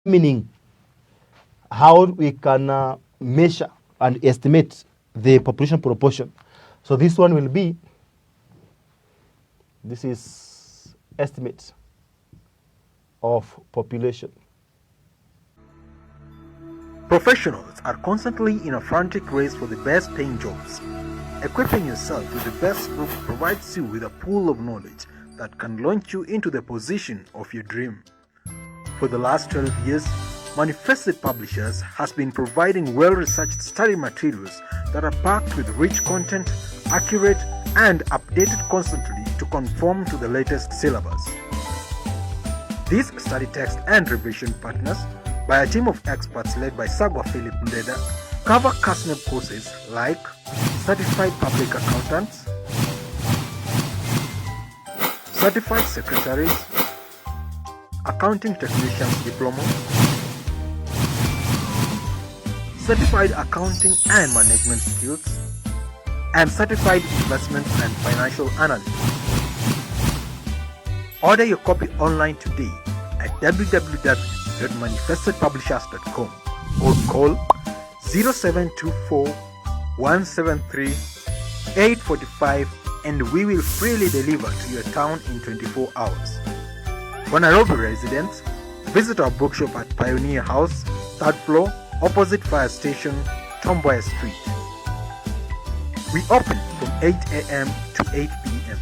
meaning how we can measure and estimate the population proportion. So this one will be, this is estimate of population. Professionals are constantly in a frantic race for the best paying jobs. Equipping yourself with the best book provides you with a pool of knowledge that can launch you into the position of your dream. For the last 12 years, Manifested Publishers has been providing well-researched study materials that are packed with rich content, accurate and updated constantly to conform to the latest syllabus. These study text and revision partners, by a team of experts led by Sagwa Philip Ndeda, cover Kasneb courses like Certified Public Accountants, Certified Secretaries, Accounting Technicians Diploma, Certified Accounting and Management Skills, and Certified Investment and Financial Analyst. Order your copy online today at www.manifestedpublishers.com or call 0724 173 845 and we will freely deliver to your town in 24 hours. For Nairobi residents, visit our bookshop at Pioneer House, 3rd floor, opposite Fire Station, Tomboya Street. We open from 8 a.m. to 8 p.m.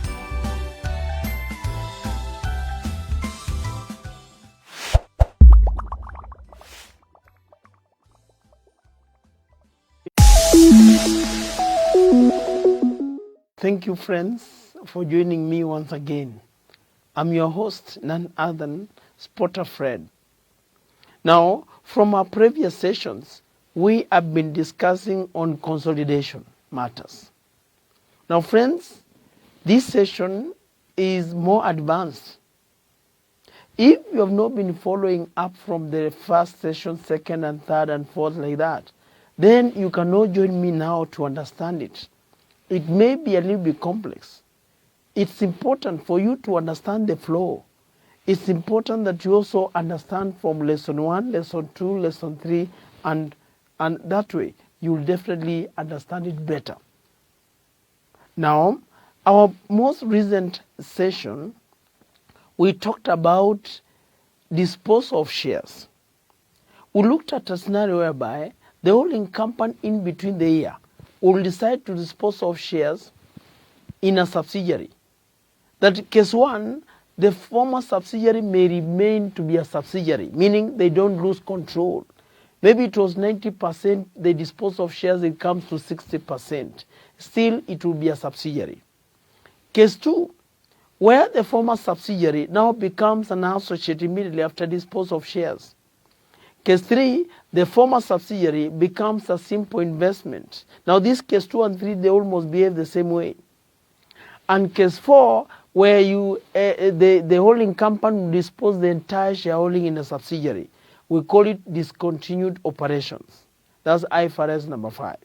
Thank you, friends, for joining me once again. I'm your host, none other than Spotter Fred. Now, from our previous sessions, we have been discussing on consolidation matters. Now, friends, this session is more advanced. If you have not been following up from the first session, second and third and fourth like that, then you cannot join me now to understand it. It may be a little bit complex. It's important for you to understand the flow. It's important that you also understand from lesson 1, lesson 2, lesson 3, and that way you'll definitely understand it better. Now, our most recent session, we talked about disposal of shares. We looked at a scenario whereby the holding company in between the year will decide to dispose of shares in a subsidiary. That case 1, the former subsidiary may remain to be a subsidiary, meaning they don't lose control. Maybe it was 90%, they dispose of shares, it comes to 60%. Still, it will be a subsidiary. Case 2, where the former subsidiary now becomes an associate immediately after disposal of shares. Case 3, the former subsidiary becomes a simple investment. Now, this case 2 and 3, they almost behave the same way. And case 4, where the holding company will dispose the entire shareholding in a subsidiary. We call it discontinued operations. That's IFRS number 5.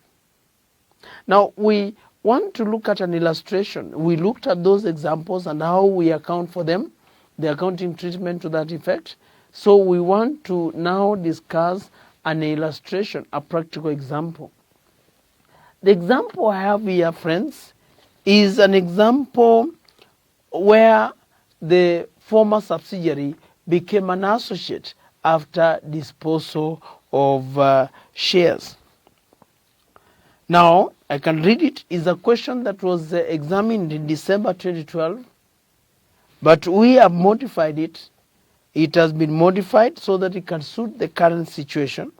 Now, we want to look at an illustration. We looked at those examples and how we account for them, the accounting treatment to that effect. So we want to now discuss an illustration, a practical example. The example I have here, friends, is an example where the former subsidiary became an associate after disposal of shares. Now, I can read it. It's a question that was examined in December 2012, but we have modified it. It has been modified so that it can suit the current situation.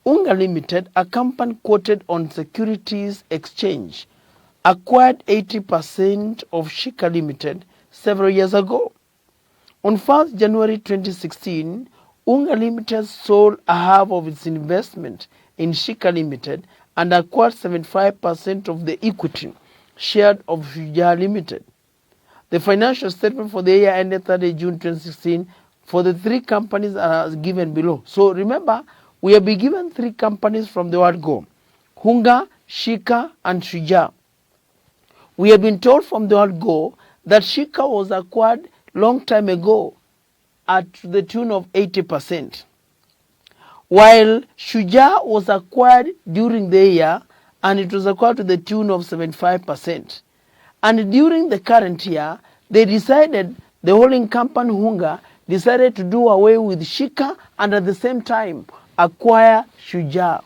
Unga Limited, a company quoted on Securities Exchange, acquired 80% of Shika Limited several years ago. On 1st January 2016, Unga Limited sold a half of its investment in Shika Limited and acquired 75% of the equity shared of Shujaa Limited. The financial statement for the year ended 30 June 2016 for the 3 companies are given below. So remember, we have been given 3 companies from the word go: Unga, Shika, and Shujaa. We have been told from the word go that Shika was acquired long time ago at the tune of 80%. while Shujaa was acquired during the year, and it was acquired to the tune of 75%. And during the current year, they decided, the holding company Hunga decided to do away with Shika and at the same time acquire Shujaa.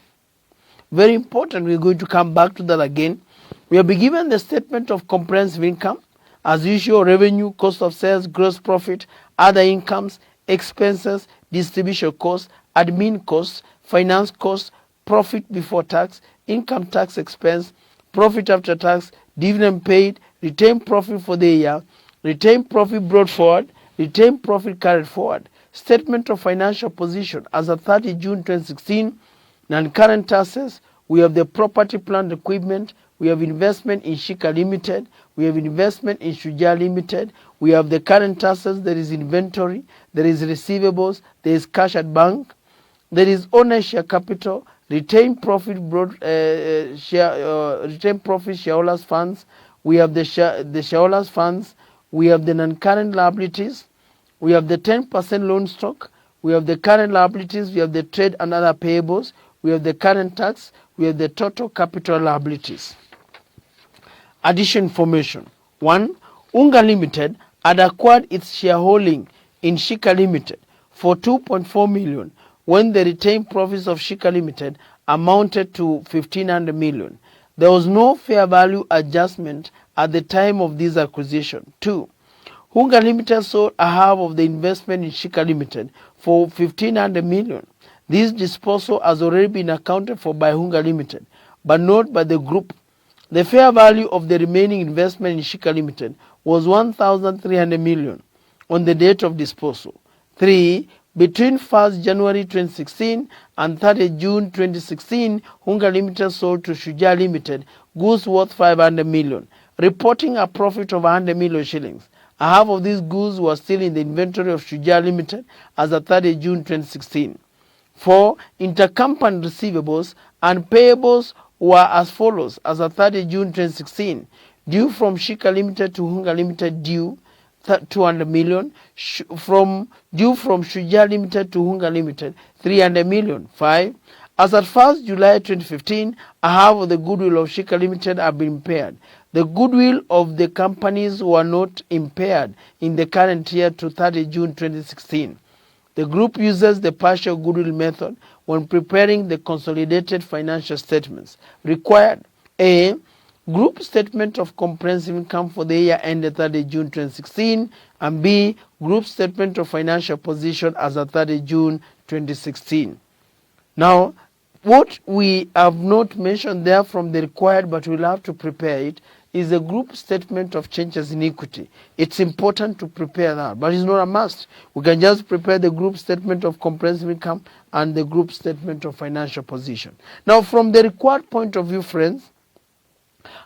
Very important, we're going to come back to that again. We have been given the statement of comprehensive income. As usual, revenue, cost of sales, gross profit, other incomes, expenses, distribution costs, admin costs, finance costs, profit before tax, income tax expense, profit after tax, dividend paid, retained profit for the year, retained profit brought forward, retained profit carried forward, statement of financial position as of 30 June 2016, non-current assets. We have the property, plant, equipment. We have investment in Shika Limited. We have investment in Shujaa Limited. We have the current assets. There is inventory. There is receivables. There is cash at bank. There is ownership capital, retained profit, retained profit, shareholders funds. We have the shareholders funds. We have the non-current liabilities. We have the 10% loan stock. We have the current liabilities. We have the trade and other payables. We have the current tax. We have the total capital liabilities. Addition information. 1. Unga Limited had acquired its shareholding in Shika Limited for 2.4 million when the retained profits of Shika Limited amounted to 1,500 million. There was no fair value adjustment at the time of this acquisition. 2. Unga Limited sold a half of the investment in Shika Limited for 1,500 million. This disposal has already been accounted for by Unga Limited, but not by the group. The fair value of the remaining investment in Shika Limited was 1,300 million on the date of disposal. 3. Between 1st January 2016 and 30 June 2016, Unga Limited sold to Shujaa Limited goods worth 500 million, reporting a profit of 100 million shillings. A half of these goods were still in the inventory of Shujaa Limited as of 30 June 2016. 4. Intercompany receivables and payables were as follows as of 30 June 2016. Due from Shika Limited to Unga Limited due 200 million. Due from Shujaa Limited to Unga Limited 300 million. 5. As at 1st July 2015, a half of the goodwill of Shika Limited have been impaired. The goodwill of the companies were not impaired in the current year to 30 June 2016. The group uses the partial goodwill method when preparing the consolidated financial statements. Required: A. Group statement of comprehensive income for the year ended 30 June 2016, and B. Group statement of financial position as of 30 June 2016. Now, what we have not mentioned there from the required, but we'll have to prepare it, is a group statement of changes in equity. It's important to prepare that, but it's not a must. We can just prepare the group statement of comprehensive income and the group statement of financial position. Now, from the required point of view, friends,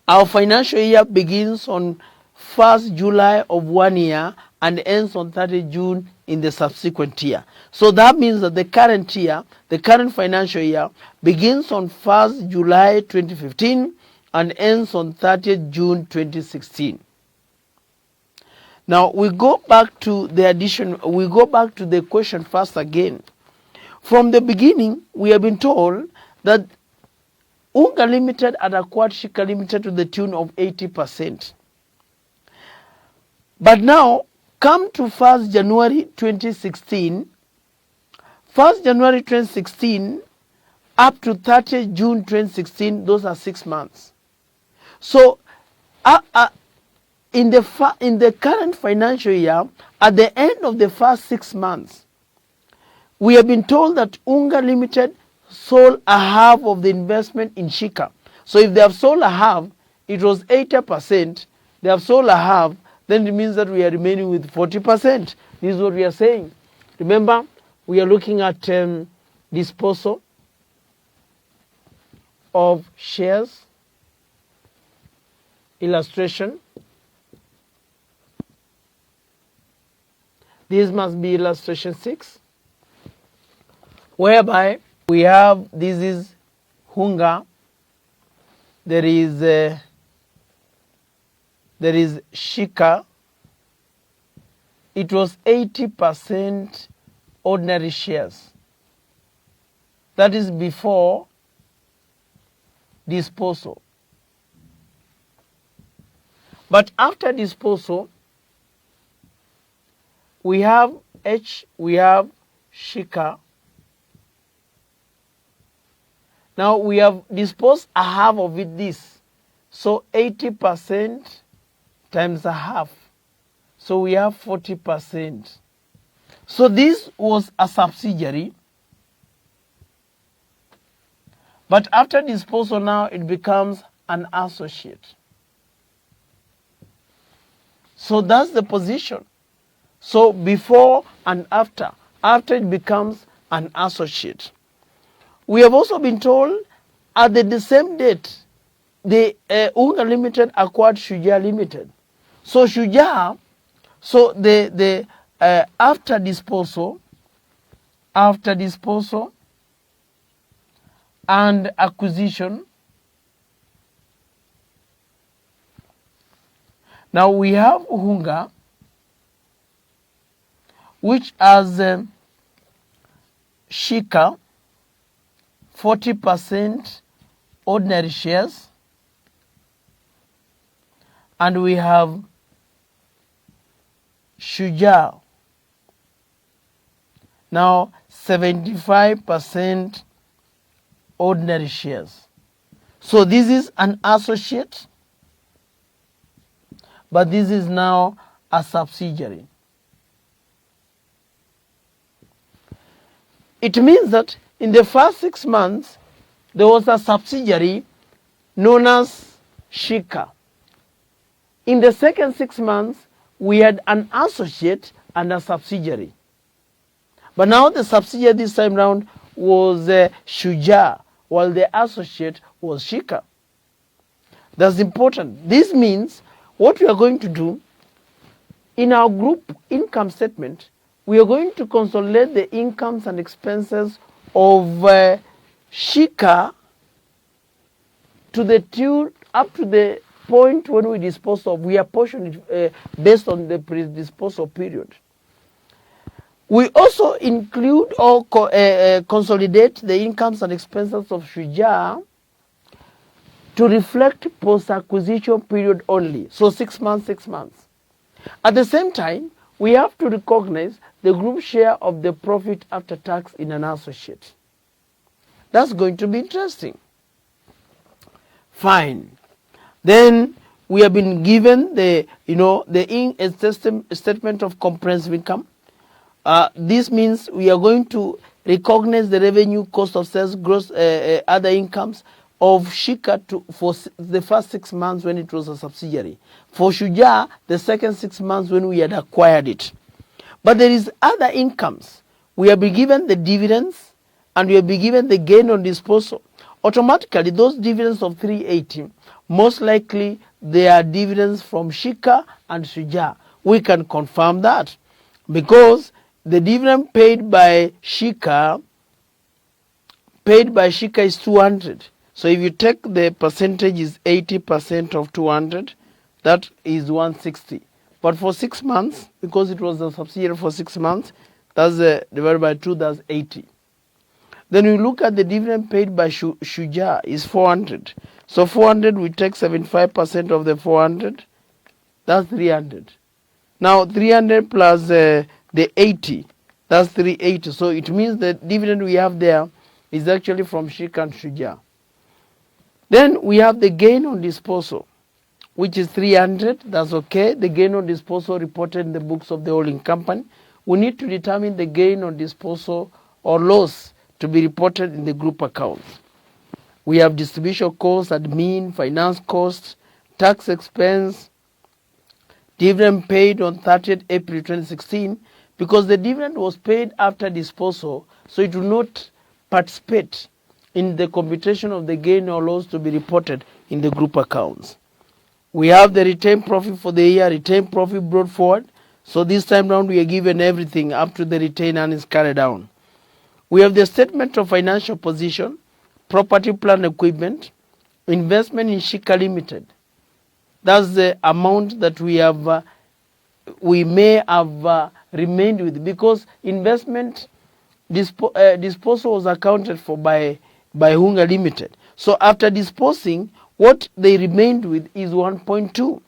our financial year begins on 1st July of one year and ends on 30 June in the subsequent year. So that means that the current year, the current financial year, begins on 1st July 2015 and ends on 30th June 2016. Now we go back to the addition, we go back to the question first again. From the beginning, we have been told that Unga Limited had acquired Shika Limited to the tune of 80%. But now, come to 1st January 2016, 1st January 2016 up to 30 June 2016, those are 6 months. So, in the current financial year, at the end of the first 6 months, we have been told that Unga Limited sold a half of the investment in Shika. So if they have sold a half, it was 80%, they have sold a half, then it means that we are remaining with 40%. This is what we are saying. Remember, we are looking at disposal of shares. Illustration. This must be illustration 6, whereby we have, this is Unga, there is Shika. It was 80% ordinary shares. That is before disposal. But after disposal, we have shika. Now we have disposed a half of it this. So 80% times a half. So we have 40%. So this was a subsidiary. But after disposal now it becomes an associate. So that's the position. So before and after it becomes an associate. We have also been told at the same date, the Unga Limited acquired Shujaa Limited. So Shujaa, so the after disposal and acquisition, now we have Unga, which has Shika, 40% ordinary shares, and we have Shujaa, now 75% ordinary shares. So this is an associate, but this is now a subsidiary. It means that in the first 6 months, there was a subsidiary known as Shika. In the second 6 months, we had an associate and a subsidiary. But now the subsidiary this time round was Shujaa, while the associate was Shika. That's important. This means what we are going to do in our group income statement, we are going to consolidate the incomes and expenses of Shika to the tune up to the point when we dispose of. We apportion it based on the pre-disposal period. We also include or consolidate the incomes and expenses of Shujaa to reflect post-acquisition period only. So 6 months, 6 months. At the same time, we have to recognize the group share of the profit after tax in an associate. That's going to be interesting. Fine. Then we have been given the statement of comprehensive income. This means we are going to recognize the revenue, cost of sales, gross other incomes of Shika for the first 6 months when it was a subsidiary. For Shujaa, the second 6 months when we had acquired it. But there is other incomes. We have been given the dividends and we have been given the gain on disposal. Automatically, those dividends of 380, most likely they are dividends from Shika and Shujaa. We can confirm that because the dividend paid by Shika is 200. So if you take the percentage is 80% of 200, that is 160. But for 6 months, because it was a subsidiary for 6 months, that's divided by 2, that's 80. Then we look at the dividend paid by Shujaa is 400. So 400, we take 75% of the 400, that's 300. Now 300 plus the 80, that's 380. So it means the dividend we have there is actually from Shika and Shujaa. Then we have the gain on disposal, which is 300. That's okay. The gain on disposal reported in the books of the holding company. We need to determine the gain on disposal or loss to be reported in the group accounts. We have distribution costs, admin, finance costs, tax expense, dividend paid on 30th April 2016, because the dividend was paid after disposal, so it will not participate in the computation of the gain or loss to be reported in the group accounts. We have the retained profit for the year, retained profit brought forward. So this time round we are given everything up to the retained earnings carried down. We have the statement of financial position, property, plant, equipment, investment in Shika Limited. That's the amount that we may have remained with, because investment disposal was accounted for by Hunga Limited. So after disposing, what they remained with is 1.2.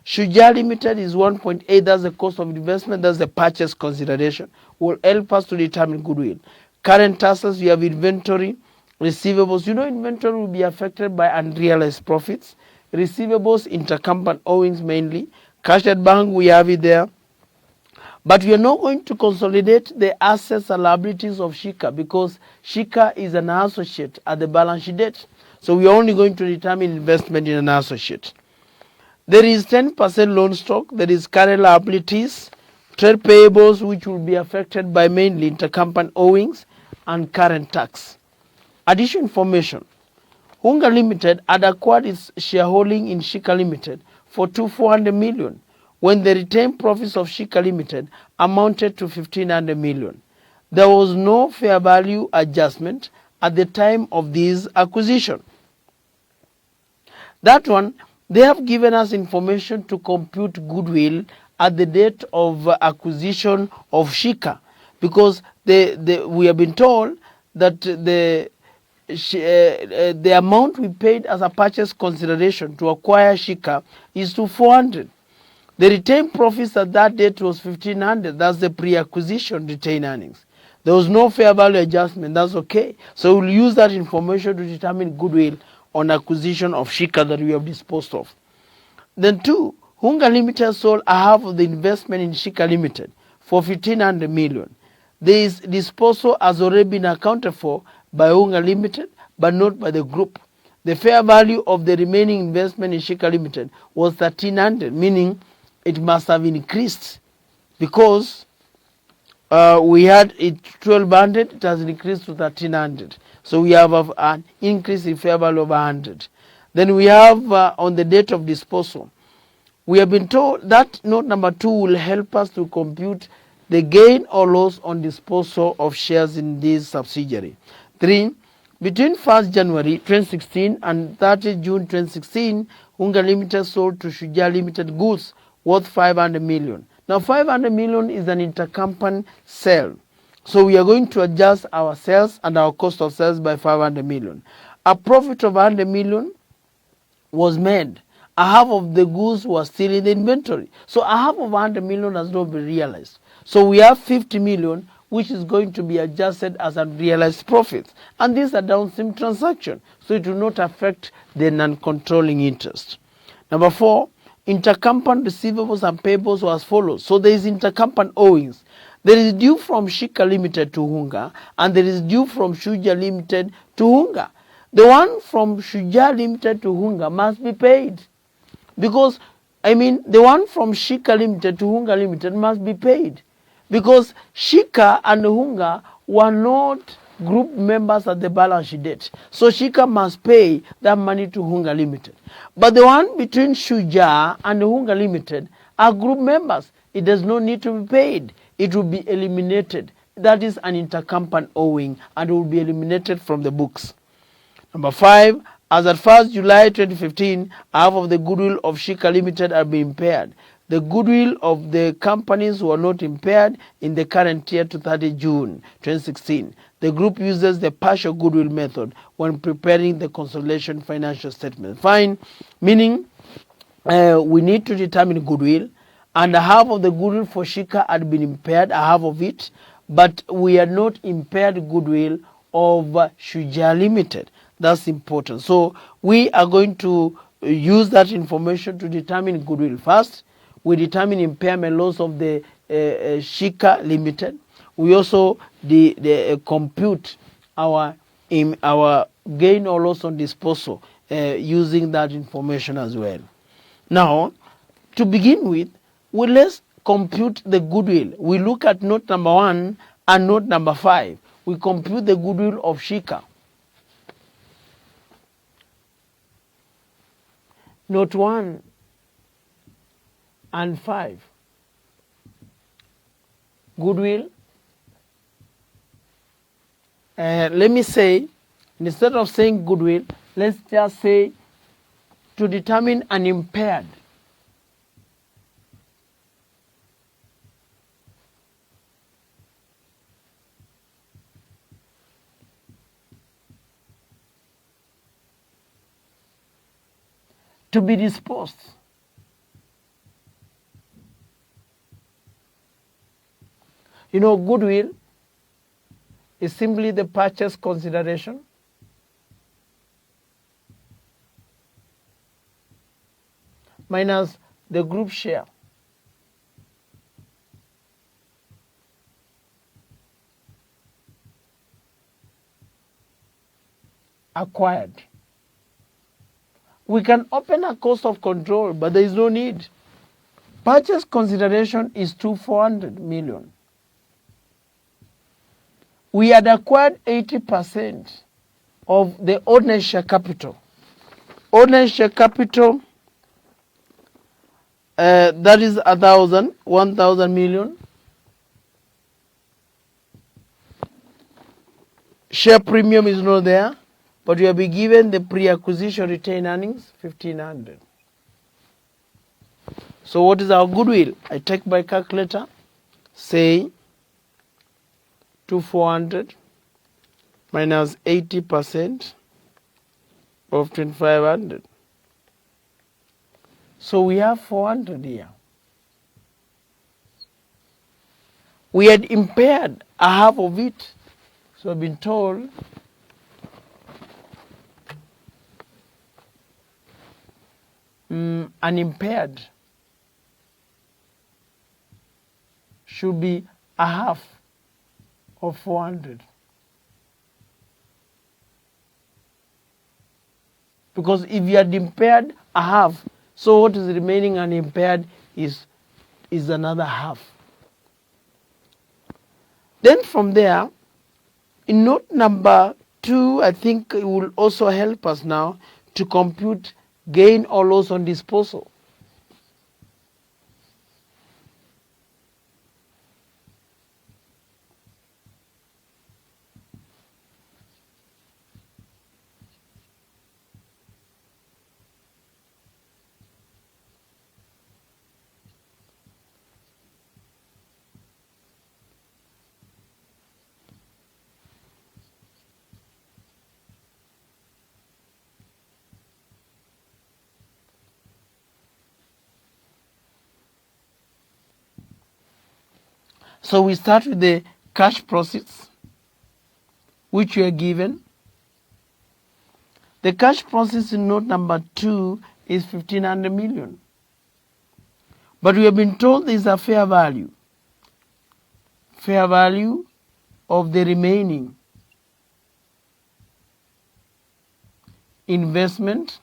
Shujaa Limited is 1.8. That's the cost of investment. That's the purchase consideration. Will help us to determine goodwill. Current assets, we have inventory, receivables. You know, inventory will be affected by unrealized profits. Receivables, intercompany owings mainly. Cash at bank, we have it there. But we are not going to consolidate the assets and liabilities of Shika because Shika is an associate at the balance sheet date. So we are only going to determine investment in an associate. There is 10% loan stock. There is current liabilities, trade payables, which will be affected by mainly intercompany owings and current tax. Additional information. Hunga Limited had acquired its shareholding in Shika Limited for 400 million when the retained profits of Shika Limited amounted to 1,500 million. There was no fair value adjustment at the time of this acquisition. That one, they have given us information to compute goodwill at the date of acquisition of Shika, because we have been told that the amount we paid as a purchase consideration to acquire Shika is to 400. The retained profits at that date was 1,500. That's the pre-acquisition retained earnings. There was no fair value adjustment. That's okay. So we'll use that information to determine goodwill on acquisition of Shika that we have disposed of. Then 2, Hunga Limited sold a half of the investment in Shika Limited for 1,500 million. This disposal has already been accounted for by Hunga Limited, but not by the group. The fair value of the remaining investment in Shika Limited was 1,300, meaning it must have increased because we had it 1,200, it has increased to 1,300. So we have an increase in fair value of 100. Then we have on the date of disposal, we have been told that note number 2 will help us to compute the gain or loss on disposal of shares in this subsidiary. 3, between 1st January 2016 and 30 June 2016, Hunga Limited sold to Shujaa Limited goods worth 500 million. Now 500 million is an intercompany sale. So we are going to adjust our sales and our cost of sales by 500 million. A profit of 100 million was made. A half of the goods was still in the inventory. So a half of 100 million has not been realized. So we have 50 million which is going to be adjusted as unrealized profits. And this is a downstream transaction. So it will not affect the non-controlling interest. Number 4, intercompany receivables and payables were as follows. So there is intercompany owings. There is due from Shika Limited to Hunga, and there is due from Shujaa Limited to Hunga. The one from Shujaa Limited to Hunga must be paid. Because, the one from Shika Limited to Hunga Limited must be paid. Because Shika and Hunga were not group members at the balance sheet date. So Shika must pay that money to Hunga Limited. But the one between Shujaa and Hunga Limited are group members. It does not need to be paid. It will be eliminated. That is an intercompany owing and it will be eliminated from the books. Number 5, as at 1st July 2015, half of the goodwill of Shika Limited have been impaired. The goodwill of the companies were not impaired in the current year to 30 June 2016. The group uses the partial goodwill method when preparing the consolidation financial statement. Fine, meaning we need to determine goodwill, and half of the goodwill for Shika had been impaired, half of it, but we had not impaired goodwill of Shujaa Limited. That's important. So we are going to use that information to determine goodwill. First, we determine impairment loss of the Shika Limited. We also compute our gain or loss on disposal using that information as well. Now, to begin with, let's compute the goodwill. We look at note number 1 and note number 5. We compute the goodwill of Shika. Note 1 and 5. Goodwill. Let me say, instead of saying goodwill, let's just say to determine an impaired. to be disposed. You know, goodwill is simply the purchase consideration minus the group share. Acquired. We can open a cost of control, but there is no need. Purchase consideration is 400 million. We had acquired 80% of the ordinary share capital. Ordinary share capital, that is 1,000 million. Share premium is not there, but we have been given the pre-acquisition retained earnings, 1,500. So what is our goodwill? I take my calculator, say 400 minus 80% of 2,500. So we have 400 here. We had impaired a half of it. So I've been told unimpaired should be a half of 400. Because if you had impaired a half, so what is remaining unimpaired is another half. Then from there, in note number 2, I think it will also help us now to compute gain or loss on disposal. So we start with the cash proceeds, which we are given. The cash proceeds in note number 2 is 1,500 million. But we have been told there is a fair value. Fair value of the remaining investment,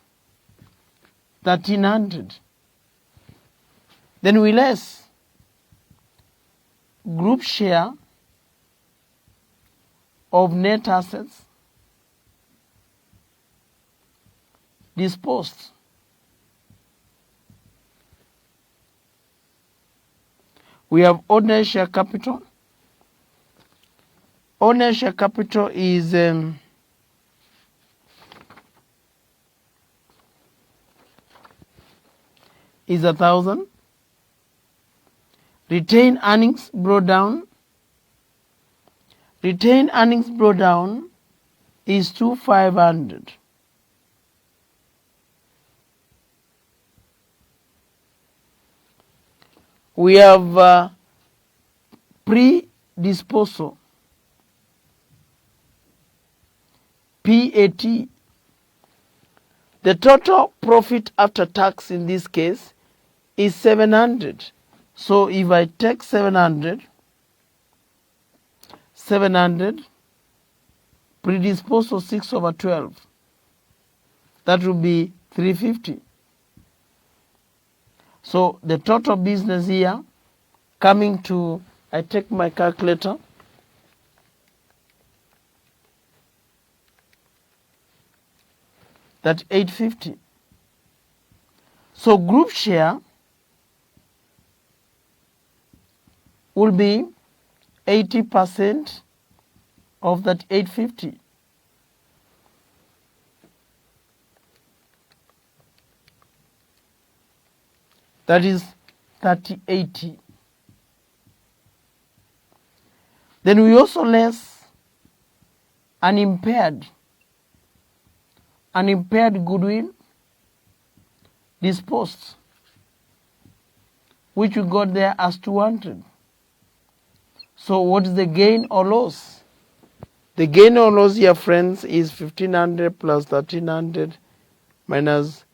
1,300. Then we less group share of net assets disposed. We have ordinary share capital. Ordinary share capital is 1,000. Retained earnings brought down. Retained earnings brought down is 2,500. We have pre-disposal, PAT. The total profit after tax in this case is 700. So if I take 700, predisposal 6/12, that will be 350. So the total business here coming to, I take my calculator, that's 850. So group share will be 80% of that 850. That is 3080. Then we also less unimpaired goodwill, disposed, which we got there as 200. So what is the gain or loss? The gain or loss here, friends, is 1500 plus 1300 minus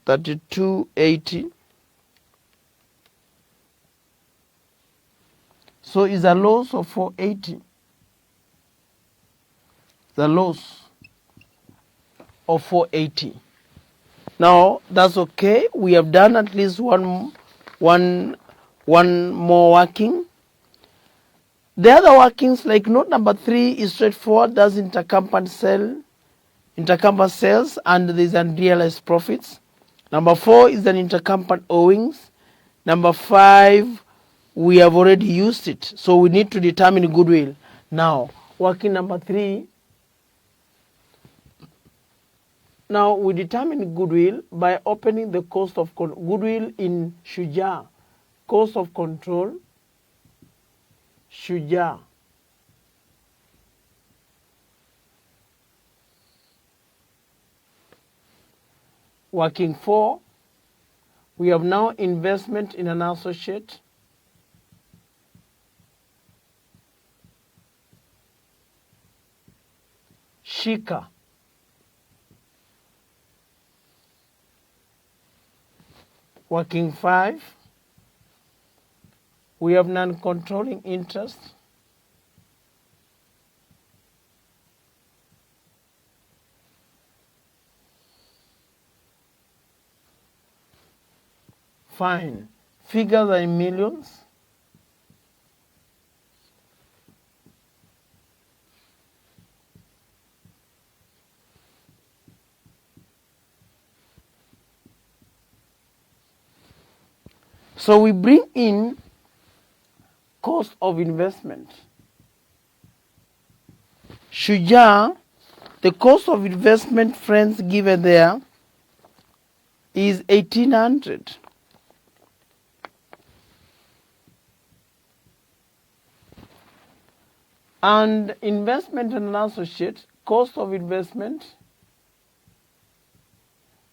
3280. So it's a loss of 480. The loss of 480. Now that's okay. We have done at least one more working. The other workings, like note number 3, is straightforward. That's intercompany sales, and there's unrealized profits. Number 4 is an intercompany owings. Number 5, we have already used it, so we need to determine goodwill. Now, working number 3. Now we determine goodwill by opening the cost of goodwill in Shuja. Cost of control, Shuja. Working 4, we have now investment in an associate. Shika. Working 5, we have non-controlling interest. Fine. Figures are in millions. So we bring in cost of investment. Shuja, the cost of investment, friends, given there is 1800. And investment in an associate, cost of investment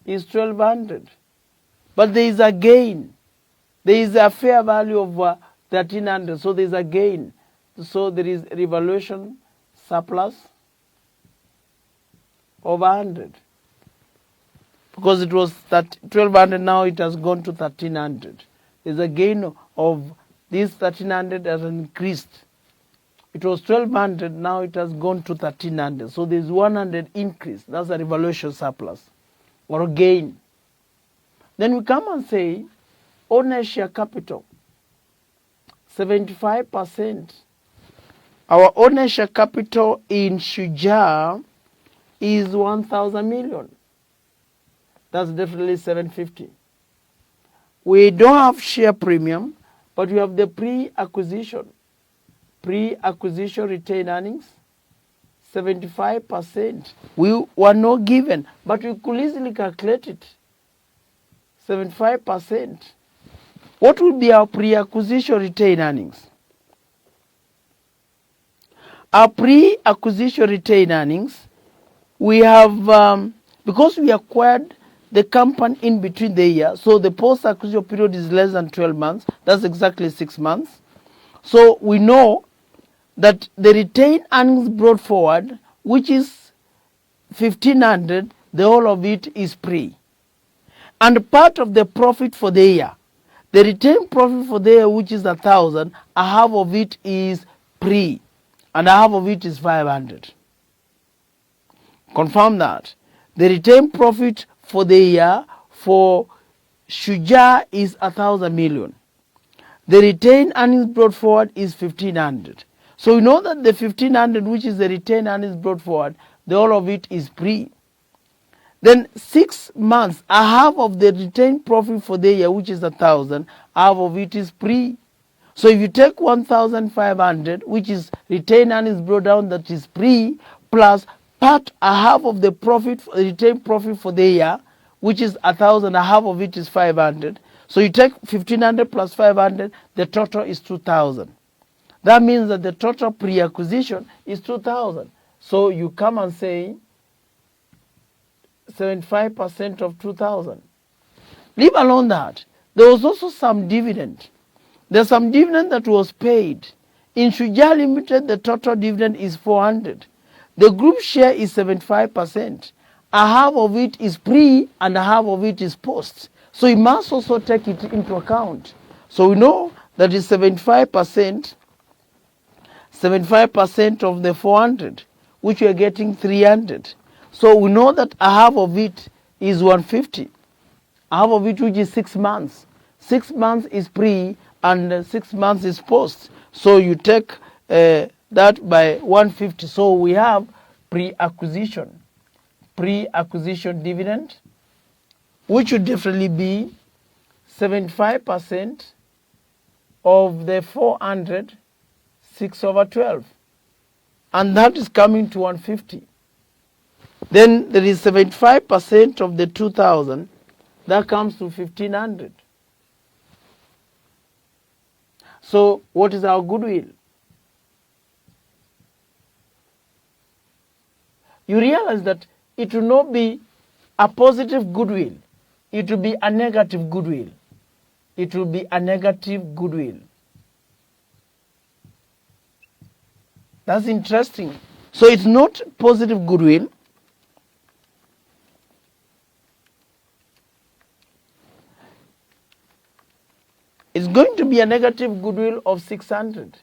is 1200. But there is a gain. There is a fair value of 1300, so there is a gain. So there is revaluation surplus of 100. Because it was 1200, now it has gone to 1300. There is a gain of this 1300 has increased. It was 1200, now it has gone to 1300. So there is 100 increase. That's a revaluation surplus or a gain. Then we come and say, ownership capital, 75%. Our ownership capital in Shuja is 1,000 million. That's definitely 750. We don't have share premium, but we have the pre-acquisition retained earnings, 75%. We were not given, but we could easily calculate it. 75%. What would be our pre-acquisition retained earnings? Our pre-acquisition retained earnings, we have, because we acquired the company in between the year, so the post-acquisition period is less than 12 months. That's exactly 6 months. So we know that the retained earnings brought forward, which is 1,500, the whole of it is pre. And part of the profit for the year, the retained profit for the year, which is 1,000, a half of it is pre, and a half of it is 500. Confirm that. The retained profit for the year for Shuja is 1,000 million. The retained earnings brought forward is 1,500. So we know that the 1,500, which is the retained earnings brought forward, the whole of it is pre. Then 6 months, a half of the retained profit for the year, which is 1,000, half of it is pre. So if you take 1,500, which is retained earnings brought down, that is pre, plus part a half of the profit, retained profit for the year, which is 1,000, a half of it is 500. So you take 1,500 plus 500, the total is 2,000. That means that the total pre-acquisition is 2,000. So you come and say 75% of 2,000. Leave alone that. There was also some dividend. There's some dividend that was paid. In Shujaa Limited, the total dividend is 400. The group share is 75%. A half of it is pre and a half of it is post. So you must also take it into account. So we know that is 75% of the 400, which we are getting 300. So we know that a half of it is 150. A half of it, which is 6 months. 6 months is pre and 6 months is post. So you take that by 150. So we have pre-acquisition dividend, which would definitely be 75% of the 400, 6/12. And that is coming to 150. Then there is 75% of the 2,000, that comes to 1,500. So what is our goodwill? You realize that it will not be a positive goodwill. It will be a negative goodwill. It will be a negative goodwill. That's interesting. So it's not positive goodwill. It's going to be a negative goodwill of 600.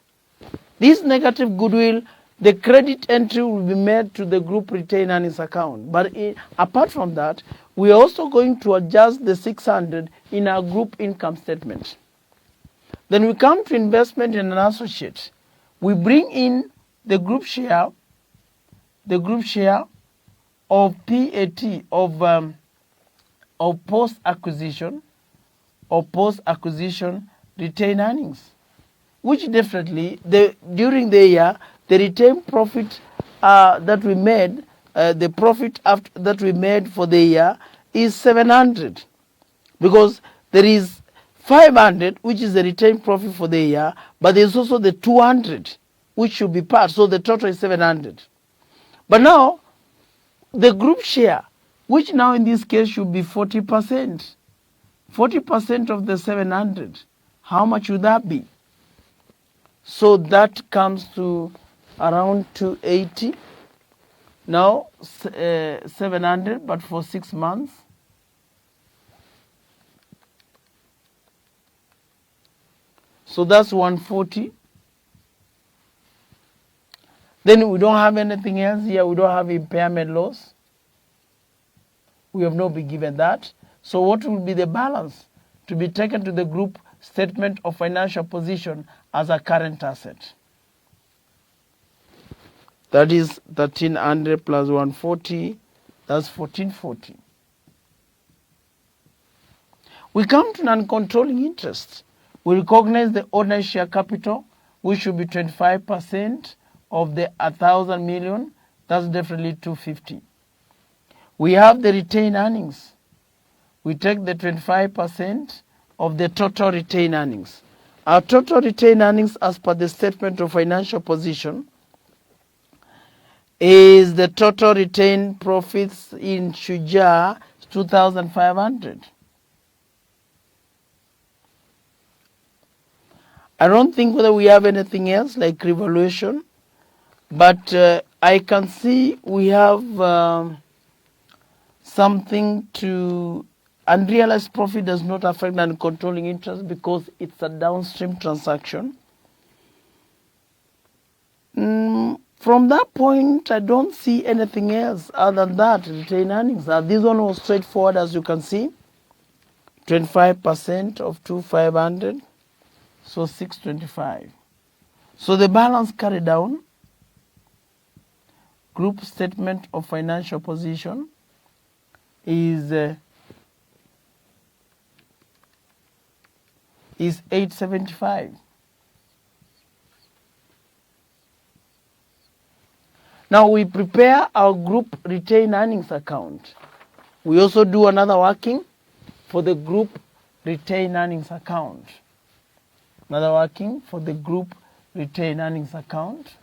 This negative goodwill, the credit entry will be made to the group retained earnings account. But apart from that, we are also going to adjust the 600 in our group income statement. Then we come to investment in an associate. We bring in the group share of PAT, of post-acquisition retained earnings, which definitely during the year the retained profit that we made, the profit that we made for the year is 700, because there is 500 which is the retained profit for the year, but there is also the 200 which should be part, so the total is 700. But now the group share, which now in this case should be 40%. 40% of the 700, how much would that be? So that comes to around 280. Now 700, but for 6 months. So that's 140. Then we don't have anything else here. We don't have impairment loss. We have not been given that. So what will be the balance to be taken to the group statement of financial position as a current asset? That is 1,300 plus 140, that's 1,440. We come to non-controlling interest. We recognize the ordinary share capital, which should be 25% of the 1,000 million, that's definitely 250. We have the retained earnings. We take the 25% of the total retained earnings. Our total retained earnings as per the statement of financial position is the total retained profits in Shujaa 2,500. I don't think whether we have anything else like revaluation, but I can see we have something to unrealized profit does not affect non-controlling interest because it's a downstream transaction. From that point, I don't see anything else other than that, retained earnings. This one was straightforward, as you can see. 25% of 2,500, so 625. So the balance carried down, group statement of financial position is 875. Now we prepare our group retained earnings account. We also do another working for the group retained earnings account. Another working for the group retained earnings account.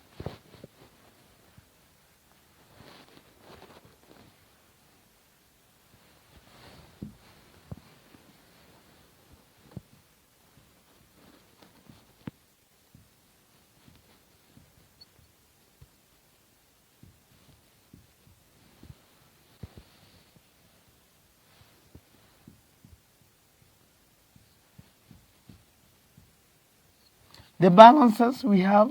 The balances we have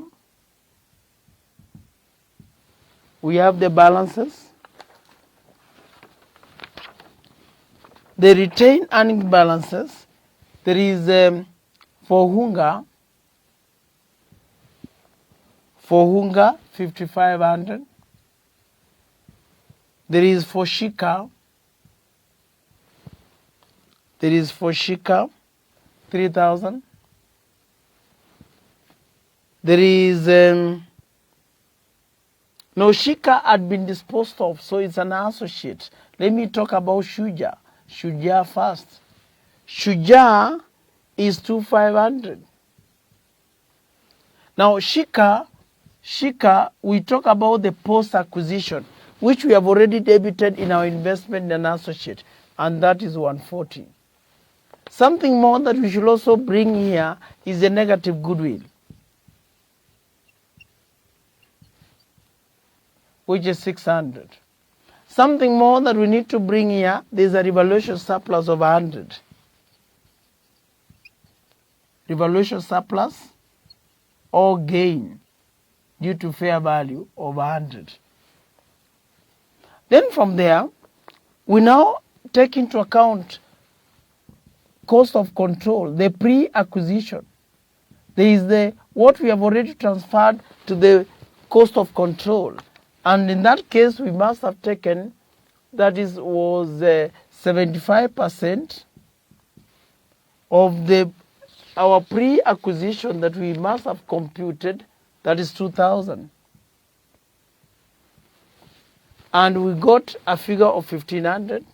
the balances. The retained earning balances. There is for hunger 5,500. There is for shika 3,000. There is no, shika had been disposed of, so it's an associate. Let me talk about shuja. Shuja first. Shuja is 2,500. Now shika, we talk about the post acquisition, which we have already debited in our investment and associate, and that is 140. Something more that we should also bring here is the negative goodwill, which is 600. Something more that we need to bring here, there is a revaluation surplus of 100. Revaluation surplus or gain due to fair value of 100. Then from there, we now take into account cost of control, the pre-acquisition. There is what we have already transferred to the cost of control. And in that case, we must have taken, was 75% of our pre-acquisition that we must have computed, that is 2,000. And we got a figure of 1,500.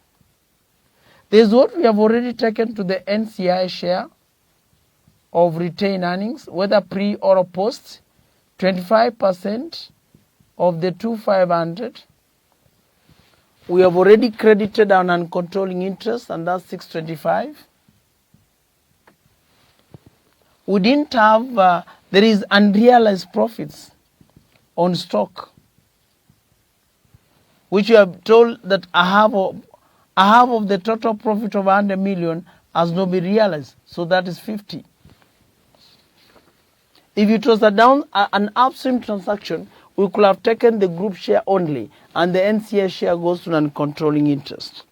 This is what we have already taken to the NCI share of retained earnings, whether pre or post, 25% of the 2,500. We have already credited our non-controlling interest, and that's 625. We didn't have, there is unrealized profits on stock, which you have told that a half of the total profit of 100 million has not been realized, so that is 50. If it was an upstream transaction, we could have taken the group share only, and the NCA share goes to non-controlling interest.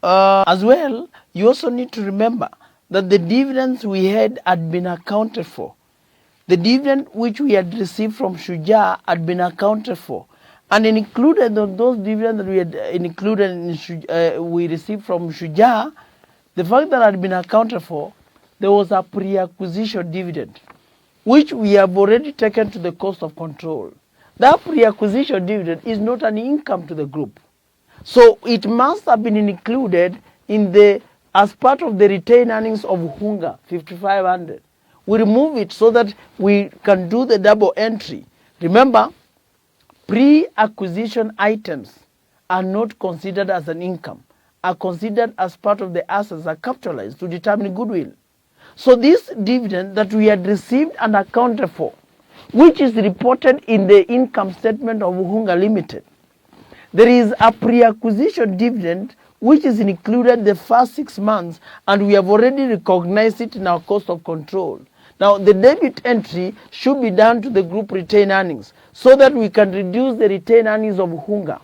As well, you also need to remember that the dividends we had been accounted for. The dividend which we had received from Shuja had been accounted for. And included in those dividends that we had we received from Shuja, the fact that had been accounted for, there was a pre-acquisition dividend, which we have already taken to the cost of control. That pre-acquisition dividend is not an income to the group. So it must have been included as part of the retained earnings of Hunga, 5,500. We remove it so that we can do the double entry. Remember, pre-acquisition items are not considered as an income, are considered as part of the assets, are capitalized to determine goodwill. So this dividend that we had received and accounted for, which is reported in the income statement of Hunga Limited, there is a pre-acquisition dividend which is included the first 6 months, and we have already recognized it in our cost of control. Now, the debit entry should be done to the group retained earnings so that we can reduce the retained earnings of Hunga.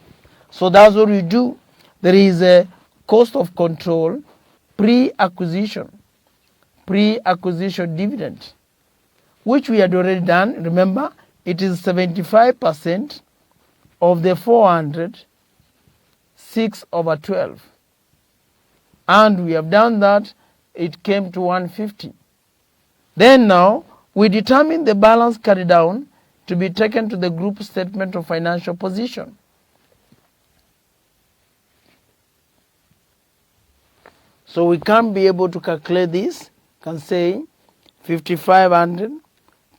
So that's what we do. There is a cost of control, pre-acquisition dividend, which we had already done. Remember, it is 75% of the 400, 6/12. And we have done that, it came to 150. Then now, we determine the balance carried down to be taken to the group statement of financial position. So we can be able to calculate this, can say 5,500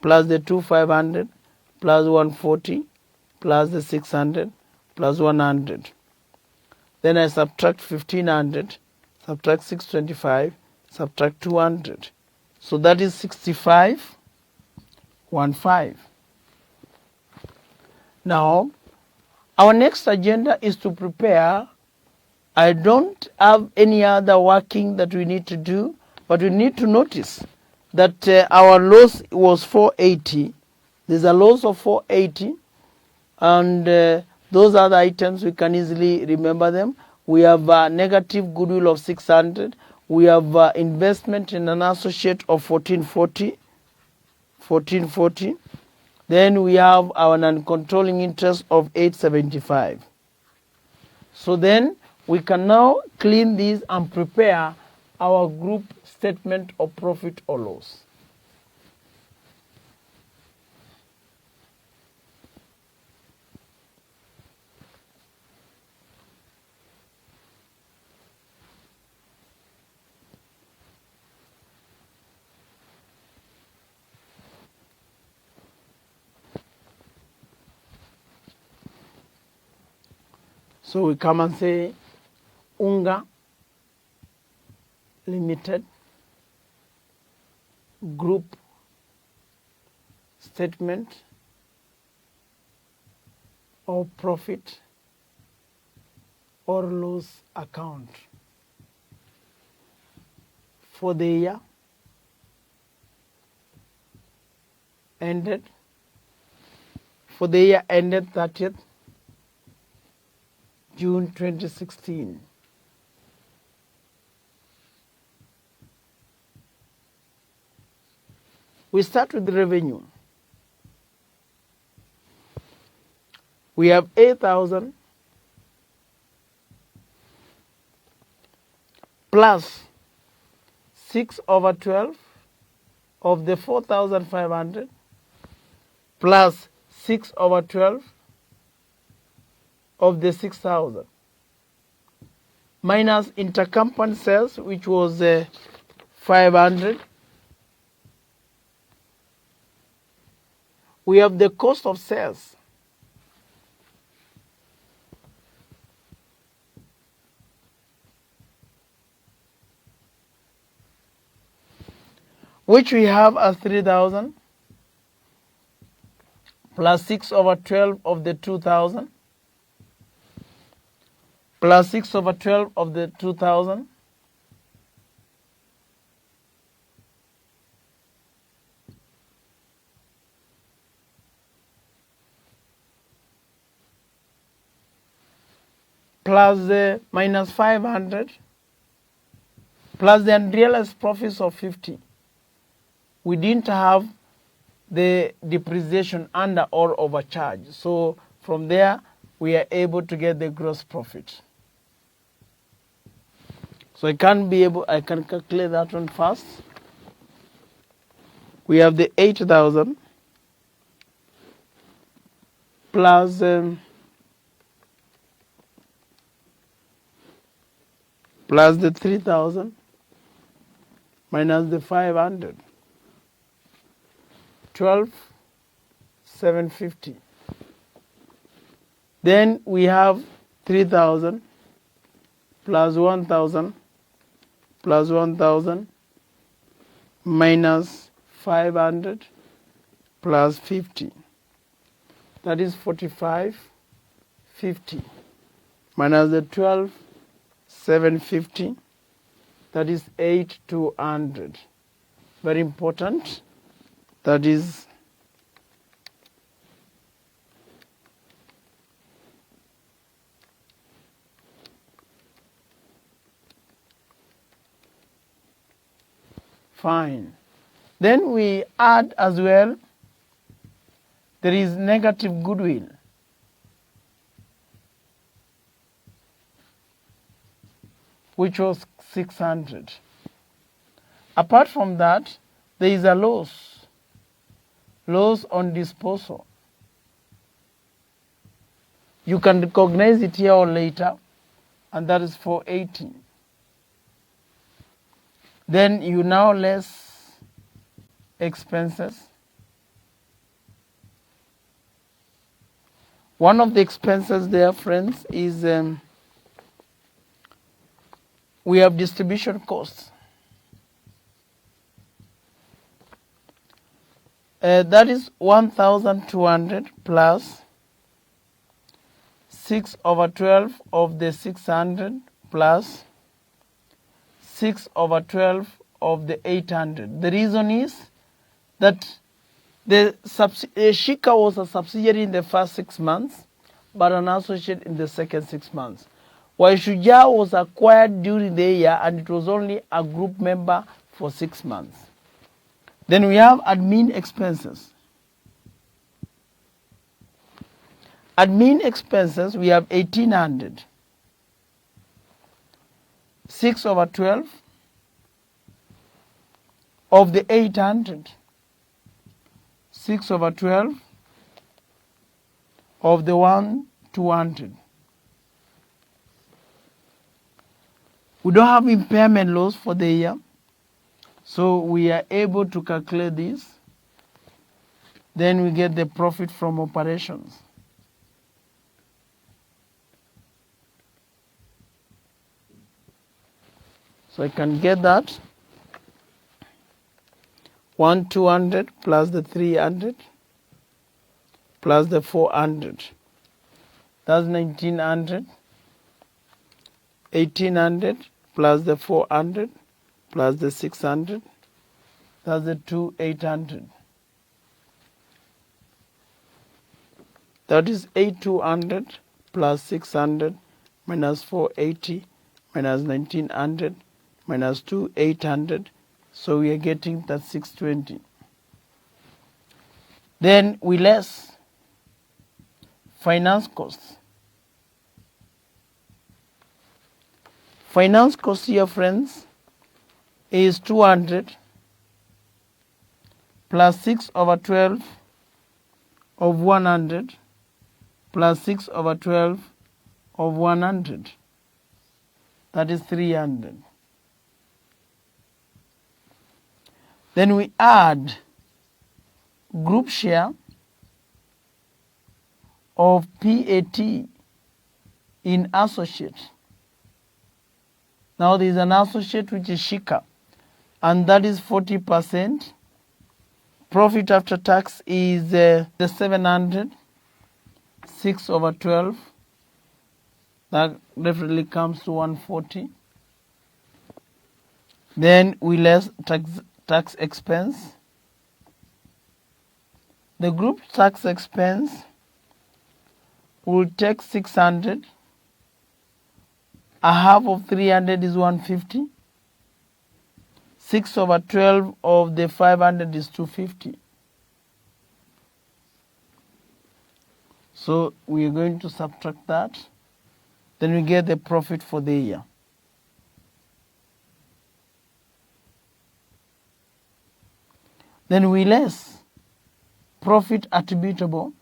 plus the 2,500 plus 140 plus the 600 plus 100. Then I subtract 1,500, subtract 625, subtract 200. So that is 6515. Now, our next agenda is to prepare. I don't have any other working that we need to do, But we need to notice that our loss was 480. There's a loss of 480, and those other items we can easily remember them. We have negative goodwill of 600. We have investment in an associate of 1440. Then we have our non-controlling interest of 875. So then we can now clean these and prepare our group statement of profit or loss. So we come and say Unga Limited group statement of profit or loss account for the year ended 30th June 2016. We start with the revenue. We have 8,000 plus 6/12 of the 4,500 plus 6/12 of the 6,000 minus intercompany sales, which was 500. We have the cost of sales, which we have as 3,000 plus 6/12 of the 2,000 plus 6/12 of the 2,000 plus the minus 500 plus the unrealized profits of 50. We didn't have the depreciation under or overcharge. So from there, we are able to get the gross profit. So I can calculate that one first. We have the 8,000 plus plus the 3,000 minus the 500, 12,750. Then we have 3,000 plus 1,000 plus 1,000 minus 500 plus 50. That is 45,50 minus the 12,750. That is 8,200. Very important. That is fine. Then we add as well, there is negative goodwill. Which was 600. Apart from that, there is a loss on disposal. You can recognize it here or later, and that is 480. Then you now less expenses. One of the expenses there, friends, is we have distribution costs. That is 1,200 plus 6/12 of the 600 plus 6/12 of the 800. The reason is that the Shika was a subsidiary in the first 6 months, but an associate in the second 6 months. While Shujaa was acquired during the year and it was only a group member for 6 months. Then we have admin expenses. Admin expenses, we have 1800. 6/12 of the 800. 6/12 of the 200. We don't have impairment loss for the year, so we are able to calculate this. Then we get the profit from operations. So I can get that 200 plus the 300 plus the 400. That's 1900. 1800 plus the 400 plus the 600. That's the 2800. That is 8200 plus 600 minus 480 minus 1900 minus 2800. So we are getting that 620. Then we less finance costs. Finance cost here, friends, is 200 plus 6/12 of 100 plus 6/12 of 100. That is 300. Then we add group share of PAT in associate. Now there is an associate which is Shika, and that is 40%. Profit after tax is the 700, 6/12. That definitely comes to 140. Then we less tax expense. The group tax expense will take 600. A half of 300 is 150. 6/12 of the 500 is 250. So we are going to subtract that. Then we get the profit for the year. Then we less profit attributable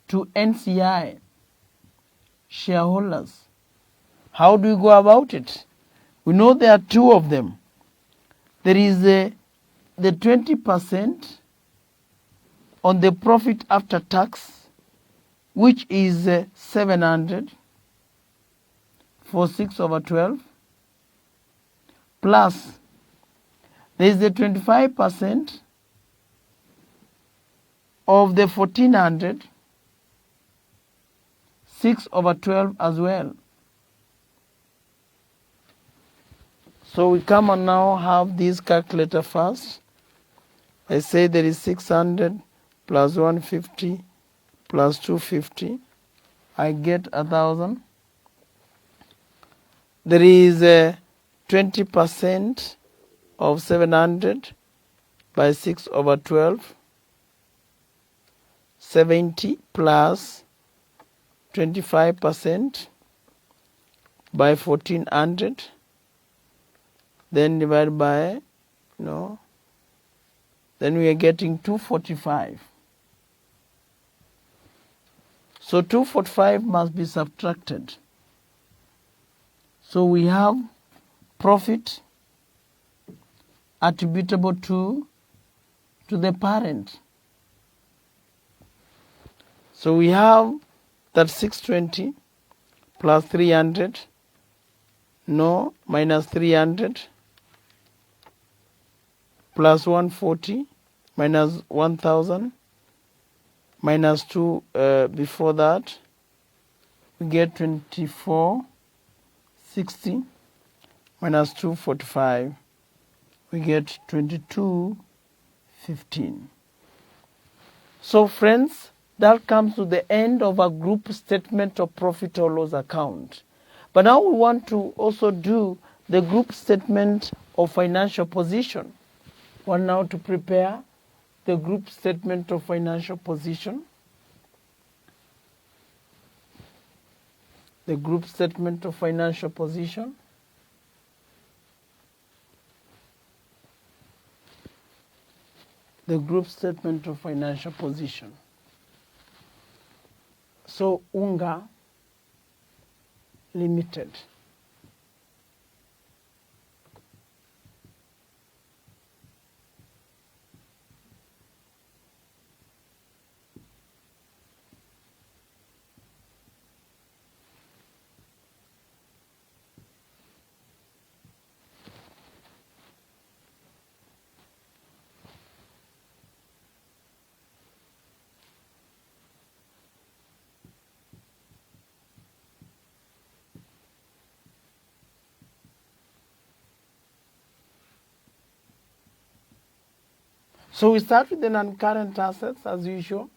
to NCI shareholders. How do we go about it? We know there are two of them. There is the 20% on the profit after tax, which is 700 for 6/12, plus there is the 25% of the 1400, 6/12 as well. So we come and now have this calculator first. I say there is 600 plus 150 plus 250. I get 1000. There is 20% of 700 by 6/12. 70 plus 25% by 1400. Then divided by, then we are getting 245. So 245 must be subtracted. So we have profit attributable to the parent. So we have that 620 plus 300, minus 300, plus 140, minus 1000, minus 2 before that, we get 2460, minus 245, we get 2215. So friends, that comes to the end of our group statement of profit or loss account. But now we want to also do the group statement of financial position. We want now to prepare the group statement of financial position. The group statement of financial position. The group statement of financial position. So Unga Limited. So we start with the non-current assets as usual.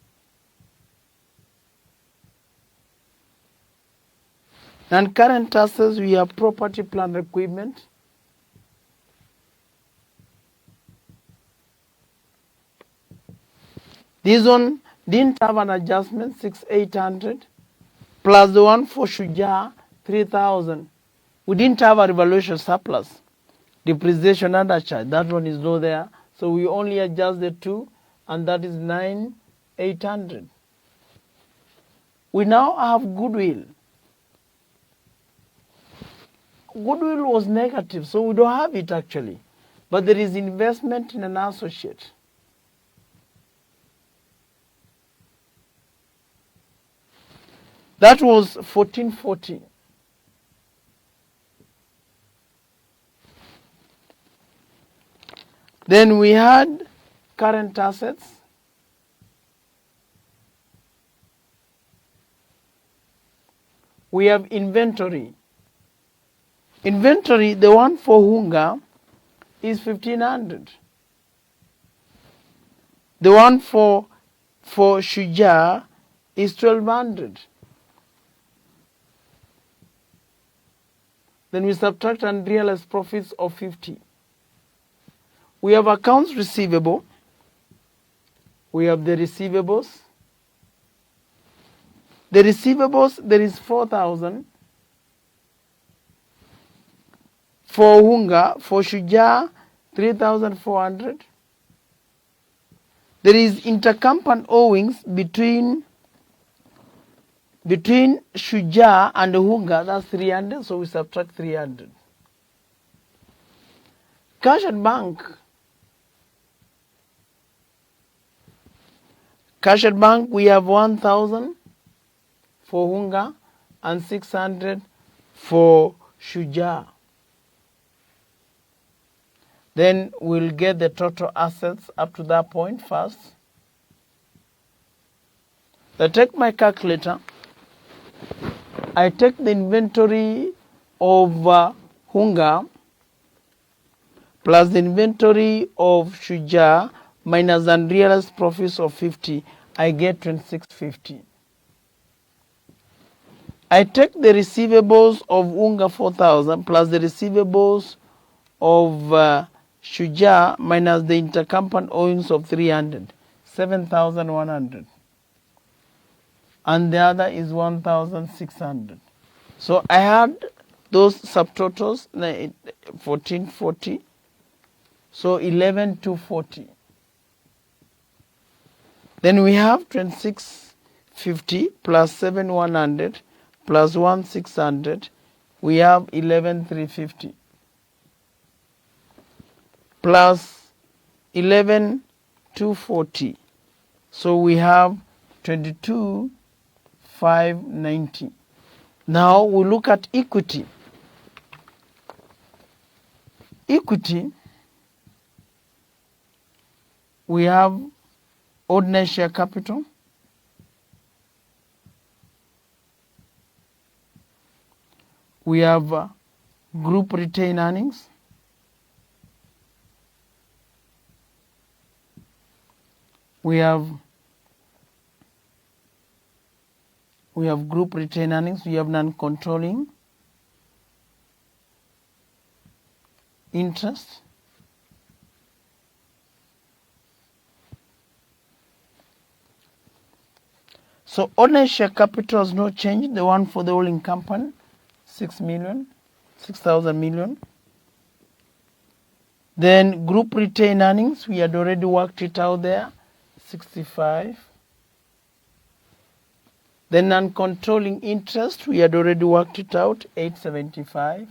Non-current assets, we have property, plant, equipment. This one didn't have an adjustment, 6,800, plus the one for Shuja, 3,000. We didn't have a revaluation surplus. Depreciation undercharge, that one is not there. So we only adjust the two, and that is 9,800. We now have goodwill. Goodwill was negative, so we don't have it actually. But there is investment in an associate. That was 1440. Then we had current assets. We have inventory. Inventory, the one for Hunga is 1,500. The one for Shuja is 1,200. Then we subtract unrealized profits of 50. We have accounts receivable. We have the receivables. The receivables, there is 4,000. For Hunga, for Shuja, 3,400. There is intercompany owings between Shuja and Hunga, that's 300, so we subtract 300. Cash at bank. Cash at bank, we have 1,000 for Hunga and 600 for Shuja. Then we'll get the total assets up to that point first. I take my calculator. I take the inventory of Hunga plus the inventory of Shuja minus unrealized profits of 50, I get 2650. I take the receivables of Hunga 4,000 plus the receivables of Shuja minus the intercompany owings of 300, 7,100. And the other is 1,600. So I had those subtotals, 1440, so 11,240. Then we have 2650 plus 7,100 plus 1,600. We have 11,350 plus 11,240. So we have 22,590. Now we look at equity. Equity, we have ordinary share capital, we have group retained earnings, we have group retained earnings, we have non-controlling interest, so ordinary share capital has no change, the one for the holding company, 6,000 million. Then group retained earnings, we had already worked it out there, 65. Then non-controlling interest, we had already worked it out, 875.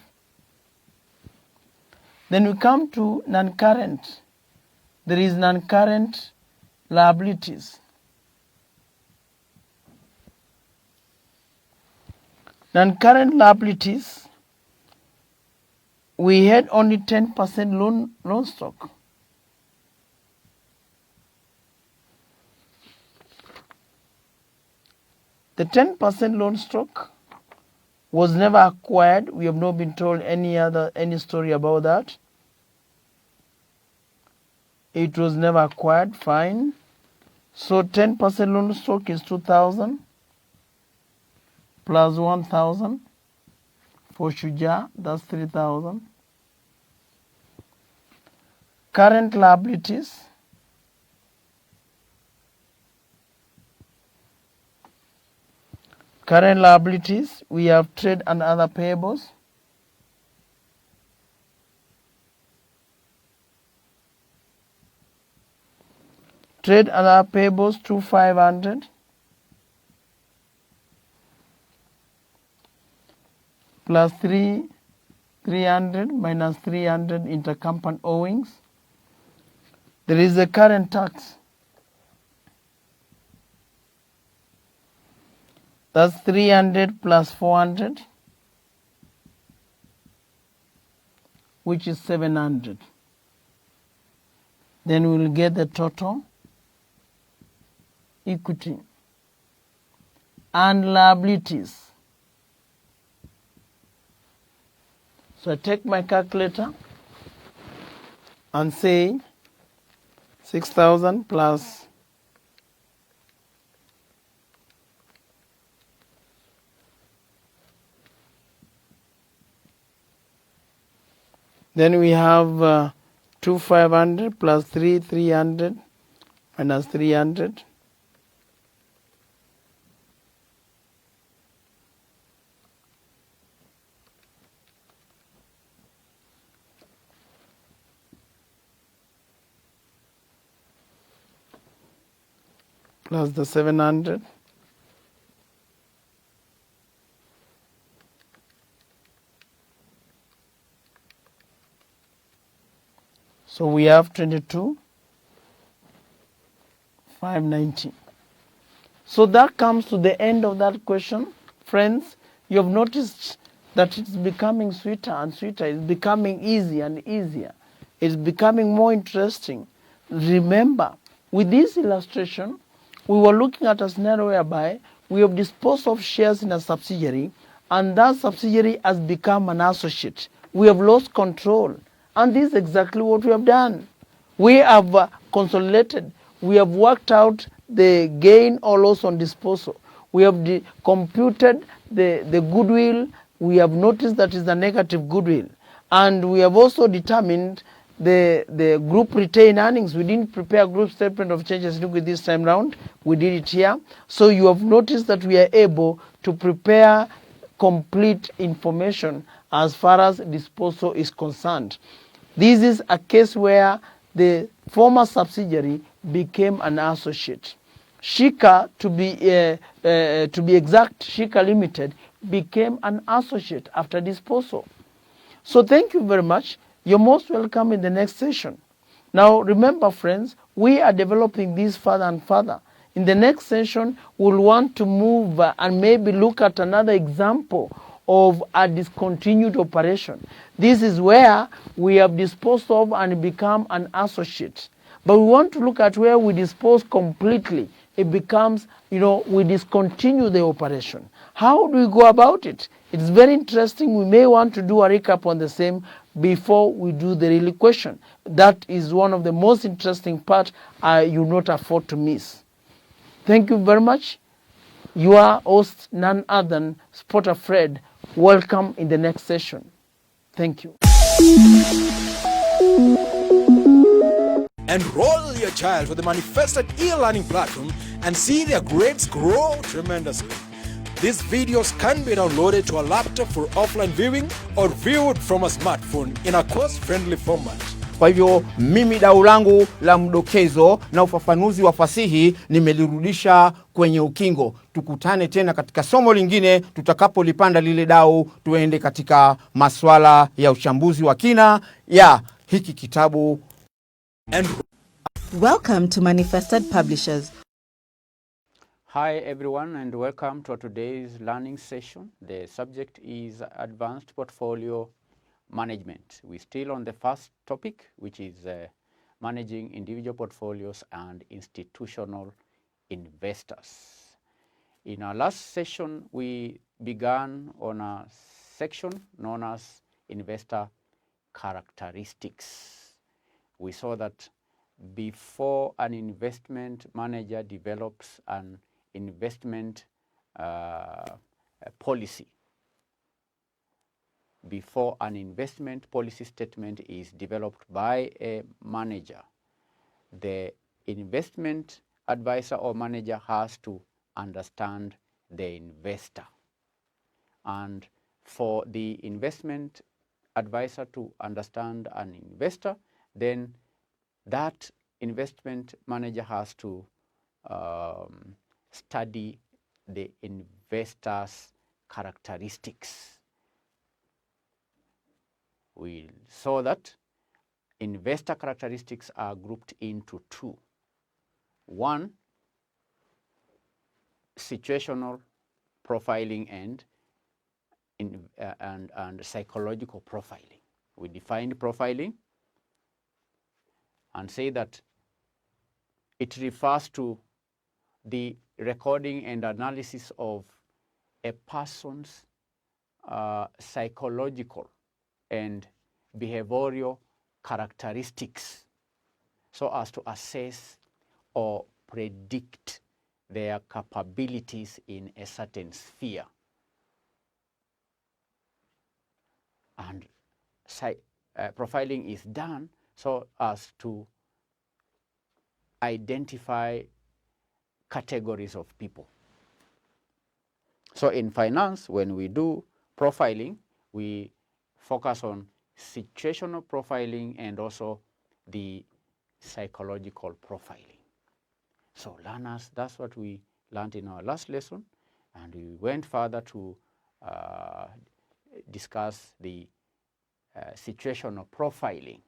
Then we come to non-current. There is non-current liabilities. Non-current liabilities, we had only 10% loan stock. The 10% loan stock was never acquired. We have not been told any story about that. It was never acquired, fine. So 10% loan stock is 2,000 plus 1,000 for Shuja, that's 3,000. Current liabilities, we have trade and other payables. Trade and other payables, 2,500. Plus 300 minus 300 intercompany owings. There is a current tax. That's 300 plus 400, which is 700. Then we will get the total equity and liabilities. So I take my calculator and say 6,000 plus then we have 2,500 plus 300 minus 300. Plus the 700. So we have 22,590. So that comes to the end of that question. Friends, you have noticed that it's becoming sweeter and sweeter. It's becoming easier and easier. It's becoming more interesting. Remember, with this illustration, we were looking at a scenario whereby we have disposed of shares in a subsidiary and that subsidiary has become an associate. We have lost control. And this is exactly what we have done. We have consolidated. We have worked out the gain or loss on disposal. We have computed the goodwill. We have noticed that is a negative goodwill. And we have also determined the group retained earnings. We didn't prepare group statement of changes liquid this time round. We did it here. So you have noticed that we are able to prepare complete information as far as disposal is concerned. This is a case where the former subsidiary became an associate. Shika, to be exact, Shika Limited became an associate after disposal. So thank you very much. You're most welcome in the next session. Now remember, friends, we are developing this further and further. In the next session, we'll want to move and maybe look at another example of a discontinued operation. This is where we have disposed of and become an associate. But we want to look at where we dispose completely it becomes, we discontinue the operation. How do we go about it? It's very interesting. We may want to do a recap on the same before we do the real question. That is one of the most interesting parts you not afford to miss. Thank you very much. Your host, none other than Spotter Fred. Welcome in the next session. Thank you. Enroll your child for the manifested e-learning platform and see their grades grow tremendously. These videos can be downloaded to a laptop for offline viewing or viewed from a smartphone in a course-friendly format. Kwa hivyo mimi dau langu la mdokezo na ufafanuzi wa fasihi nimelirudisha kwenye ukingo. Tukutane tena katika somo lingine tutakapolipanda lile dau tuende katika maswala ya uchambuzi wa kina ya hiki kitabu. Welcome to Manifested Publishers. Hi everyone and welcome to today's learning session. The subject is Advanced Portfolio Management. We're still on the first topic, which is managing individual portfolios and institutional investors. In our last session, we began on a section known as investor characteristics. We saw that before an investment manager develops an investment policy, before an investment policy statement is developed by a manager, the investment advisor or manager has to understand the investor. And for the investment advisor to understand an investor, then that investment manager has to study the investor's characteristics. We saw that investor characteristics are grouped into two. One, situational profiling and psychological profiling. We defined profiling and say that it refers to the recording and analysis of a person's psychological and behavioral characteristics so as to assess or predict their capabilities in a certain sphere. And profiling is done so as to identify categories of people. So in finance, when we do profiling, we focus on situational profiling and also the psychological profiling. So learners, that's what we learned in our last lesson, and we went further to discuss the situational profiling.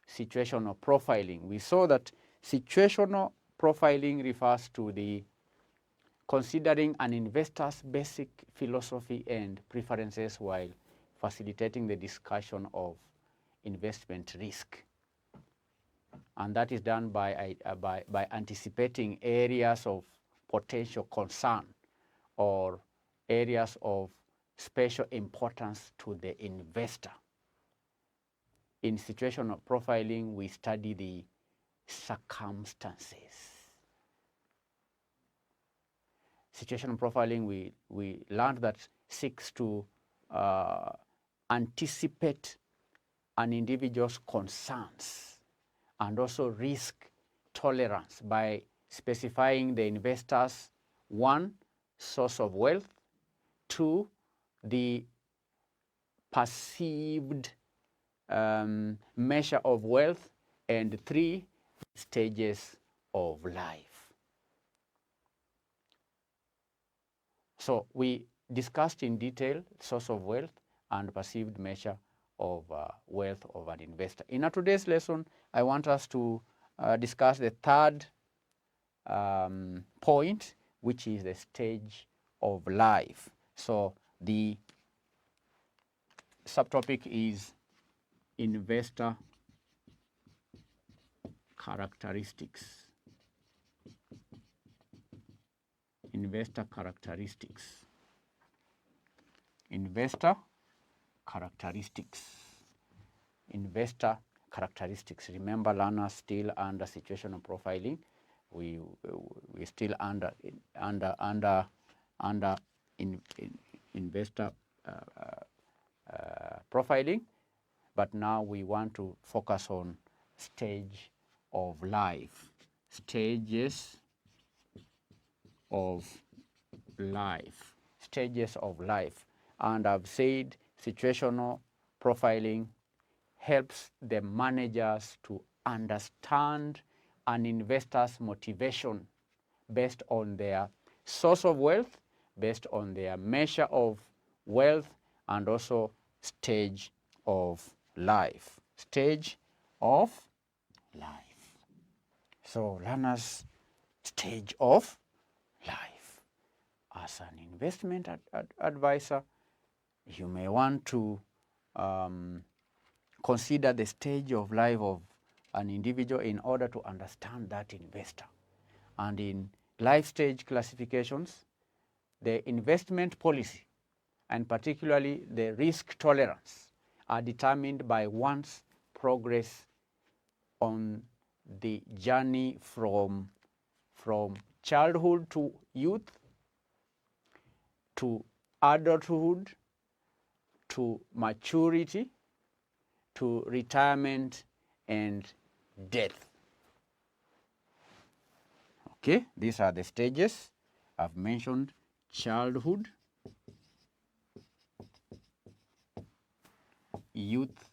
Situational profiling. We saw that situational profiling refers to the considering an investor's basic philosophy and preferences while facilitating the discussion of investment risk. And that is done by anticipating areas of potential concern or areas of special importance to the investor. In situational profiling, we study the circumstances. Situational profiling, we learned that seeks to anticipate an individual's concerns and also risk tolerance by specifying the investor's, one, source of wealth, two, the perceived measure of wealth, and three, stages of life. So we discussed in detail source of wealth and perceived measure of wealth of an investor. In our today's lesson, I want us to discuss the third point, which is the stage of life. So the subtopic is investor characteristics. investor characteristics. Investor characteristics. Investor characteristics. Remember, learners still under situational profiling. We still under investor profiling, but now we want to focus on stage of life. Stages of life. Stages of life. And I've said situational profiling helps the managers to understand an investor's motivation based on their source of wealth, based on their measure of wealth, and also stage of life. Stage of life. So learners, stage of life. As an investment advisor, you may want to consider the stage of life of an individual in order to understand that investor. And in life stage classifications, the investment policy and particularly the risk tolerance are determined by one's progress on the journey from childhood to youth, to adulthood, to maturity, to retirement and death. Okay, these are the stages. I've mentioned childhood, youth,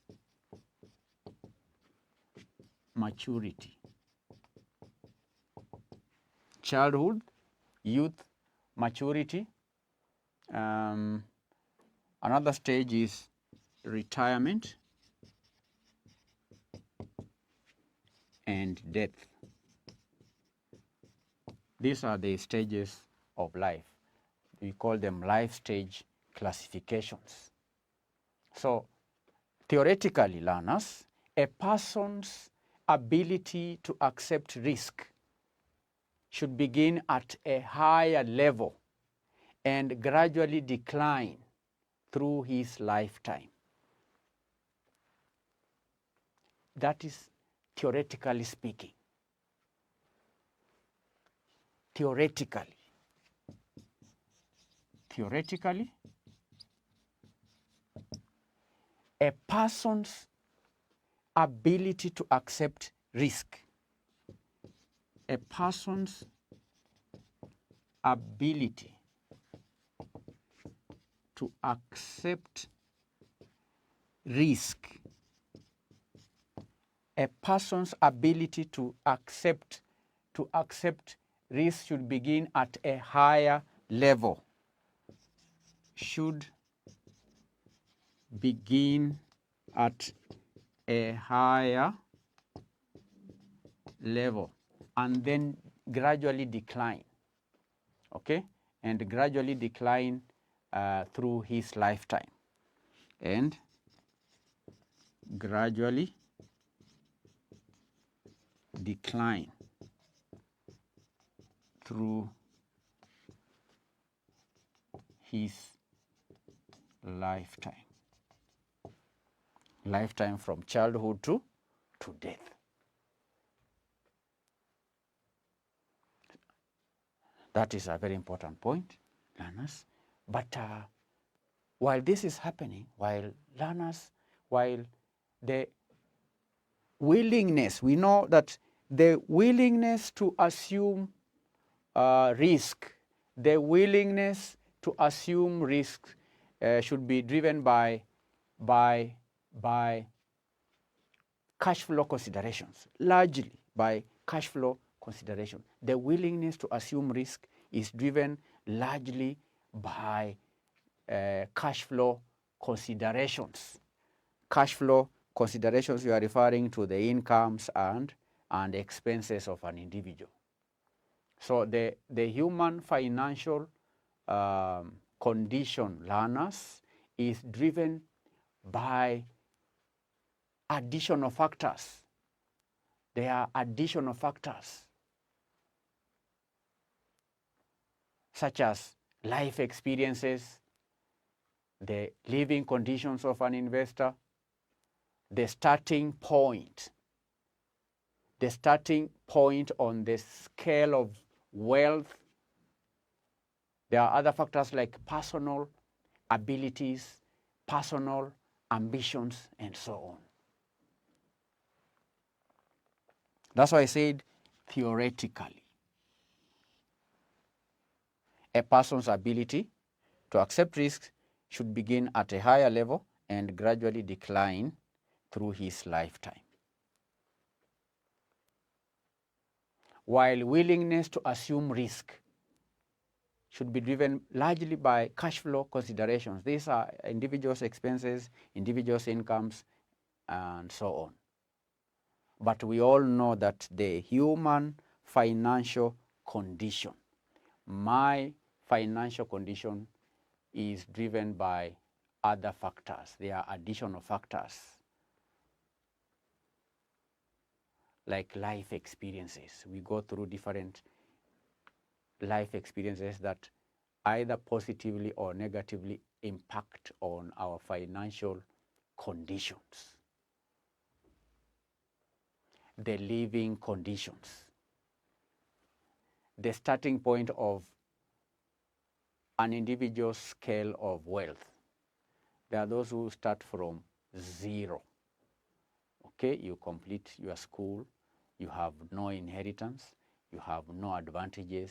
maturity. Childhood, youth, maturity. Another stage is retirement and death. These are the stages of life. We call them life stage classifications. So theoretically, learners, a person's ability to accept risk should begin at a higher level and gradually decline through his lifetime. That is theoretically speaking. Theoretically, a person's ability to accept risk, a person's ability to accept risk, a person's ability to accept risk should begin at a higher level. Should begin at a higher level and then gradually decline. Okay? And gradually decline through his lifetime. And gradually decline through his lifetime. Lifetime from childhood to death. That is a very important point, learners. But while this is happening, while the willingness, we know that the willingness to assume risk, the willingness to assume risk should be driven by cash flow considerations, largely by cash flow consideration. The willingness to assume risk is driven largely by cash flow considerations. Cash flow considerations, we are referring to the incomes and expenses of an individual. So the human financial condition, learners, is driven by additional factors. There are additional factors. such as life experiences, the living conditions of an investor, the starting point on the scale of wealth. There are other factors like personal abilities, personal ambitions, and so on. That's why I said theoretically. A person's ability to accept risks should begin at a higher level and gradually decline through his lifetime. While willingness to assume risk should be driven largely by cash flow considerations. These are individuals' expenses, individuals' incomes, and so on. But we all know that the human financial condition, my financial condition, is driven by other factors. There are additional factors like life experiences. We go through different life experiences that either positively or negatively impact on our financial conditions. The living conditions, the starting point of an individual's scale of wealth. There are those who start from zero. Okay, you complete your school, you have no inheritance, you have no advantages,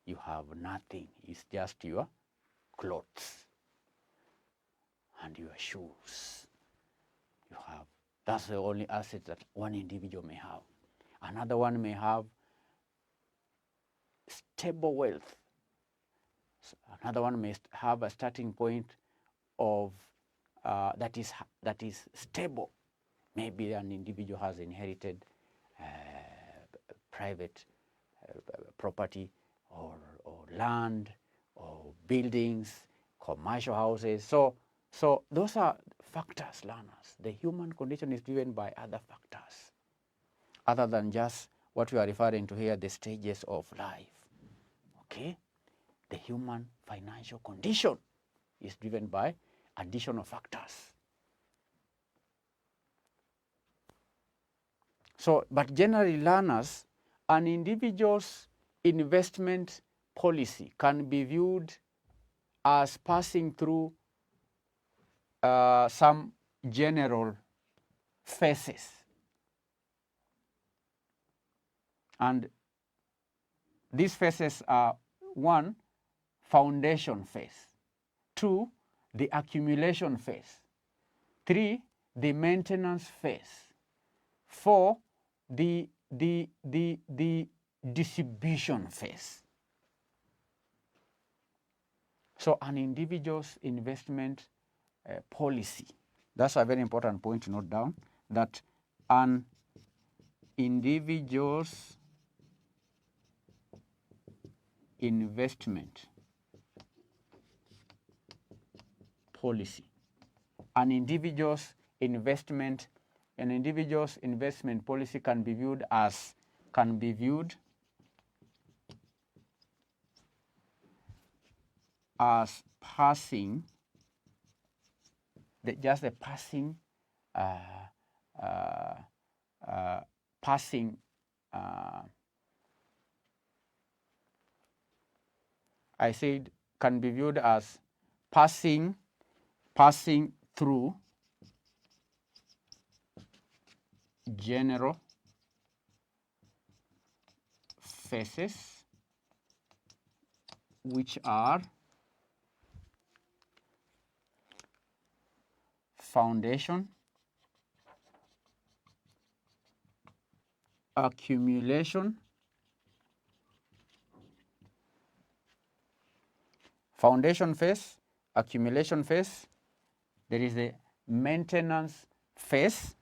you have nothing. It's just your clothes and your shoes. You have, that's the only asset that one individual may have. Another one may have stable wealth. Another one may have a starting point of that is stable. Maybe an individual has inherited private property or land or buildings, commercial houses. So those are factors, learners. The human condition is driven by other factors other than just what we are referring to here, the stages of life. Okay? The human financial condition is driven by additional factors. So, but generally, learners, an individual's investment policy can be viewed as passing through some general phases. And these phases are: 1, foundation phase; 2, the accumulation phase; 3, the maintenance phase; 4, the distribution phase. So an individual's investment policy, that's a very important point to note down, that an individual's investment policy, an individual's investment policy can be viewed as passing I said can be viewed as passing through general phases, which are foundation, accumulation, foundation phase, accumulation phase. There is a maintenance phase.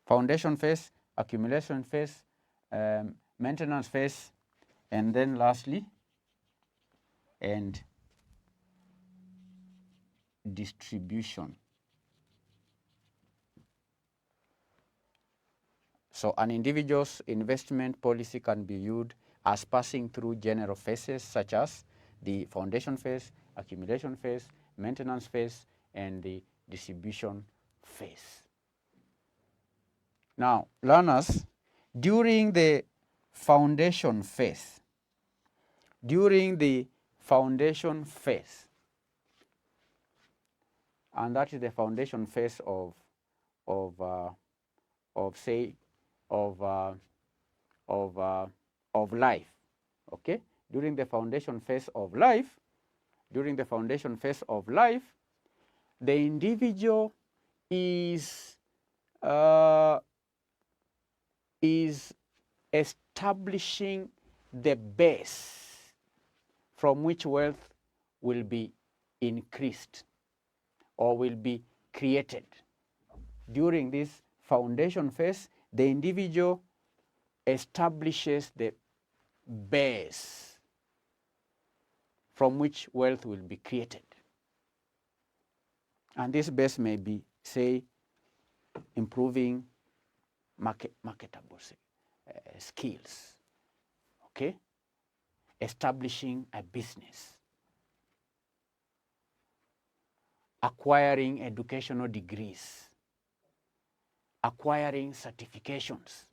Foundation phase, accumulation phase, maintenance phase, and then lastly, and distribution. So an individual's investment policy can be viewed as passing through general phases such as the foundation phase, accumulation phase, maintenance phase, and the distribution phase. Now, learners, during the foundation phase, and that is the foundation phase of life. Okay, during the foundation phase of life, the individual is establishing the base from which wealth will be increased or will be created. During this foundation phase, the individual establishes the base from which wealth will be created. And this base may be, say, improving marketable skills, okay? Establishing a business, acquiring educational degrees, acquiring certifications.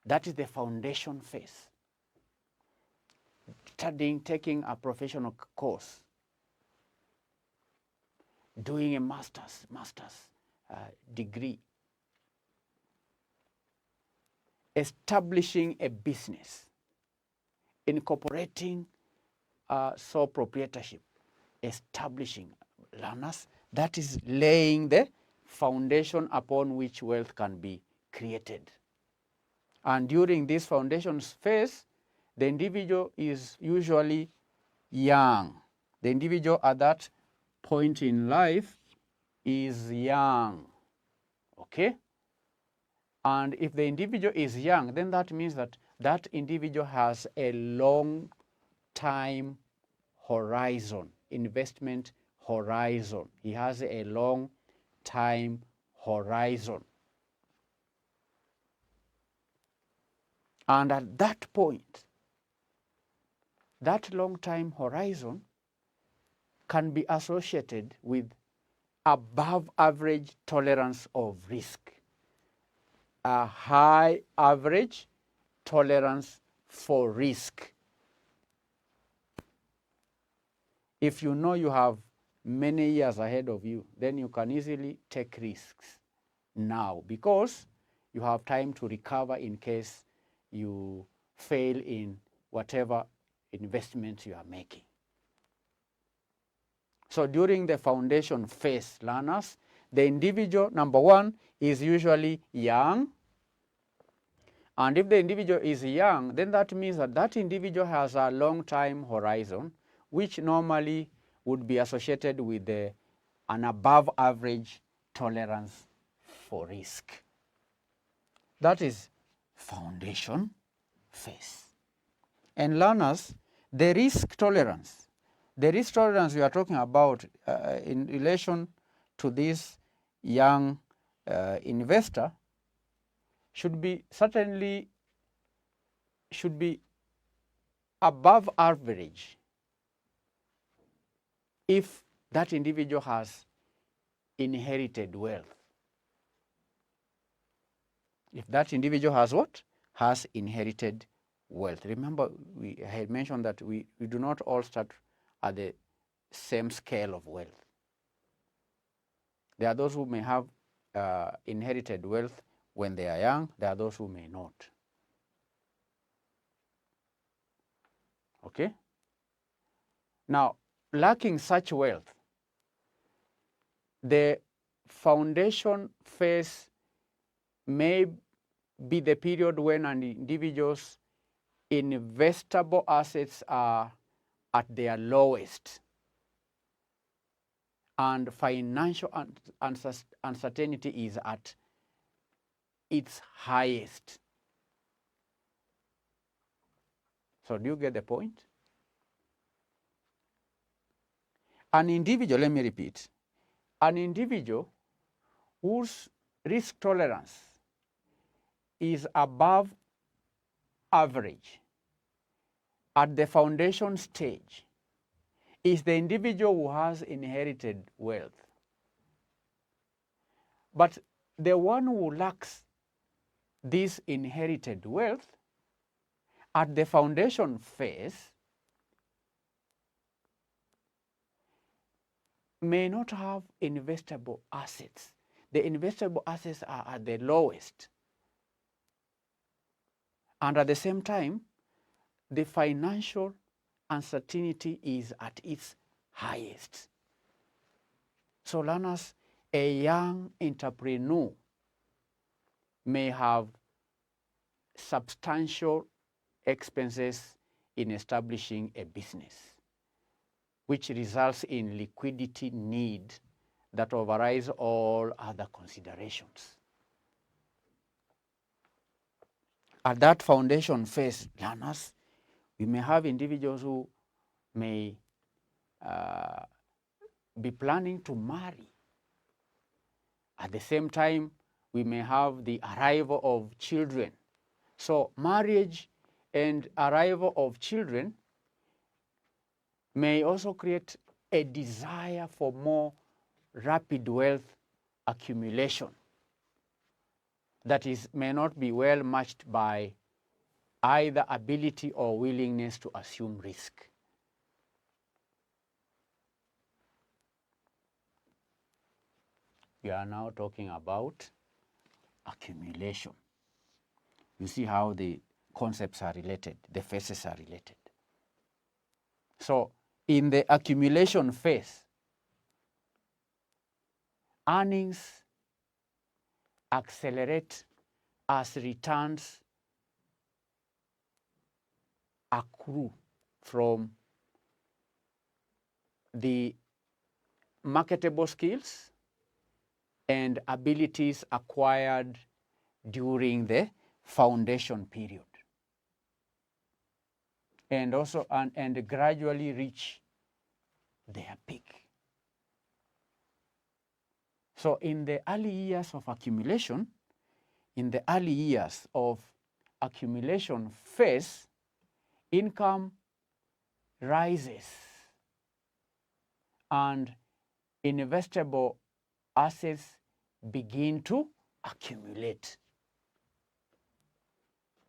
That is the foundation phase. Studying, taking a professional course, doing a master's degree, establishing a business, incorporating sole proprietorship, establishing learners. That is laying the foundation upon which wealth can be created. And during this foundation phase, the individual is usually young. The individual at that point in life is young, okay? And if the individual is young, then that means that that individual has a long time horizon, investment horizon. He has a long time horizon. And at that point, that long time horizon can be associated with above average tolerance of risk, a high average tolerance for risk. If you know you have many years ahead of you, then you can easily take risks now because you have time to recover in case you fail in whatever investments you are making. So during the foundation phase, learners, the individual, number one, is usually young. And if the individual is young, then that means that that individual has a long time horizon, which normally would be associated with an above average tolerance for risk. That is foundation phase. And learners, the risk tolerance we are talking about in relation to this young investor should be above average if that individual has inherited wealth. If that individual has what? Has inherited wealth. Remember, I had mentioned that we do not all start at the same scale of wealth. There are those who may have inherited wealth when they are young. There are those who may not. Okay? Now, lacking such wealth, the foundation phase may be the period when an individual's investable assets are at their lowest and financial uncertainty is at its highest. So do you get the point? An individual, let me repeat, an individual whose risk tolerance is above average at the foundation stage is the individual who has inherited wealth. But the one who lacks this inherited wealth at the foundation phase may not have investable assets. The investable assets are at the lowest. And at the same time, the financial uncertainty is at its highest. So learners, a young entrepreneur may have substantial expenses in establishing a business, which results in liquidity need that overrides all other considerations. At that foundation phase, learners, we may have individuals who may be planning to marry. At the same time, we may have the arrival of children. So marriage and arrival of children may also create a desire for more rapid wealth accumulation that may not be well matched by either ability or willingness to assume risk. We are now talking about accumulation. You see how the concepts are related, the phases are related. So in the accumulation phase, earnings accelerate as returns accrue from the marketable skills and abilities acquired during the foundation period, and also and gradually reach their peak. So in the early years of accumulation, phase, income rises and investable assets begin to accumulate.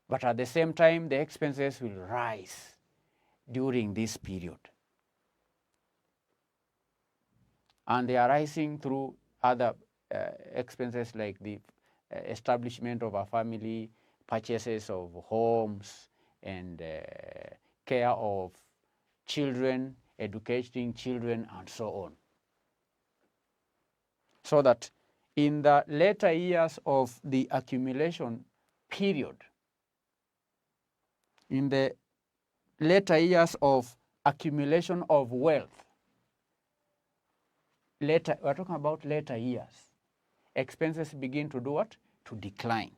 But at the same time, the expenses will rise during this period. And they are rising through other expenses like the establishment of a family, purchases of homes, and care of children, educating children, and so on. So that in the later years of the accumulation period, in the later years of accumulation of wealth, we're talking about later years, expenses begin to do what? To decline.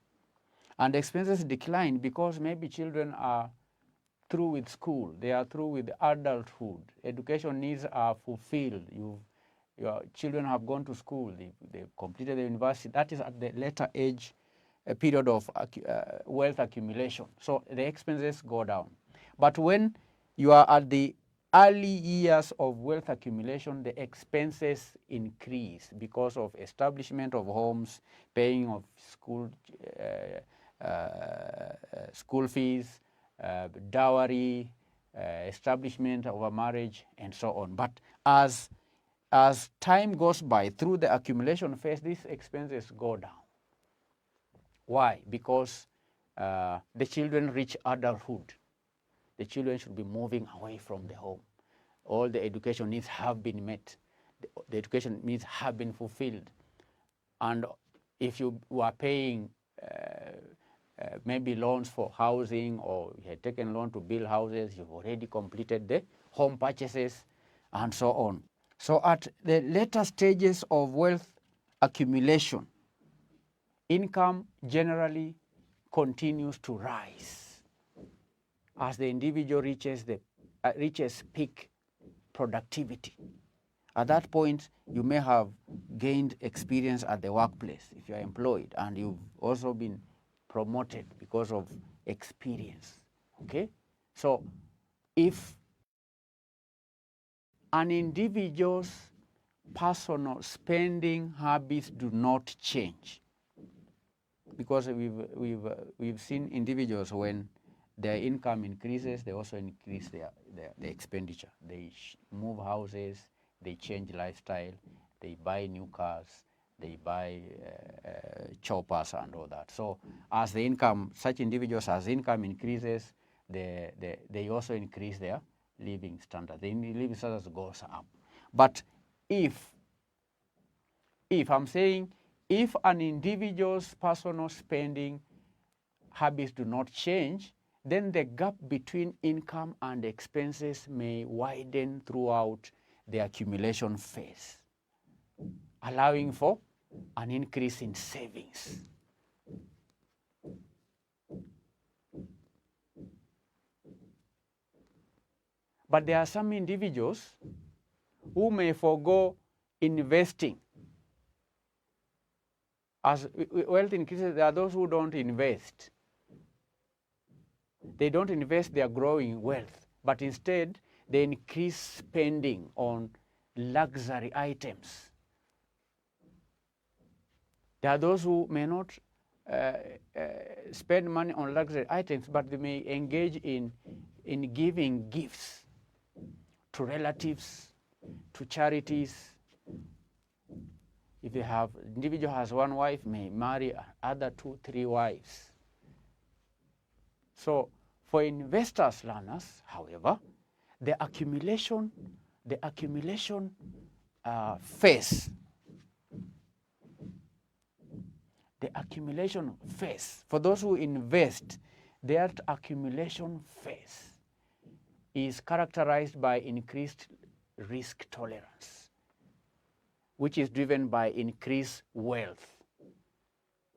And expenses decline because maybe children are through with school, they are through with adulthood, education needs are fulfilled, your children have gone to school, they've completed the university. That is at the later age period of wealth accumulation. So the expenses go down. But when you are at the early years of wealth accumulation, the expenses increase because of establishment of homes, paying of school fees, dowry, establishment of a marriage, and so on. But as time goes by through the accumulation phase, these expenses go down. Why? Because the children reach adulthood. The children should be moving away from the home. All the education needs have been met. The education needs have been fulfilled. And if you were paying maybe loans for housing, or you had taken loan to build houses, you've already completed the home purchases, and so on. So at the later stages of wealth accumulation, income generally continues to rise as the individual reaches peak productivity. At that point, you may have gained experience at the workplace if you are employed, and you've also been promoted because of experience. Okay? So if an individual's personal spending habits do not change, because we've seen individuals when their income increases, they also increase their expenditure. They move houses, they change lifestyle, they buy new cars, they buy choppers and all that. So as the income, such individuals, as income increases, they also increase their living standard. The living standards goes up. But if I'm saying, if an individual's personal spending habits do not change, then the gap between income and expenses may widen throughout the accumulation phase, allowing for an increase in savings. But there are some individuals who may forego investing. As wealth increases, there are those who don't invest. They don't invest their growing wealth, but instead they increase spending on luxury items. There are those who may not spend money on luxury items, but they may engage in giving gifts to relatives, to charities. If they have, individual has one wife, may marry other 2, 3 wives. So for investors, learners, however, the accumulation phase, for those who invest, their accumulation phase is characterized by increased risk tolerance, which is driven by increased wealth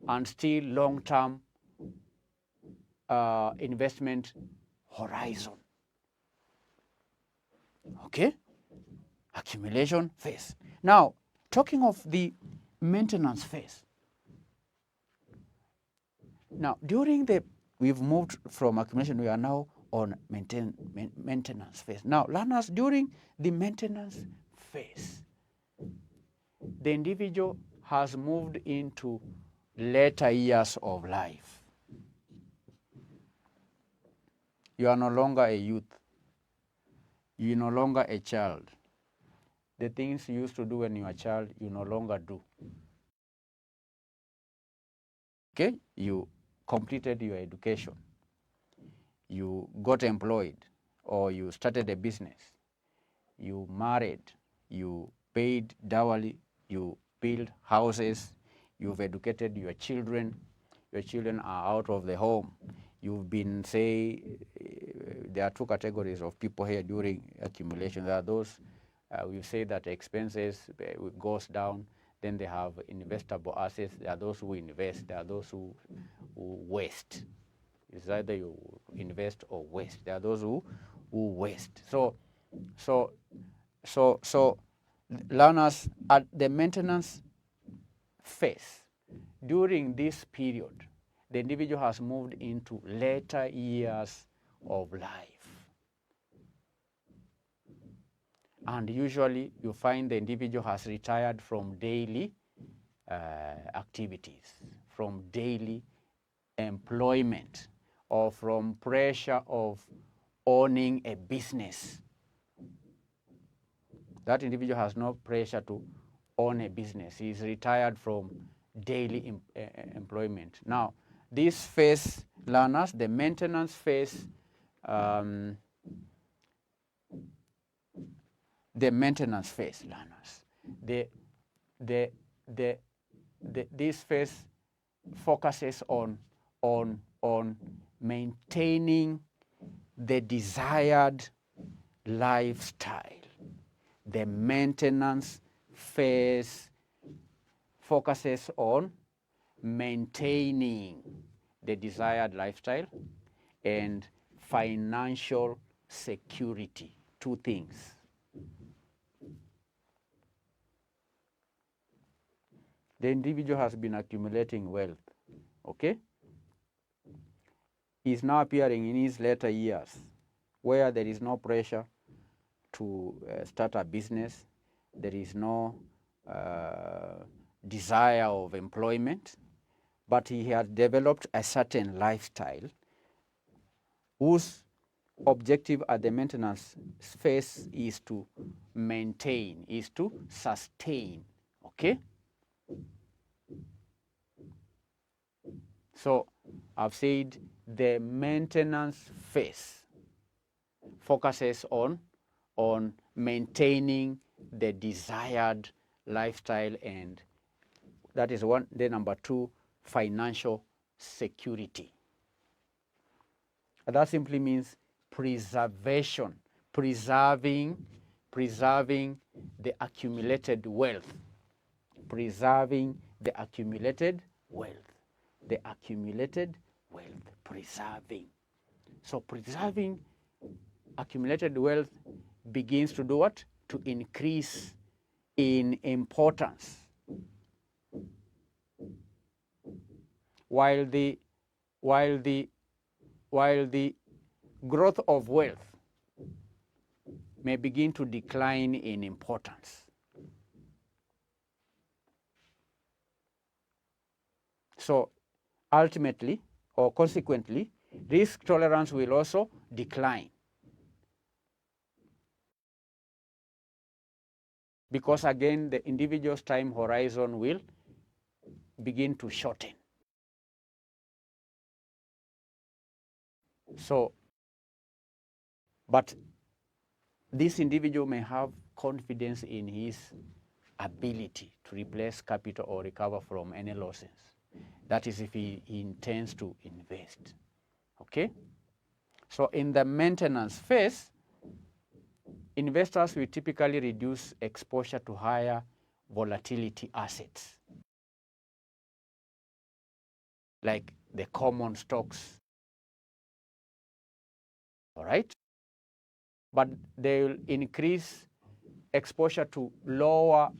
and still long-term investment horizon. Okay? Accumulation phase. Now, talking of the maintenance phase. Now, we've moved from accumulation, we are now on maintenance phase. Now, learners, during the maintenance phase, the individual has moved into later years of life. You are no longer a youth. You are no longer a child. The things you used to do when you were a child, you no longer do. Okay? You completed your education. You got employed, or you started a business. You married. You paid dowry. You built houses. You've educated your children. Your children are out of the home. You've been, say, there are 2 categories of people here during accumulation. There are those, we say that expenses goes down, then they have investable assets. There are those who invest. There are those who waste. It's either you invest or waste. There are those who waste. So learners at the maintenance phase, during this period, the individual has moved into later years of life. And usually you find the individual has retired from daily activities, from daily employment, or from pressure of owning a business. That individual has no pressure to own a business. He is retired from daily employment. Now, this phase, learners, the maintenance phase, learners, this phase focuses on maintaining the desired lifestyle. The maintenance phase focuses on maintaining the desired lifestyle and financial security. 2 things. The individual has been accumulating wealth, okay? is now appearing in his later years, where there is no pressure to start a business, there is no desire of employment, but he has developed a certain lifestyle whose objective at the maintenance phase is to maintain, is to sustain, okay? So I've said the maintenance phase focuses on maintaining the desired lifestyle, and that is one. Then number two, financial security. And that simply means preservation, preserving the accumulated wealth, preserving the accumulated wealth, preserving. So preserving accumulated wealth begins to do what? To increase in importance. While the growth of wealth may begin to decline in importance. So ultimately, or consequently, risk tolerance will also decline, because again the individual's time horizon will begin to shorten. So, but this individual may have confidence in his ability to replace capital or recover from any losses. That is if he intends to invest, okay? So in the maintenance phase, investors will typically reduce exposure to higher volatility assets, like the common stocks, all right? But they will increase exposure to lower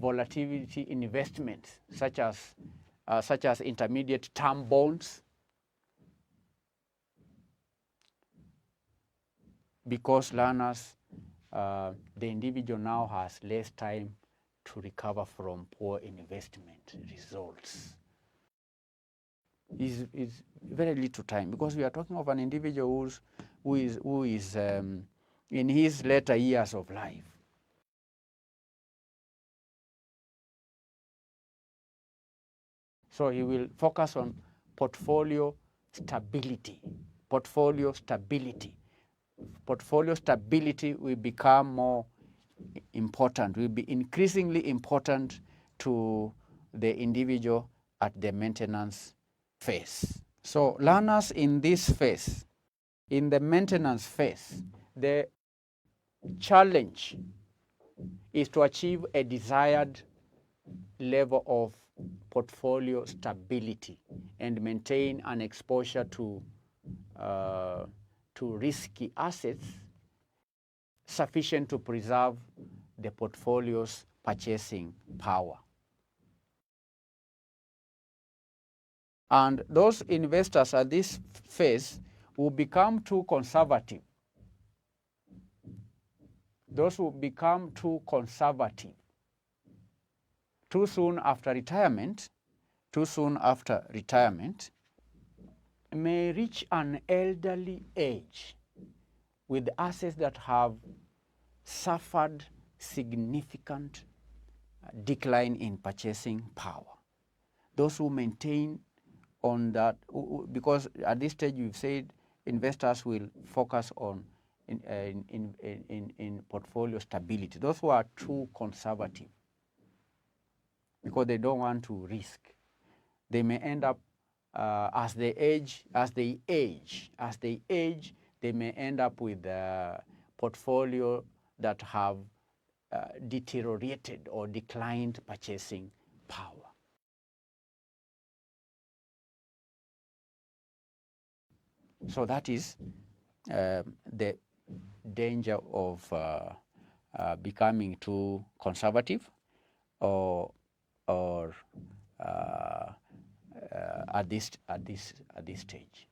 volatility investments, such as intermediate term bonds, because learners, the individual now has less time to recover from poor investment results. Is very little time, because we are talking of an individual who is in his later years of life. So he will focus on portfolio stability. Portfolio stability. Portfolio stability will become more important, will be increasingly important to the individual at the maintenance phase. So learners in this phase, in the maintenance phase, the challenge is to achieve a desired level of portfolio stability and maintain an exposure to risky assets sufficient to preserve the portfolio's purchasing power. And those investors at this phase will become too conservative. Those who become too conservative too soon after retirement may reach an elderly age with assets that have suffered significant decline in purchasing power. Those who maintain on that, because at this stage we've said investors will focus on in portfolio stability. Those who are too conservative, because they don't want to risk, they may end up as they age, they may end up with a portfolio that have deteriorated or declined purchasing power. So that is the danger of becoming too conservative or at this stage.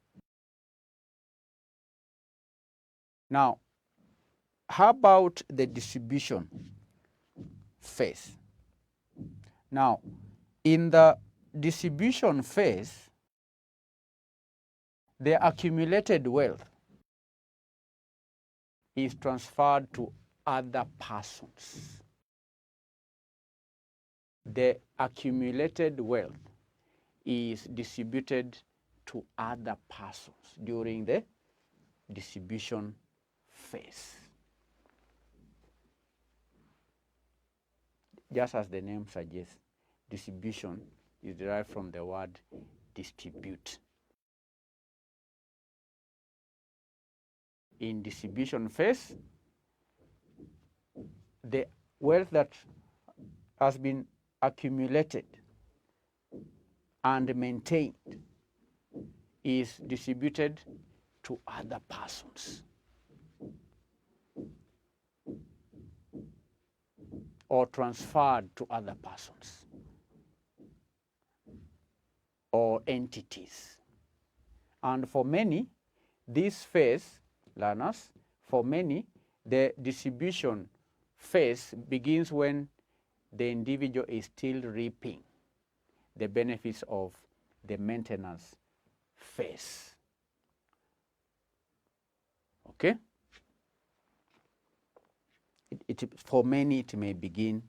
Now, how about the distribution phase? Now, in the distribution phase, the accumulated wealth is transferred to other persons. The accumulated wealth is distributed to other persons during the distribution phase. Just as the name suggests, distribution is derived from the word distribute. In distribution phase, the wealth that has been accumulated and maintained is distributed to other persons or transferred to other persons or entities. And for many, this phase, learners, for many, the distribution phase begins when the individual is still reaping the benefits of the maintenance phase. Okay? For many, it may begin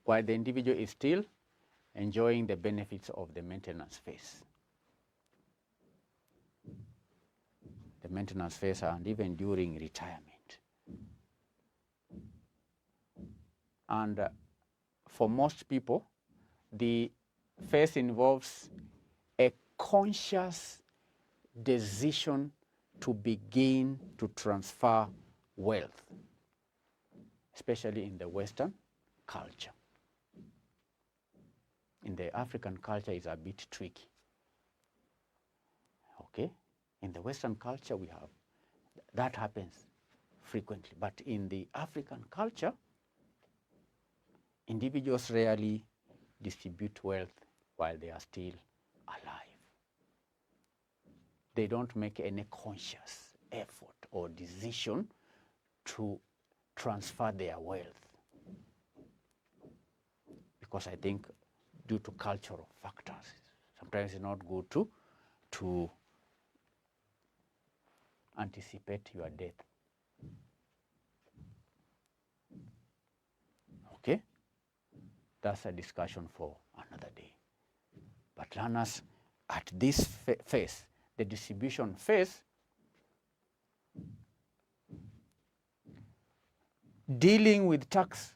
while the individual is still enjoying the benefits of the maintenance phase. The maintenance phase and even during retirement. And for most people, the phase involves a conscious decision to begin to transfer wealth, especially in the Western culture. In the African culture, it's a bit tricky. Okay? In the Western culture, we have, that happens frequently. But in the African culture, individuals rarely distribute wealth while they are still alive. They don't make any conscious effort or decision to transfer their wealth. Because I think due to cultural factors, sometimes it's not good to anticipate your death. Okay? That's a discussion for another day. But learners, at this phase, the distribution phase, dealing with tax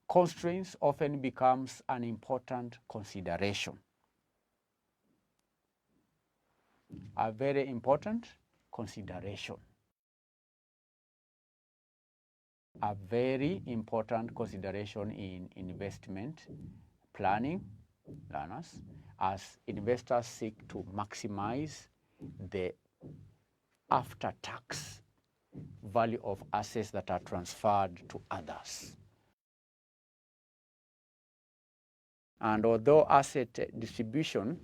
constraints often becomes an important consideration. A very important consideration. A very important consideration in investment planning, learners, as investors seek to maximize the after-tax value of assets that are transferred to others. And although asset distribution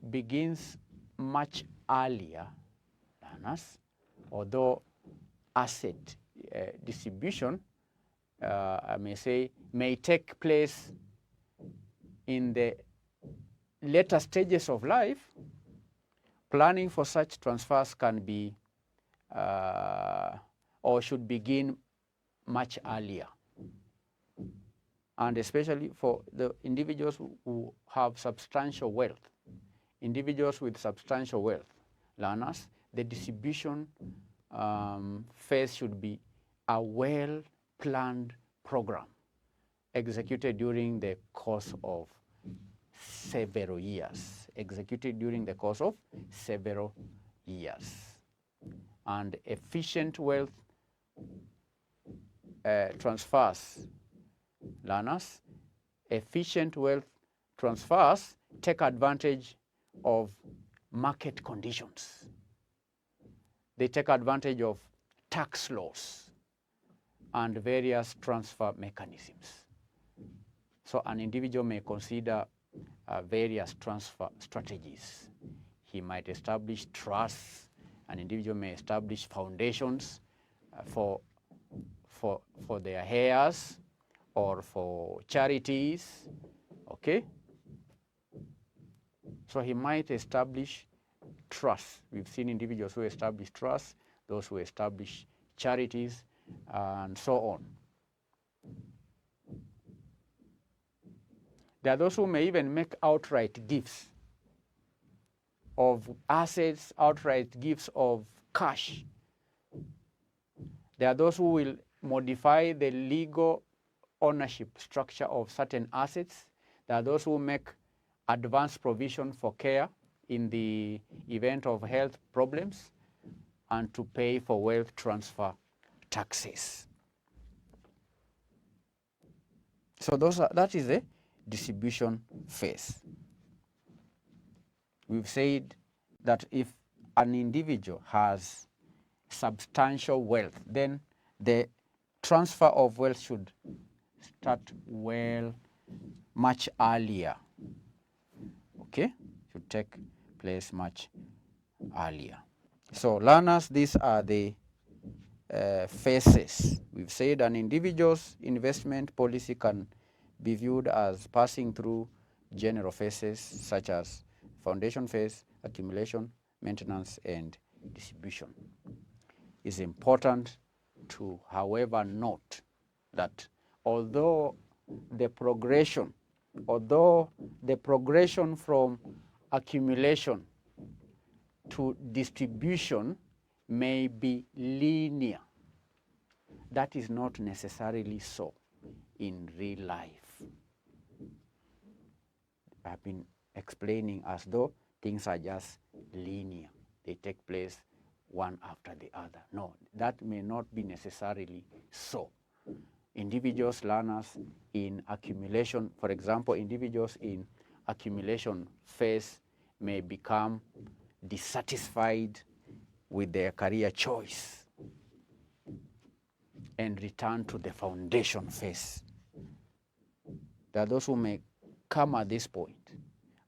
begins much earlier, learners, although asset distribution, I may say, may take place in the later stages of life, planning for such transfers can be or should begin much earlier. And especially for the individuals who have substantial wealth, individuals with substantial wealth, learners, the distribution phase should be a well-planned program executed during the course of several years. Executed during the course of several years. And efficient wealth transfers, learners, efficient wealth transfers take advantage of market conditions. They take advantage of tax laws and various transfer mechanisms. So an individual may consider various transfer strategies. He might establish trusts An individual may establish foundations for their heirs or for charities, okay? So he might establish trusts. We've seen individuals who establish trusts, those who establish charities, and so on. There are those who may even make outright gifts of assets, outright gifts of cash. There are those who will modify the legal ownership structure of certain assets. There are those who make advance provision for care in the event of health problems and to pay for wealth transfer taxes. So that is the distribution phase. We've said that if an individual has substantial wealth, then the transfer of wealth should start much earlier. Okay? Should take place much earlier. So learners, these are the phases. We've said an individual's investment policy can be viewed as passing through general phases such as foundation phase, accumulation, maintenance, and distribution. It's important to, however, note that although the progression from accumulation to distribution may be linear, that is not necessarily so in real life. I've been explaining as though things are just linear. They take place one after the other. No, that may not be necessarily so. Individuals, learners in accumulation, for example, individuals in accumulation phase may become dissatisfied with their career choice and return to the foundation phase. There are those who may come at this point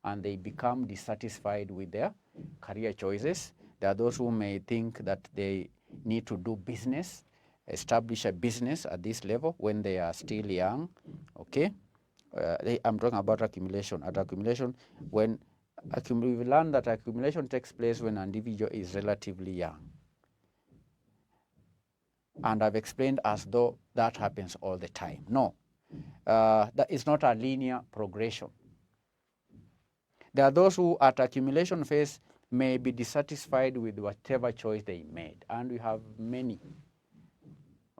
and they become dissatisfied with their career choices. There are those who may think that they need to do business, establish a business at this level when they are still young, okay? I'm talking about accumulation. At accumulation, when we learn that accumulation takes place when an individual is relatively young. And I've explained as though that happens all the time. No, that is not a linear progression. There are those who at accumulation phase may be dissatisfied with whatever choice they made. And we have many,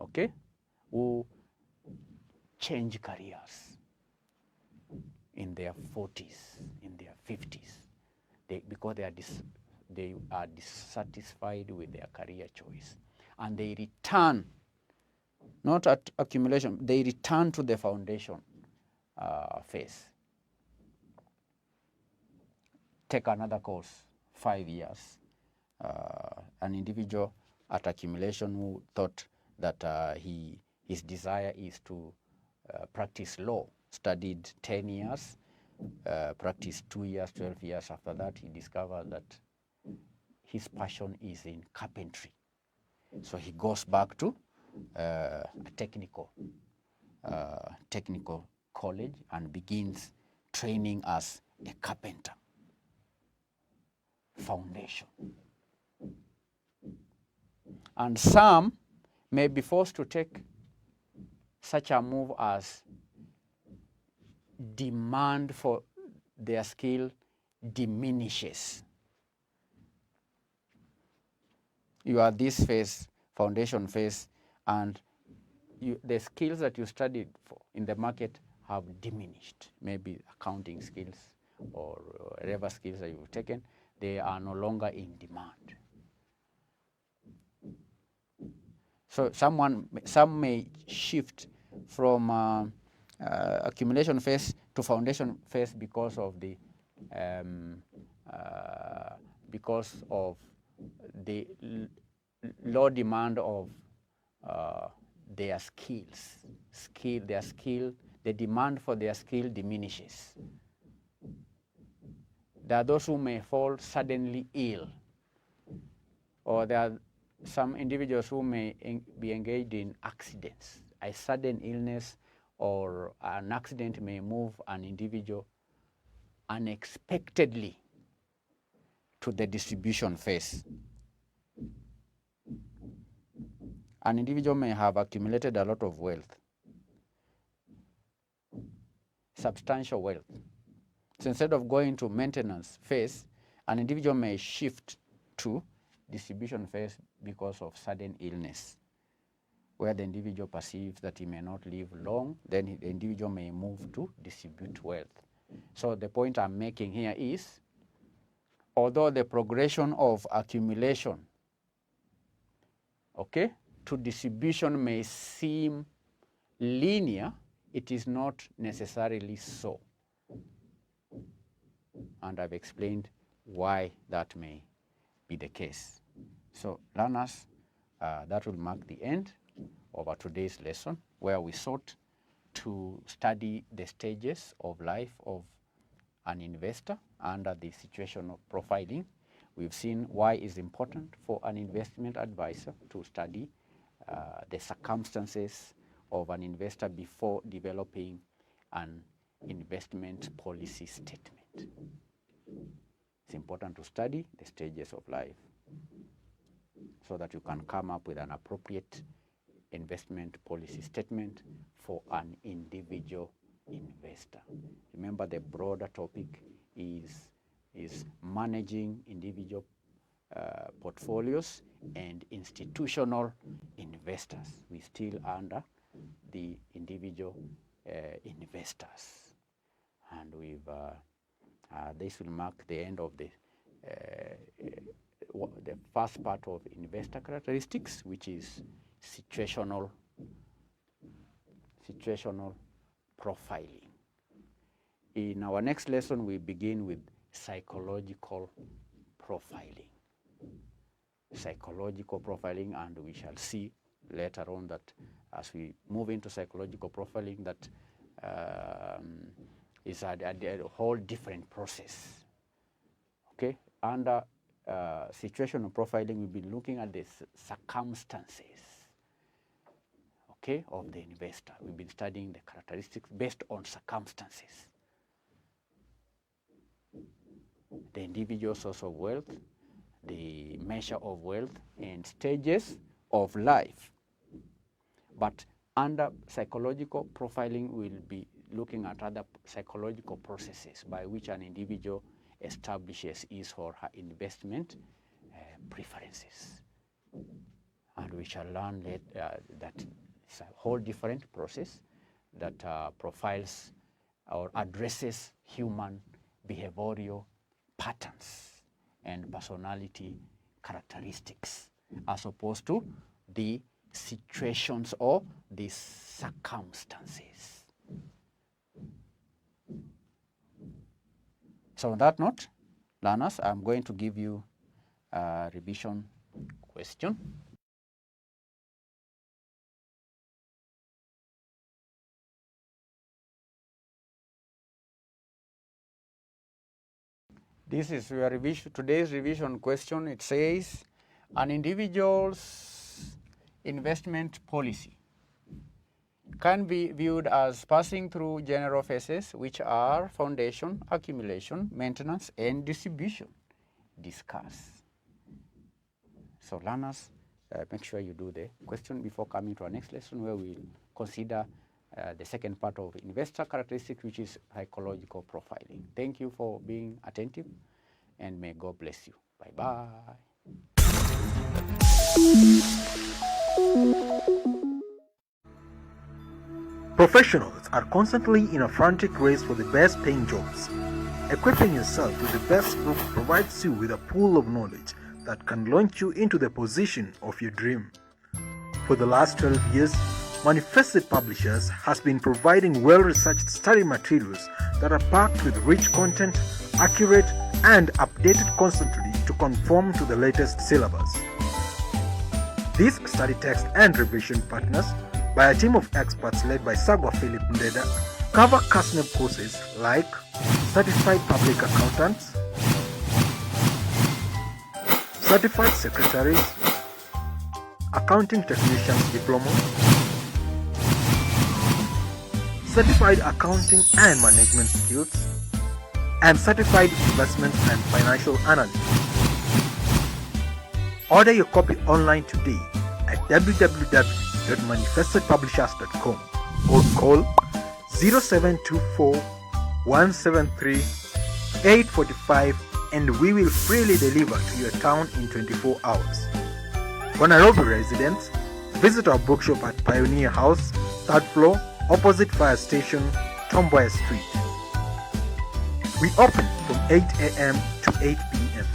okay, who change careers in their 40s, in their 50s, because they are dissatisfied with their career choice. And they return, not at accumulation, they return to the foundation phase. Take another course, 5 years. An individual at accumulation who thought that his desire is to practice law, studied 10 years, practiced 2 years, 12 years. After that, he discovered that his passion is in carpentry. So he goes back to a technical college and begins training as a carpenter. Foundation. And some may be forced to take such a move as demand for their skill diminishes. You are this phase, foundation phase, and the skills that you studied for in the market have diminished. Maybe accounting skills or whatever skills that you've taken, they are no longer in demand. So some may shift from accumulation phase to foundation phase because of the low demand of their skills. The demand for their skill diminishes. There are those who may fall suddenly ill or there are some individuals who may be engaged in accidents. A sudden illness or an accident may move an individual unexpectedly to the distribution phase. An individual may have accumulated a lot of wealth, substantial wealth. So instead of going to maintenance phase, an individual may shift to distribution phase because of sudden illness, where the individual perceives that he may not live long, then the individual may move to distribute wealth. So the point I'm making here is, although the progression of accumulation, okay, to distribution may seem linear, it is not necessarily so. And I've explained why that may be the case. So learners, that will mark the end of our today's lesson, where we sought to study the stages of life of an investor under the situational profiling. We've seen why it's important for an investment advisor to study the circumstances of an investor before developing an investment policy statement. It's important to study the stages of life so that you can come up with an appropriate investment policy statement for an individual investor. Remember, the broader topic is managing individual portfolios and institutional investors. We still under the individual investors, and we've this will mark the end of the first part of investor characteristics, which is situational profiling. In our next lesson, we begin with psychological profiling. Psychological profiling, and we shall see later on that as we move into psychological profiling, that is a whole different process. Okay, under situational profiling, we'll be looking at the circumstances, okay, of the investor. We've been studying the characteristics based on circumstances. The individual source of wealth, the measure of wealth, and stages of life. But under psychological profiling, we'll be looking at other psychological processes by which an individual establishes his or her investment preferences. And we shall learn that it's a whole different process that profiles or addresses human behavioral patterns and personality characteristics, as opposed to the situations or the circumstances. So on that note, learners, I'm going to give you a revision question. This is your today's revision question. It says, an individual's investment policy can be viewed as passing through general phases, which are foundation, accumulation, maintenance, and distribution. Discuss. So learners, make sure you do the question before coming to our next lesson, where we'll consider the second part of investor characteristics, which is psychological profiling. Thank you for being attentive, and may God bless you. Bye-bye. Professionals are constantly in a frantic race for the best paying jobs. Equipping yourself with the best group provides you with a pool of knowledge that can launch you into the position of your dream. For the last 12 years, Manifested Publishers has been providing well-researched study materials that are packed with rich content, accurate and updated constantly to conform to the latest syllabus. These study text and revision partners, by a team of experts led by Sagwa Philip Ndeda, cover Kasneb courses like Certified Public Accountants, certified secretaries, accounting technicians diploma, certified accounting and management skills, and certified investment and financial analyst. Order your copy online today at www.manifestedpublishers.com or call 0724 173 845 and we will freely deliver to your town in 24 hours. For Nairobi residents, visit our bookshop at Pioneer House, 3rd floor, opposite Fire Station, Tomboya Street. We open from 8 a.m. to 8 p.m.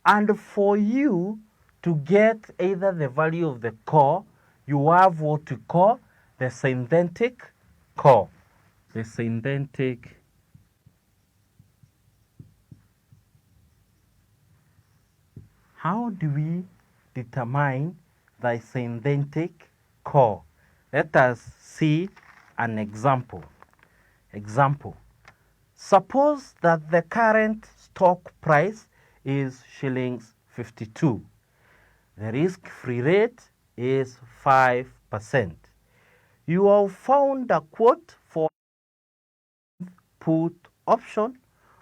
And for you to get either the value of the core, you have what we call the synthetic core. The synthetic How do we determine the synthetic core? Let us see an example. Suppose that the current stock price is shillings 52. The risk-free rate is 5%. You have found a quote for put option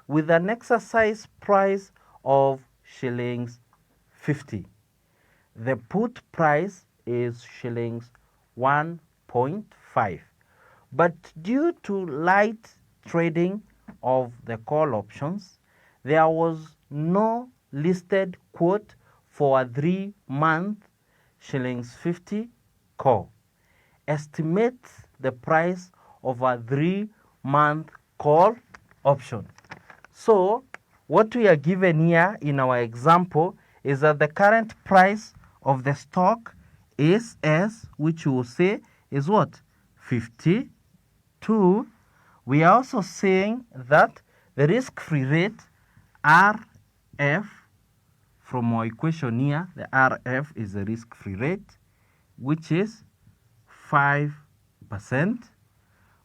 with an exercise price of shillings 50. The put price is shillings 1.5. But due to light trading of the call options, there was no listed quote for a 3-month shillings 50 call. Estimate the price of a 3-month call option. So what we are given here in our example is that the current price of the stock is S, which we will say is what? 52. We are also saying that the risk-free rate RF, from our equation here, the RF is the risk-free rate, which is 5%.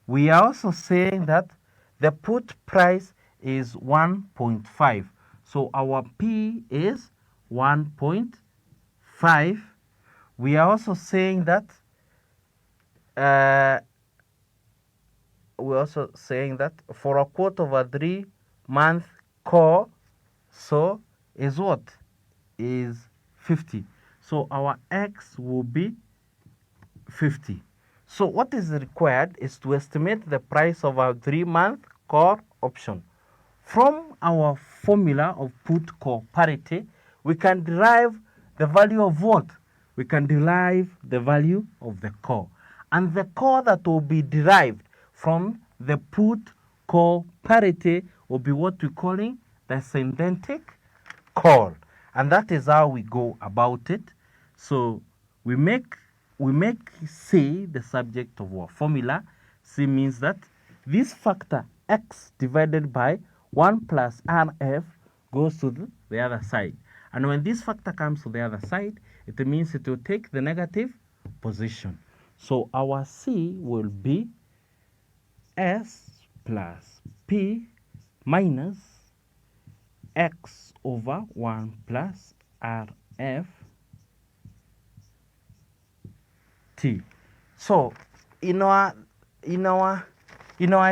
We are also saying that the put price is 1.5. So our P is 1.5. We are also saying that for a quote of a 3-month call, so is what? Is 50. So our X will be 50. So what is required is to estimate the price of our 3-month call option. From our formula of put call parity, we can derive the value of what? We can derive the value of the call. And the call that will be derived from the put call parity will be what we're calling the synthetic call. And that is how we go about it. So we make C the subject of our formula. C means that this factor X divided by 1 plus RF goes to the other side. And when this factor comes to the other side, it means it will take the negative position. So our C will be S plus P minus X over 1 plus RF T. So in our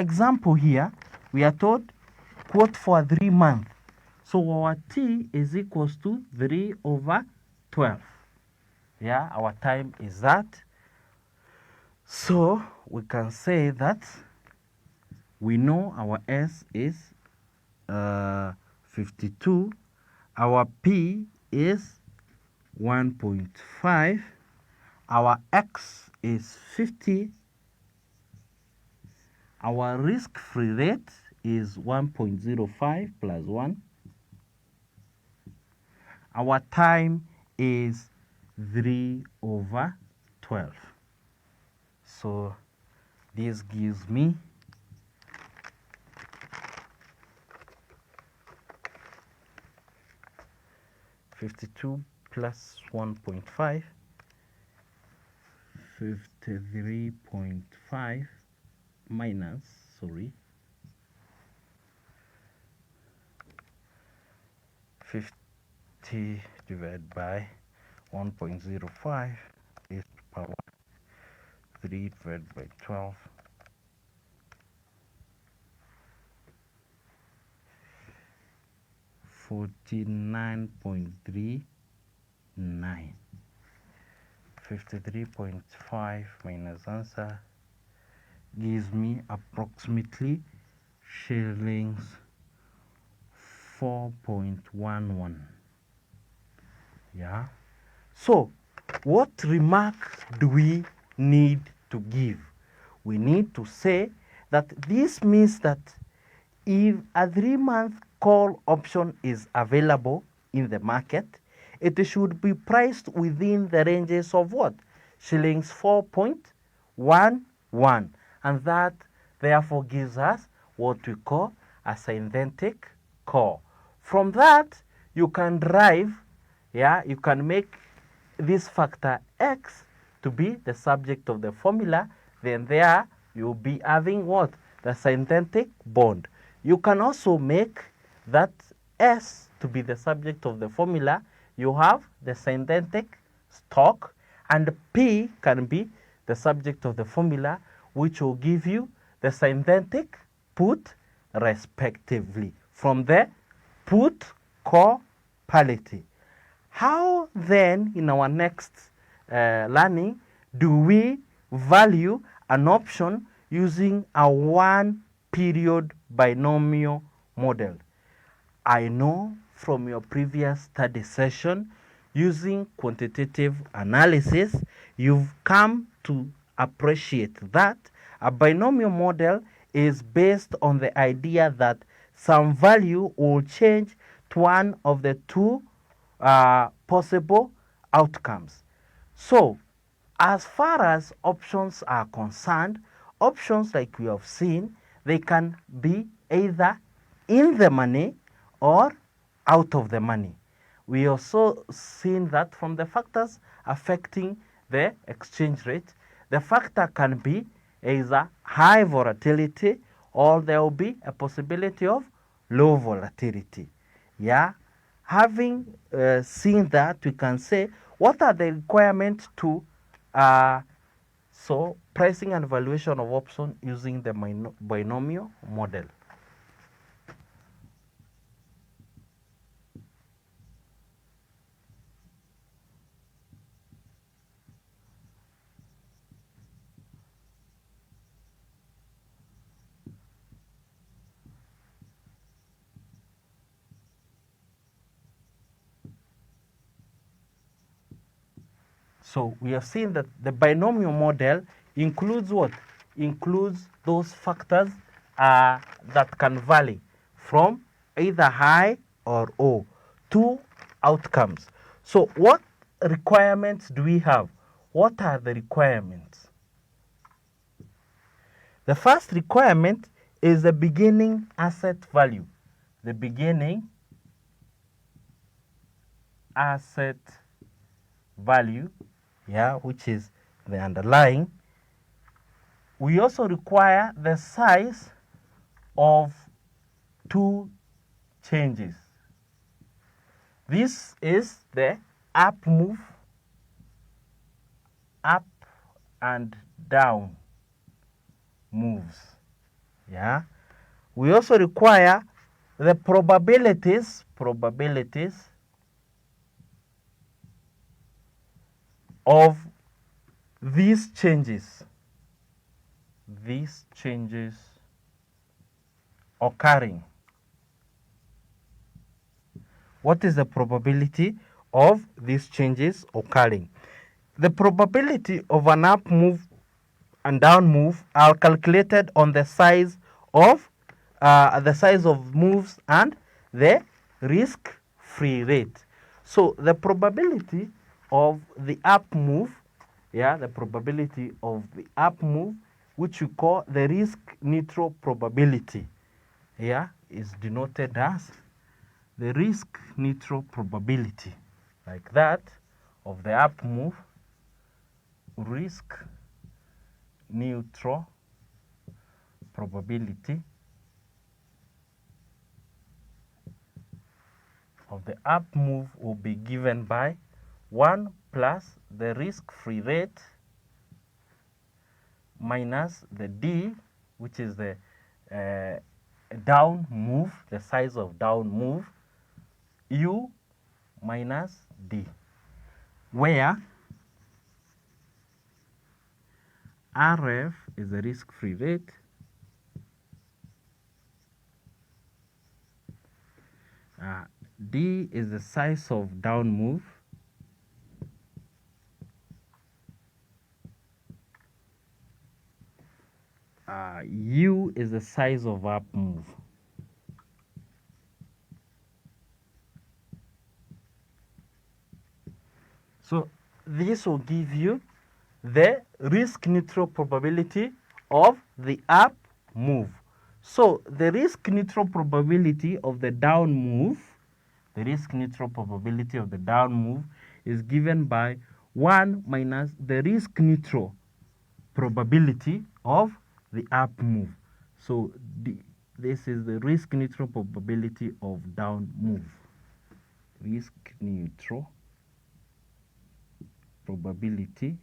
example here, we are told quote for 3 months. So our T is equals to 3 over 12. Yeah, our time is that. So we can say that we know our S is 52. Our P is 1.5. Our X is 50. Our risk-free rate is 1.05 plus 1. Our time is 3 over 12. So this gives me 52 plus 1.5, 53.5 minus, 50 divided by 1.05 is power 3 divided by 12. 49.39. 53.5 minus answer gives me approximately shillings 4.11. Yeah. So what remark do we need to give? We need to say that this means that if a 3-month call option is available in the market, it should be priced within the ranges of what? Shillings 4.11. And that therefore gives us what we call a synthetic core. From that, you can derive, you can make this factor x to be the subject of the formula. Then there you'll be having what? The synthetic bond. You can also make that S to be the subject of the formula. You have the synthetic stock, and P can be the subject of the formula, which will give you the synthetic put respectively from the put core parity. How then, in our next learning, do we value an option using a one period binomial model? I know from your previous study session, using quantitative analysis, you've come to appreciate that a binomial model is based on the idea that some value will change to one of the two possible outcomes. So, as far as options are concerned, options like we have seen, they can be either in the money or out of the money. We also seen that from the factors affecting the exchange rate, the factor can be either high volatility or there will be a possibility of low volatility. Having seen that, we can say what are the requirements to pricing and valuation of option using the binomial model. So we have seen that the binomial model includes what? Includes those factors that can vary from either high or low, two outcomes. So what requirements do we have? What are the requirements? The first requirement is the beginning asset value. The beginning asset value, which is the underlying. We also require the size of two changes. This is the up move, up and down moves. We also require the probabilities of these changes occurring. What is the probability of these changes occurring? The probability of an up move and down move are calculated on the size of moves and the risk-free rate. So the probability of the up move, which we call the risk neutral probability, is denoted as the risk neutral probability, like that, of the up move, risk neutral probability of the up move will be given by 1 plus the risk-free rate minus the D, which is the down move, the size of down move, U minus D, where RF is the risk-free rate, D is the size of down move, U is the size of up move. So this will give you the risk neutral probability of the up move. So the risk neutral probability of the down move, the risk neutral probability of the down move is given by 1 minus the risk neutral probability of the up move. So this is the risk neutral probability of down move. Risk neutral probability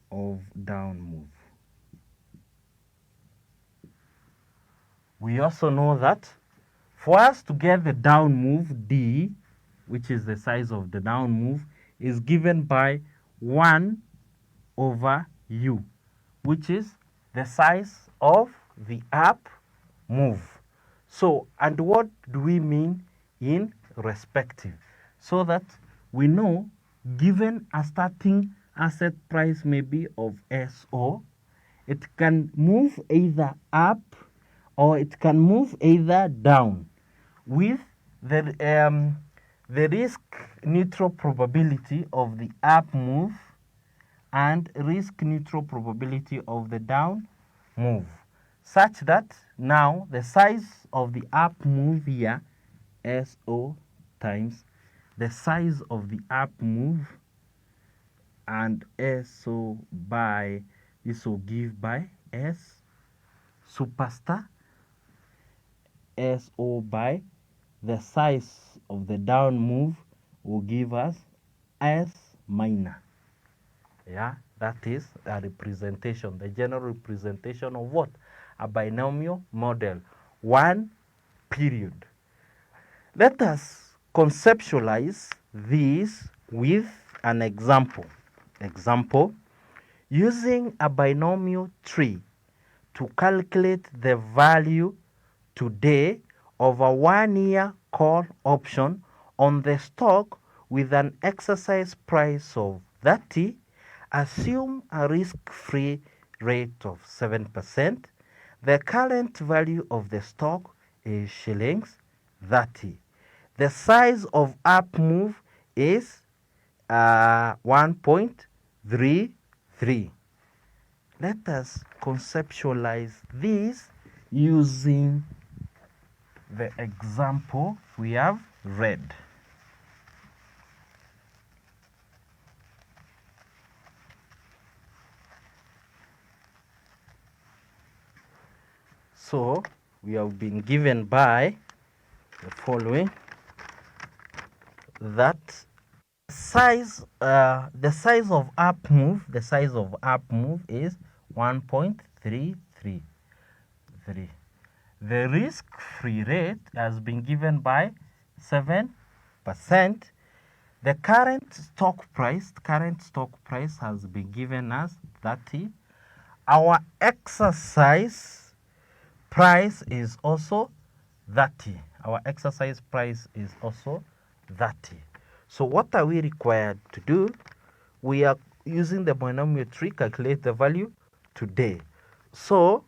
of down move. We also know that for us to get the down move, D, which is the size of the down move, is given by 1 over U, which is the size of the up move. So, and what do we mean in respective? So that we know, given a starting asset price maybe of SO, it can move either up or it can move either down with the risk neutral probability of the up move and risk neutral probability of the down move, such that now the size of the up move here, SO, times the size of the up move and SO by, this will give by S superstar SO by the size of the down move will give us S minor. Yeah, that is a representation, the general representation of what? A binomial model. One period. Let us conceptualize this with an example. Example, using a binomial tree to calculate the value today of a 1-year call option on the stock with an exercise price of 30, assume a risk-free rate of 7%. The current value of the stock is shillings 30. The size of up move is 1.33. Let us conceptualize this using the example we have read. So we have been given by the following, that the size of up move is 1.333. The risk-free rate has been given by 7%. The current stock price has been given as 30. Our exercise price is also 30. Our exercise price is also 30. So what are we required to do? We are using the binomial tree, calculate the value today. So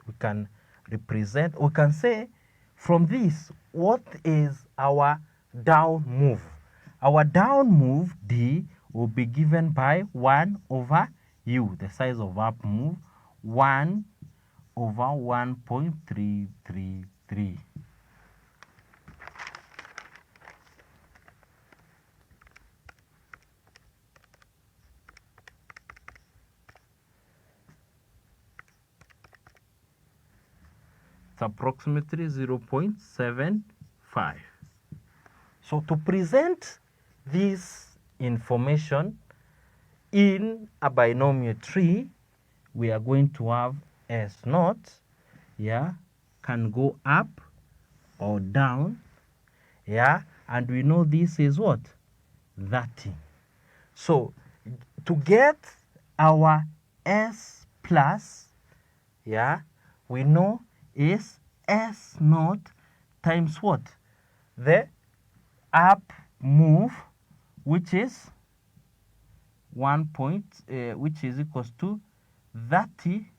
we can represent, we can say from this, what is our down move? Our down move, D, will be given by 1 over U, the size of up move, 1 over 1.333. It's approximately 0.75. So to present this information in a binomial tree, we are going to have S naught, yeah, can go up or down, yeah, and we know this is what? 30. So to get our S plus, yeah, we know is S naught times what? The up move, which is which is equals to 30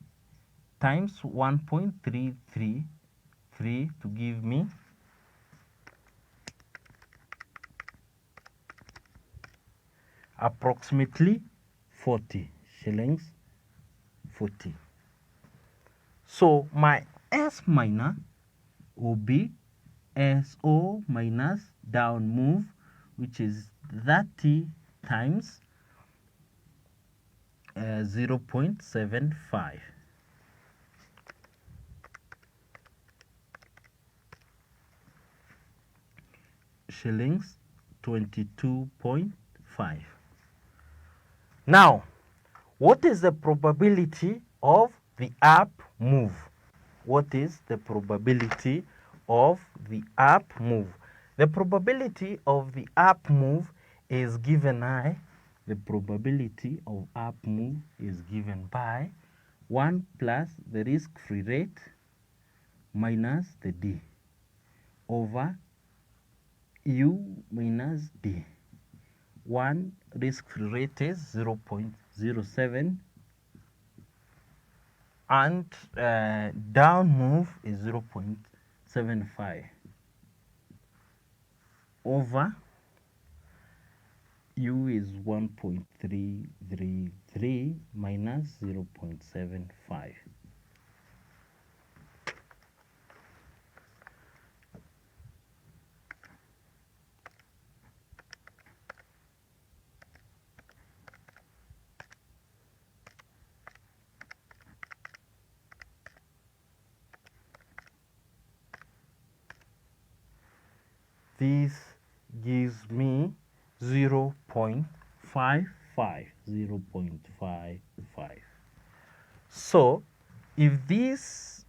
times 1.333 to give me approximately 40 shillings 40. So my S minor will be SO minus down move, which is 30 times 0.75. Shillings 22.5. Now, what is the probability of the up move? What is the probability of the up move? The probability of the up move is given by the probability of up move is given by 1 plus the risk-free rate minus the D over U minus D. 1 risk-free rate is 0.07 and down move is 0.75 over U is 1.333 minus 0.75. This gives me 0.55. So if this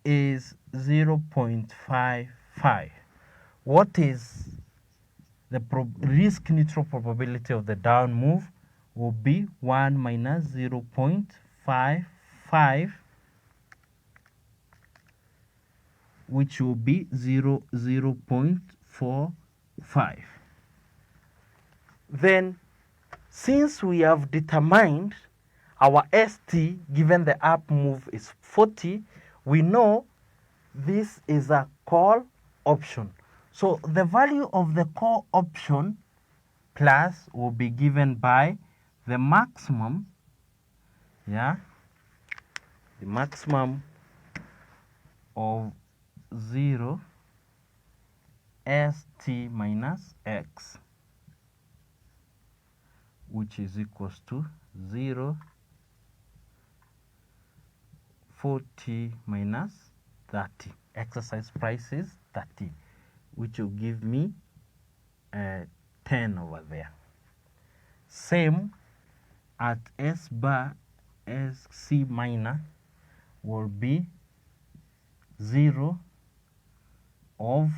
is 0.55, what is the risk neutral probability of the down move? Will be 1 minus 0.55, which will be 0.45. Then, since we have determined our ST given the up move is 40, we know this is a call option. So the value of the call option plus will be given by the maximum, the maximum of 0 ST minus X, which is equals to 0 40 minus 30. Exercise price is 30, which will give me 10 over there. Same at S bar, SC minor will be 0 of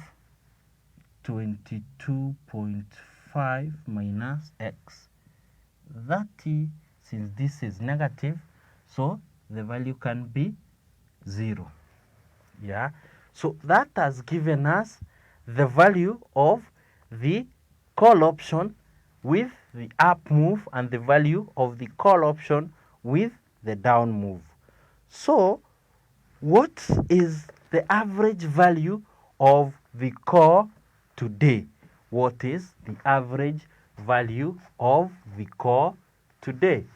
22.5 minus X. 30, since this is negative, so the value can be 0. So that has given us the value of the call option with the up move and the value of the call option with the down move. So what is the average value of the call today? What is the average value of the call today?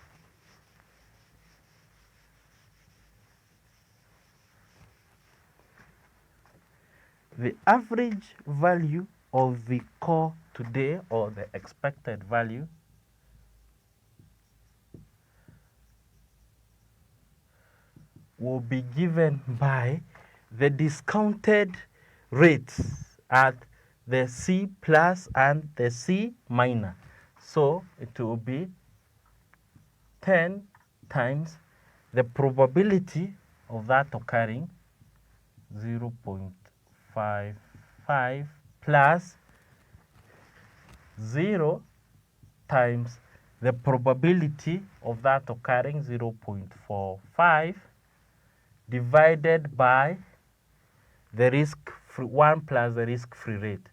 The average value of the call today, or the expected value, will be given by the discounted rates at the C plus and the C minor. So it will be 10 times the probability of that occurring, 0.55 plus 0 times the probability of that occurring, 0.45, divided by the risk-free, 1 plus the risk-free rate,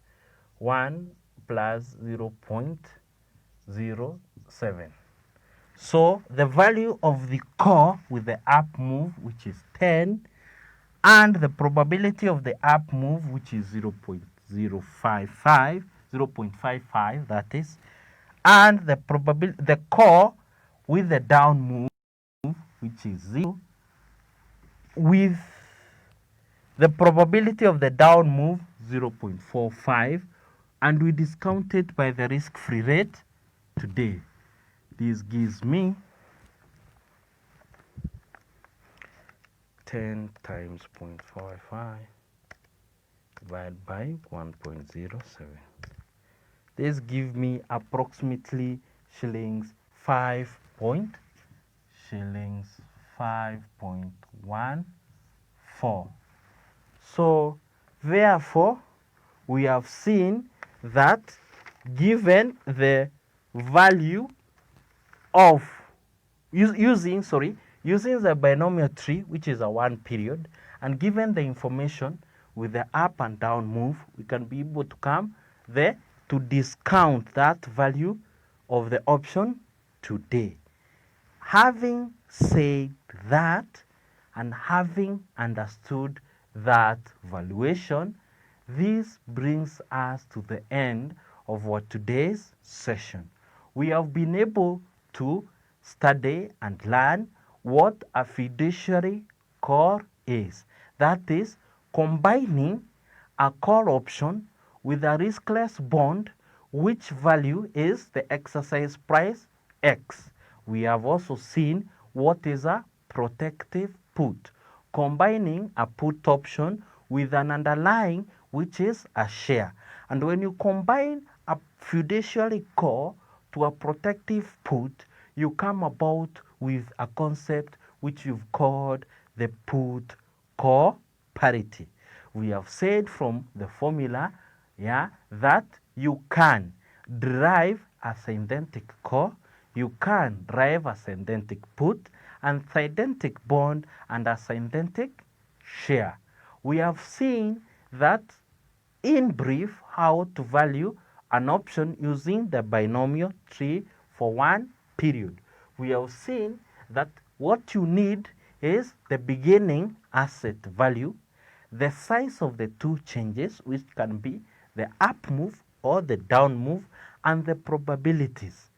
1 plus 0.07. So the value of the call with the up move, which is 10, and the probability of the up move, which is 0.055, that is, and the core with the down move, which is 0, with the probability of the down move 0.45, and we discount it by the risk-free rate today. This gives me 10 times 0.45 divided by 1.07. This gives me approximately shillings 5.14. So therefore we have seen that given the value of using the binomial tree, which is a 1 period, and given the information with the up and down move, we can be able to come there to discount that value of the option today. Having said that, and having understood that valuation, this brings us to the end of our today's session. We have been able to study and learn what a fiduciary core is. That is, combining a core option with a riskless bond, which value is the exercise price X. We have also seen what is a protective put, combining a put option with an underlying, which is a share. And when you combine a fiduciary core to a protective put, you come about with a concept which you've called the put core parity. We have said from the formula, that you can derive a synthetic core, you can derive a synthetic put, and synthetic bond, and a synthetic share. We have seen that in brief how to value an option using the binomial tree for 1 period. We have seen that what you need is the beginning asset value, the size of the two changes, which can be the up move or the down move, and the probabilities.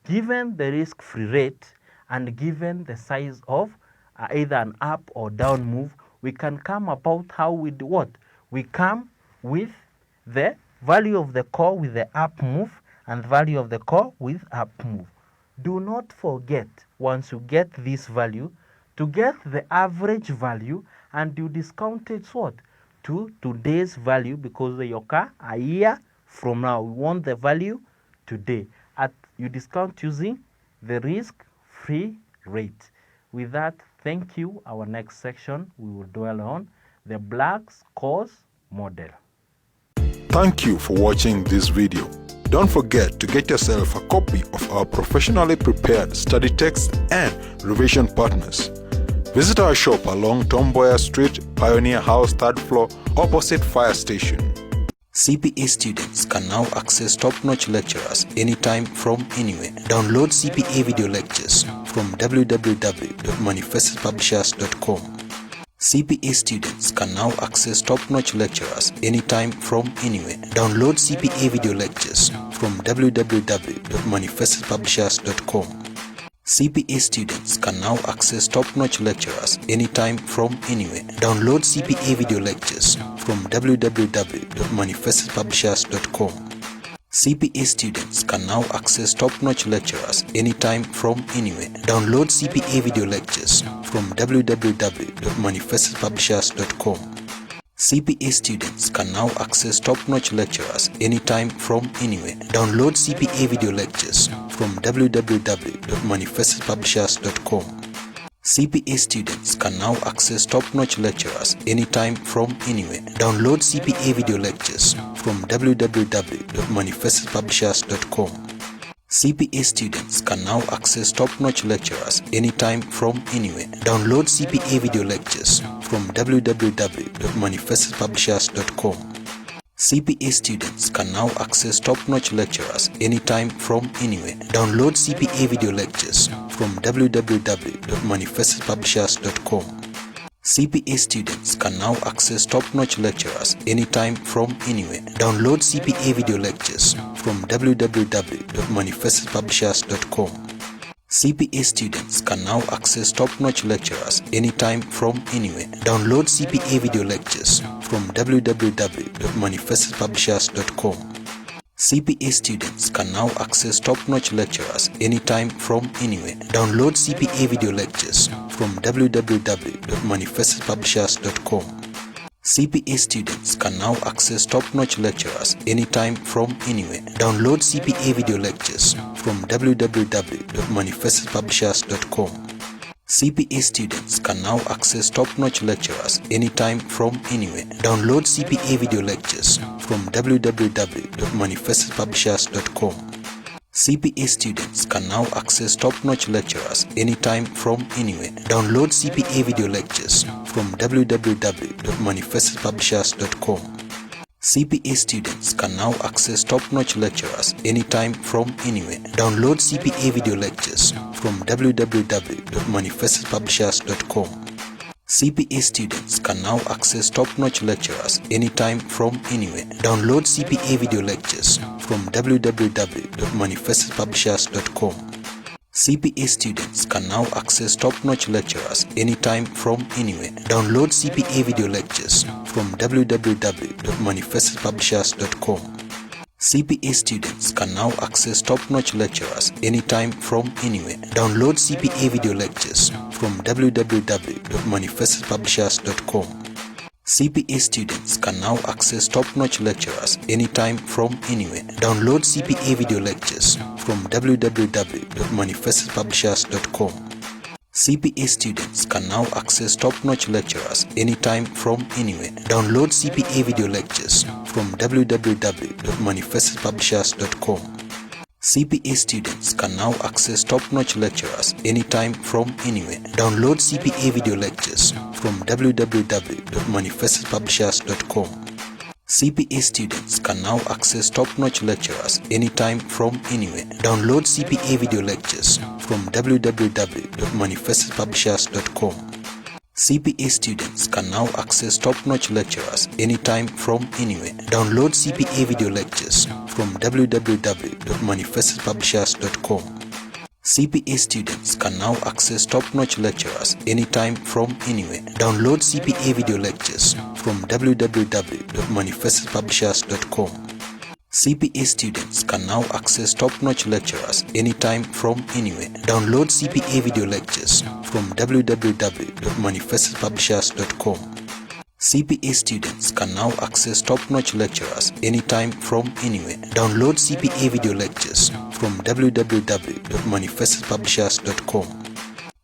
Given the risk-free rate and given the size of either an up or down move, we can come about how we do what? We come with the value of the core with the up move and value of the core with up move. Do not forget, once you get this value, to get the average value, and you discount it what? To today's value, because they occur a year from now. We want the value today. You discount using the risk-free rate. With that, thank you. Our next section, we will dwell on the Black's course model. Thank you for watching this video. Don't forget to get yourself a copy of our professionally prepared study text and revision partners. Visit our shop along Tomboya Street, Pioneer House, 3rd floor, opposite Fire Station. CPA students can now access top-notch lecturers anytime from anywhere. Download CPA video lectures from www.manifestpublishers.com. CPA students can now access top-notch lecturers anytime from anywhere. Download CPA video lectures from www.manifestpublishers.com. CPA students can now access top-notch lecturers anytime from anywhere. Download CPA video lectures from www.manifestpublishers.com. CPA students can now access top-notch lecturers anytime from anywhere. Download CPA video lectures from www.manifestpublishers.com. CPA students can now access top-notch lecturers anytime from anywhere. Download CPA video lectures from www.manifestpublishers.com. CPA students can now access top-notch lecturers anytime from anywhere. Download CPA video lectures from www.manifestpublishers.com. CPA students can now access top-notch lecturers anytime from anywhere. Download CPA video lectures from www.manifestpublishers.com. CPA students can now access top-notch lecturers anytime from anywhere. Download CPA video lectures from www.manifestpublishers.com. CPA students can now access top-notch lecturers anytime from anywhere. Download CPA video lectures from www.manifestpublishers.com. CPA students can now access top-notch lecturers anytime from anywhere. Download CPA video lectures from www.manifestpublishers.com. CPA students can now access top-notch lecturers anytime from anywhere. Download CPA video lectures from www.manifestpublishers.com. CPA students can now access top-notch lecturers anytime from anywhere. Download CPA video lectures from www.manifestpublishers.com. CPA students can now access top-notch lecturers anytime from anywhere. Download CPA video lectures from www.manifestpublishers.com. CPA students can now access top-notch lecturers anytime from anywhere. Download CPA video lectures from www.manifestpublishers.com. CPA students can now access top-notch lecturers anytime from anywhere. Download CPA video lectures from www.manifestpublishers.com. CPA students can now access top-notch lecturers anytime from anywhere. Download CPA video lectures from www.manifestpublishers.com. CPA students can now access top-notch lecturers anytime from anywhere. Download CPA video lectures from www.manifestpublishers.com. CPA students can now access top-notch lecturers anytime from anywhere. Download CPA video lectures from www.manifestpublishers.com. CPA students can now access top-notch lecturers anytime from anywhere. Download CPA video lectures from www.manifestpublishers.com. CPA students can now access top-notch lecturers anytime from anywhere. Download CPA video lectures from www.manifestpublishers.com. CPA students can now access top-notch lecturers anytime from anywhere. Download CPA video lectures from www.manifestpublishers.com. CPA students can now access top-notch lecturers anytime from anywhere. Download CPA video lectures from www.manifestpublishers.com. CPA students can now access top-notch lecturers anytime from anywhere. Download CPA video lectures from www.manifestpublishers.com. CPA students can now access top-notch lecturers anytime from anywhere. Download CPA video lectures from www.manifestpublishers.com. CPA students can now access top-notch lecturers anytime from anywhere. Download CPA video lectures from www.manifestpublishers.com. CPA students can now access top-notch lecturers anytime from anywhere. Download CPA video lectures from www.manifestpublishers.com.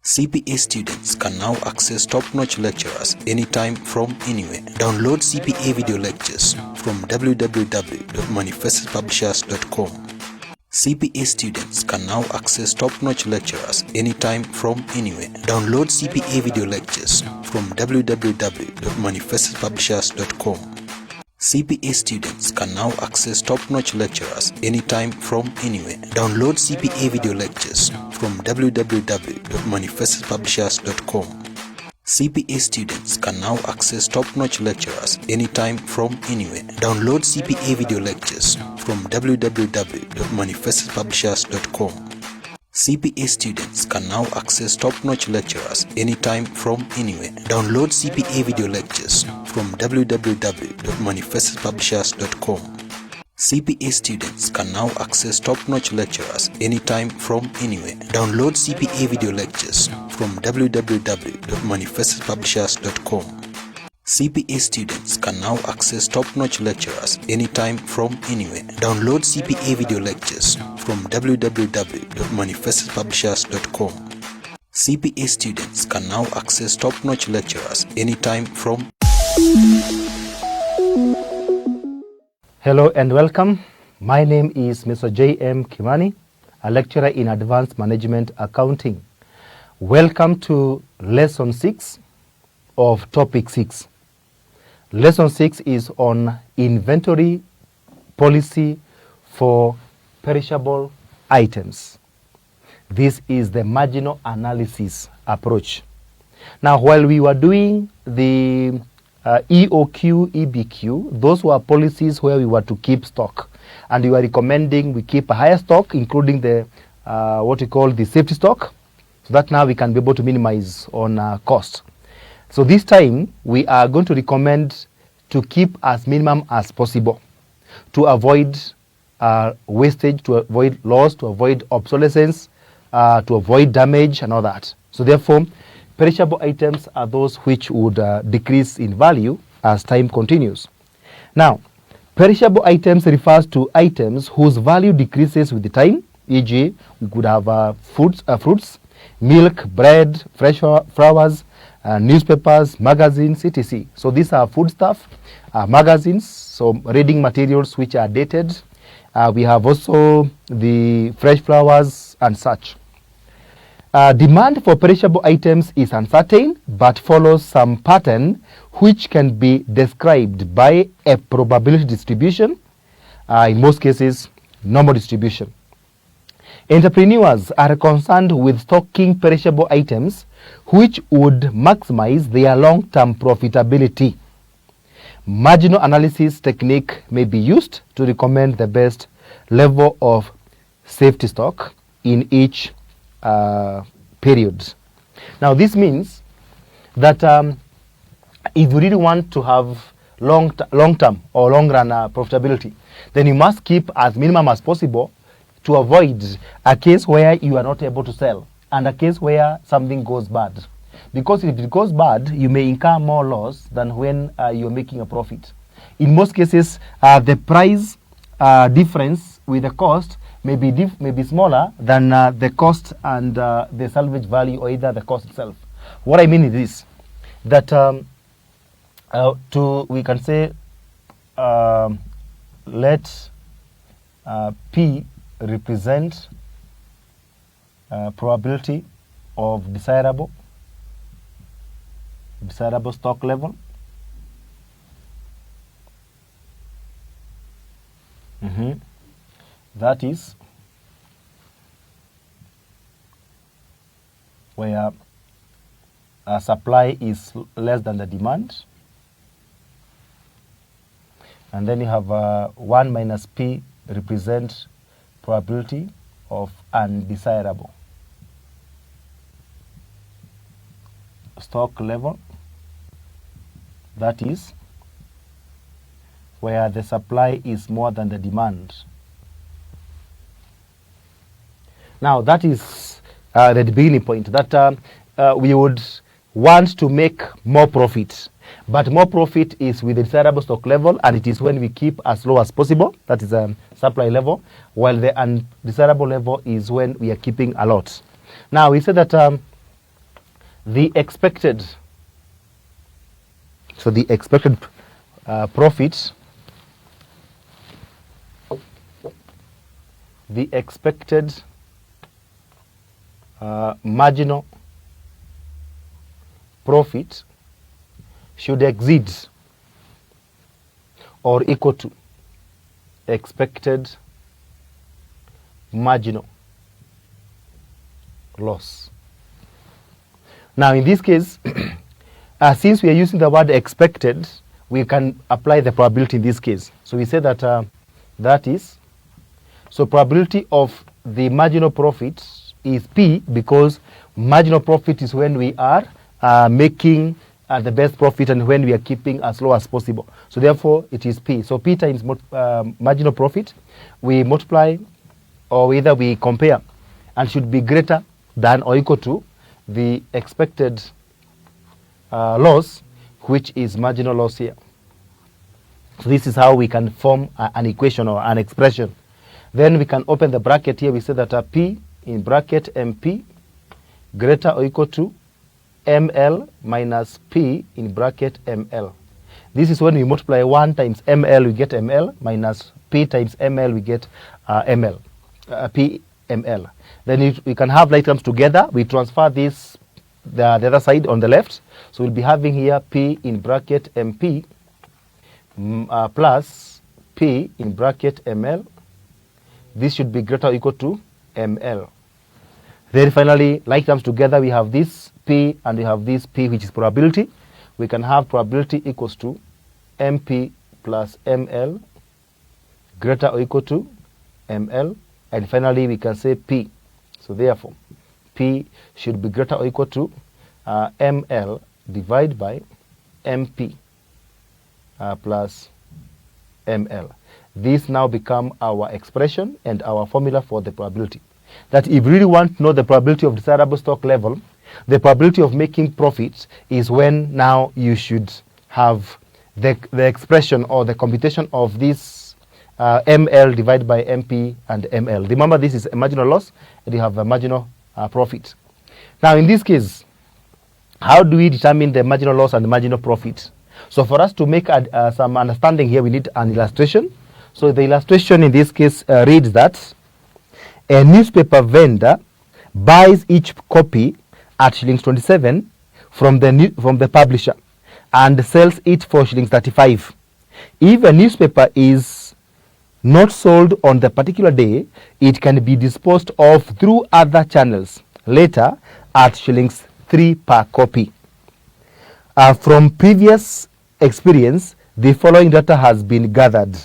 CPA students can now access top-notch lecturers anytime from anywhere. Download CPA video lectures from www.manifestpublishers.com. CPA students can now access top-notch lecturers anytime from anywhere. Download CPA video lectures from www.manifestpublishers.com. CPA students can now access top-notch lecturers anytime from anywhere. Download CPA video lectures from www.manifestpublishers.com. CPA students can now access top-notch lecturers anytime from anywhere. Download CPA video lectures from www.manifestpublishers.com. CPA students can now access top-notch lecturers anytime from anywhere. Download CPA video lectures from www.manifestpublishers.com. CPA students can now access top-notch lecturers anytime from anywhere. Download CPA video lectures from www.manifestpublishers.com. CPA students can now access top-notch lecturers anytime from anywhere. Download CPA video lectures from www.manifestpublishers.com. CPA students can now access top-notch lecturers anytime from. Hello and welcome. My name is Mr. J.M. Kimani, a lecturer in Advanced Management Accounting. Welcome to Lesson 6 of Topic 6. Lesson 6 is on inventory policy for perishable items. This is the marginal analysis approach. Now, while we were doing the EOQ, EBQ, those were policies where we were to keep stock, and we were recommending we keep a higher stock, including the what we call the safety stock, so that now we can be able to minimize on cost. So this time we are going to recommend to keep as minimum as possible to avoid wastage, to avoid loss, to avoid obsolescence, to avoid damage and all that. So therefore, perishable items are those which would decrease in value as time continues. Now, perishable items refers to items whose value decreases with the time, e.g. we could have fruits, milk, bread, fresh flowers, newspapers, magazines, etc. So these are foodstuff, magazines, so reading materials which are dated. We have also the fresh flowers and such. Demand for perishable items is uncertain but follows some pattern which can be described by a probability distribution, in most cases normal distribution. Entrepreneurs are concerned with stocking perishable items which would maximize their long-term profitability. Marginal analysis technique may be used to recommend the best level of safety stock in each period. Now this means that if you really want to have long-term or long-run profitability, then you must keep as minimum as possible to avoid a case where you are not able to sell and a case where something goes bad. Because if it goes bad, you may incur more loss than when you're making a profit. In most cases, the price difference with the cost may be smaller than the cost and the salvage value, or either the cost itself. What I mean is this, that we can say let P represent probability of desirable stock level. That is where supply is less than the demand, and then you have 1 minus P represent probability of undesirable stock level. That is where the supply is more than the demand. Now that is the beginning point, that we would want to make more profit, but more profit is with the desirable stock level, and it is when we keep as low as possible, that is supply level, while the undesirable level is when we are keeping a lot. Now we say that the expected profit, the expected marginal profit should exceed or equal to expected marginal loss. Now in this case, since we are using the word expected, we can apply the probability in this case. So we say that that is, so probability of the marginal profit is P, because marginal profit is when we are making the best profit and when we are keeping as low as possible. So therefore it is P. So P times marginal profit, we multiply, or either we compare, and should be greater than or equal to the expected loss, which is marginal loss here. So this is how we can form an equation or an expression. Then we can open the bracket here. We say that P in bracket MP greater or equal to ML minus P in bracket ML. This is when we multiply 1 times ML, we get ML, minus P times ML, we get ML, P ML. Then if we can have like terms together, we transfer this the other side on the left. So we'll be having here P in bracket MP plus P in bracket ML. This should be greater or equal to ML. Then finally, like terms together, we have this P, and you have this P, which is probability. We can have probability equals to MP plus ML greater or equal to ML. And finally, we can say P. So therefore, P should be greater or equal to ML divided by MP plus ML. This now become our expression and our formula for the probability. That if you really want to know the probability of desirable stock level, the probability of making profits is when now you should have the expression or the computation of this ML divided by MP and ML. Remember, this is a marginal loss, and you have a marginal profit. Now, in this case, how do we determine the marginal loss and the marginal profit? So for us to make some understanding here, we need an illustration. So the illustration in this case reads that a newspaper vendor buys each copy at shillings 27 from the publisher and sells it for shillings 35. If a newspaper is not sold on the particular day, it can be disposed of through other channels later at shillings 3 per copy. From previous experience, the following data has been gathered.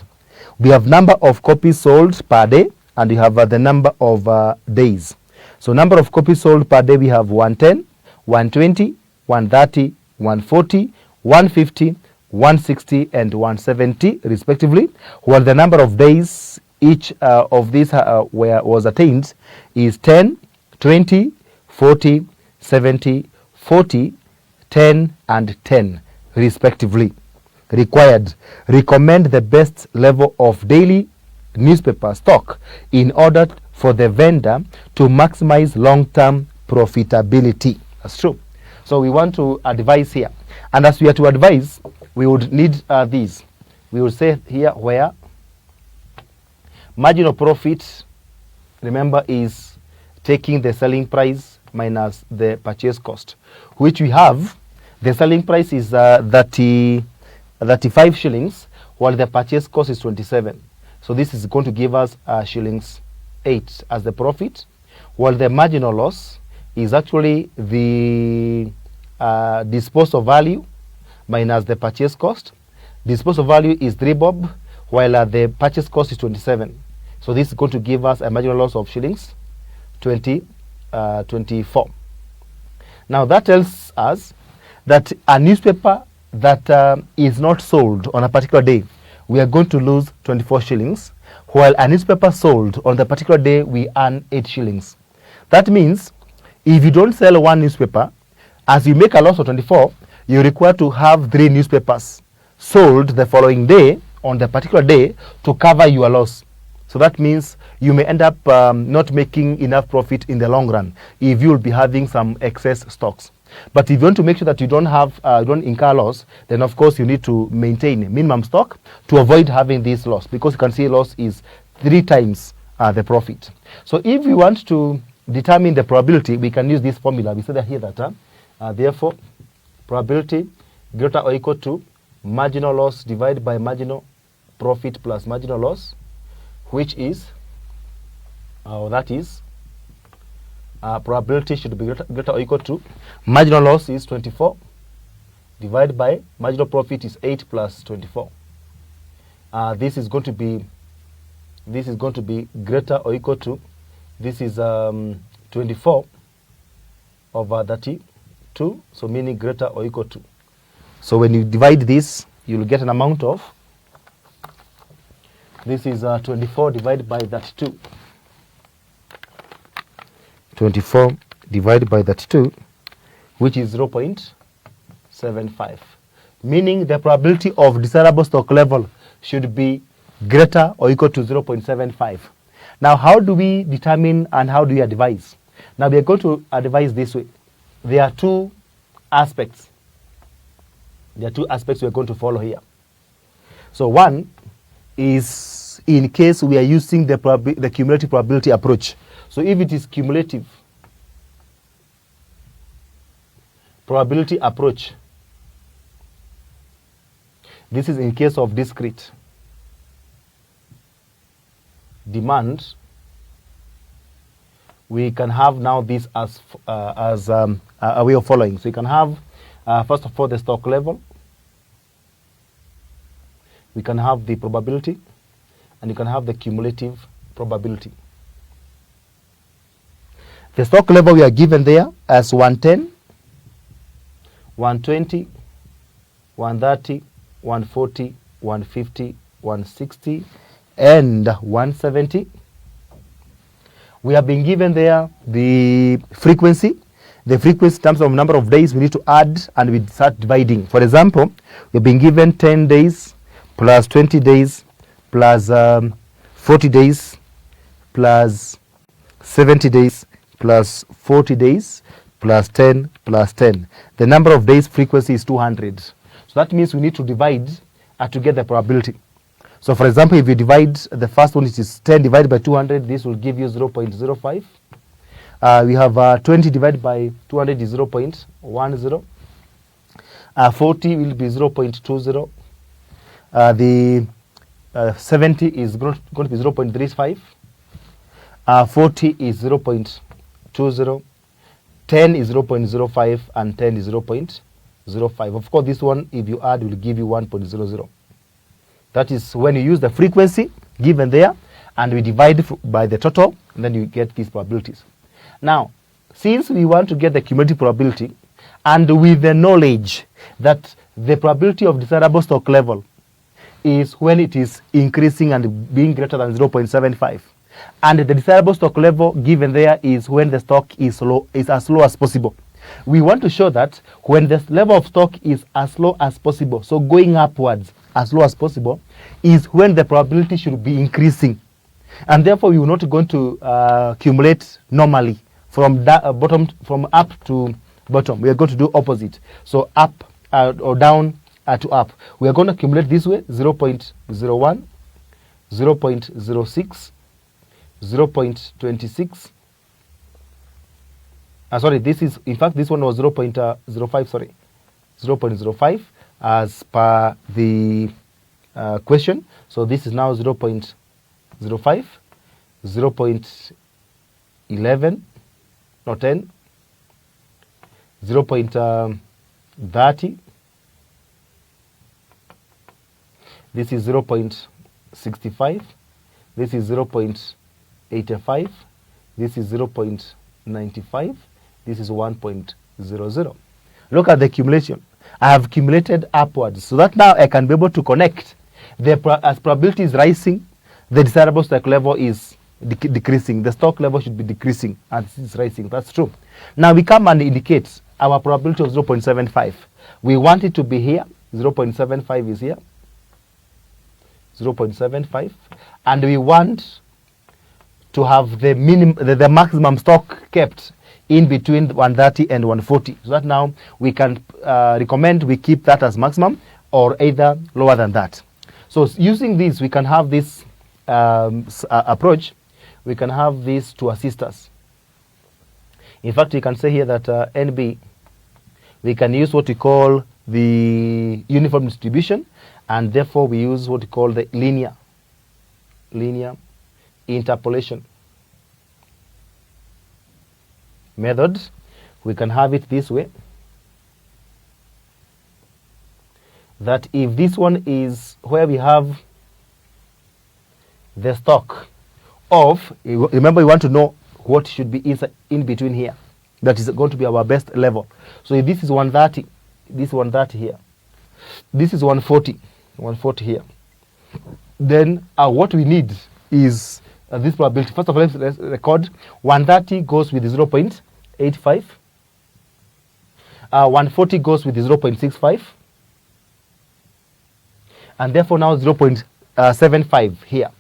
We have number of copies sold per day, and we have the number of days. So number of copies sold per day, we have 110, 120, 130, 140, 150, 160, and 170 respectively, while the number of days each of these was attained is 10, 20, 40, 70, 40, 10, and 10 respectively. Required. Recommend the best level of daily newspaper stock in order for the vendor to maximize long-term profitability. That's true. So we want to advise here. And as we are to advise, we would need these. We will say here where marginal profit, remember, is taking the selling price minus the purchase cost, which we have. The selling price is 35 shillings, while the purchase cost is 27. So this is going to give us shillings 8 as the profit, while the marginal loss is actually the disposal value minus the purchase cost. Disposal value is 3 bob, while the purchase cost is 27. So this is going to give us a marginal loss of shillings 24. Now that tells us that a newspaper that is not sold on a particular day, we are going to lose 24 shillings, while a newspaper sold on the particular day, we earn 8 shillings. That means if you don't sell one newspaper, as you make a loss of 24, you're required to have 3 newspapers sold the following day on the particular day to cover your loss. So that means you may end up not making enough profit in the long run if you'll be having some excess stocks. But if you want to make sure that you don't incur loss, then of course you need to maintain minimum stock to avoid having this loss, because you can see loss is 3 times the profit. So if we want to determine the probability, we can use this formula. We said here that therefore probability greater or equal to marginal loss divided by marginal profit plus marginal loss, which is probability should be greater or equal to marginal loss is 24 divided by marginal profit is 8 plus 24. This is going to be greater or equal to, this is 24 over 32, so meaning greater or equal to. So when you divide this, you'll get an amount of, this is 24 divided by 32. 24 divided by 32, which is 0.75, meaning the probability of desirable stock level should be greater or equal to 0.75. Now, how do we determine and how do we advise? Now, we are going to advise this way. There are 2 aspects. There are 2 aspects we are going to follow here. So one is in case we are using the cumulative probability approach. So if it is cumulative probability approach, this is in case of discrete demand we can have now this as a way of following. So you can have, first of all, the stock level. We can have the probability, and you can have the cumulative probability. The stock level we are given there as 110, 120, 130, 140, 150, 160, and 170. We have been given there the frequency. The frequency in terms of number of days we need to add, and we start dividing. For example, we've been given 10 days plus 20 days plus 40 days plus 70 days plus 40 days plus 10 plus 10. The number of days frequency is 200. So that means we need to divide to get the probability. So for example, if you divide the first one, which is 10 divided by 200, this will give you 0.05. We have 20 divided by 200 is 0.10. 40 will be 0.20. The 70 is going to be 0.35. 40 is 0.20. 10 is 0.05, and 10 is 0.05. Of course, this one, if you add, will give you 1.00. That is when you use the frequency given there, and we divide by the total, and then you get these probabilities. Now, since we want to get the cumulative probability, and with the knowledge that the probability of desirable stock level is when it is increasing and being greater than 0.75, and the desirable stock level given there is when the stock is as low as possible. We want to show that when the level of stock is as low as possible, so going upwards as low as possible, is when the probability should be increasing. And therefore, we are not going to accumulate normally from from up to bottom. We are going to do opposite. So up or down to up. We are going to accumulate this way: 0.01, 0.06, 0.26. Sorry, this is, in fact, this one was 0.05, sorry, 0.05 as per the question. So this is now 0.05, 0.11, not 10, 0.30, this is 0.65, this is 0.85, this is 0.95, this is 1.00. Look at the accumulation. I have accumulated upwards, so that now I can be able to connect. As probability is rising, the desirable stock level is decreasing. The stock level should be decreasing, and it's rising. That's true. Now we come and indicate our probability of 0.75. We want it to be here. 0.75 is here. 0.75, and we want to have the maximum stock kept in between 130 and 140. So that now we can recommend we keep that as maximum or either lower than that. So using this, we can have this approach. We can have this to assist us. In fact, we can say here that NB, we can use what we call the uniform distribution, and therefore we use what we call the linear interpolation method. We can have it this way, that if this one is where we have the stock of, remember we want to know what should be in between here, that is going to be our best level. So if this is 130, this 130 here, this is 140 here, then what we need is this probability. First of all, let's record 130 goes with 0.85, 140 goes with 0.65, and therefore now 0.75 here.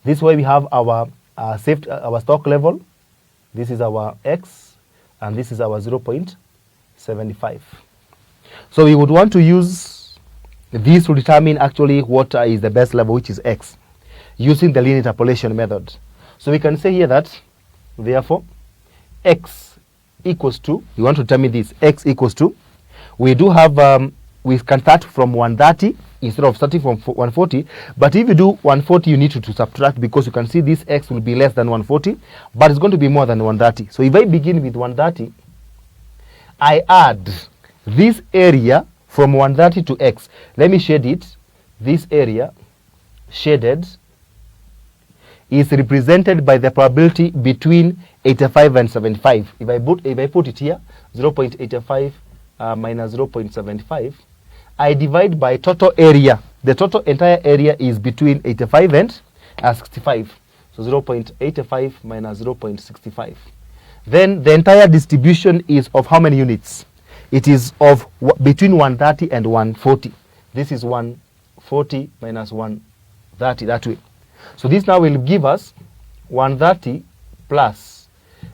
This way we have our our stock level. This is our X, and this is our 0.75. So we would want to use this to determine actually what is the best level, which is X, using the linear interpolation method. So we can say here that, therefore, X equals to, we want to determine this, X equals to, we do have, we can start from 130 instead of starting from 140. But if you do 140, you need to subtract, because you can see this x will be less than 140, but it's going to be more than 130. So if I begin with 130, I add this area from 130 to x. Let me shade it. This area shaded is represented by the probability between 85 and 75. If I put it here, 0.85 minus 0.75, I divide by total area. The total entire area is between 85 and 65. So 0.85 minus 0.65. Then the entire distribution is of how many units? It is of between 130 and 140. This is 140 minus 130, that way. So this now will give us 130 plus,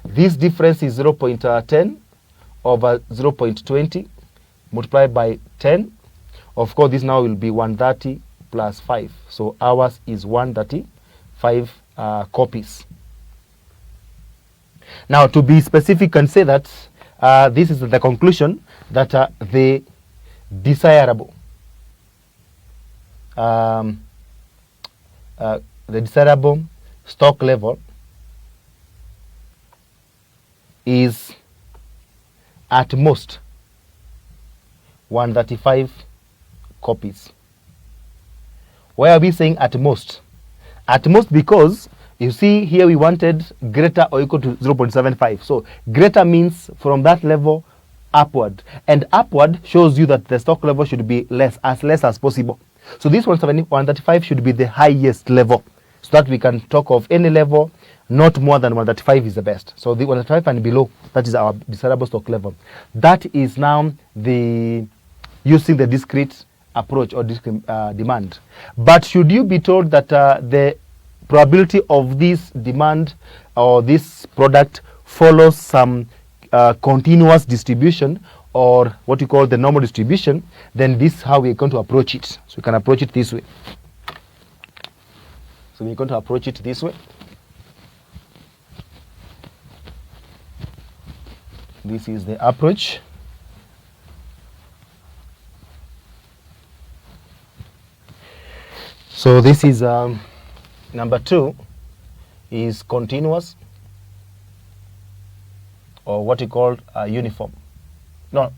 this difference is 0.10 over 0.20 multiplied by 10. Of course, this now will be 130 plus 5. So ours is 135 copies. Now, to be specific and say that this is the conclusion, that the desirable stock level is at most 135 copies. Why are we saying at most? At most because you see here we wanted greater or equal to 0.75. So greater means from that level upward, and upward shows you that the stock level should be less as possible. So this 135 should be the highest level, so that we can talk of any level not more than 135 is the best. So the 135 and below, that is our desirable stock level. That is now the using the discrete approach or discrete demand. But should you be told that the probability of this demand or this product follows some continuous distribution, or what you call the normal distribution, then this is how we're going to approach it. So we can approach it this way. So we're going to approach it this way. This is the approach. So this is number 2 is continuous, or what you call uniform. No,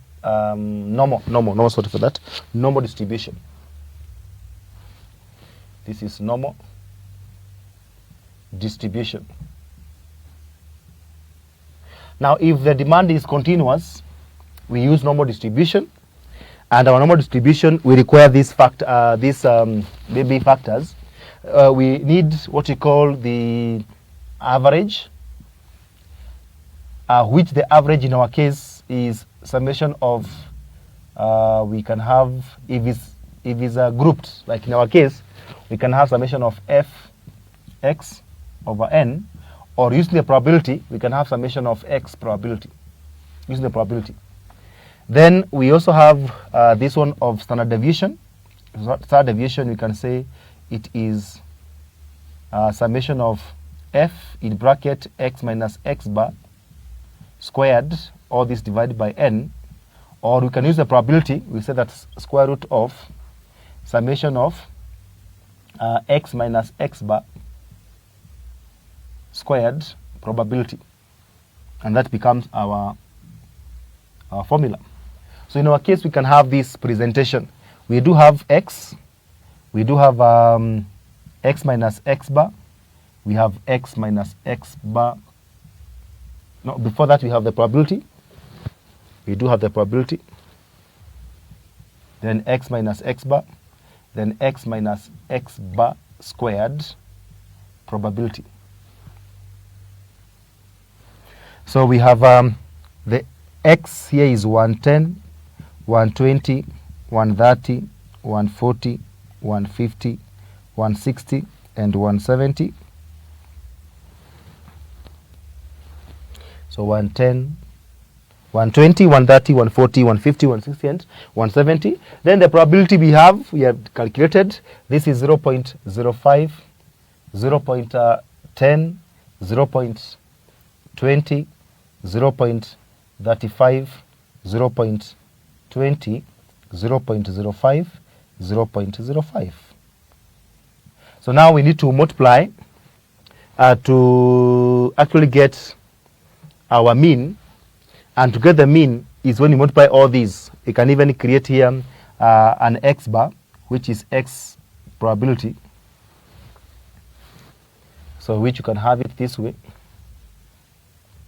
normal, sorry for that. Normal distribution. This is normal distribution. Now, if the demand is continuous, we use normal distribution, and our normal distribution we require these baby factors. We need what we call the average, which the average in our case is summation of we can have, if it's grouped, like in our case, we can have summation of f x over n, or using the probability, we can have summation of x probability, using the probability. Then we also have this one of standard deviation. Standard deviation, we can say it is summation of f in bracket x minus x bar squared, all this divided by n, or we can use the probability, we say that's square root of summation of x minus x bar squared probability, and that becomes our formula. So in our case, we can have this presentation. We do have x, we do have x minus x bar, we have x minus x bar. No, before that we have the probability. We do have the probability. Then x minus x bar, then x minus x bar squared probability. So we have the x here is 110, 120, 130, 140, 150, 160, and 170. So 110, 120, 130, 140, 150, 160, and 170. Then the probability we have calculated. This is 0.05, 0.10, 0.20, 0.35, 0.20, 0.05, 0.05. So now we need to multiply to actually get our mean, and to get the mean is when you multiply all these. You can even create here an x bar, which is x probability. So which you can have it this way.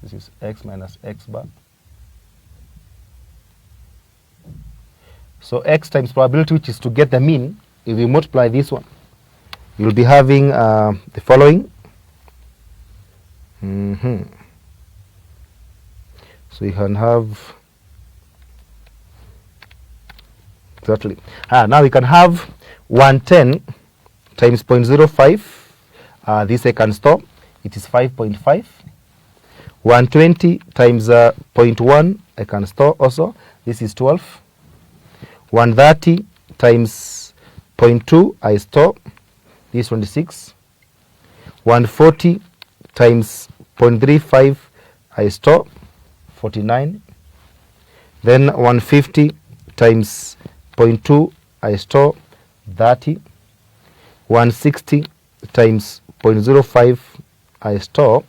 This is x minus x bar. So x times probability, which is to get the mean, if we multiply this one, you'll be having the following. So you can have exactly. Now we can have 110 times 0.05. This I can store. It is 5.5. 120 times 0.1 I can store also. This is 12. 130 times 0.2 I store. This is 26. 140 times 0.35 I store. 49. Then 150 times 0.2 I store. 30. 160 times 0.05 I store.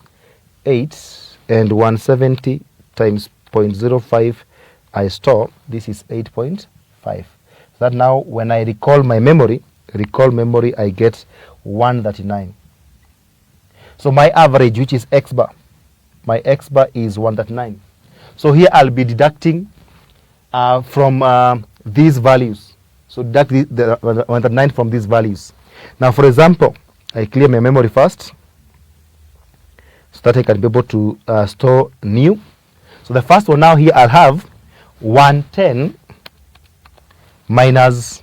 8. And 170 times 0.05 I store. This is 8.5. So that now when I recall my memory, I get 139. So my average, which is x bar, my x bar is 139. So here I'll be deducting from these values. So deduct the 139 from these values. Now, for example, I clear my memory first, so that I can be able to store new. So the first one now here I'll have 110 minus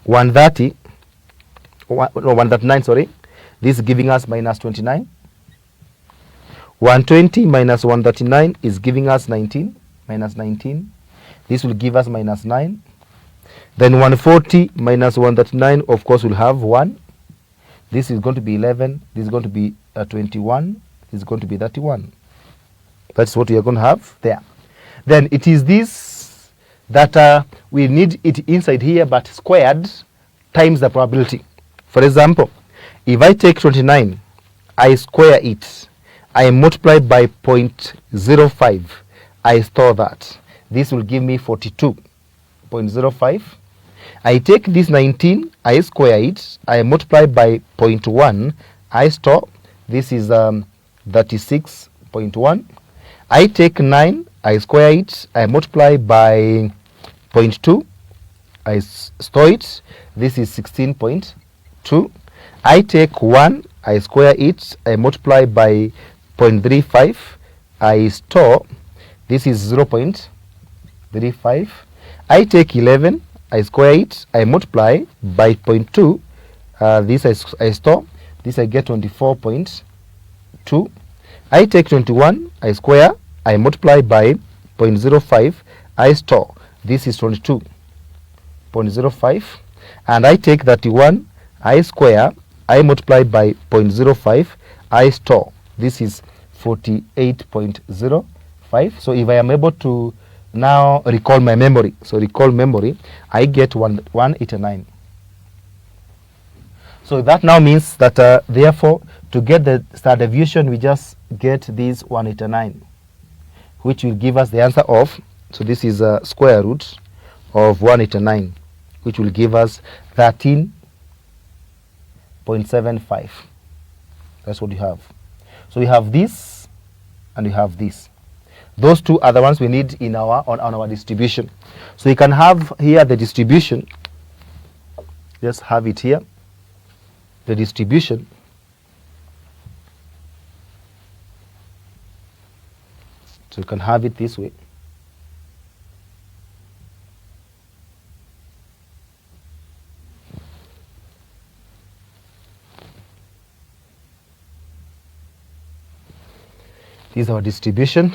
130, 139, sorry. This is giving us minus 29. 120 minus 139 is giving us 19, minus 19. This will give us minus 9. Then 140 minus 139, of course, will have 1. This is going to be 11. This is going to be 21. This is going to be 31. That's what we are going to have there. Then it is this that we need it inside here, but squared times the probability. For example, if I take 29, I square it, I multiply by 0.05, I store that. This will give me 42.05. I take this 19, I square it, I multiply by 0.1, I store. This is 36.1. I take 9, I square it, I multiply by 0.2, I store it. This is 16.2. I take 1, I square it, I multiply by 0.35, I store. This is 0.35. I take 11, I square it, I multiply by 0.2. This I store. This I get 24.2. I take 21, I square, I multiply by 0.05, I store. This is 22.05. And I take 31, I square, I multiply by 0.05, I store. This is 48.05. So if I am able to now recall my memory, I get 189. So that now means that therefore to get the standard deviation, we just get this 189, which will give us the answer of, so this is a square root of 189, which will give us 13.75. That's what you have. So we have this and we have this. Those two are the ones we need in our on our distribution. So you can have here the distribution. Just have it here. The distribution. So you can have it this way. This is our distribution.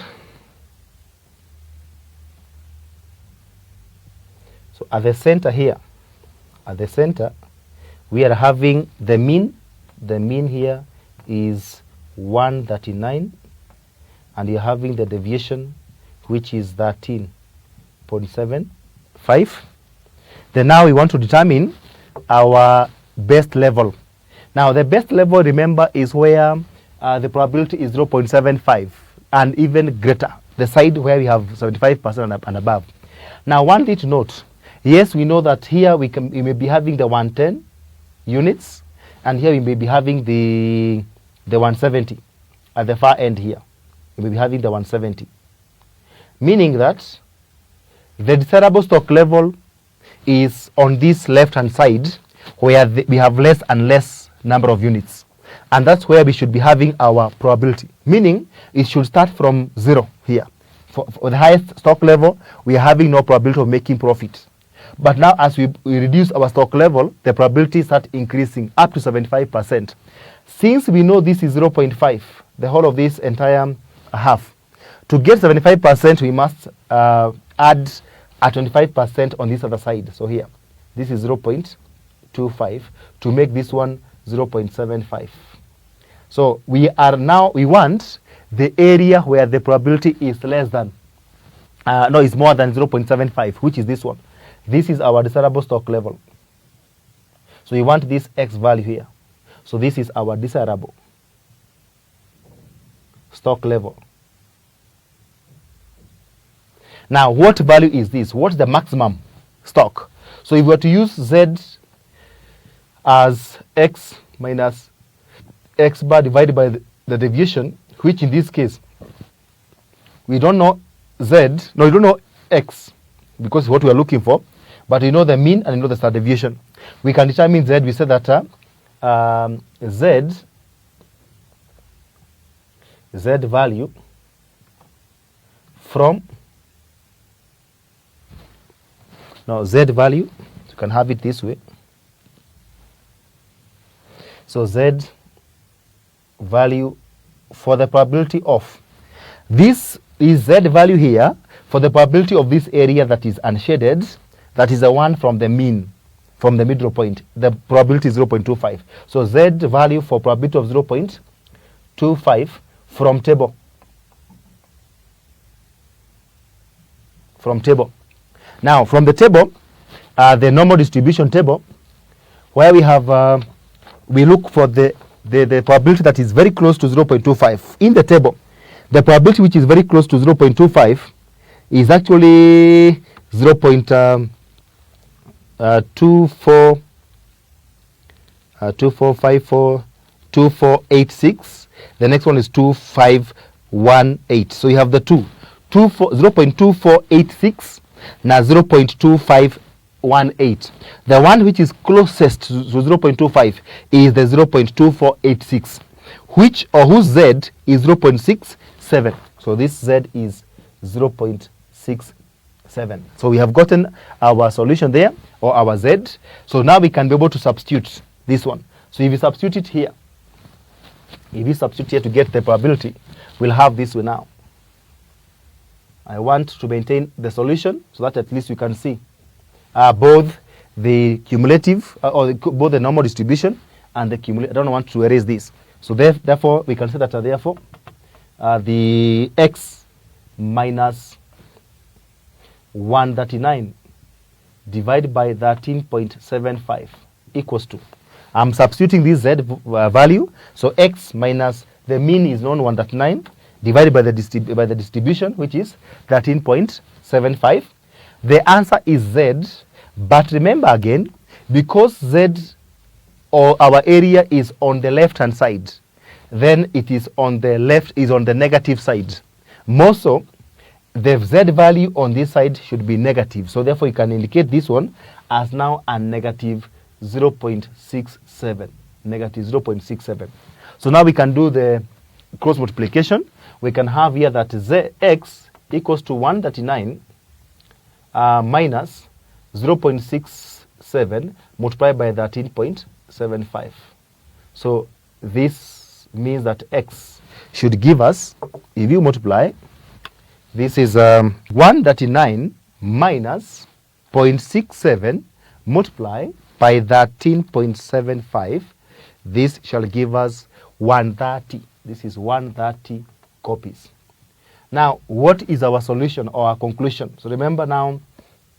So at the center here, we are having the mean. The mean here is 139, and you're having the deviation, which is 13.75. Then now we want to determine our best level. Now the best level, remember, is where the probability is 0.75 and even greater, the side where we have 75% and above. Now one thing to note, yes, we know that here we may be having the 110 units, and here we may be having the 170 at the far end here. We may be having the 170, meaning that the desirable stock level is on this left hand side where we have less and less number of units, and that's where we should be having our probability, meaning it should start from 0 here. For the highest stock level, we are having no probability of making profit. But now as we reduce our stock level, the probability start increasing up to 75%. Since we know this is 0.5, the whole of this entire half, to get 75%, we must add a 25% on this other side. So here, this is 0.25 to make this one 0.75. So we want the area where the probability is less than, is more than 0.75, which is this one. This is our desirable stock level. So we want this X value here. So this is our desirable stock level. Now, what value is this? What's the maximum stock? So if we were to use Z as X minus X bar divided by the deviation, which in this case, we don't know Z, no, we don't know X, because what we are looking for, but we know the mean and we know the standard deviation. We can determine Z. We say that Z value from, now Z value, you can have it this way. So Z value for the probability of, this is Z value here for the probability of this area that is unshaded, that is the one from the mean, from the middle point. The probability is 0.25. So Z value for probability of 0.25 from table. From table. Now from the table, the normal distribution table, where we have, we look for the probability that is very close to 0.25. In the table, the probability which is very close to 0.25 is actually 2486. The next one is 2518. So you have the 0.2486 now 0.2518. The one which is closest to 0.25 is the 0.2486, whose Z is 0.67. So this Z is 0.67. So we have gotten our solution there, or our Z. So now we can be able to substitute this one. So if you substitute it here, to get the probability, we'll have this one now. I want to maintain the solution so that at least you can see both the cumulative, both the normal distribution and the cumulative. I don't want to erase this. So therefore, we can say that therefore the X minus 139 divided by 13.75 equals to, I'm substituting this Z value. So X minus the mean is known 139 divided by the distribution, which is 13.75. The answer is Z, but remember again, because Z or our area is on the left hand side, then it is on the left, is on the negative side. More so, the Z value on this side should be negative. So therefore you can indicate this one as now a negative 0.67. Negative 0.67. So now we can do the cross multiplication. We can have here that X equals to 139 minus 0.67 multiplied by 13.75. So this means that X should give us, if you multiply, this is 139 minus 0.67 multiply by 13.75. This shall give us 130. This is 130 copies. Now, what is our solution or our conclusion? So remember now,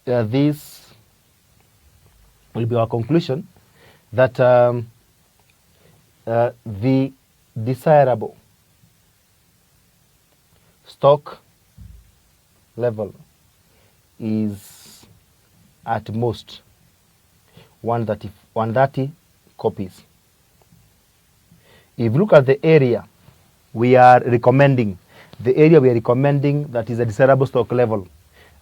this will be our conclusion that the desirable stock level is at most 130 copies. If you look at the area we are recommending, that is a desirable stock level,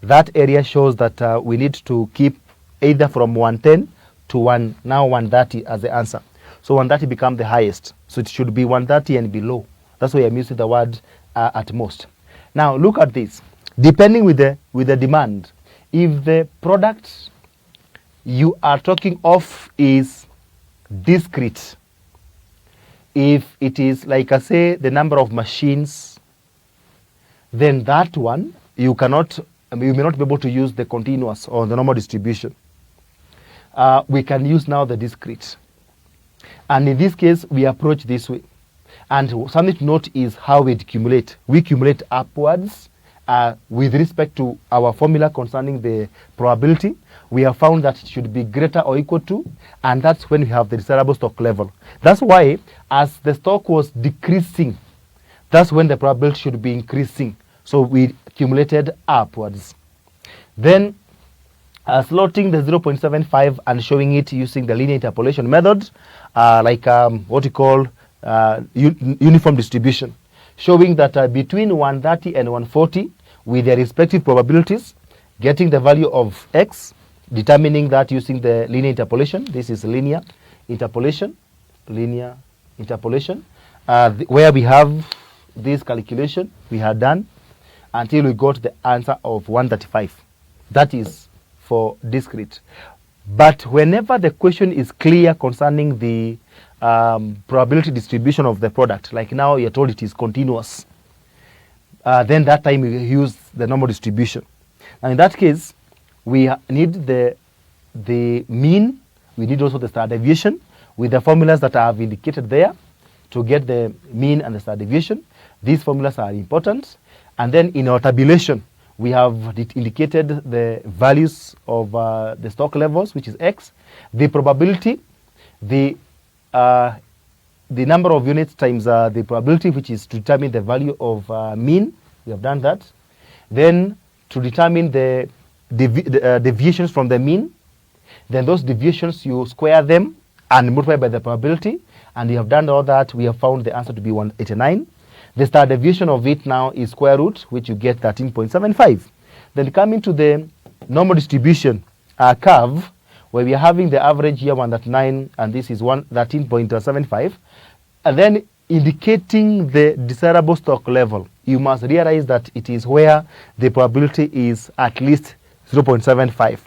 that area shows that we need to keep either from 110 to 130 as the answer. So 130 become the highest. So it should be 130 and below. That's why I'm using the word at most. Now look at this. Depending with the demand, if the product you are talking of is discrete, if it is like I say the number of machines, then that one you may not be able to use the continuous or the normal distribution. We can use now the discrete. And in this case, we approach this way. And something to note is how we accumulate. We accumulate upwards with respect to our formula concerning the probability. We have found that it should be greater or equal to, and that's when we have the desirable stock level. That's why, as the stock was decreasing, that's when the probability should be increasing. So we accumulated upwards. Then slotting the 0.75 and showing it using the linear interpolation method, like what we call uniform distribution, showing that between 130 and 140, with their respective probabilities, getting the value of x, determining that using the linear interpolation. This is linear interpolation, where we have this calculation we had done until we got the answer of 135. That is for discrete. But whenever the question is clear concerning the probability distribution of the product, like now you're told it is continuous, then that time we use the normal distribution. And in that case, we need the mean, we need also the standard deviation with the formulas that I have indicated there to get the mean and the standard deviation. These formulas are important. And then in our tabulation, we have indicated the values of the stock levels, which is x, the probability, the number of units times the probability, which is to determine the value of mean. We have done that. Then to determine the deviations from the mean, then those deviations you square them and multiply by the probability, and we have done all that. We have found the answer to be 189. The standard deviation of it now is square root, which you get 13.75. Then coming to the normal distribution curve, where we are having the average here 139, and this is 13.75, and then indicating the desirable stock level, you must realize that it is where the probability is at least 0.75.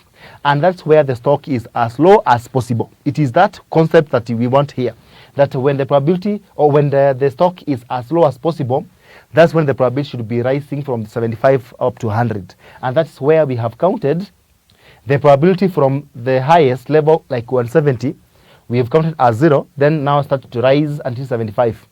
And that's where the stock is as low as possible. It is that concept that we want here, that when the probability or when the stock is as low as possible, that's when the probability should be rising from 75 up to 100. And that's where we have counted the probability from the highest level, like 170, we have counted as 0, then now start to rise until 75.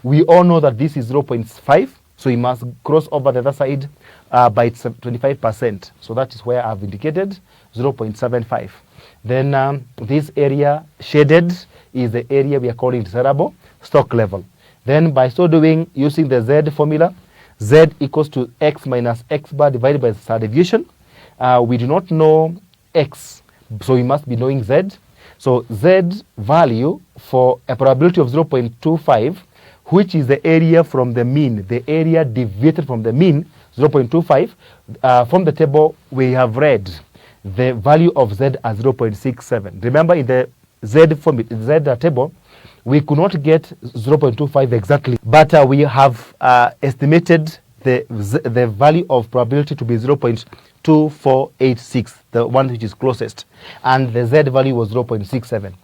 We all know that this is 0.5, so we must cross over the other side by 25%. So that is where I've indicated 0.75. Then this area shaded is the area we are calling desirable stock level. Then by so doing, using the Z formula, Z equals to x minus x bar divided by the standard deviation. We do not know x, so we must be knowing Z. So Z value for a probability of 0.25, which is the area from the mean, the area deviated from the mean, 0.25. From the table, we have read the value of Z as 0.67. Remember, in the Z table, we could not get 0.25 exactly, but we have estimated the value of probability to be 0.2486, the one which is closest, and the Z value was 0.67.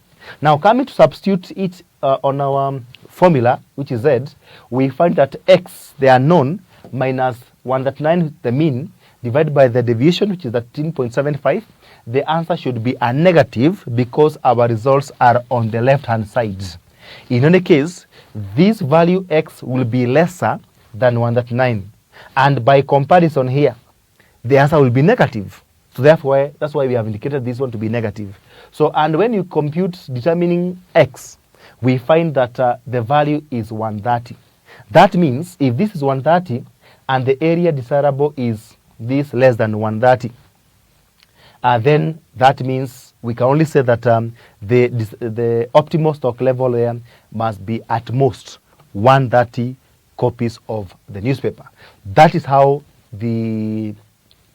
Now, coming to substitute it on our formula, which is Z, we find that X, the unknown, minus 139, the mean, divided by the deviation, which is 13.75, the answer should be a negative because our results are on the left-hand side. In any case, this value X will be lesser than 139. And by comparison here, the answer will be negative. So therefore, that's why we have indicated this one to be negative. So, and when you compute determining x, we find that the value is 130. That means if this is 130 and the area desirable is this less than 130, then that means we can only say that the optimal stock level there must be at most 130 copies of the newspaper. That is how the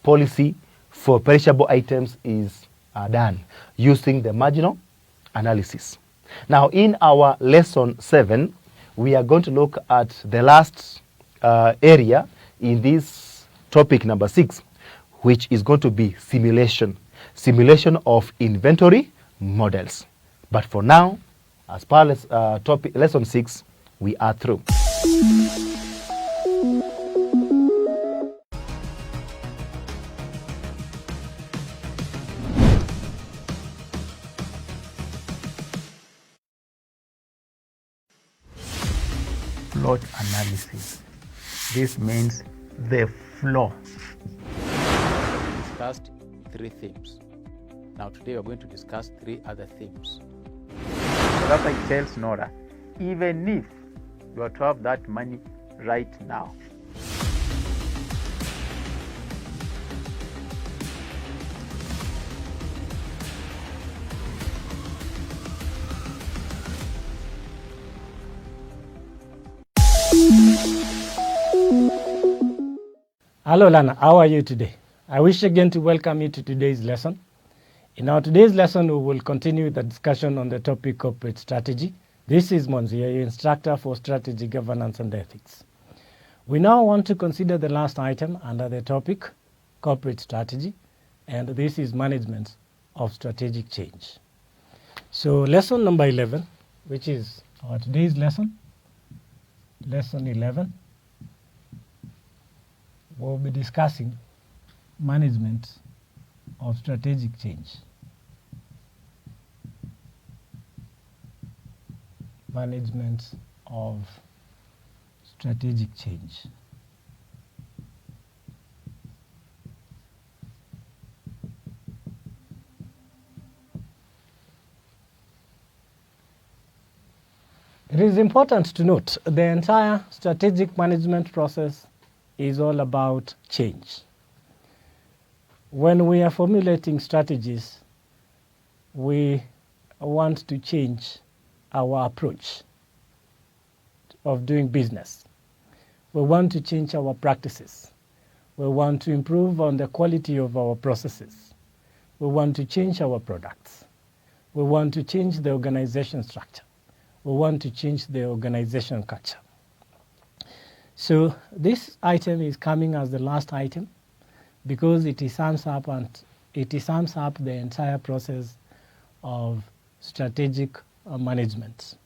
policy for perishable items is done, using the marginal analysis. Now, in our lesson 7, we are going to look at the last area in this topic number 6, which is going to be simulation of inventory models. But for now, as far as lesson 6, we are through. Plot analysis. This means the flow. We discussed 3 themes. Now today we're going to discuss 3 other themes. So that's why it tells Nora, even if you are to have that money right now, Hello Lana, how are you today? I wish again to welcome you to today's lesson. In our today's lesson, we will continue the discussion on the topic corporate strategy. This is Monzi, your instructor for strategy, governance and ethics. We now want to consider the last item under the topic corporate strategy, and this is management of strategic change. So lesson number 11, which is our today's lesson, lesson 11, we'll be discussing management of strategic change. Management of strategic change. It is important to note the entire strategic management process is all about change. When we are formulating strategies, we want to change our approach of doing business. We want to change our practices. We want to improve on the quality of our processes. We want to change our products. We want to change the organization structure. We want to change the organization culture. So this item is coming as the last item because it sums up the entire process of strategic management.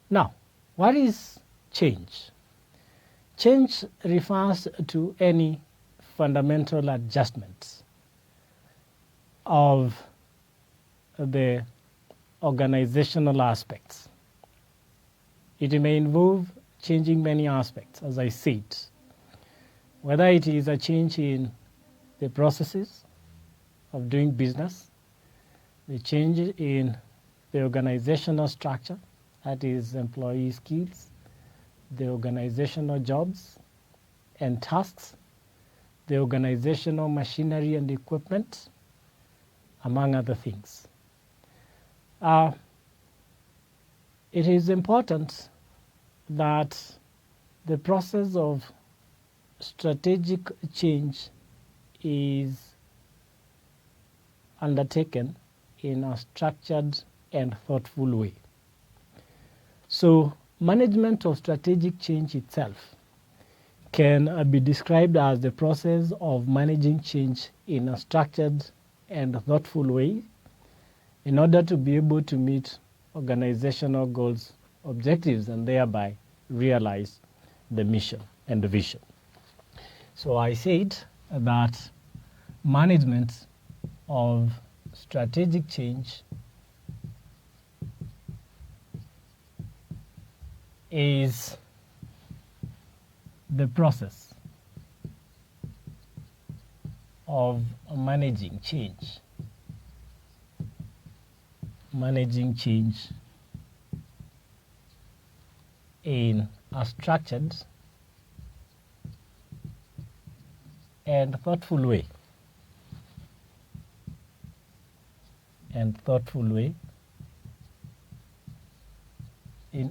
Now, what is change? Change refers to any fundamental adjustments of the organizational aspects. It may involve changing many aspects, as I said, whether it is a change in the processes of doing business, the change in the organizational structure, that is employee skills, the organizational jobs and tasks, the organizational machinery and equipment, among other things. It is important that the process of strategic change is undertaken in a structured and thoughtful way. So management of strategic change itself can be described as the process of managing change in a structured and thoughtful way in order to be able to meet organizational goals, objectives, and thereby realize the mission and the vision. So I said that management of strategic change is the process of managing change. Managing change in a structured and thoughtful way. In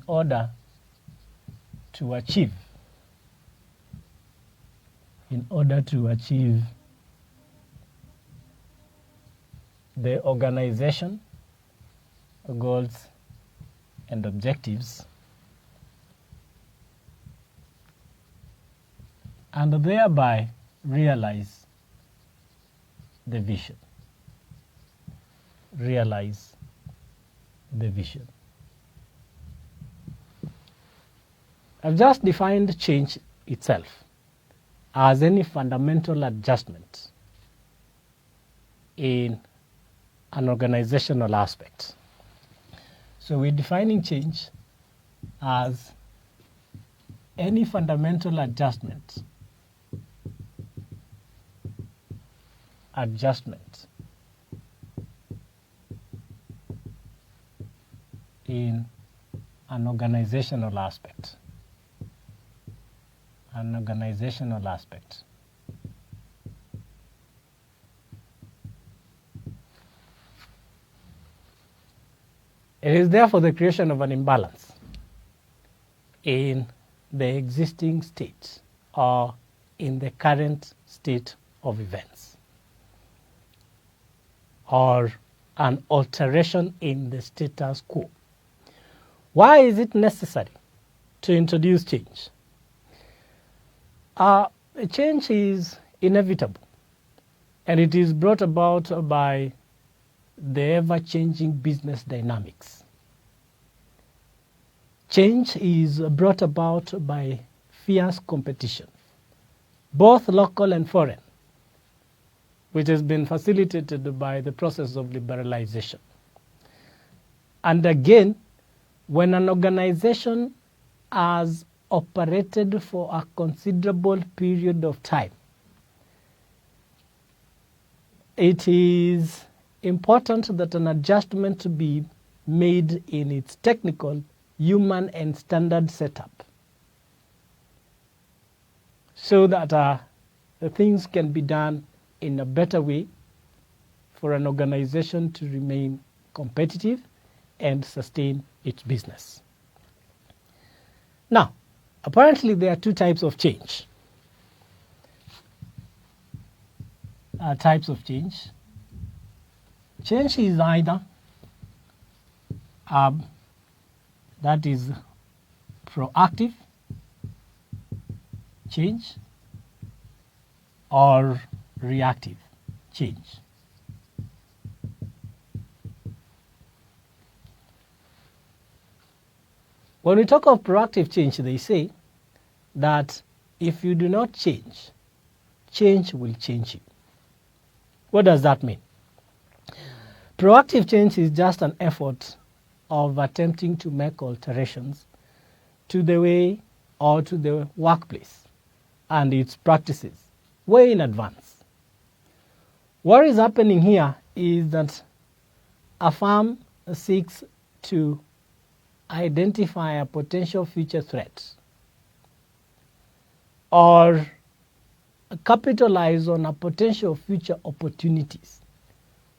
order to achieve the organization goals and objectives, and thereby realize the vision. I've just defined change itself as any fundamental adjustment in an organizational aspect. So we're defining change as any fundamental adjustment in an organizational aspect. It is therefore the creation of an imbalance in the existing state or in the current state of events, or an alteration in the status quo. Why is it necessary to introduce change? Change is inevitable, and it is brought about by the ever-changing business dynamics. Change is brought about by fierce competition, both local and foreign, which has been facilitated by the process of liberalization. And again, when an organization has operated for a considerable period of time, it is important that an adjustment be made in its technical, human, and standard setup so that the things can be done in a better way for an organization to remain competitive and sustain its business. Now, apparently there are two types of change. Change is either that is proactive change or reactive change. When we talk of proactive change, they say that if you do not change, change will change you. What does that mean? Proactive change is just an effort of attempting to make alterations to the way or to the workplace and its practices way in advance. What is happening here is that a firm seeks to identify a potential future threat or capitalize on a potential future opportunities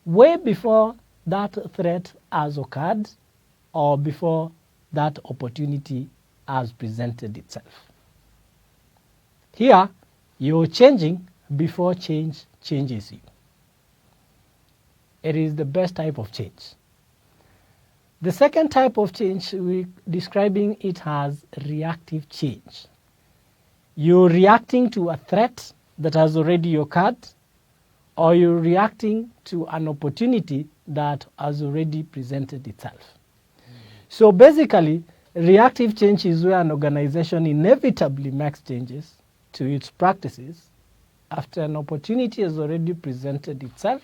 way before that threat has occurred or before that opportunity has presented itself. Here, you're changing before change changes you. It is the best type of change. The second type of change, we're describing it as reactive change. You're reacting to a threat that has already occurred, or you're reacting to an opportunity that has already presented itself. So basically, reactive change is where an organization inevitably makes changes to its practices after an opportunity has already presented itself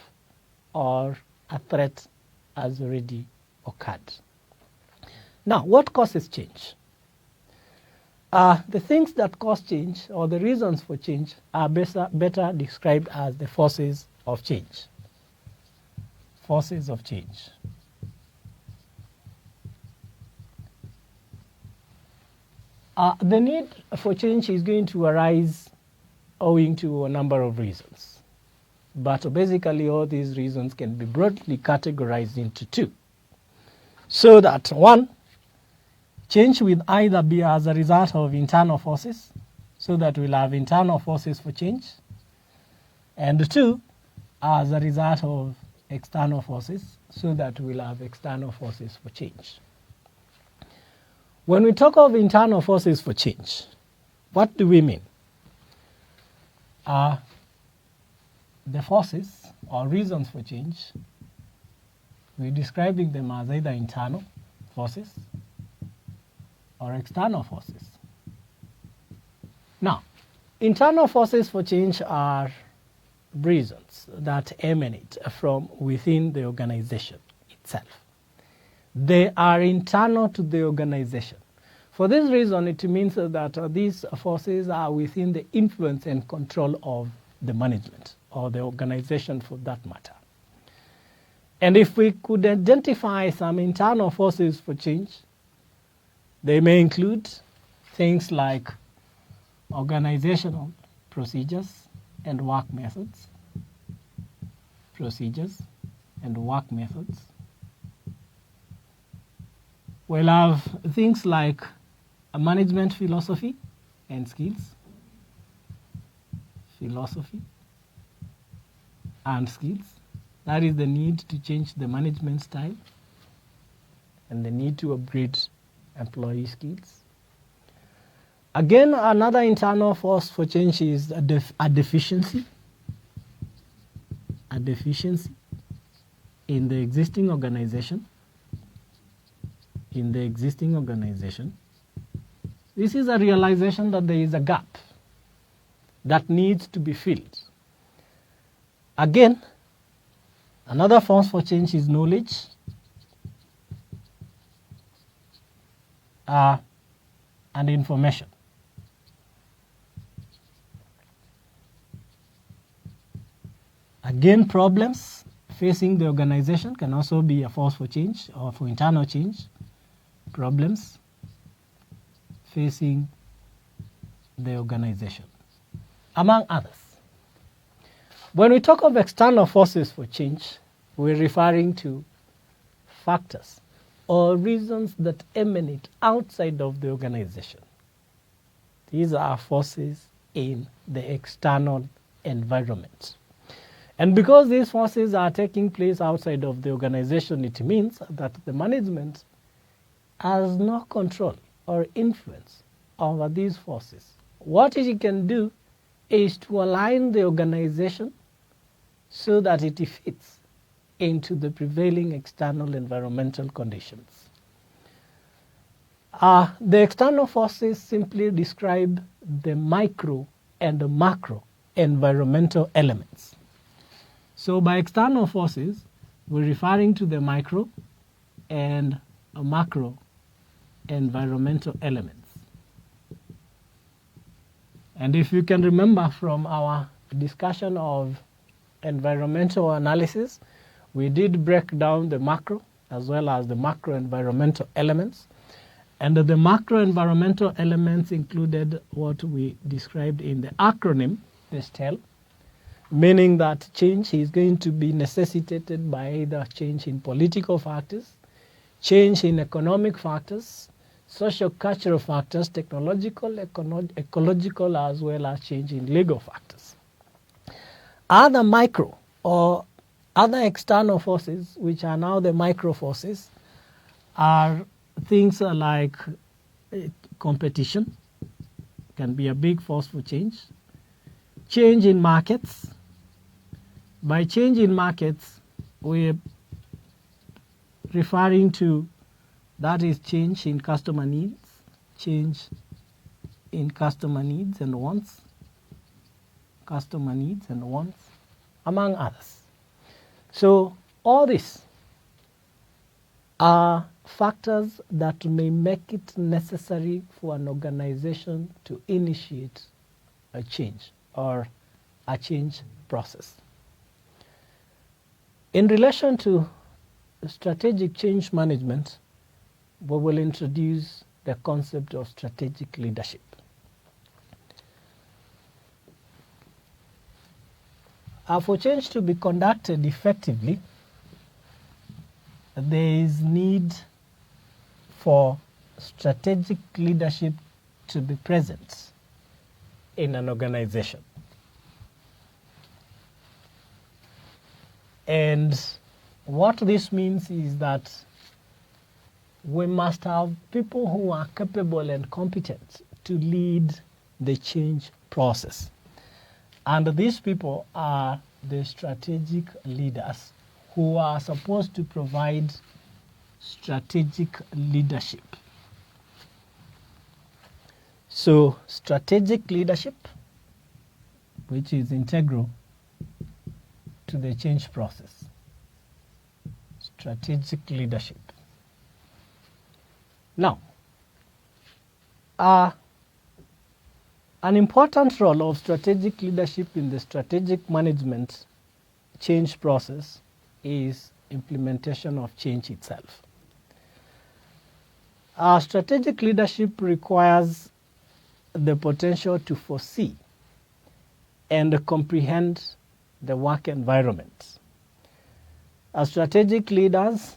or a threat has already occurred. Now, what causes change? The things that cause change or the reasons for change are better described as the forces of change. Forces of change. The need for change is going to arise owing to a number of reasons. But basically all these reasons can be broadly categorized into two. So that one, change will either be as a result of internal forces, so that we'll have internal forces for change, and two, as a result of external forces, so that we'll have external forces for change. When we talk of internal forces for change, what do we mean? The forces or reasons for change, we're describing them as either internal forces or external forces. Now, internal forces for change are reasons that emanate from within the organization itself. They are internal to the organization. For this reason, it means that these forces are within the influence and control of the management or the organization for that matter. And if we could identify some internal forces for change, they may include things like organizational procedures and work methods. Procedures and work methods. We'll have things like a management philosophy and skills. Philosophy and skills. That is the need to change the management style and the need to upgrade employee skills. Again, another internal force for change is a deficiency. A deficiency in the existing organization. In the existing organization. This is a realization that there is a gap that needs to be filled. Again, another force for change is knowledge. And information. Again, problems facing the organization can also be a force for change or for internal change. Problems facing the organization, among others. When we talk of external forces for change, we're referring to factors or reasons that emanate outside of the organization. These are forces in the external environment. And because these forces are taking place outside of the organization, it means that the management has no control or influence over these forces. What it can do is to align the organization so that it fits into the prevailing external environmental conditions. The external forces simply describe the micro and the macro environmental elements. So by external forces, we're referring to the micro and macro environmental elements. And if you can remember from our discussion of environmental analysis, we did break down the macro as well as the macro environmental elements. And the macro environmental elements included what we described in the acronym, the STEL, meaning that change is going to be necessitated by either change in political factors, change in economic factors, social-cultural factors, technological, ecological, as well as change in legal factors. Other micro or other external forces, which are now the micro forces, are things like competition, can be a big force for change. Change in markets. By change in markets, we're referring to that is change in customer needs, change in customer needs and wants, among others. So all this are factors that may make it necessary for an organization to initiate a change or a change process. In relation to strategic change management, we will introduce the concept of strategic leadership. For change to be conducted effectively, there is need for strategic leadership to be present in an organization. And what this means is that we must have people who are capable and competent to lead the change process. And these people are the strategic leaders who are supposed to provide strategic leadership. So strategic leadership, which is integral to the change process. Strategic leadership. Now, an important role of strategic leadership in the strategic management change process is implementation of change itself. Our strategic leadership requires the potential to foresee and comprehend the work environment. Our strategic leaders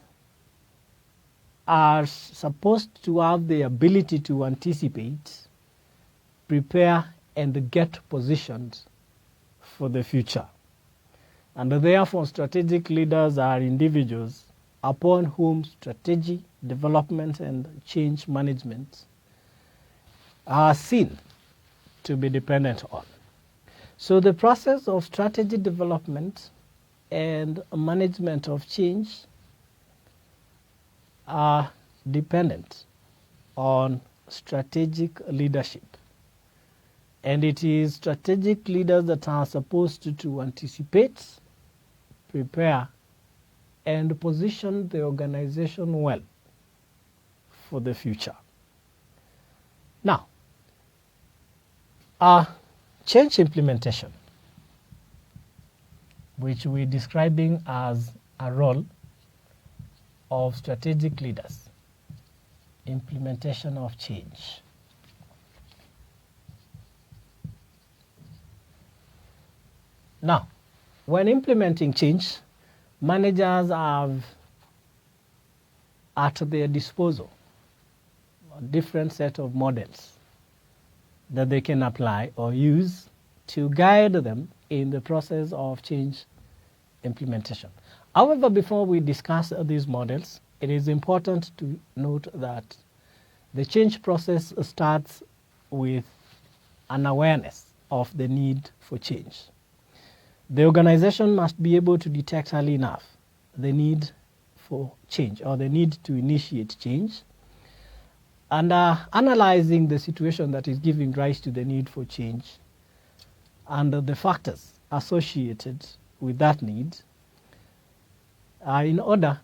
are supposed to have the ability to anticipate, prepare, and get positioned for the future. And therefore, strategic leaders are individuals upon whom strategy, development, and change management are seen to be dependent on. So the process of strategy development and management of change are dependent on strategic leadership. And it is strategic leaders that are supposed to anticipate, prepare, and position the organization well for the future. Now, change implementation, which we're describing as a role of strategic leaders, implementation of change. Now, when implementing change, managers have at their disposal a different set of models that they can apply or use to guide them in the process of change implementation. However, before we discuss these models, it is important to note that the change process starts with an awareness of the need for change. The organization must be able to detect early enough the need for change or the need to initiate change, and analyzing the situation that is giving rise to the need for change and the factors associated with that need in order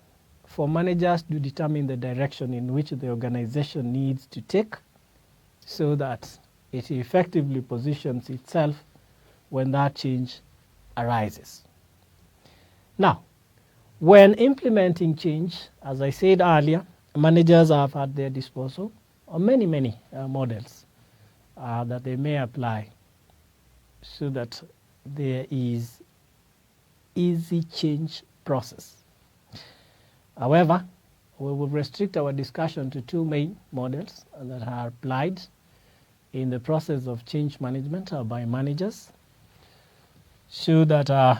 for managers to determine the direction in which the organization needs to take so that it effectively positions itself when that change arises. Now, when implementing change, as I said earlier, managers have at their disposal many models that they may apply so that there is easy change process. However, we will restrict our discussion to two main models that are applied in the process of change management by managers, so that the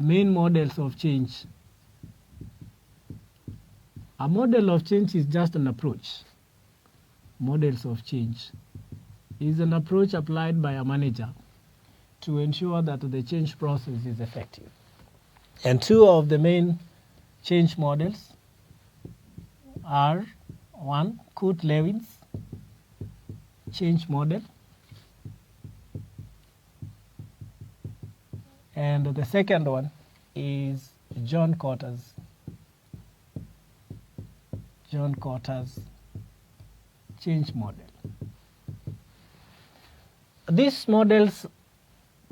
main models of change. A model of change is just an approach. Models of change is an approach applied by a manager to ensure that the change process is effective. And two of the main change models are, one, Kurt-Lewin's change model, and the second one is John Cotter's John Cotter's change model. These models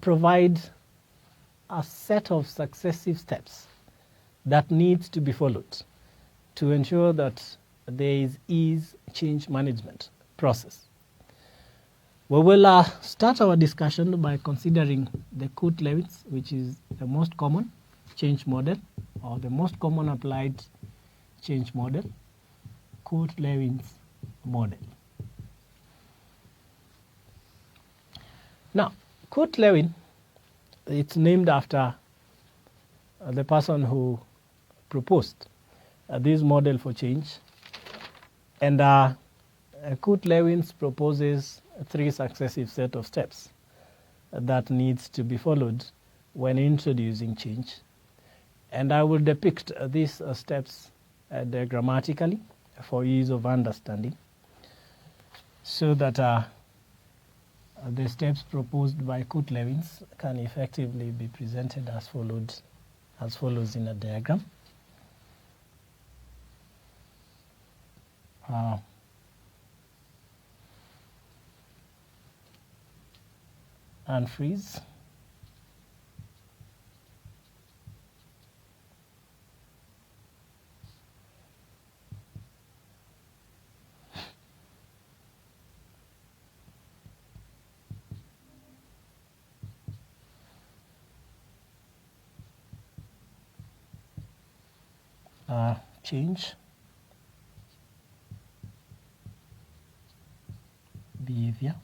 provide a set of successive steps that needs to be followed to ensure that there is ease change management process. We will start our discussion by considering the Court-Lewis, which is the most common change model or the most common applied change model, Court-Lewis model. Now, Court-Lewis, it's named after the person who proposed this model for change, and Court-Lewis proposes 3 successive set of steps that needs to be followed when introducing change. And I will depict these steps diagrammatically for ease of understanding, so that the steps proposed by Court-Lewis can effectively be presented as follows in a diagram. Unfreeze. Change behavior,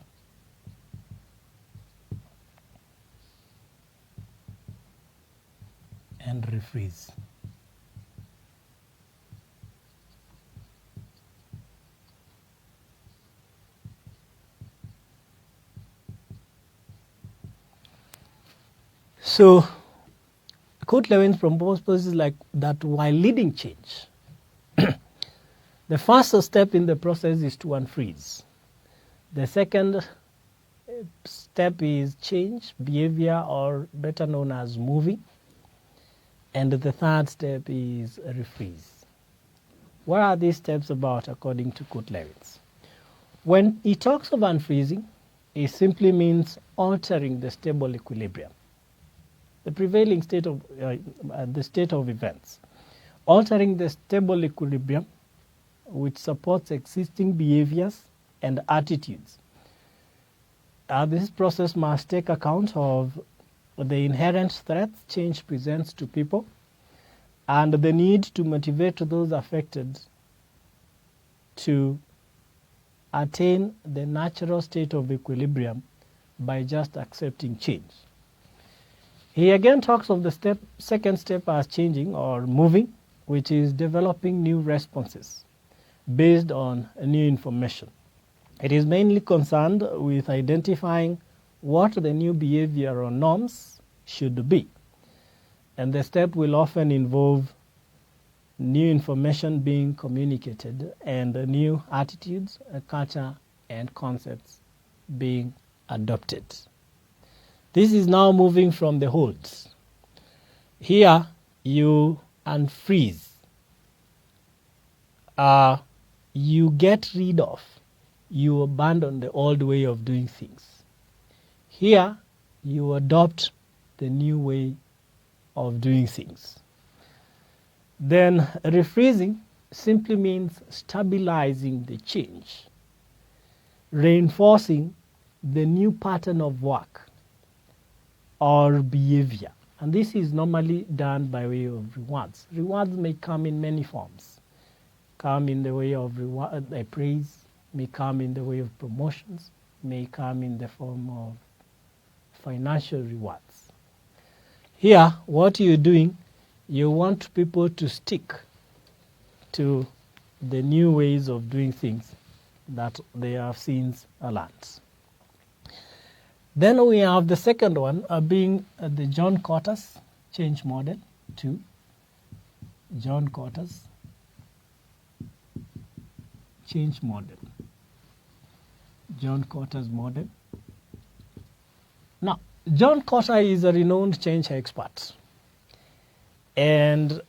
and refreeze. So Court-Lewis proposes like that while leading change, the first step in the process is to unfreeze. The second step is change behavior, or better known as moving. And the third step is refreeze. What are these steps about according to Court-Lewis? When he talks of unfreezing, it simply means altering the stable equilibrium, the prevailing state of events, altering the stable equilibrium which supports existing behaviors and attitudes. This process must take account of the inherent threats change presents to people and the need to motivate those affected to attain the natural state of equilibrium by just accepting change. He again talks of the second step as changing or moving, which is developing new responses based on new information. It is mainly concerned with identifying what the new behavior or norms should be. And the step will often involve new information being communicated and new attitudes, culture, and concepts being adopted. This is now moving from the holds. Here you unfreeze. You get rid of, you abandon the old way of doing things. Here you adopt the new way of doing things. Then refreezing simply means stabilizing the change, reinforcing the new pattern of work or behavior. And this is normally done by way of rewards. Rewards may come in many forms. Come in the way of praise, may come in the way of promotions, may come in the form of financial rewards. Here, what you're doing, you want people to stick to the new ways of doing things that they have since learned. Then we have the second one being the John Cotter's change model 2. John Cotter's change model. John Cotter's model. Now, John Cotter is a renowned change expert, and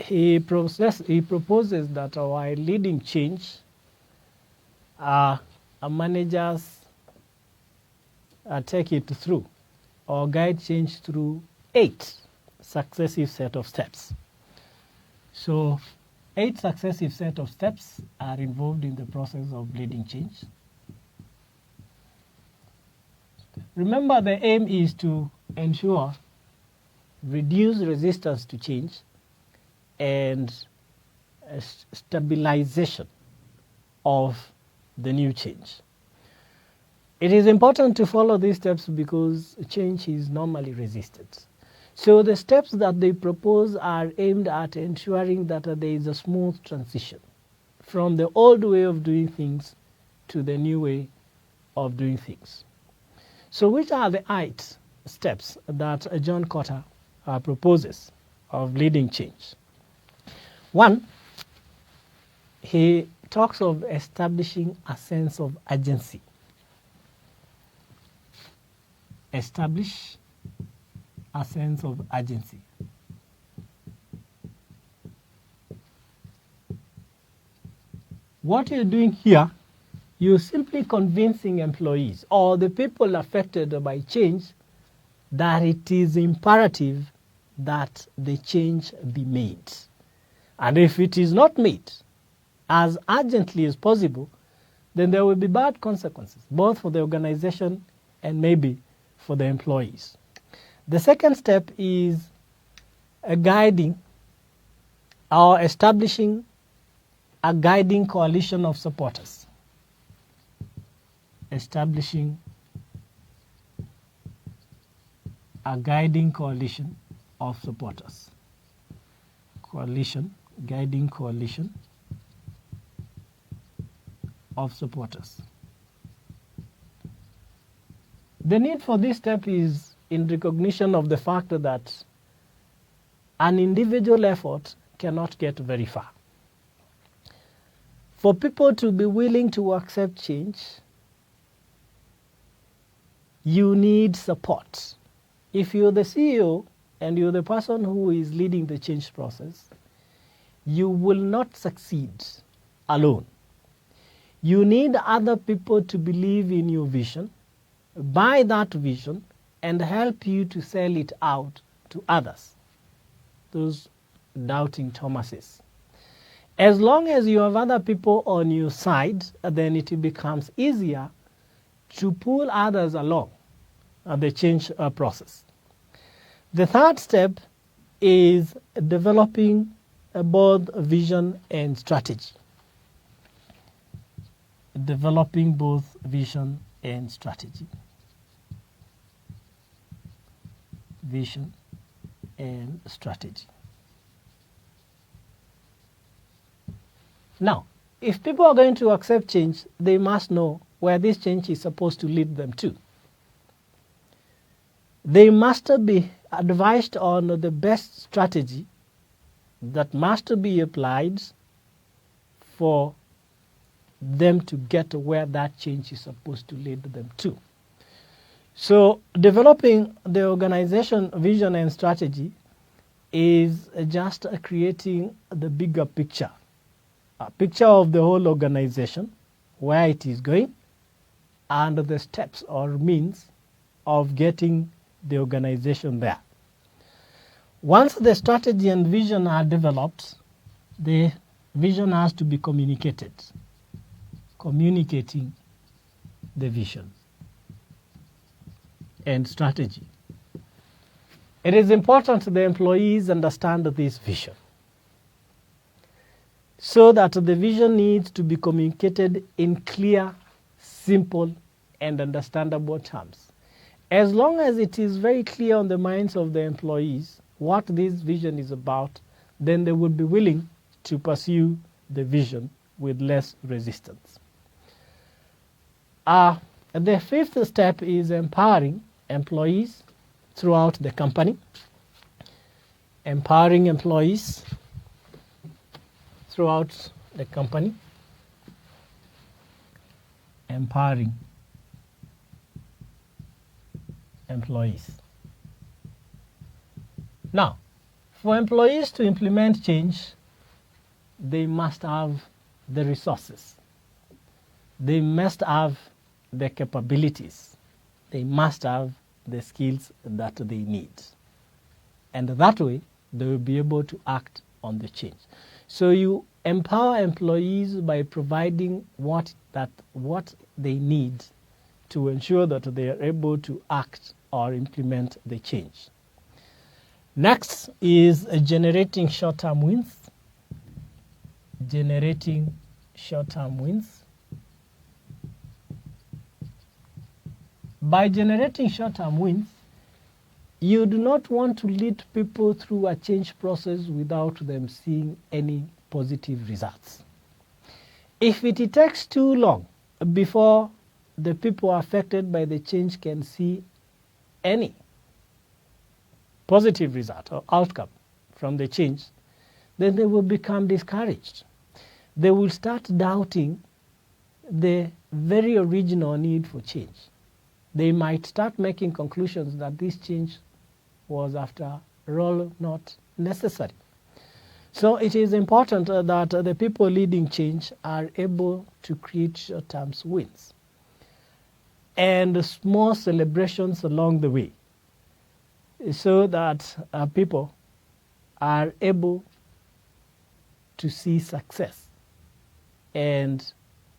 he proposes that our leading change, our managers take it through or guide change through 8 successive set of steps. So 8 successive set of steps are involved in the process of leading change. Remember, the aim is to ensure reduce resistance to change and stabilization of the new change. It is important to follow these steps because change is normally resisted. So the steps that they propose are aimed at ensuring that there is a smooth transition from the old way of doing things to the new way of doing things. So which are the 8 steps that John Cotter proposes of leading change? 1, he talks of establishing a sense of urgency. Establish a sense of urgency. What you're doing here, you're simply convincing employees or the people affected by change that it is imperative that the change be made. And if it is not made as urgently as possible, then there will be bad consequences, both for the organization and maybe for the employees. The second step is guiding or establishing a guiding coalition of supporters. Establishing a guiding coalition of supporters. Guiding coalition of supporters. The need for this step is in recognition of the fact that an individual effort cannot get very far. For people to be willing to accept change, you need support. If you're the CEO and you're the person who is leading the change process, you will not succeed alone. You need other people to believe in your vision, buy that vision, and help you to sell it out to others, those doubting Thomases. As long as you have other people on your side, then it becomes easier to pull others along the change process. The third step is developing both vision and strategy. Developing both vision and strategy. Vision and strategy. Now, if people are going to accept change, they must know where this change is supposed to lead them to. They must be advised on the best strategy that must be applied for them to get where that change is supposed to lead them to. So developing the organization vision and strategy is just creating the bigger picture, a picture of the whole organization, where it is going, and the steps or means of getting the organization there. Once the strategy and vision are developed, the vision has to be communicated. Communicating the vision and strategy. It is important the employees understand this vision, so that the vision needs to be communicated in clear, simple, and understandable terms. As long as it is very clear on the minds of the employees what this vision is about, then they will be willing to pursue the vision with less resistance. The fifth step is empowering employees throughout the company. Empowering employees throughout the company. Empowering employees. Now, For employees to implement change, they must have the resources. They must have the capabilities. They must have the skills that they need. And that way, they will be able to act on the change. So you empower employees by providing what they need to ensure that they are able to act or implement the change. Next is generating short-term wins. Generating short-term wins. By generating short-term wins, you do not want to lead people through a change process without them seeing any positive results. If it takes too long before the people affected by the change can see any positive result or outcome from the change, then they will become discouraged. They will start doubting the very original need for change. They might start making conclusions that this change was after all not necessary. So it is important that the people leading change are able to create short-term wins and small celebrations along the way, so that people are able to see success and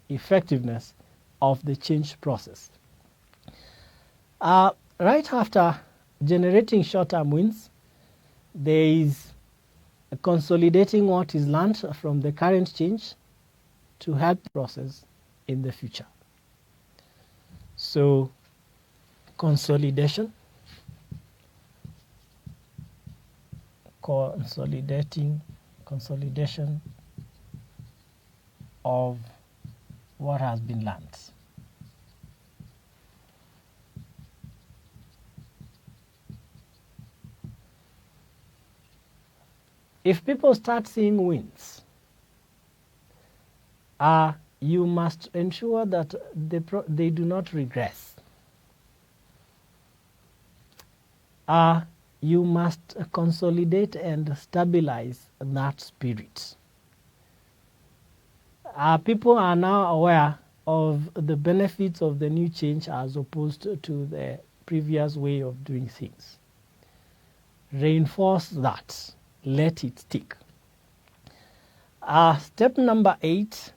effectiveness of the change process. Right after generating short-term wins, there is consolidating what is learned from the current change to help the process in the future. So, consolidation, consolidation of what has been learned. If people start seeing wins, you must ensure that they do not regress. You must consolidate and stabilize that spirit. People are now aware of the benefits of the new change as opposed to the previous way of doing things. Reinforce that. Let it stick. Step number 8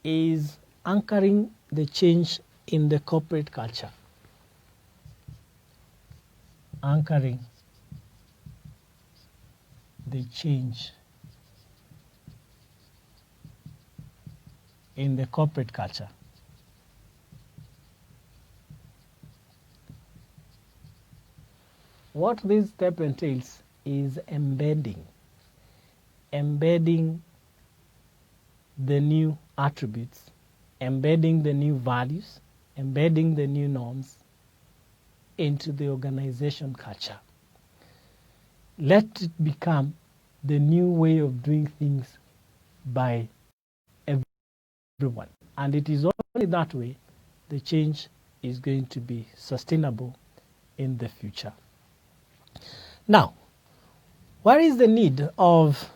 is anchoring the change in the corporate culture. Anchoring the change in the corporate culture. What this step entails is embedding the new attributes, embedding the new values, embedding the new norms into the organization culture. Let it become the new way of doing things by everyone. And it is only that way the change is going to be sustainable in the future. Now, what is the need of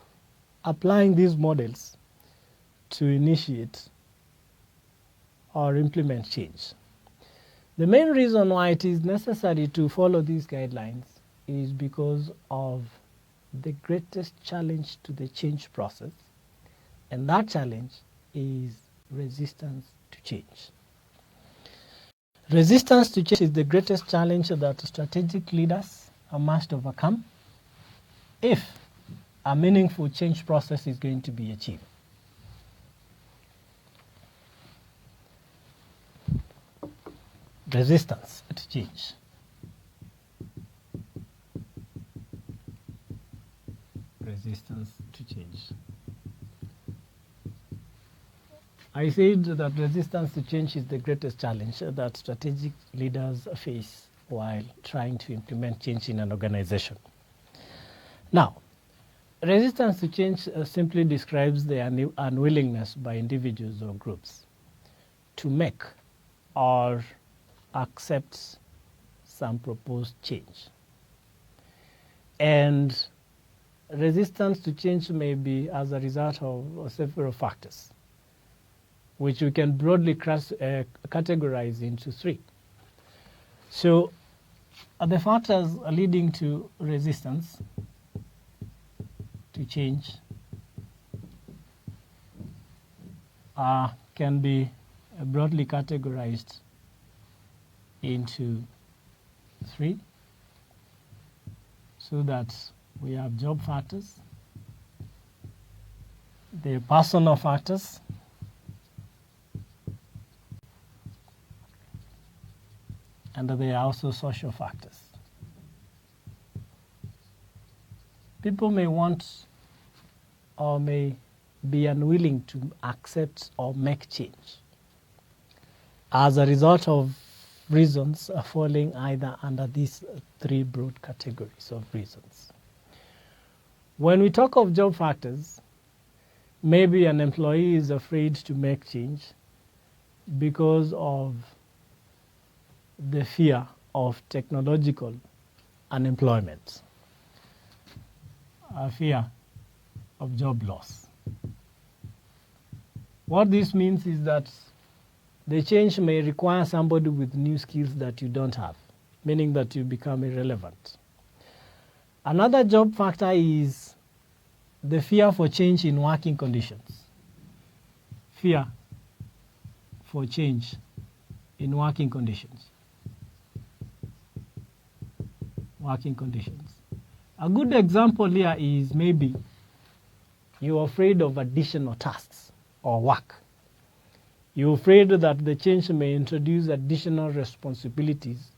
applying these models to initiate or implement change? The main reason why it is necessary to follow these guidelines is because of the greatest challenge to the change process, and that challenge is resistance to change. Resistance to change is the greatest challenge that strategic leaders must overcome if a meaningful change process is going to be achieved. Resistance to change. Resistance to change. I said that resistance to change is the greatest challenge that strategic leaders face while trying to implement change in an organization. Now, resistance to change simply describes the unwillingness by individuals or groups to make or accept some proposed change. And resistance to change may be as a result of several factors, which we can broadly categorize into three. So the factors leading to resistance to change can be broadly categorized into three, so that we have job factors, the personal factors, and there are also social factors. People may want or may be unwilling to accept or make change as a result of reasons falling either under these three broad categories of reasons. When we talk of job factors, maybe an employee is afraid to make change because of the fear of technological unemployment, a fear of job loss. What this means is that the change may require somebody with new skills that you don't have, meaning that you become irrelevant. Another job factor is the fear for change in working conditions. Fear for change in working conditions. Working conditions. A good example here is maybe you're afraid of additional tasks or work. You're afraid that the change may introduce additional responsibilities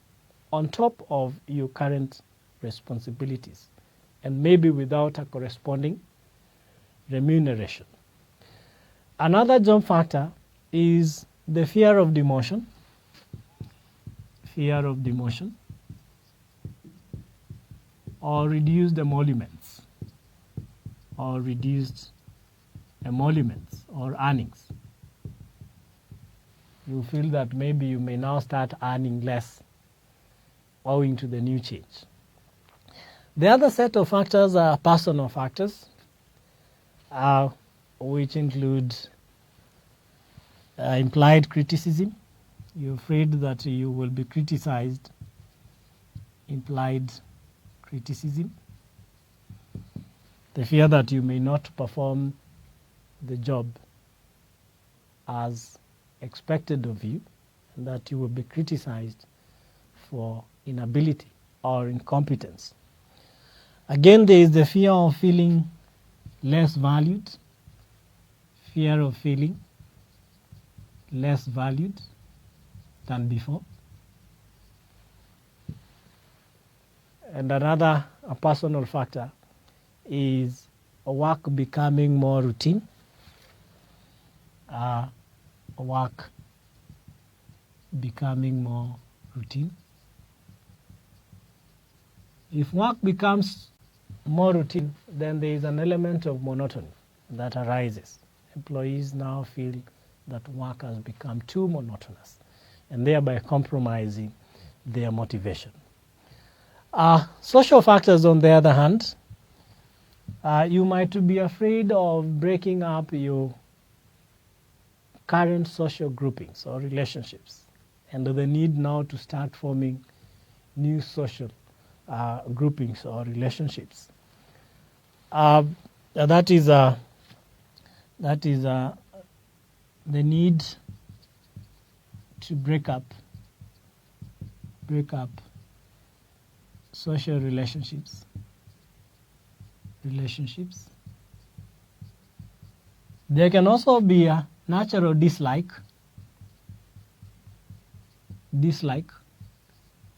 on top of your current responsibilities, and maybe without a corresponding remuneration. Another job factor is the fear of demotion. Fear of demotion or reduced emoluments or reduced emoluments or earnings. You feel that maybe you may now start earning less owing to the new change. The other set of factors are personal factors, which include implied criticism. You're afraid that you will be criticized, implied criticism. The fear that you may not perform the job as expected of you, and that you will be criticized for inability or incompetence. Again, there is the fear of feeling less valued, fear of feeling less valued than before. And another personal factor is work becoming more routine, work becoming more routine. If work becomes more routine, then there is an element of monotony that arises. Employees now feel that work has become too monotonous and thereby compromising their motivation. Social factors, on the other hand, you might be afraid of breaking up your current social groupings or relationships, and the need now to start forming new social groupings or relationships. That is the need to break up social relationships. There can also be a natural dislike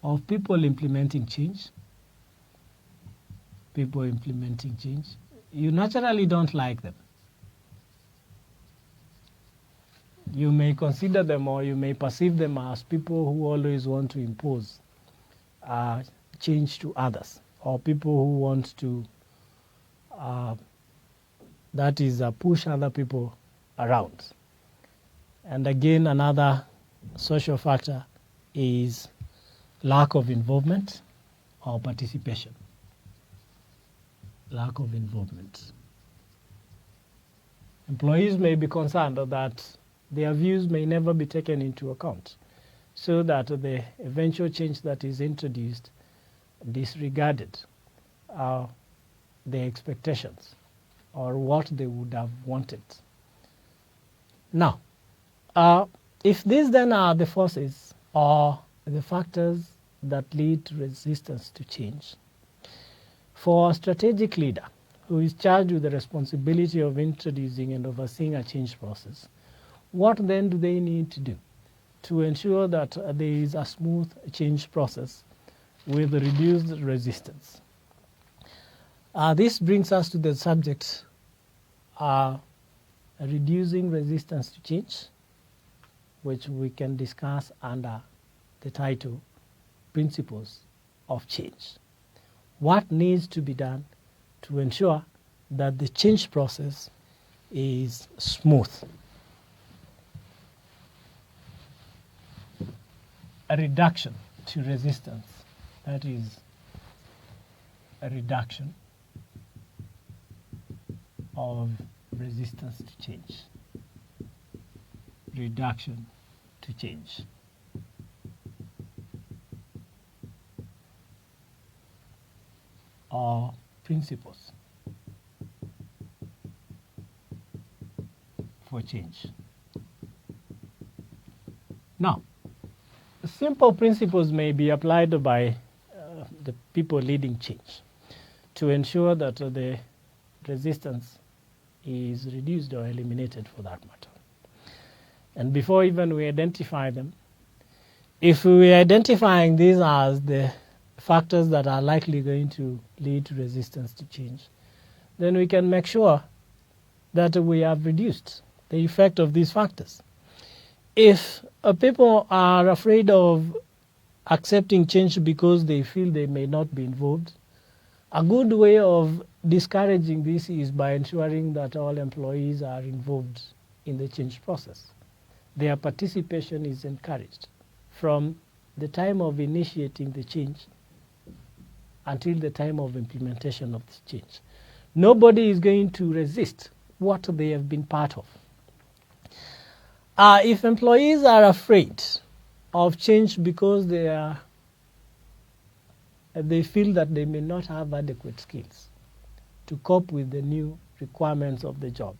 of people implementing change. You naturally don't like them. You may consider them, or you may perceive them as people who always want to impose change to others, or people who want to push other people around. And again, another social factor is lack of involvement or participation. lack of involvement. Employees may be concerned that their views may never be taken into account, so that the eventual change that is introduced disregarded their expectations or what they would have wanted. Now, if these then are the forces or the factors that lead to resistance to change, for a strategic leader who is charged with the responsibility of introducing and overseeing a change process, what then do they need to do to ensure that there is a smooth change process with reduced resistance? This brings us to the subject reducing resistance to change, which we can discuss under the title Principles of Change. What needs to be done to ensure that the change process is smooth? A reduction to resistance, that is a reduction of resistance to change. Reduction to change. Or principles for change. Now, simple principles may be applied by the people leading change to ensure that the resistance is reduced or eliminated, for that matter. And before even we identify them, if we are identifying these as the factors that are likely going to lead to resistance to change, then we can make sure that we have reduced the effect of these factors. If people are afraid of accepting change because they feel they may not be involved, a good way of discouraging this is by ensuring that all employees are involved in the change process. Their participation is encouraged from the time of initiating the change until the time of implementation of the change. Nobody is going to resist what they have been part of. If employees are afraid of change because they feel that they may not have adequate skills to cope with the new requirements of the job,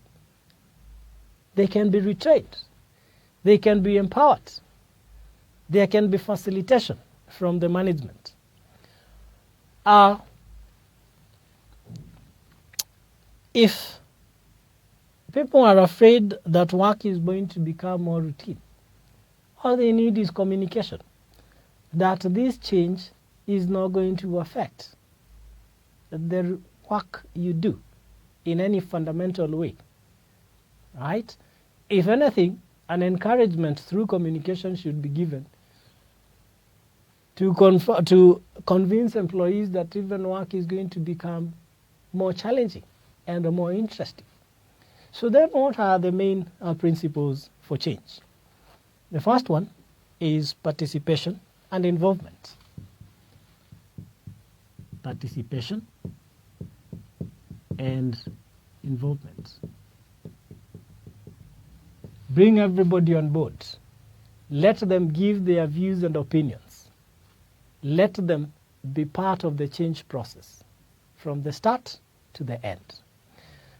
they can be retrained. They can be empowered. There can be facilitation from the management. If people are afraid that work is going to become more routine, all they need is communication, that this change is not going to affect the work you do in any fundamental way, right? If anything, an encouragement through communication should be given to convince employees that even work is going to become more challenging and more interesting. So then what are the main principles for change? The first one is participation and involvement. Participation and involvement. Bring everybody on board. Let them give their views and opinions. Let them be part of the change process from the start to the end.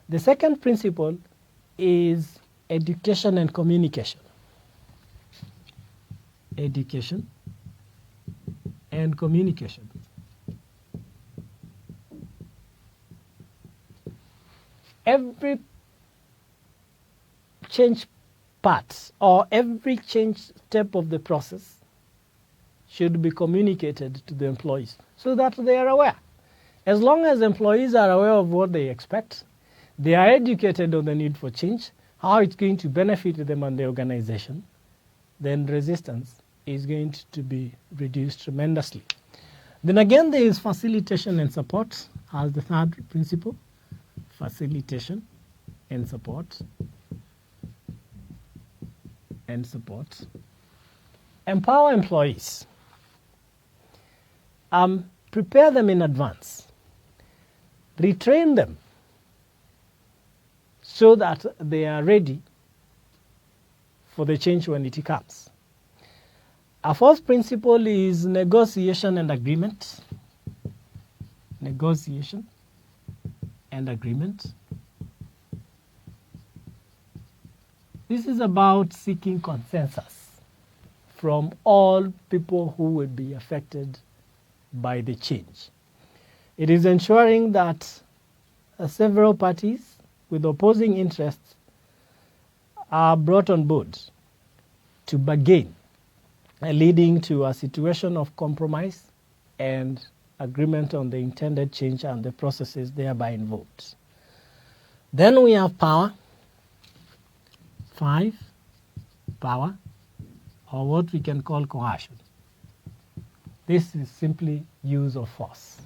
The second principle is education and communication. Education and communication. Every change part or every change step of the process should be communicated to the employees so that they are aware. As long as employees are aware of what they expect, they are educated on the need for change, how it's going to benefit them and the organization, then resistance is going to be reduced tremendously. Then again, there is facilitation and support as the third principle. Facilitation and support. And support. Empower employees. Prepare them in advance. retrain them so that they are ready for the change when it comes. Our fourth principle is negotiation and agreement. Negotiation and agreement. This is about seeking consensus from all people who will be affected by the change. It is ensuring that several parties with opposing interests are brought on board to bargain, leading to a situation of compromise and agreement on the intended change and the processes thereby involved. Then we have power. 5, power, or what we can call coercion. This is simply use of force.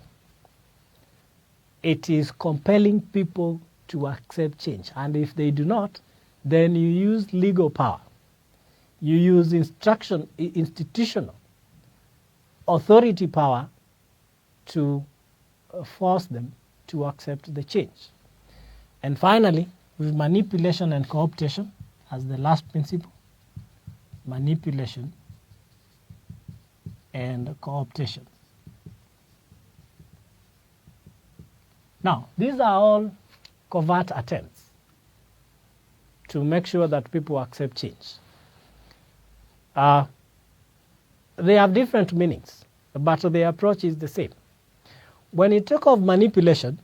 It is compelling people to accept change, and if they do not, then you use legal power. You use institutional authority power to force them to accept the change. And finally, with manipulation and cooptation as the last principle, manipulation and cooptation. Now, these are all covert attempts to make sure that people accept change. They have different meanings, but the approach is the same. When you talk of manipulation,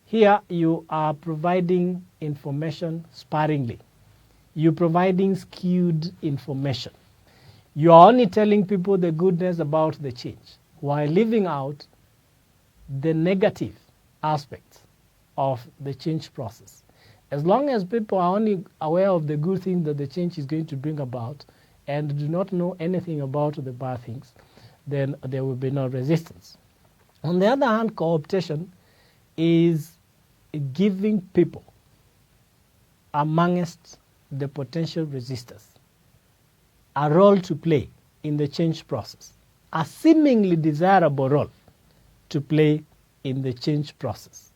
here you are providing information sparingly. You're providing skewed information. You are only telling people the goodness about the change while leaving out the negative aspects of the change process. As long as people are only aware of the good things that the change is going to bring about and do not know anything about the bad things, then there will be no resistance. On the other hand, cooptation is giving people amongst the potential resistors a role to play in the change process, a seemingly desirable role to play in the change process.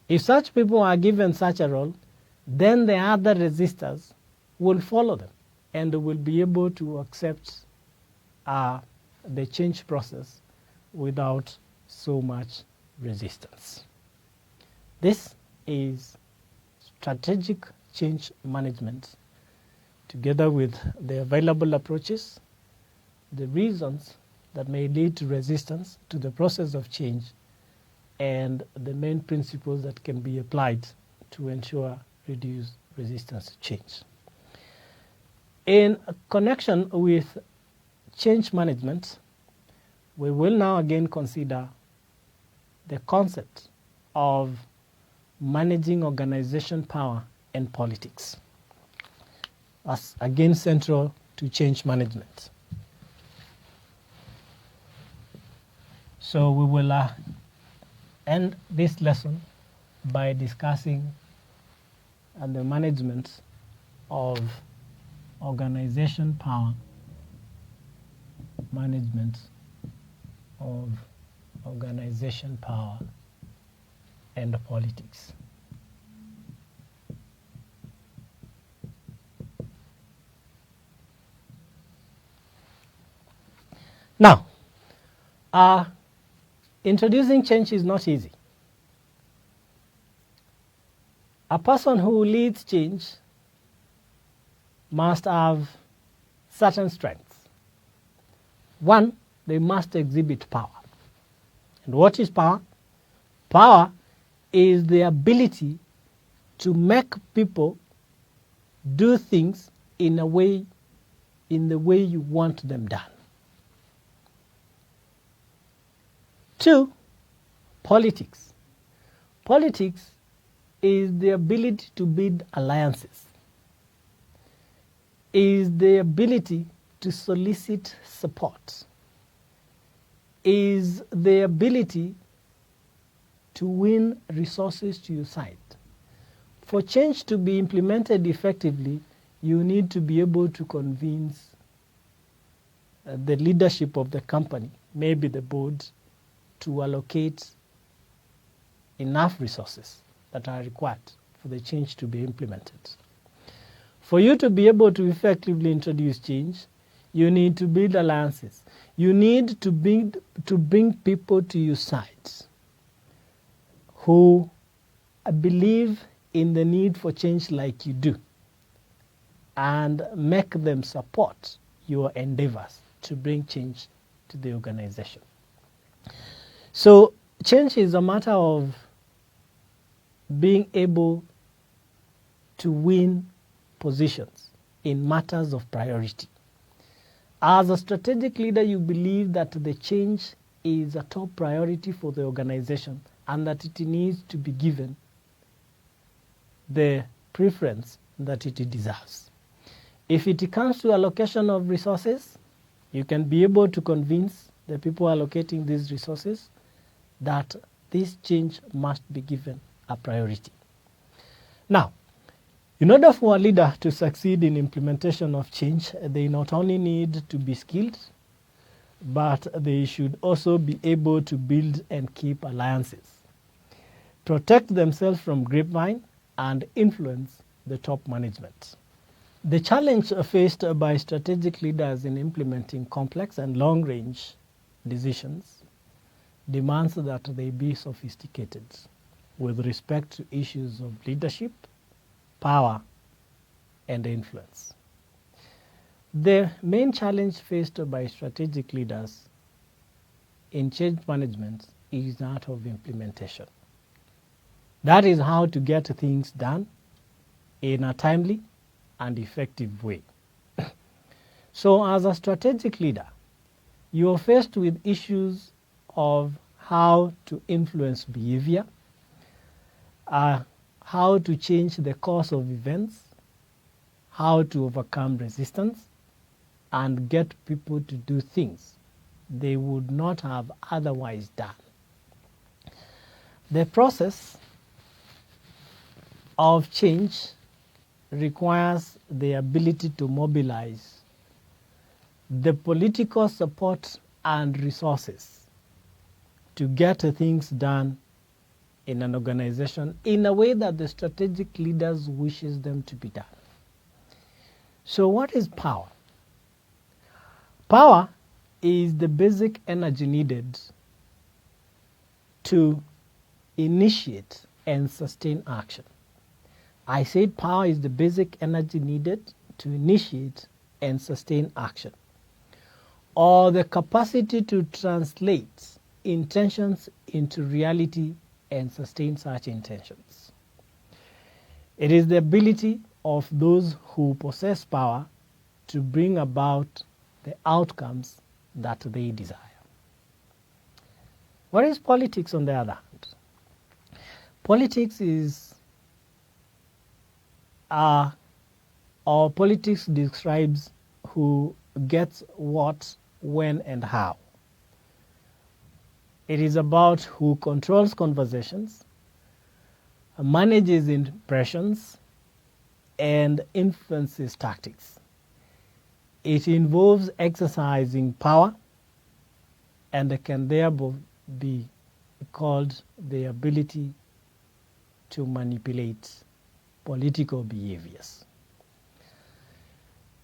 If such people are given such a role, then the other resistors will follow them and will be able to accept the change process without so much resistance. This is strategic change management, together with the available approaches, the reasons that may lead to resistance to the process of change, and the main principles that can be applied to ensure reduced resistance to change. In connection with change management, we will now again consider the concept of managing organization power and politics as again central to change management. So we will end this lesson by discussing the management of organization power, management of organization power and politics. Now, introducing change is not easy. A person who leads change must have certain strengths. One, they must exhibit power. And what is power? Power is the ability to make people do things in the way you want them done. Two, politics. Politics is the ability to build alliances, is the ability to solicit support, is the ability to win resources to your side. For change to be implemented effectively, you need to be able to convince the leadership of the company, maybe the board, to allocate enough resources that are required for the change to be implemented. For you to be able to effectively introduce change, you need to build alliances. You need to bring people to your side who believe in the need for change like you do, and make them support your endeavors to bring change to the organization. So change is a matter of being able to win positions in matters of priority. As a strategic leader, you believe that the change is a top priority for the organization and that it needs to be given the preference that it deserves. If it comes to allocation of resources, you can be able to convince the people allocating these resources that this change must be given a priority. Now, in order for a leader to succeed in implementation of change, they not only need to be skilled, but they should also be able to build and keep alliances, protect themselves from grapevine, and influence the top management. The challenge faced by strategic leaders in implementing complex and long-range decisions demands that they be sophisticated with respect to issues of leadership, power, and influence. The main challenge faced by strategic leaders in change management is that of implementation. That is how to get things done in a timely and effective way. So as a strategic leader, you are faced with issues of how to influence behavior, how to change the course of events, how to overcome resistance, and get people to do things they would not have otherwise done. The process of change requires the ability to mobilize the political support and resources to get things done in an organization in a way that the strategic leaders wishes them to be done. So what is power? Power is the basic energy needed to initiate and sustain action. I said power is the basic energy needed to initiate and sustain action, or the capacity to translate intentions into reality and sustain such intentions. It is the ability of those who possess power to bring about the outcomes that they desire. What is politics on the other hand? Politics is or politics describes who gets what, when, and how. It is about who controls conversations, manages impressions, and influences tactics. It involves exercising power and can therefore be called the ability to manipulate political behaviors.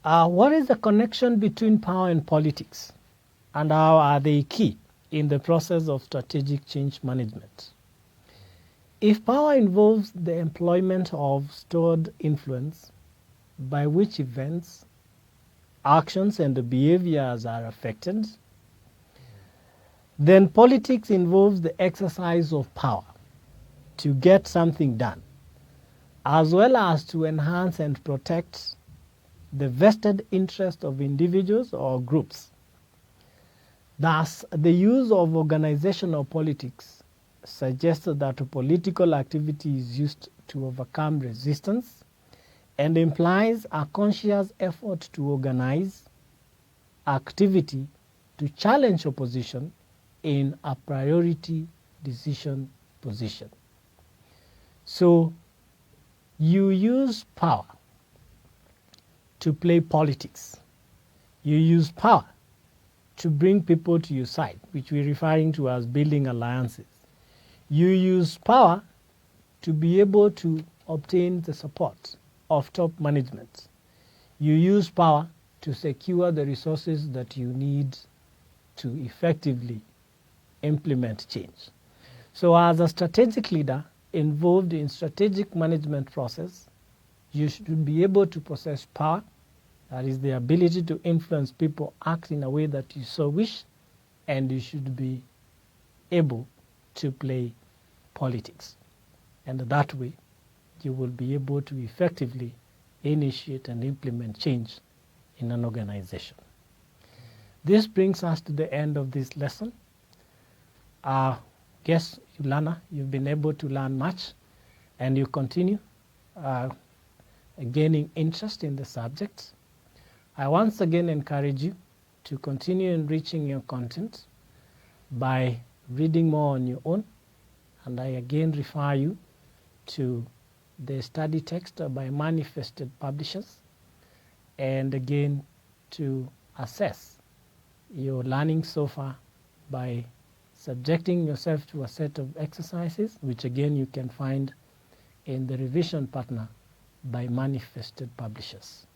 What is the connection between power and politics, and how are they key in the process of strategic change management? If power involves the employment of stored influence by which events, actions, and behaviors are affected, then politics involves the exercise of power to get something done, as well as to enhance and protect the vested interest of individuals or groups. Thus, the use of organizational politics suggests that political activity is used to overcome resistance and implies a conscious effort to organize activity to challenge opposition in a priority decision position. So, you use power to play politics. You use power to bring people to your side, which we're referring to as building alliances. You use power to be able to obtain the support of top management. You use power to secure the resources that you need to effectively implement change. So as a strategic leader involved in strategic management process, you should be able to possess power, that is the ability to influence people, act in a way that you so wish, and you should be able to play politics. And that way, you will be able to effectively initiate and implement change in an organization. This brings us to the end of this lesson. Guess, Learner, you've been able to learn much, and you continue gaining interest in the subject. I once again encourage you to continue enriching your content by reading more on your own, and I again refer you to the study text by Manifested Publishers, and again to assess your learning so far by subjecting yourself to a set of exercises, which again you can find in the revision partner by Manifested Publishers.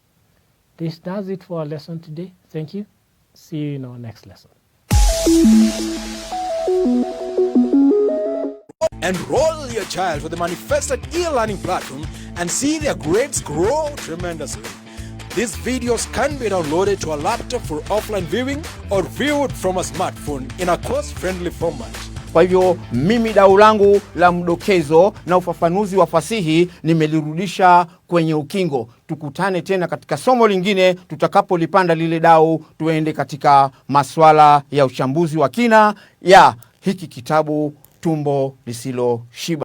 This does it for our lesson today. Thank you. See you in our next lesson. Enroll your child for the Manifested e-learning platform and see their grades grow tremendously. These videos can be downloaded to a laptop for offline viewing or viewed from a smartphone in a cost-friendly format. Kwa hivyo mimi dau langu la mdokezo na ufafanuzi wa fasihi nimelirudisha kwenye ukingo. Tukutane tena katika somo lingine tutakapolipanda lile dau, tuende katika maswala ya uchambuzi wa kina ya hiki kitabu Tumbo Lisilo Shiba.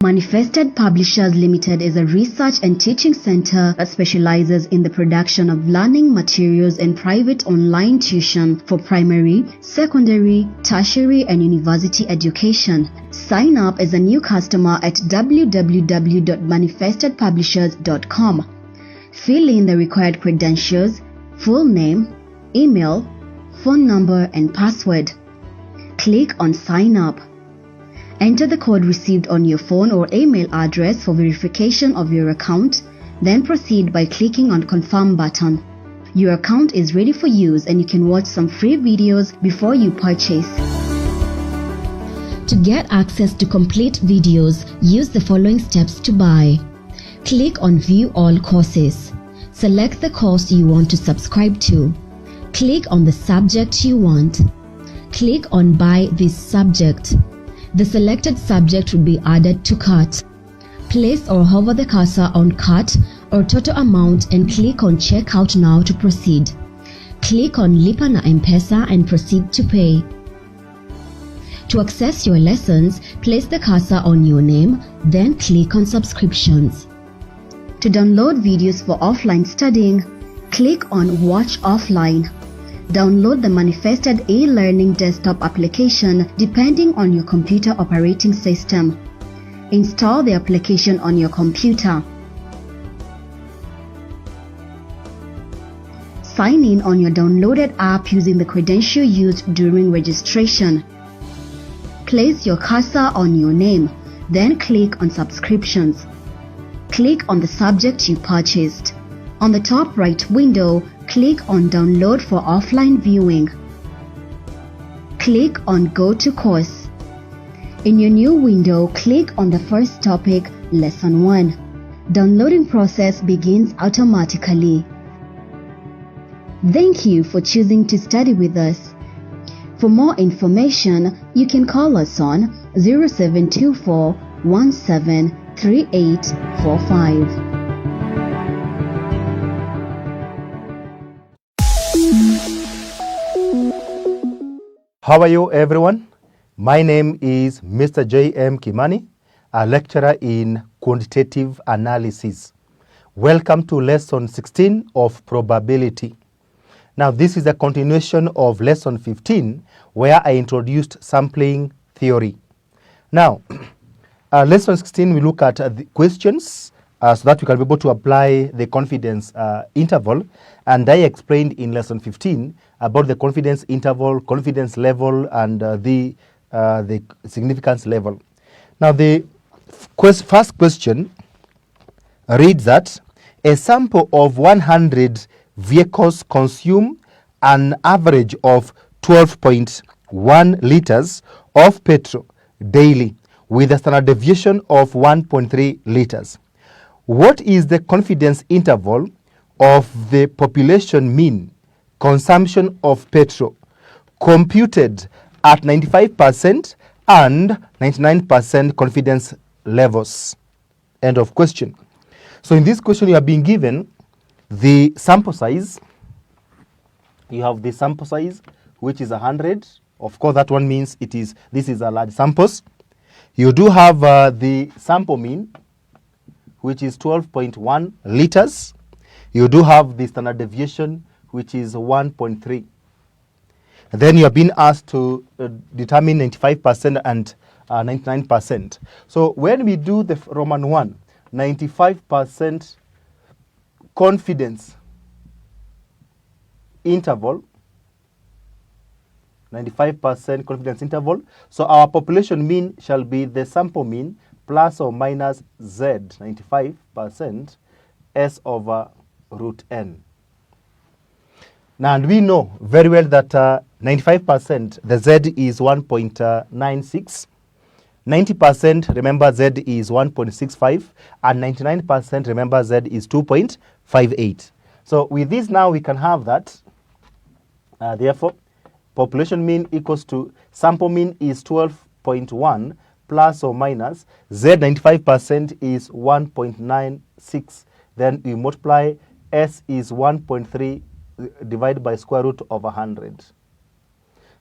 Manifested Publishers Limited is a research and teaching center that specializes in the production of learning materials and private online tuition for primary, secondary, tertiary, and university education. Sign up as a new customer at www.manifestedpublishers.com. Fill in the required credentials, full name, email, phone number, and password. Click on Sign Up. Enter the code received on your phone or email address for verification of your account, then proceed by clicking on Confirm button. Your account is ready for use and you can watch some free videos before you purchase. To get access to complete videos, use the following steps to buy. Click on View All Courses. Select the course you want to subscribe to. Click on the subject you want. Click on Buy this subject. The selected subject will be added to cart. Place or hover the cursor on cart or total amount and click on Check Out Now to proceed. Click on Lipa na M-Pesa and proceed to pay. To access your lessons, place the cursor on your name, then click on Subscriptions. To download videos for offline studying, click on Watch Offline. Download the Manifested e-learning desktop application depending on your computer operating system. Install the application on your computer. Sign in on your downloaded app using the credential used during registration. Place your cursor on your name, then click on Subscriptions. Click on the subject you purchased. On the top right window, click on Download for offline viewing. Click on Go to Course. In your new window, click on the first topic, Lesson 1. Downloading process begins automatically. Thank you for choosing to study with us. For more information, you can call us on 0724 173845. How are you, everyone? My name is Mr. J.M. Kimani, a lecturer in quantitative analysis. Welcome to lesson 16 of probability. Now, this is a continuation of lesson 15, where I introduced sampling theory. Now, lesson 16, we look at the questions so that we can be able to apply the confidence interval. And I explained in lesson 15 about the confidence interval, confidence level, and the the significance level. Now, the first question reads that a sample of 100 vehicles consume an average of 12.1 liters of petrol daily with a standard deviation of 1.3 liters. What is the confidence interval of the population mean consumption of petrol computed at 95% and 99% confidence levels? End of question. So in this question, you are being given the sample size. You have the sample size, which is 100. Of course, that one means this is a large samples. You do have the sample mean, which is 12.1 liters. You do have the standard deviation, which is 1.3. And then you are being asked to determine 95% and 99%. So when we do the Roman 1, 95% confidence interval, 95% confidence interval. So our population mean shall be the sample mean plus or minus Z, 95%, S over root N. Now, and we know very well that 95%, the Z is 1.96. 90%, remember Z is 1.65. And 99%, remember Z is 2.58. So with this now, we can have that. Therefore, population mean equals to sample mean is 12.1 plus or minus Z 95% is 1.96. Then we multiply S is 1.3 divided by square root of 100.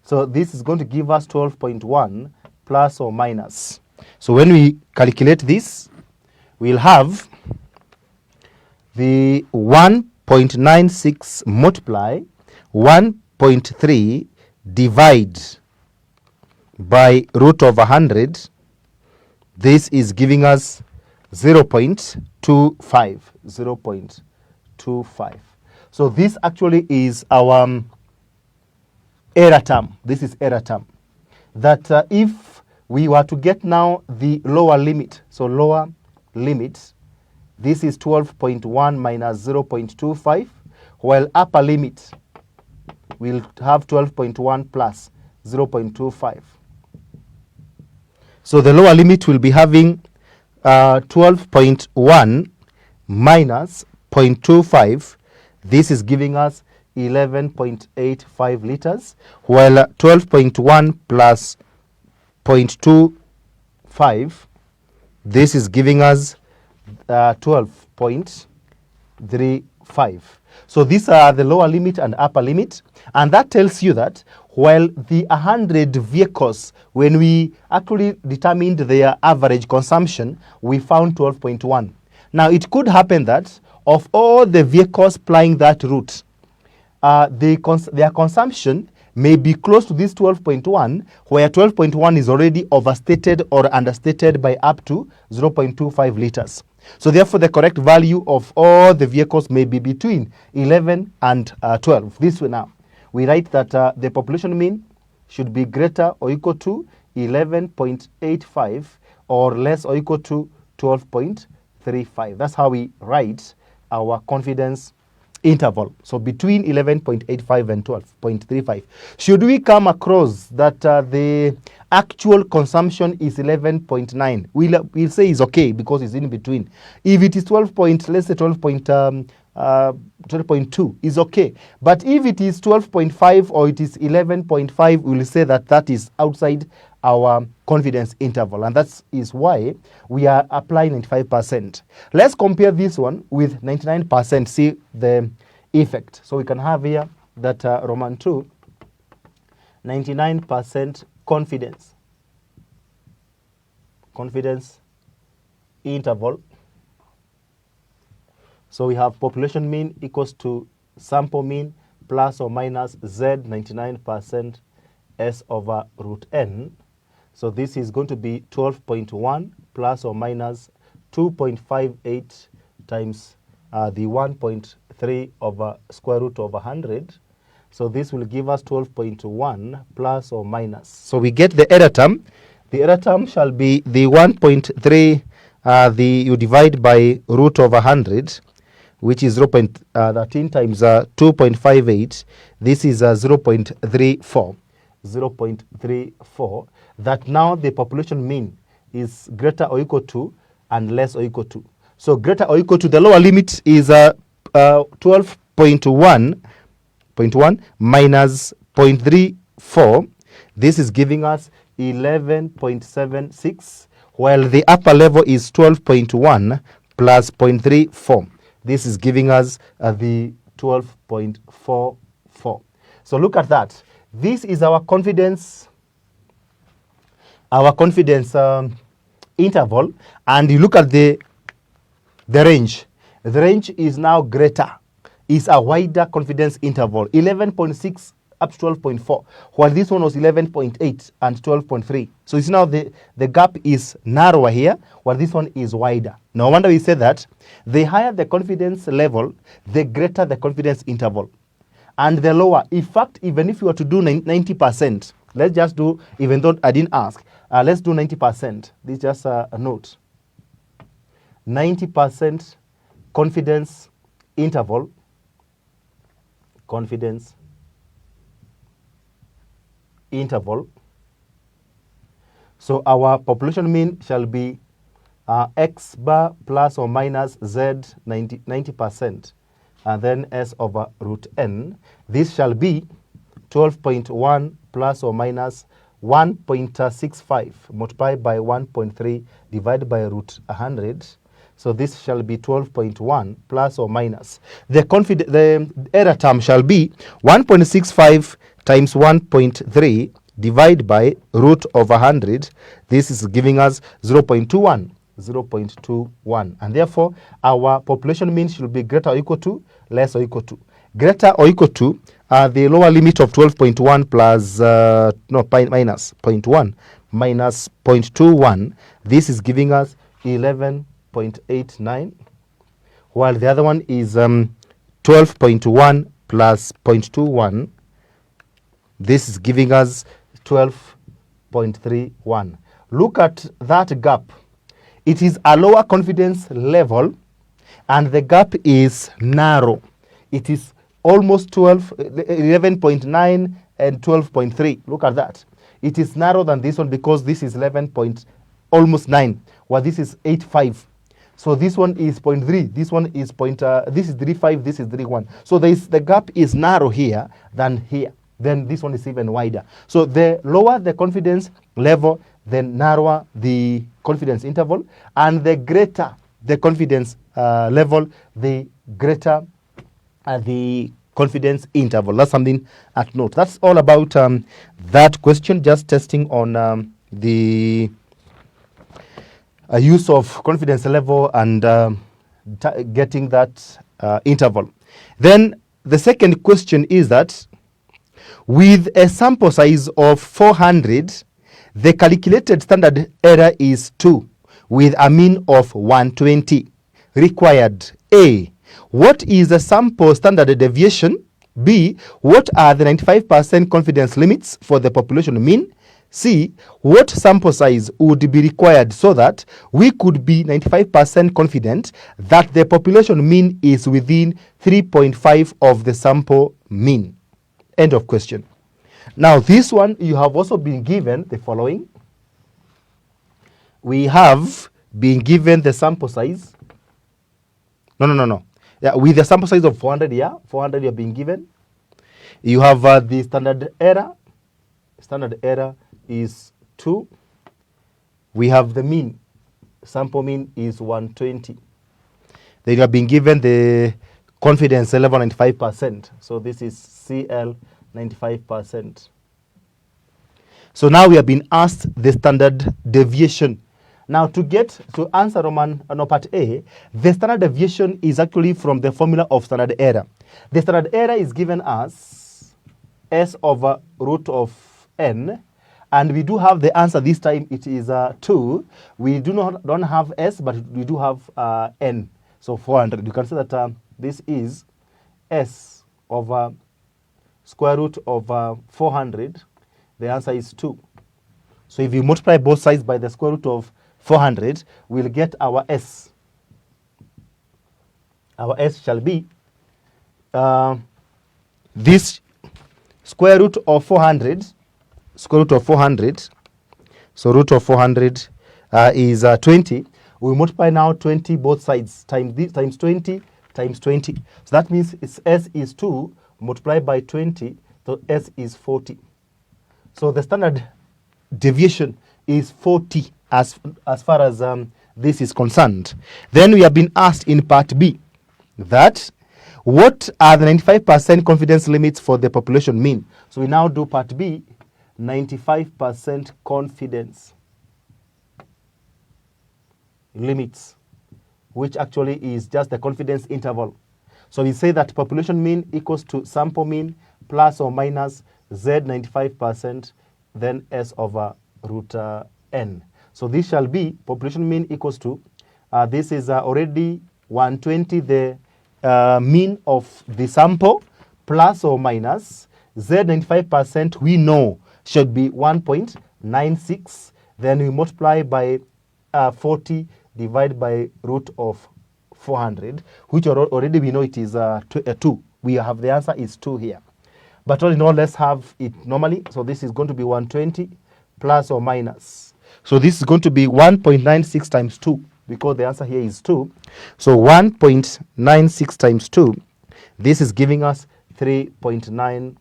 So this is going to give us 12.1 plus or minus. So when we calculate this, we'll have the 1.96 multiply 1.3 divide by root of 100. This is giving us 0.25. 0.25. So this actually is our error term. This is error term. That if we were to get now the lower limit, so lower limit, this is 12.1 minus 0.25, while upper limit will have 12.1 plus 0.25. So the lower limit will be having 12.1 minus 0.25. This is giving us 11.85 liters, while 12.1 plus 0.25, this is giving us 12.35. So these are the lower limit and upper limit, and that tells you that while the 100 vehicles, when we actually determined their average consumption, we found 12.1. Now it could happen that of all the vehicles plying that route, their consumption may be close to this 12.1, where 12.1 is already overstated or understated by up to 0.25 liters. So therefore, the correct value of all the vehicles may be between 11 and 12. This way now, we write that the population mean should be greater or equal to 11.85 or less or equal to 12.35. That's how we write our confidence interval. So between 11.85 and 12.35. Should we come across that the actual consumption is 11.9, we'll say it's okay because it's in between. If it is 12.2 is okay. But if it is 12.5 or it is 11.5, we'll say that that is outside our confidence interval, and that is why we are applying 95%. Let's compare this one with 99%, see the effect. So we can have here that Roman 2, 99% confidence interval. So we have population mean equals to sample mean plus or minus Z 99% S over root N. So this is going to be 12.1 plus or minus 2.58 times the 1.3 over square root of 100. So this will give us 12.1 plus or minus. So we get the error term. The error term shall be the 1.3, you divide by root of 100, which is 0.13 times 2.58. This is 0.34. 0.34. That now the population mean is greater or equal to and less or equal to. So greater or equal to, the lower limit is 12.1 minus 0.34. This is giving us 11.76, while the upper level is 12.1 plus 0.34. This is giving us the 12.44. So look at that. This is our confidence interval, and you look at the range. The range is now greater, is a wider confidence interval, 11.6 up to 12.4, while this one was 11.8 and 12.3. So it's now the gap is narrower here, while this one is wider. No wonder we say that the higher the confidence level, the greater the confidence interval, and the lower. In fact, even if you were to do 90%, let's just do, even though I didn't ask, let's do 90%. This is just a note. 90% confidence interval. Confidence interval. So our population mean shall be x bar plus or minus z 90%, and then s over root n. This shall be 12.1 plus or minus 1.65 multiplied by 1.3 divided by root 100. So this shall be 12.1 plus or minus. The error term shall be 1.65 times 1.3 divided by root of 100. This is giving us 0.21. 0.21. And therefore, our population mean should be greater or equal to, less or equal to. Greater or equal to the lower limit of 12.1 plus, minus 0.1 minus 0.21. This is giving us 11.89, while the other one is 12.1 plus 0.21. This is giving us 12.31. Look at that gap. It is a lower confidence level, and the gap is narrow. It is almost 11.9 and 12.3. Look at that. It is narrower than this one because this is almost 9, while this is 8.5. So this one is 0.3. This one is this is 3.5. This is 3.1. So the gap is narrow here than here. Then this one is even wider. So the lower the confidence level, the narrower the confidence interval, and the greater the confidence level, the greater the confidence interval. That's something at note. That's all about that question, just testing on the use of confidence level and getting that interval. Then the second question is that with a sample size of 400, the calculated standard error is 2 with a mean of 120. Required: A, what is the sample standard deviation? B, what are the 95% confidence limits for the population mean? C, what sample size would be required so that we could be 95% confident that the population mean is within 3.5 of the sample mean? End of question. Now this one, you have also been given the following. We have been given the sample size. No. Yeah, with the sample size of 400, 400 you have been given. You have the standard error. Standard error is 2. We have the mean. Sample mean is 120. Then you have been given the confidence level 95%. So this is CL 95%. So now we have been asked the standard deviation. Now to answer part A, the standard deviation is actually from the formula of standard error. The standard error is given as S over root of n, and we do have the answer this time. It is 2. We don't have S, but we do have n. So 400. You can say that this is S over square root of 400, the answer is 2. So if you multiply both sides by the square root of 400, we'll get our S. Our S shall be this square root of 400, square root of 400, so root of 400 is 20. We multiply now 20 both sides, times 20 times 20. So that means its S is 2 multiplied by 20, so S is 40. So the standard deviation is 40 as far as this is concerned. Then we have been asked in part B that what are the 95% confidence limits for the population mean? So we now do part B, 95% confidence limits, which actually is just the confidence interval. So we say that population mean equals to sample mean plus or minus Z 95%, then S over root N. So this shall be population mean equals to, this is already 120, the mean of the sample, plus or minus Z 95% we know should be 1.96. Then we multiply by 40 divided by root of 400, which already we know it is 2. We have the answer is 2 here. But all in all, let's have it normally. So this is going to be 120 plus or minus. So this is going to be 1.96 times 2, because the answer here is 2. So 1.96 times 2, this is giving us 3.92,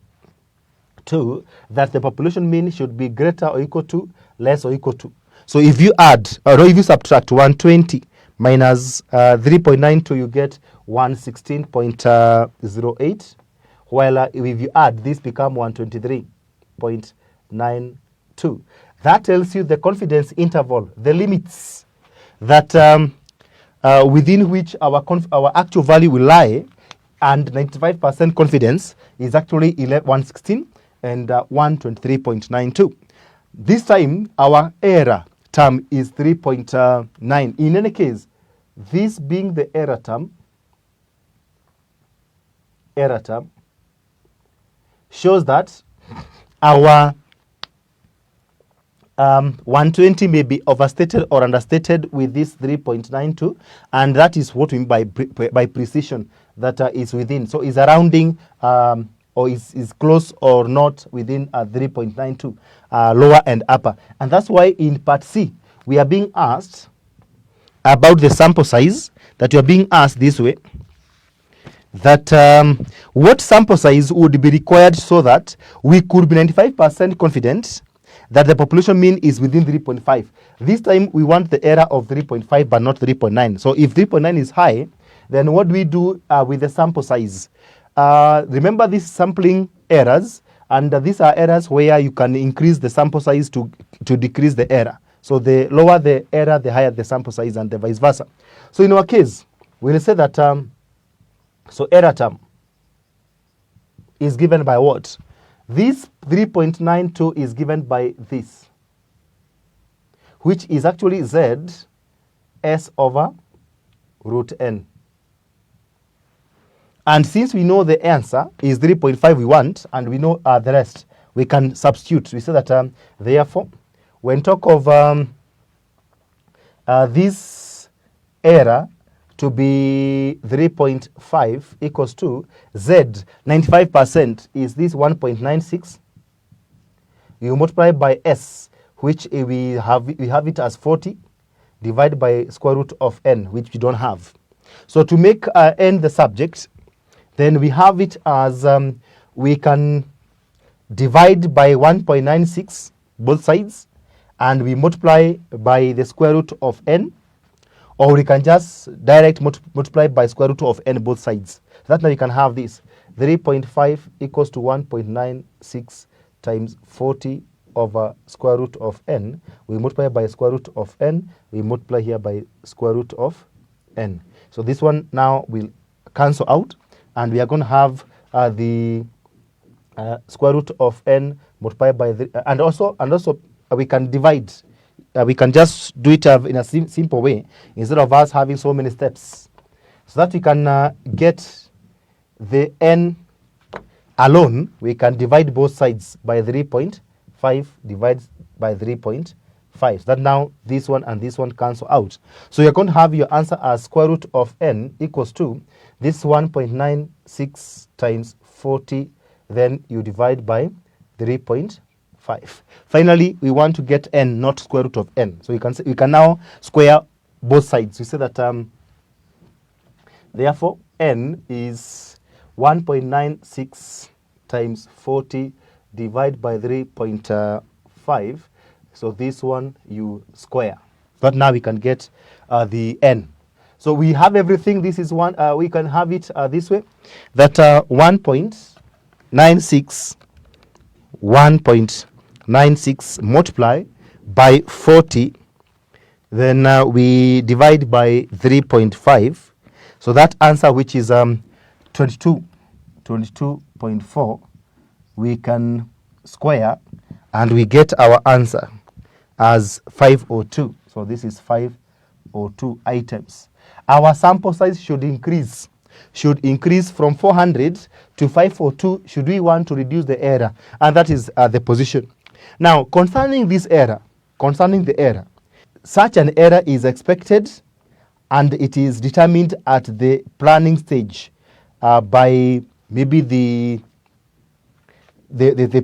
that the population mean should be greater or equal to, less or equal to. So if you add, or if you subtract 120 minus 3.92, you get 116.08. While if you add, this become 123.92. That tells you the confidence interval, the limits that within which our actual value will lie, and 95% confidence is actually 116 and 123.92. This time our error term is 3.9. In any case, this being the error term shows that our 120 may be overstated or understated with this 3.92, and that is what we mean by precision, that is within. So is a rounding or is close or not within 3.92, lower and upper. And that's why in part C, we are being asked about the sample size, that you are being asked this way, that what sample size would be required so that we could be 95% confident that the population mean is within 3.5. This time we want the error of 3.5 but not 3.9. So if 3.9 is high, then what do we do with the sample size? Remember these sampling errors, and these are errors where you can increase the sample size to decrease the error. So the lower the error, the higher the sample size, and the vice versa. So in our case, we'll say that so error term is given by what? This 3.92 is given by this, which is actually Z S over root N. And since we know the answer is 3.5 we want, and we know the rest, we can substitute. We say that therefore, when talk of this error to be 3.5 equals to Z 95% is this 1.96. You multiply by S, which we have it as 40, divided by square root of N, which we don't have. So to make N the subject, then we have it as we can divide by 1.96 both sides, and we multiply by the square root of N, or we can just direct multiply by square root of N both sides. That now you can have this 3.5 equals to 1.96 times 40 over square root of N. We multiply by square root of N, we multiply here by square root of N. So this one now will cancel out, and we are going to have the square root of N multiplied by the, and also we can divide. We can just do it in a simple way, instead of us having so many steps, so that we can get the N alone, we can divide both sides by 3.5 divides by 3.5. So that now this one and this one cancel out. So you're going to have your answer as square root of n equals to this 1.96 times 40. Then you divide by 3.5. Finally, we want to get n, not square root of n. So you can now square both sides. We say that therefore n is 1.96 times 40 divided by 3.5. So this one you square. But now we can get the n. So we have everything. This is one. We can have it this way. That 1.96 multiply by 40. Then we divide by 3.5. So that answer, which is 22.4, we can square and we get our answer as 502. So this is 502 items. Our sample size should increase from 400 to 502 should we want to reduce the error, and that is the position. Now, concerning the error, such an error is expected and it is determined at the planning stage by maybe the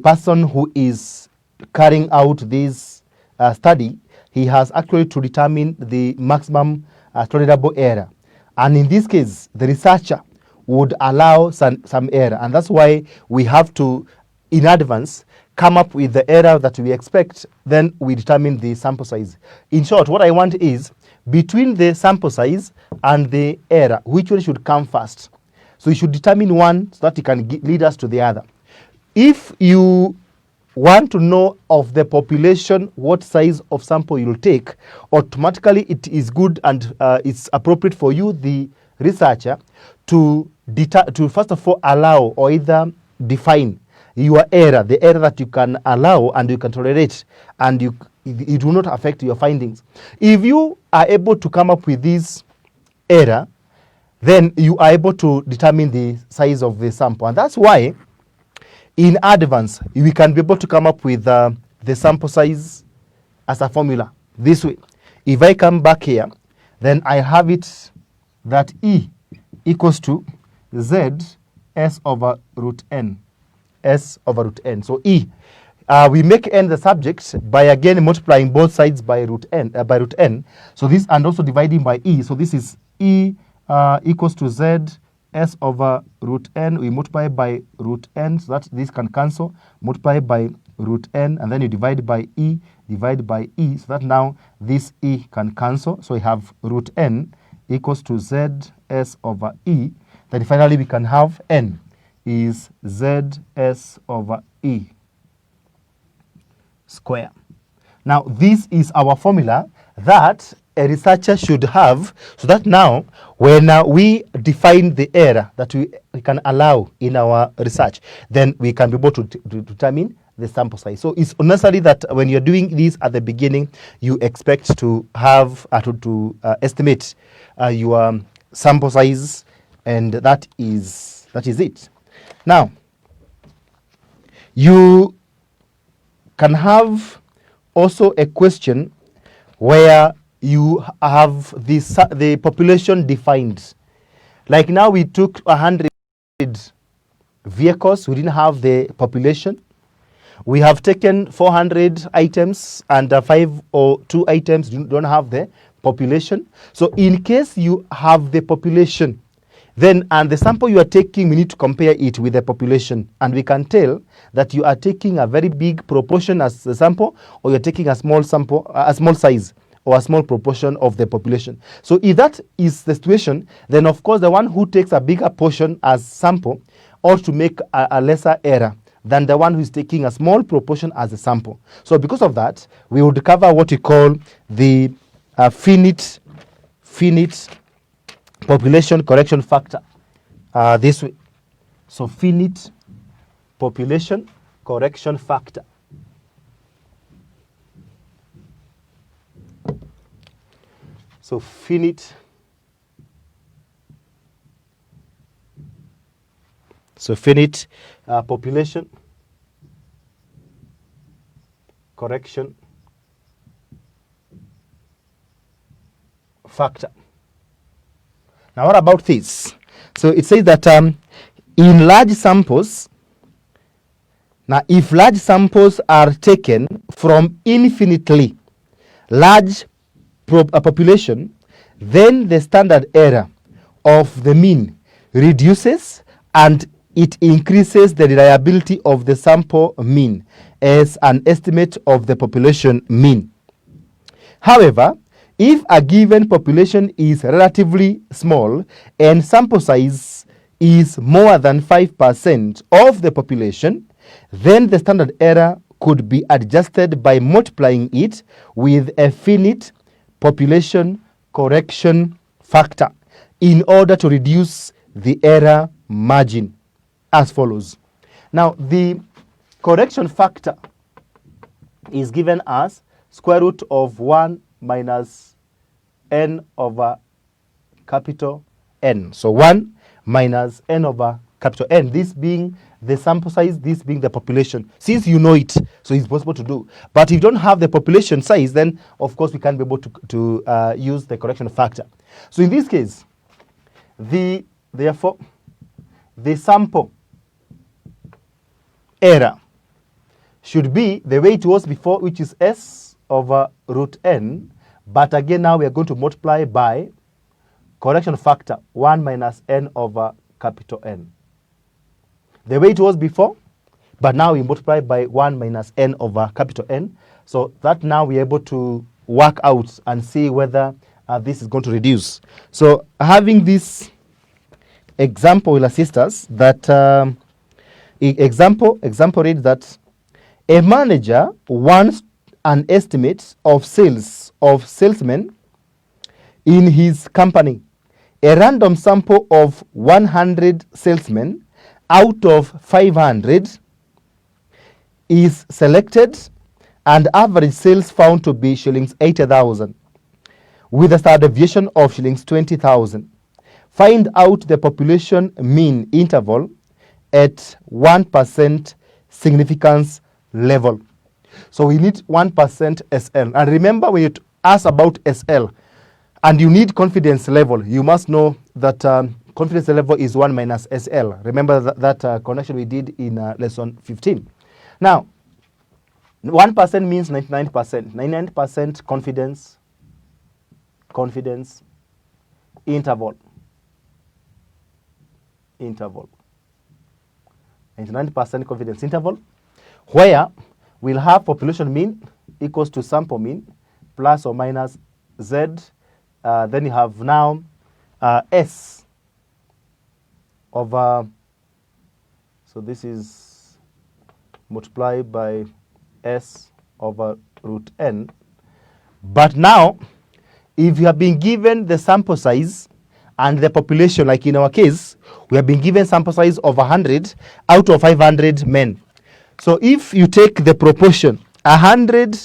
person who is carrying out this study. He has actually to determine the maximum tolerable error, and in this case the researcher would allow some error, and that's why we have to in advance come up with the error that we expect. Then we determine the sample size. In short, what I want is between the sample size and the error, which one should come first. So you should determine one so that it can lead us to the other. If you want to know of the population what size of sample you'll take, automatically it is good and it's appropriate for you, the researcher, to first of all allow or either define your error, the error that you can allow and you can tolerate, and it will not affect your findings. If you are able to come up with this error, then you are able to determine the size of the sample, and that's why in advance we can be able to come up with the sample size as a formula this way. If I come back here, then I have it that E equals to Z S over root n. S over root n. So E, we make n the subject by again multiplying both sides by root n. So this, and also dividing by E. So this is E equals to Z S over root n. We multiply by root n so that this can cancel. Multiply by root n, and then you divide by E, divide by E, so that now this E can cancel. So we have root n equals to Z S over E. Then finally we can have n is ZS over E square. Now this is our formula that a researcher should have, so that now when we define the error that we can allow in our research, then we can be able to determine the sample size. So it's necessary that when you're doing this at the beginning, you expect to have to estimate your sample size, and that is it. Now, you can have also a question where you have the population defined. Like now we took 100 vehicles, we didn't have the population. We have taken 400 items and 5 or 2 items don't have the population. So in case you have the population, then and the sample you are taking, we need to compare it with the population, and we can tell that you are taking a very big proportion as the sample, or you're taking a small sample, a small size, or a small proportion of the population. So if that is the situation, then of course the one who takes a bigger portion as sample ought to make a lesser error than the one who is taking a small proportion as a sample. So because of that, we would cover what we call the finite population correction factor this way. So finite population correction factor. So finite So finite population correction factor. Now what about this? So it says that in large samples, now if large samples are taken from infinitely large population, then the standard error of the mean reduces and it increases the reliability of the sample mean as an estimate of the population mean. However, if a given population is relatively small and sample size is more than 5% of the population, then the standard error could be adjusted by multiplying it with a finite population correction factor in order to reduce the error margin as follows. Now, the correction factor is given as square root of 1 minus n over capital N. So 1 minus n over capital N, this being the sample size, this being the population. Since you know it, so it's possible to do. But if you don't have the population size, then of course we can't be able to use the correction factor. So in this case, therefore, the sample error should be the way it was before, which is S over root n. But again, now we are going to multiply by correction factor 1 minus n over capital N. The way it was before, but now we multiply by 1 minus n over capital N. So that now we're able to work out and see whether this is going to reduce. So having this example will assist us that example reads that a manager wants an estimate of sales of salesmen in his company. A random sample of 100 salesmen out of 500 is selected and average sales found to be shillings 80,000 with a standard deviation of shillings 20,000. Find out the population mean interval at 1% significance level. So we need 1% SL. And remember, when you ask about SL and you need confidence level, you must know that confidence level is 1 minus SL. Remember that connection we did in lesson 15. Now, 1% means 99%. 99% confidence interval. 99% confidence interval, where we'll have population mean equals to sample mean plus or minus Z. Then you have now S over, so this is multiplied by S over root n. But now, if you have been given the sample size and the population, like in our case, we have been given sample size of 100 out of 500 men. So if you take the proportion 100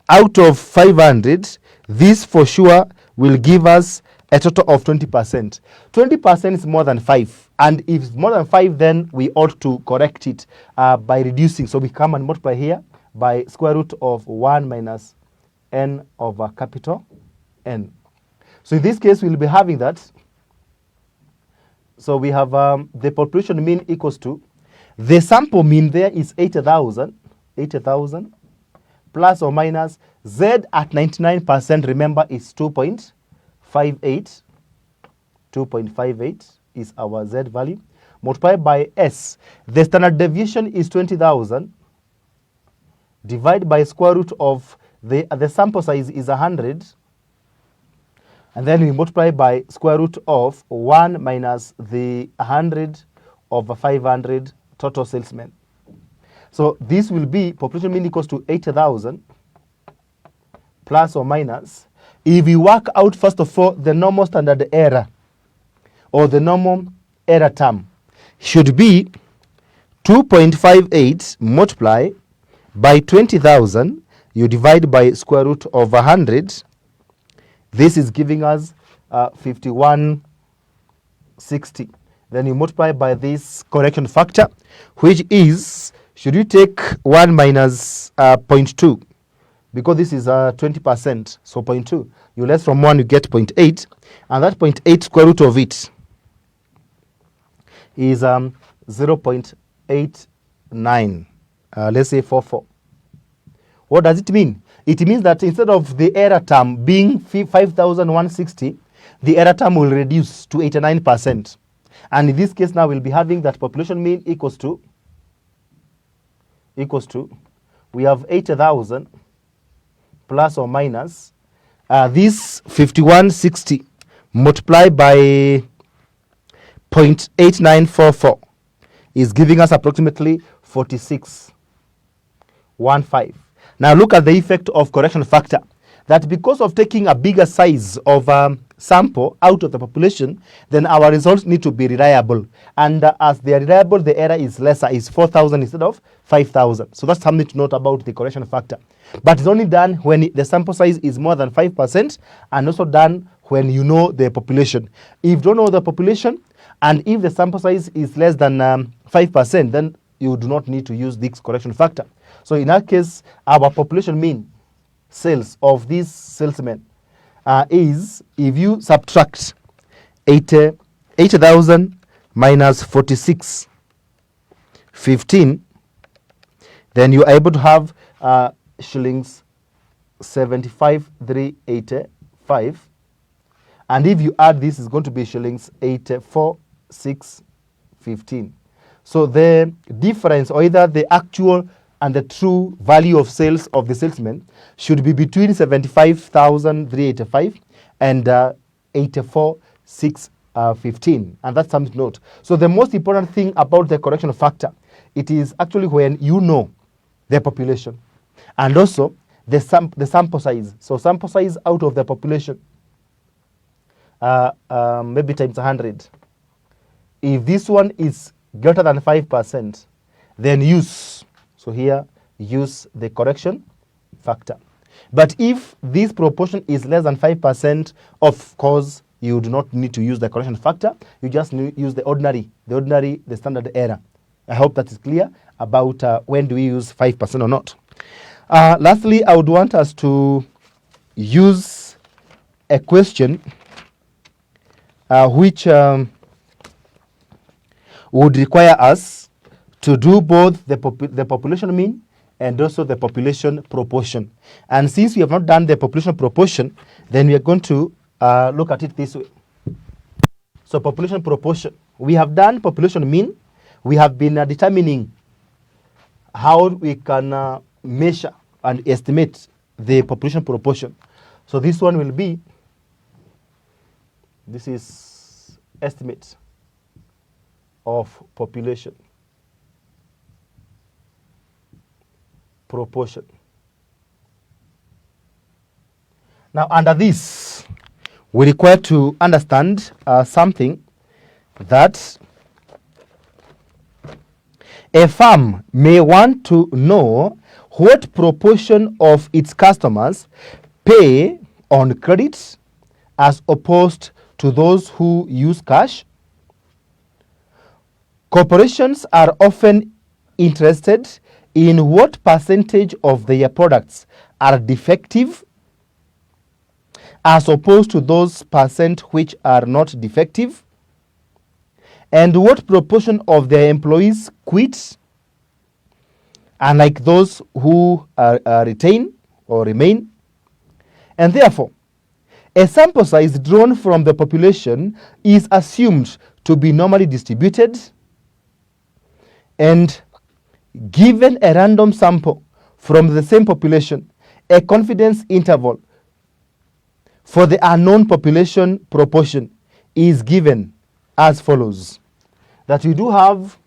out of 500, this for sure will give us a total of 20%. 20% is more than 5. And if it's more than 5, then we ought to correct it by reducing. So we come and multiply here by square root of 1 minus n over capital N. So in this case, we'll be having that. So we have the population mean equals to, the sample mean there is 80,000 plus or minus Z at 99%, remember, is 2.58. 2.58 is our Z value. Multiplied by S. The standard deviation is 20,000. Divide by square root of the sample size is 100. And then we multiply by square root of 1 minus the 100 over 500 total salesmen. So this will be population mean equals to 80,000 plus or minus. If we work out, first of all, the normal standard error or the normal error term should be 2.58 multiply by 20,000. You divide by square root of 100. This is giving us 5160. then you multiply by this correction factor, which is, should you take 1 minus 0.2, because this is 20%, so 0.2, you less from 1, you get 0.8, and that 0.8 square root of it is 0.89, let's say 44. What does it mean? It means that instead of the error term being 5,160, the error term will reduce to 89%. And in this case now we'll be having that population mean equals to, we have 80,000 plus or minus this 5160 multiplied by 0.8944 is giving us approximately 4615. Now look at the effect of correction factor. That because of taking a bigger size of sample out of the population, then our results need to be reliable. And as they are reliable, the error is lesser, is 4,000 instead of 5,000. So that's something to note about the correction factor. But it's only done when the sample size is more than 5%, and also done when you know the population. If you don't know the population, and if the sample size is less than 5%, then you do not need to use this correction factor. So in our case, our population mean sales of these salesmen is, if you subtract 80,000 minus 4615, then you're able to have shillings 75,385. And if you add this, it's going to be shillings 84,615. So the difference, or either the actual and the true value of sales of the salesman, should be between 75,385 and 84,615. And that's something to note. So the most important thing about the correction factor, it is actually when you know the population and also the sample size. So sample size out of the population, maybe times 100. If this one is greater than 5%, then use, so here use the correction factor. But if this proportion is less than 5%, of course you do not need to use the correction factor. You just use the standard error. I hope that is clear about when do we use 5% or not. Lastly, I would want us to use a question which would require us to do both the population mean and also the population proportion. And since we have not done the population proportion, then we are going to look at it this way. So population proportion. We have done population mean. We have been determining how we can measure and estimate the population proportion. So this one will be, this is estimate of population proportion. Now under this, we require to understand something, that a firm may want to know what proportion of its customers pay on credit as opposed to those who use cash. Corporations are often interested in what percentage of their products are defective as opposed to those percent which are not defective, and what proportion of their employees quit, unlike those who retain or remain. And therefore, a sample size drawn from the population is assumed to be normally distributed, and given a random sample from the same population, a confidence interval for the unknown population proportion is given as follows. That we do have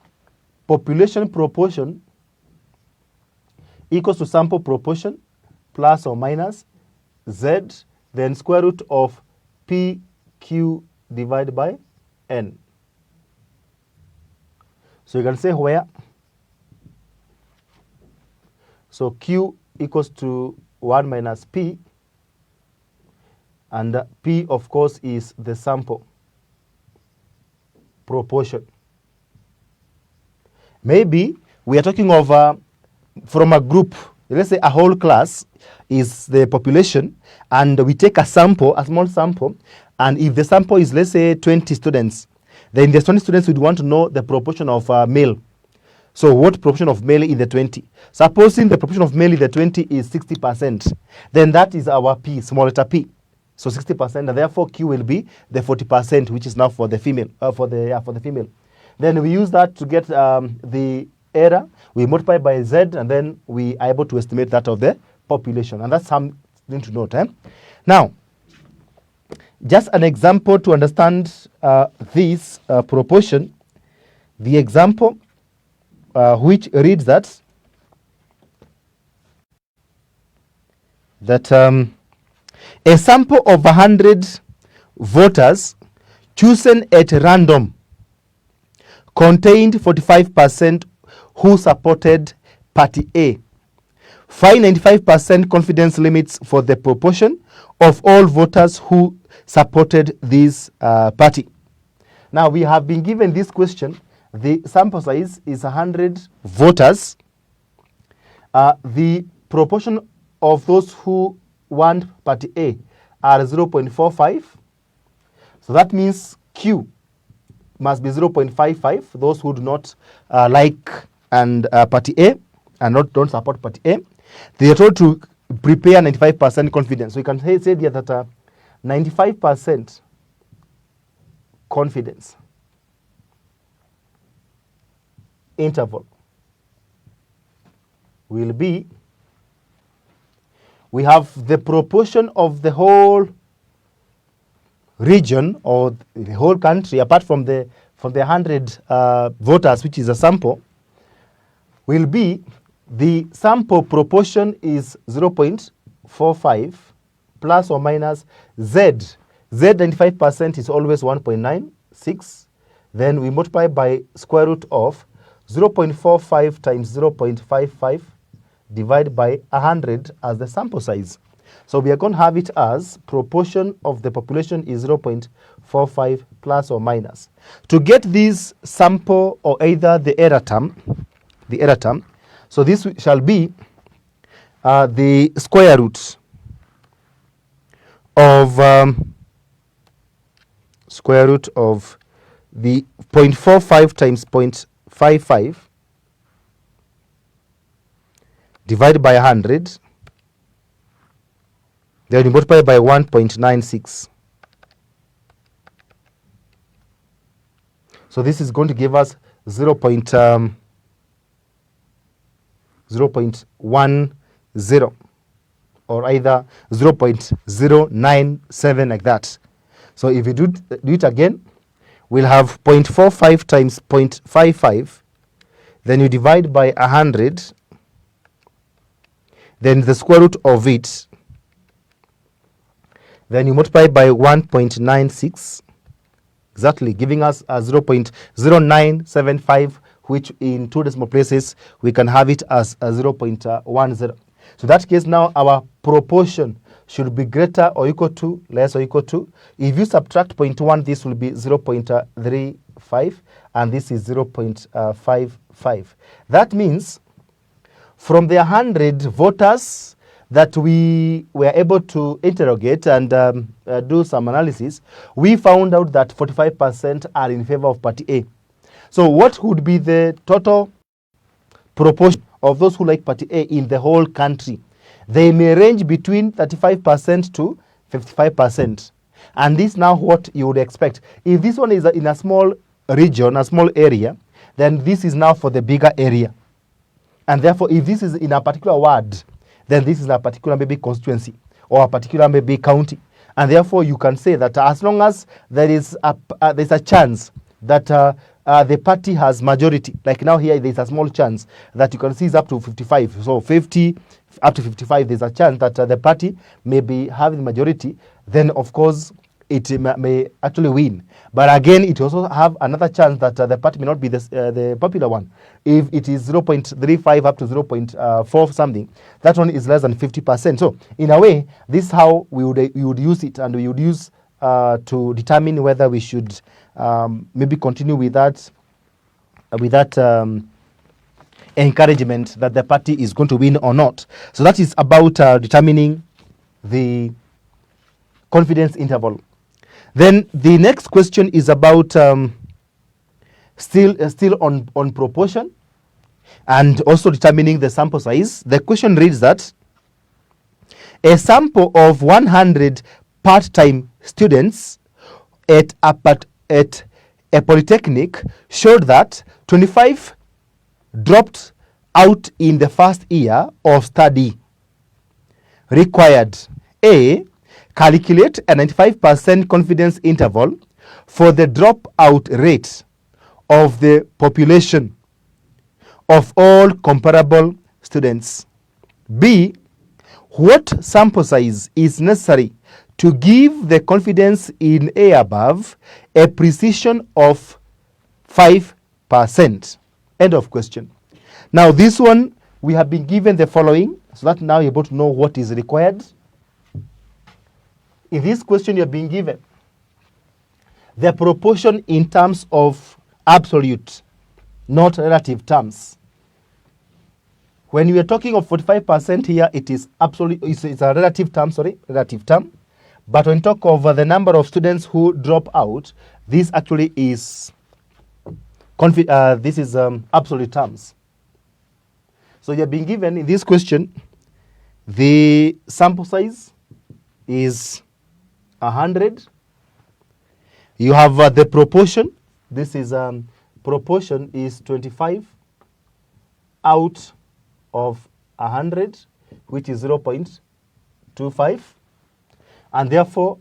population proportion equals to sample proportion plus or minus Z, then square root of PQ divided by N. So you can say where, so Q equals to 1 minus P, and P of course is the sample proportion. Maybe we are talking of from a group, let's say a whole class is the population, and we take a sample, a small sample, and if the sample is, let's say, 20 students, then the 20 students would want to know the proportion of male. So what proportion of male in the 20? Supposing the proportion of male in the 20 is 60%, then that is our P, small letter P. So 60%, and therefore Q will be the 40%, which is now for the female, for the female. Then we use that to get the error. We multiply by Z, and then we are able to estimate that of the population. And that's something to note. Now, just an example to understand this proportion. The example which reads that a sample of 100 voters chosen at random contained 45% who supported Party A. Find 95% confidence limits for the proportion of all voters who supported this party. Now, we have been given this question. The sample size is 100 voters. The proportion of those who want Party A are 0.45. So that means Q must be 0.55. Those who do not like and Party A and don't support Party A, they are told to prepare 95% confidence. So you can say here that 95% confidence interval will be, we have the proportion of the whole region or the whole country, apart from the 100 voters, which is a sample, will be the sample proportion is 0.45 plus or minus Z. Z 95% is always 1.96. Then we multiply by square root of 0.45 times 0.55 divided by 100 as the sample size. So we are going to have it as proportion of the population is 0.45 plus or minus. To get this sample or either the error term, so this shall be the square root of the 0.45 times 0.55 divided by 100. Then you multiply by 1.96. So this is going to give us 0.10 or either 0.097 like that. So if you do it again, we'll have 0.45 times 0.55. Then you divide by 100. Then the square root of it. Then you multiply by 1.96, exactly, giving us a 0.0975, which in two decimal places, we can have it as a 0.10. So that case now our proportion should be greater or equal to, less or equal to. If you subtract 0.1, this will be 0.35, and this is 0.55. That means from the 100 voters that we were able to interrogate and do some analysis, we found out that 45% are in favor of Party A. So what would be the total proportion of those who like Party A in the whole country? They may range between 35% to 55%. And this now what you would expect. If this one is in a small region, a small area, then this is now for the bigger area. And therefore, if this is in a particular ward, then this is a particular maybe constituency or a particular maybe county. And therefore, you can say that as long as there is there's a chance that the party has majority, like now here there's a small chance that you can see is up to 55. So 50 up to 55, there's a chance that the party may be having majority. Then, of course, it may actually win. But again, it also have another chance that the party may not be the popular one. If it is 0.35 up to 0.4 something, that one is less than 50%. So in a way, this is how we would use it, and we would use to determine whether we should maybe continue with that encouragement that the party is going to win or not. So that is about determining the confidence interval. Then the next question is about still on proportion and also determining the sample size. The question reads that a sample of 100 part-time students at a polytechnic showed that 25 dropped out in the first year of study. Required: A, calculate a 95% confidence interval for the dropout rate of the population of all comparable students. B, what sample size is necessary to give the confidence in A above a precision of 5%. End of question. Now this one, we have been given the following, so that now you're able to know what is required. In this question, you're being given the proportion in terms of absolute, not relative terms. When we are talking of 45% here, it is absolute, it's a relative term, relative term. But when talk of the number of students who drop out, this actually is absolute terms. So you're being given in this question, the sample size is 100. You have the proportion. This is proportion is 25 out of 100, which is 0.25, and therefore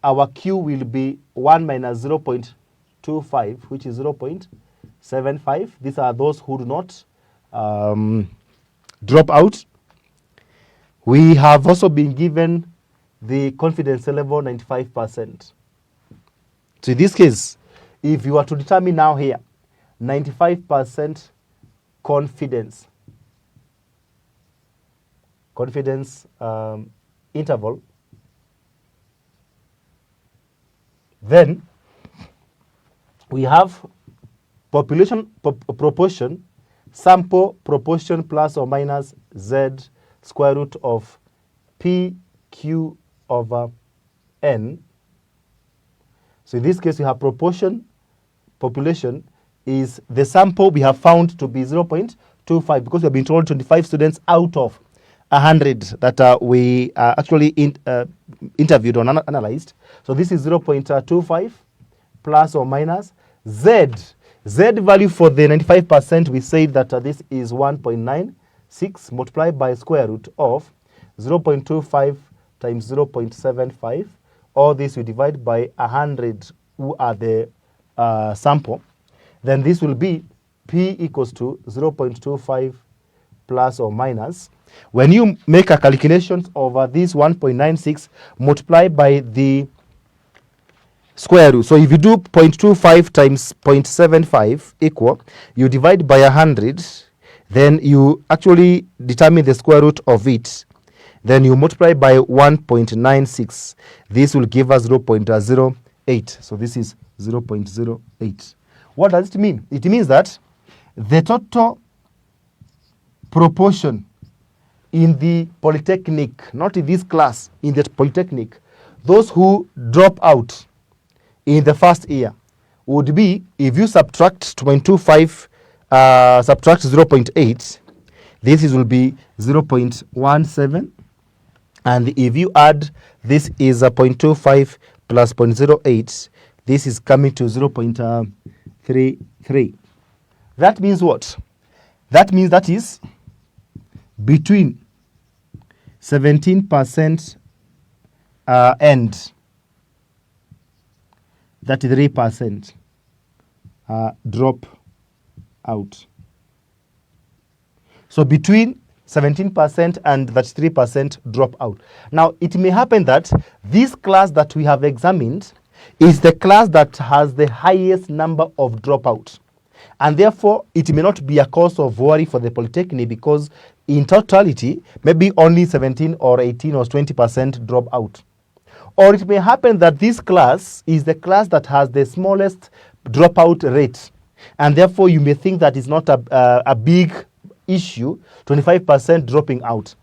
our Q will be 1 minus 0.25, which is 0.75. These are those who do not drop out. We have also been given the confidence level 95%. So in this case, if you are to determine now here 95% confidence interval, then we have population proportion, sample proportion plus or minus z square root of PQ over N. So in this case, we have proportion, population is the sample we have found to be 0.25 because we have been told 25 students out of 100 that we actually interviewed or analyzed. So this is 0.25 plus or minus Z. Z value for the 95%, we say that this is 1.96 multiplied by square root of 0.25 times 0.75. All this we divide by 100, who are the sample. Then this will be P equals to 0.25 plus or minus. When you make a calculation over this 1.96 multiplied by the square root. So if you do 0.25 times 0.75 equal, you divide by 100, then you actually determine the square root of it. Then you multiply by 1.96. This will give us 0.08. So this is 0.08. What does it mean? It means that the total proportion in the polytechnic, not in this class, in the polytechnic, those who drop out in the first year would be, if you subtract 0.25, subtract 0.8, this will be 0.17. And if you add, this is a 0.25 plus 0.08, this is coming to 0.33. That means what? That means that is between 17% and 33% drop out. So between 17% and 33% drop out. Now, it may happen that this class that we have examined is the class that has the highest number of dropouts. And therefore, it may not be a cause of worry for the polytechnic because in totality, maybe only 17 or 18 or 20% drop out. Or it may happen that this class is the class that has the smallest dropout rate. And therefore, you may think that it's not a big issue, 25% dropping out.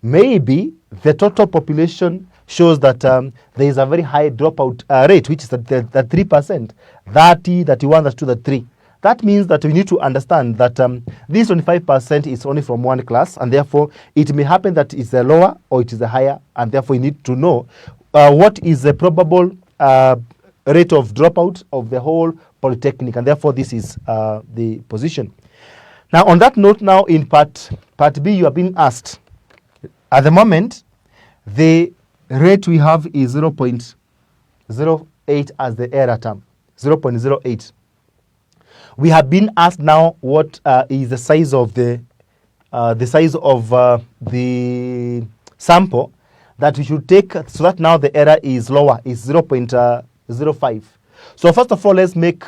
Maybe the total population shows that there is a very high dropout rate, which is that 3%, 30, 31, 32, 33. That means that we need to understand that this 25% is only from one class, and therefore it may happen that it's a lower or it is a higher, and therefore you need to know what is the probable rate of dropout of the whole polytechnic, and therefore this is the position. Now, on that note, now in part B, you are being asked. At the moment, the rate we have is 0.08 as the error term, 0.08. We have been asked now what is the size of the sample that we should take, so that now the error is lower, is 0.05. So first of all, let's make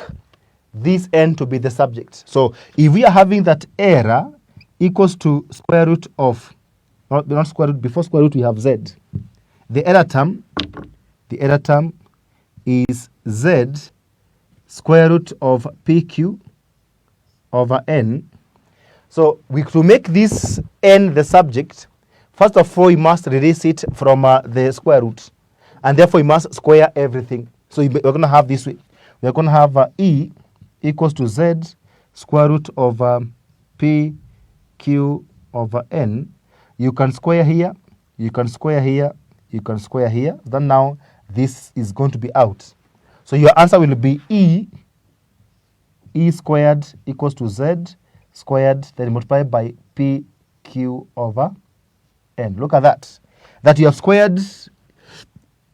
this n to be the subject. So if we are having that error equals to square root of, not square root, before square root we have z. The error term is z square root of pq over n. So to make this n the subject, first of all, you must erase it from the square root, and therefore you must square everything. So we're going to have this way. We're going to have e equals to z square root of pq over n. You can square here, you can square here, you can square here. Then now this is going to be out. So your answer will be e squared equals to z squared, then multiplied by pq over n. Look at that. That you have squared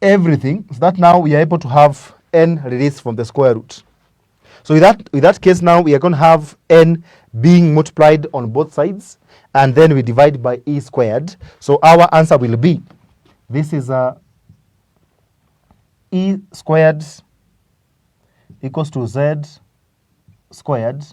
everything, so that now we are able to have n released from the square root. So with that case, now we are going to have n being multiplied on both sides, and then we divide by e squared. So our answer will be, this is e squared equals to z squared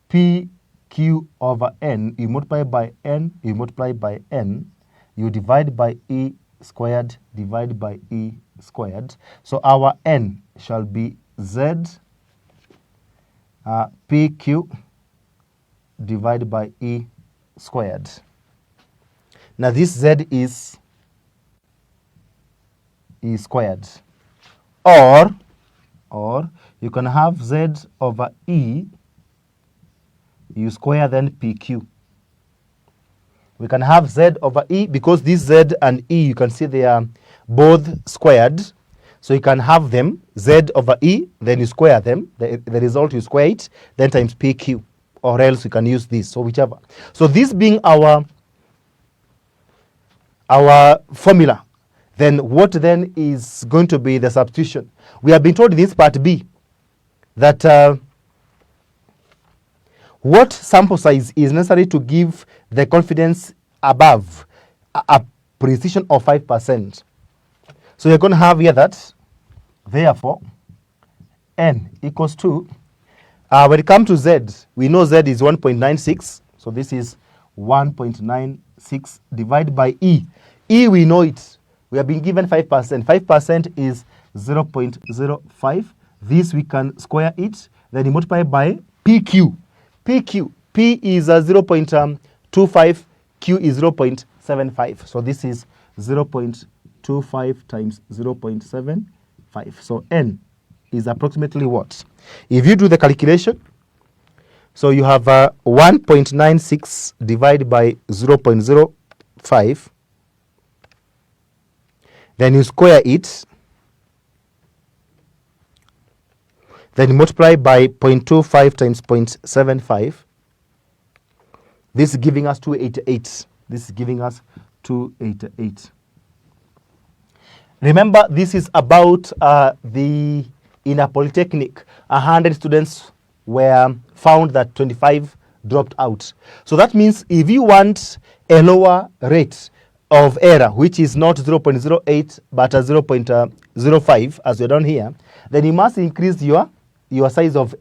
pq over n. You multiply by n, you multiply by n, you divide by e squared, divide by e squared. So our n shall be z pq divided by e squared. Now this z is e squared, or you can have z over e, you square then pq. We can have z over e, because this z and e, you can see they are both squared. So you can have them, z over e, then you square them. The result, you square it, then times pq. Or else you can use this, so whichever. So this being our formula, then what then is going to be the substitution? We have been told in this part B that what sample size is necessary to give the confidence above a precision of 5%. So you're going to have here that, therefore, n equals to, when it comes to z, we know z is 1.96. So this is 1.96 divided by e. E, we know it. We have been given 5%. 5% is 0.05. This we can square it. Then you multiply by pq. P is 0.25. Q is 0.75. So this is 0.25 times 0.75. So n is approximately what? If you do the calculation, so you have 1.96 divided by 0.05, then you square it, then you multiply by 0.25 times 0.75. This is giving us 288. This is giving us 288. Remember, this is about in a polytechnic, 100 students were found that 25 dropped out. So that means if you want a lower rate of error, which is not 0.08 but 0.05 as we're done here, then you must increase your size of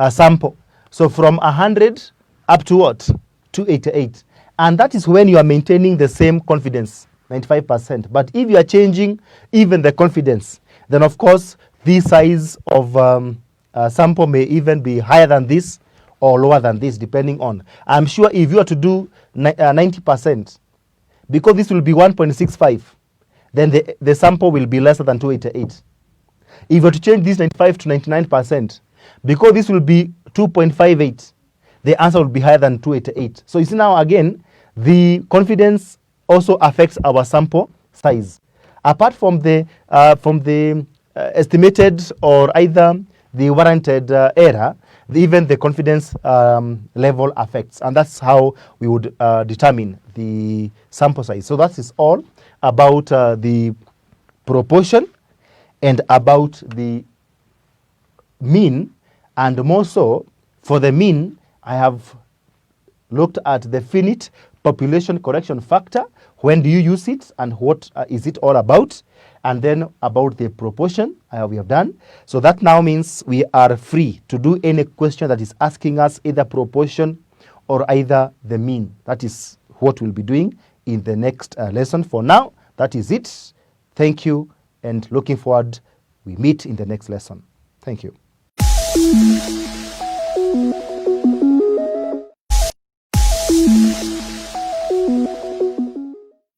sample. So from 100 up to what? 288. And that is when you are maintaining the same confidence. 95%. But if you are changing even the confidence, then of course the size of sample may even be higher than this or lower than this, depending on. I'm sure if you are to do 90%, because this will be 1.65, then the sample will be lesser than 288. If you were to change this 95 to 99%, because this will be 2.58, the answer will be higher than 288. So you see now again, the confidence also affects our sample size. Apart from the estimated or either the warranted error, even the confidence level affects, and that's how we would determine the sample size. So that is all about the proportion and about the mean, and more so for the mean, I have looked at the finite population correction factor. When do you use it and what is it all about? And then about the proportion we have done. So that now means we are free to do any question that is asking us either proportion or either the mean. That is what we'll be doing in the next lesson. For now, that is it. Thank you, and looking forward, we meet in the next lesson. Thank you.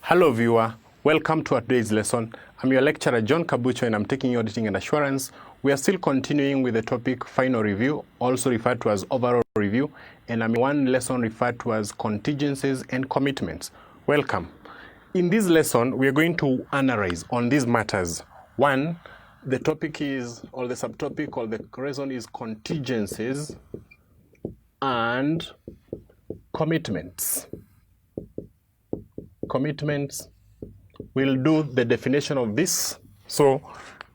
Hello viewer, welcome to today's lesson. I'm your lecturer John Kabucho and I'm taking your auditing and assurance. We are still continuing with the topic final review, also referred to as overall review, and I'm one lesson referred to as contingencies and commitments. Welcome. In this lesson, we are going to analyze on these matters. One, the topic is, or the subtopic or the reason is contingencies and commitments. Commitments, we'll do the definition of this. So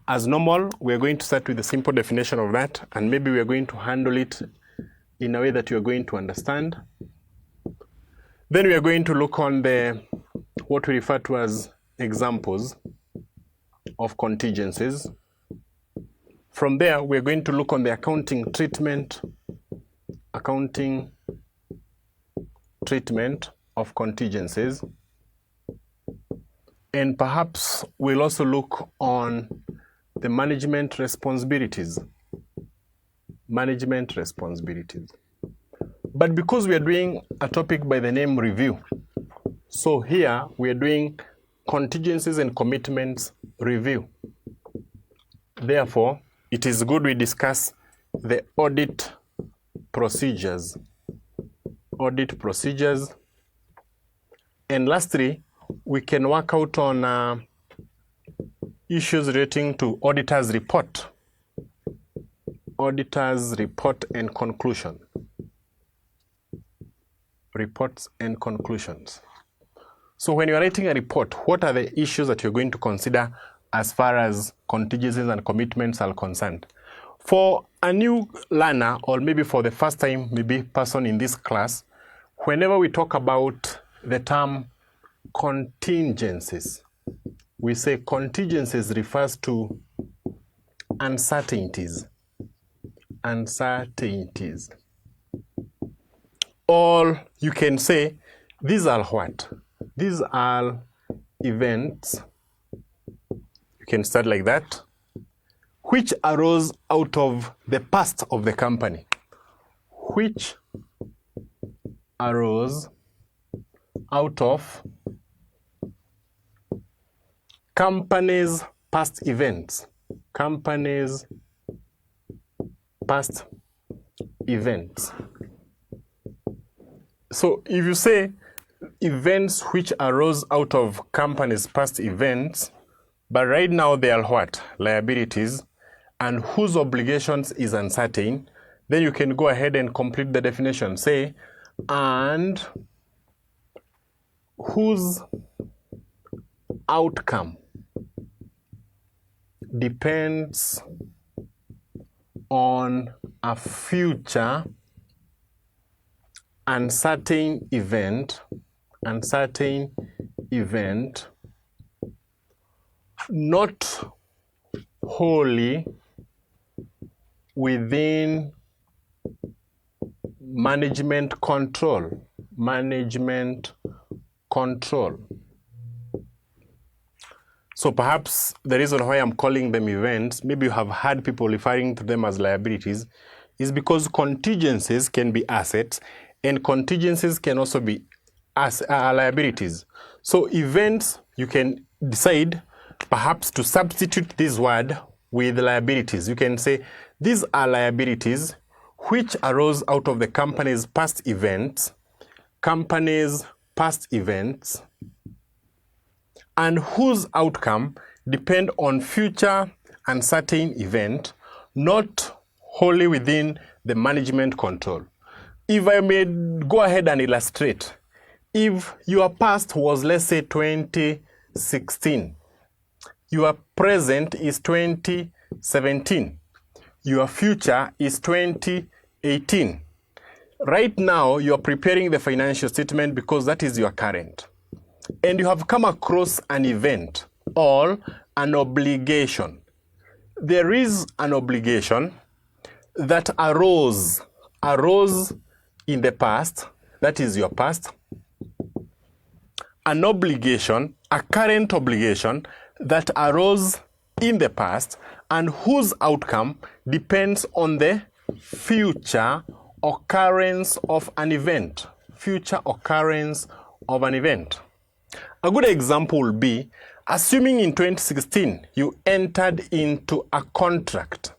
as normal, we're going to start with the simple definition of that, and maybe we're going to handle it in a way that you're going to understand. Then we are going to look on the what we refer to as examples of contingencies. From there, we're going to look on the accounting treatment of contingencies. And perhaps we'll also look on the management responsibilities. Management responsibilities. But because we are doing a topic by the name review, so here we are doing contingencies and commitments review. Therefore, it is good we discuss the audit procedures. Audit procedures. And lastly, we can work out on issues relating to auditor's report. Auditor's report and conclusion. Reports and conclusions. So when you're writing a report, what are the issues that you're going to consider as far as contingencies and commitments are concerned? For a new learner, or maybe for the first time, maybe person in this class, whenever we talk about the term contingencies, we say contingencies refers to uncertainties. Uncertainties. Or you can say, these are what? These are events, you can start like that, which arose out of the past of the company. Which arose out of company's past events. Company's past events. So if you say events which arose out of company's past events, but right now they are what? Liabilities, and whose obligations is uncertain, then you can go ahead and complete the definition. Say, and whose outcome depends on a future uncertain event, not wholly within management control. Management control. So perhaps the reason why I'm calling them events, maybe you have heard people referring to them as liabilities, is because contingencies can be assets and contingencies can also be liabilities. So events, you can decide perhaps to substitute this word with liabilities. You can say these are liabilities which arose out of the company's past events, and whose outcome depend on future uncertain event, not wholly within the management control. If I may go ahead and illustrate, if your past was, let's say, 2016, your present is 2017, your future is 2018. Right now, you're preparing the financial statement because that is your current. And you have come across an event or an obligation. There is an obligation that arose in the past, that is your past, an obligation, a current obligation that arose in the past and whose outcome depends on the future occurrence of an event. Future occurrence of an event. A good example will be, assuming in 2016 you entered into a contract.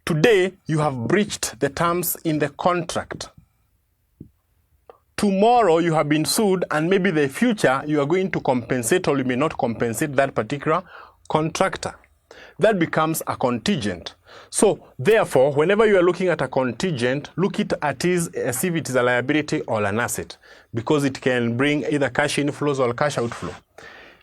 Today you have breached the terms in the contract. Tomorrow you have been sued and maybe the future you are going to compensate or you may not compensate that particular contractor. That becomes a contingent. So therefore, whenever you are looking at a contingent, look at it as if it is a liability or an asset, because it can bring either cash inflows or cash outflow.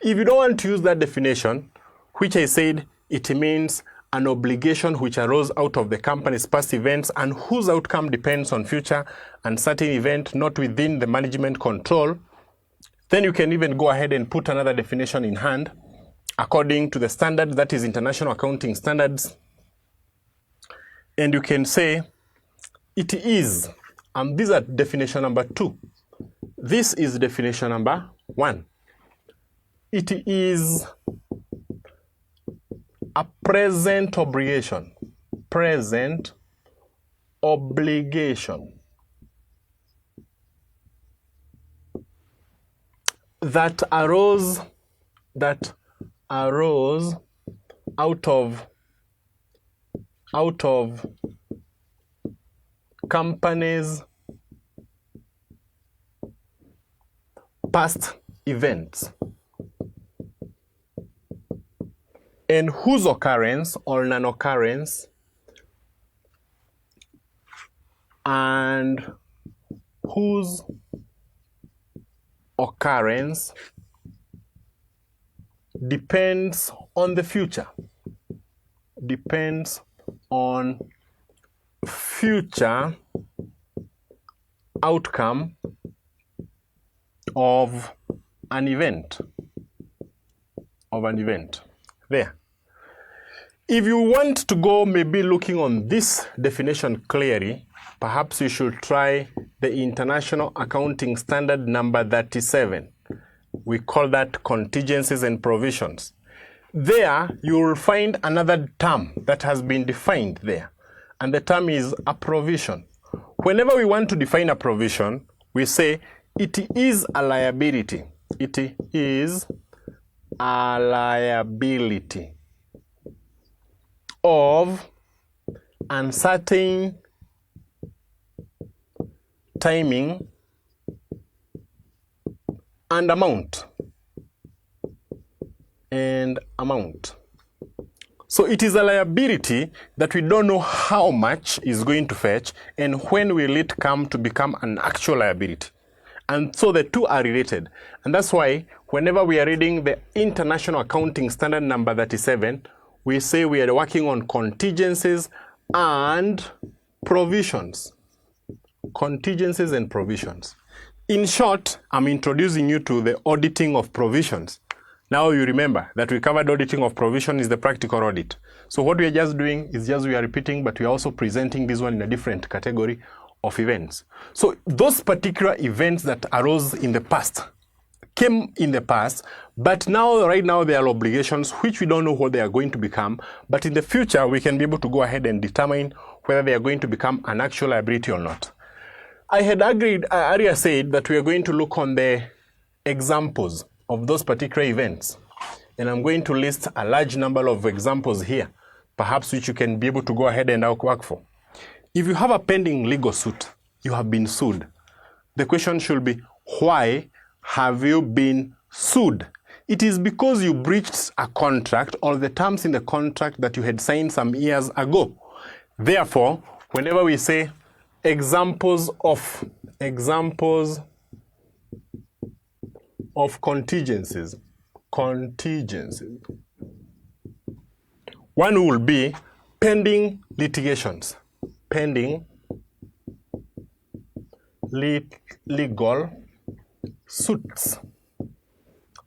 If you don't want to use that definition, which I said, it means an obligation which arose out of the company's past events and whose outcome depends on future uncertain event not within the management control, then you can even go ahead and put another definition in hand according to the standard, that is International Accounting Standards. And you can say it is, and these are definition number 2. This is definition number 1. It is a present obligation. Present obligation that arose out of companies' past events, and whose occurrence or non-occurrence and whose occurrence depends on the future, depends on future outcome of an event, There. If you want to go maybe looking on this definition clearly, perhaps you should try the International Accounting Standard number 37. We call that contingencies and provisions. There, you will find another term that has been defined there, and the term is a provision. Whenever we want to define a provision, we say it is a liability. It is a liability of uncertain timing and amount. So it is a liability that we don't know how much is going to fetch and when will it come to become an actual liability. And so the two are related. And that's why whenever we are reading the International Accounting Standard number 37, we say we are working on contingencies and provisions. Contingencies and provisions. In short, I'm introducing you to the auditing of provisions. Now you remember that we covered auditing of provision is the practical audit. So what we are just doing is just we are repeating, but we are also presenting this one in a different category of events. So those particular events that arose in the past came in the past, but now, right now, there are obligations which we don't know what they are going to become, but in the future, we can be able to go ahead and determine whether they are going to become an actual liability or not. I had earlier said that we are going to look on the examples of those particular events, and I'm going to list a large number of examples here, perhaps which you can be able to go ahead and work for. If you have a pending legal suit, you have been sued. The question should be, why have you been sued? It is because you breached a contract or the terms in the contract that you had signed some years ago. Therefore, whenever we say examples of contingencies, one will be pending litigations, pending legal suits.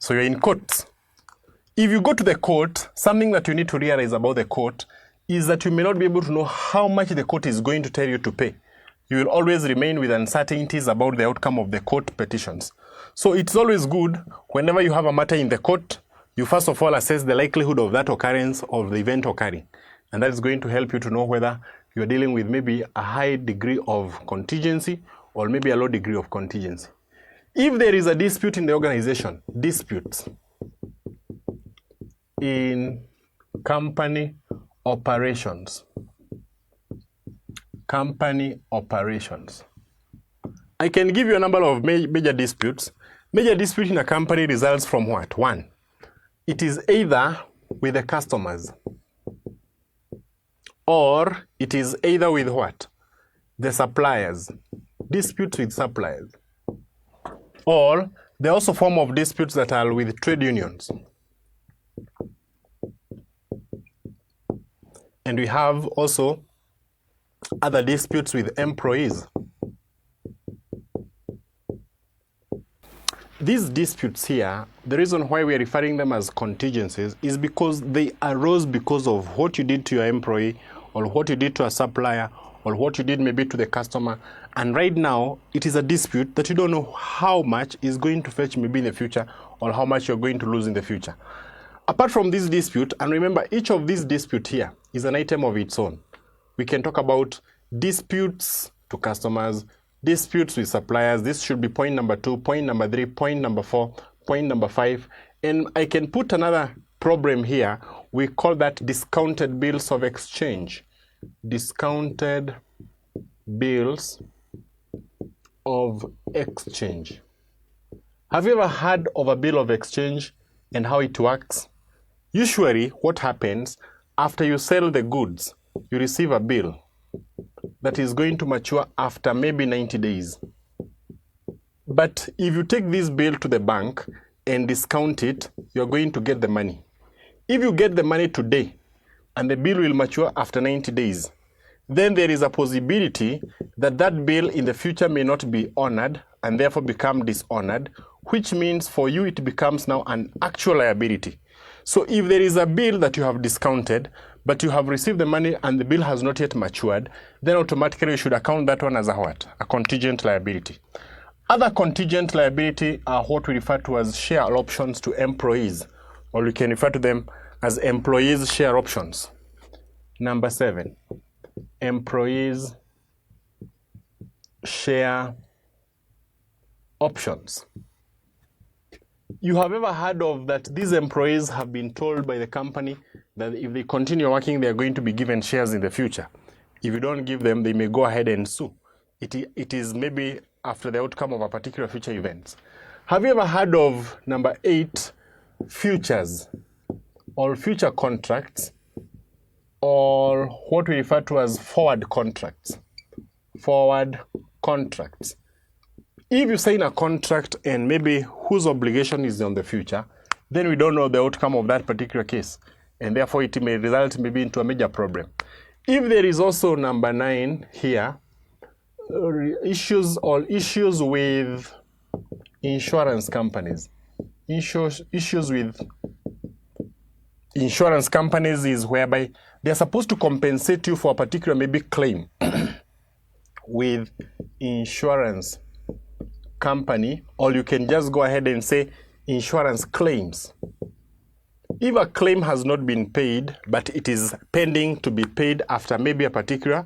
So you're in court. If you go to the court, something that you need to realize about the court is that you may not be able to know how much the court is going to tell you to pay. You will always remain with uncertainties about the outcome of the court petitions. So it's always good, whenever you have a matter in the court, you first of all assess the likelihood of that occurrence of the event occurring. And that is going to help you to know whether you're dealing with maybe a high degree of contingency or maybe a low degree of contingency. If there is a dispute in the organization, disputes in company operations, I can give you a number of major disputes. Major dispute in a company results from what? One, it is either with the customers, or it is either with what? The suppliers. Disputes with suppliers. Or there are also form of disputes that are with trade unions. And we have also other disputes with employees. These disputes here, the reason why we are referring them as contingencies is because they arose because of what you did to your employee, or what you did to a supplier, or what you did maybe to the customer. And right now, it is a dispute that you don't know how much is going to fetch maybe in the future, or how much you're going to lose in the future. Apart from this dispute, and remember, each of these disputes here is an item of its own. We can talk about disputes to customers, disputes with suppliers. This should be point number 2, point number 3, point number 4, point number 5. And I can put another problem here. We call that discounted bills of exchange. Discounted bills of exchange. Have you ever heard of a bill of exchange and how it works? Usually, what happens after you sell the goods, you receive a bill that is going to mature after maybe 90 days. But if you take this bill to the bank and discount it, you're going to get the money. If you get the money today and the bill will mature after 90 days, then there is a possibility that that bill in the future may not be honored and therefore become dishonored, which means for you it becomes now an actual liability. So if there is a bill that you have discounted, but you have received the money and the bill has not yet matured, then automatically you should account that one as a what? A contingent liability. Other contingent liability are what we refer to as share options to employees, or we can refer to them as employees' share options. Number 7, employees' share options. You have ever heard of that these employees have been told by the company that if they continue working, they are going to be given shares in the future. If you don't give them, they may go ahead and sue. It is maybe after the outcome of a particular future event. Have you ever heard of number 8, futures or future contracts, or what we refer to as forward contracts? Forward contracts. If you sign a contract and maybe whose obligation is on the future, then we don't know the outcome of that particular case, and therefore it may result maybe into a major problem. If there is also number 9 here, issues with insurance companies. Issues with insurance companies is whereby they are supposed to compensate you for a particular maybe claim with insurance company, or you can just go ahead and say insurance claims. If a claim has not been paid, but it is pending to be paid after maybe a particular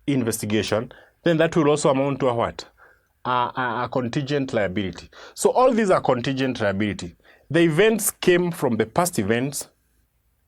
investigation, then that will also amount to a what? A contingent liability. So all these are contingent liability. The events came from the past events,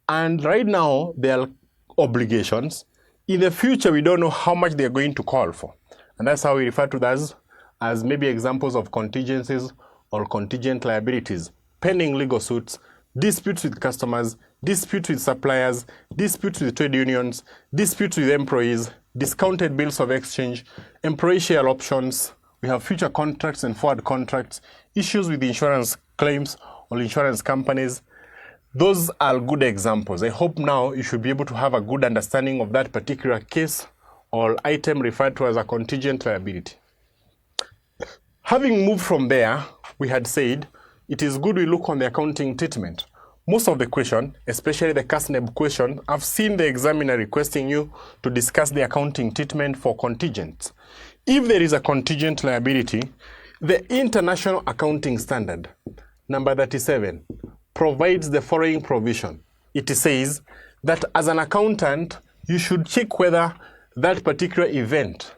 and right now they are obligations. In the future, we don't know how much they are going to call for. And that's how we refer to those as maybe examples of contingencies or contingent liabilities: pending legal suits, disputes with customers, disputes with suppliers, disputes with trade unions, disputes with employees, discounted bills of exchange, employee share options. We have future contracts and forward contracts, issues with insurance claims or insurance companies. Those are good examples. I hope now you should be able to have a good understanding of that particular case or item referred to as a contingent liability. Having moved from there, we had said it is good we look on the accounting treatment. Most of the question, especially the Kasneb question, I've seen the examiner requesting you to discuss the accounting treatment for contingents. If there is a contingent liability, the International Accounting Standard, number 37, provides the following provision. It says that as an accountant, you should check whether that particular event,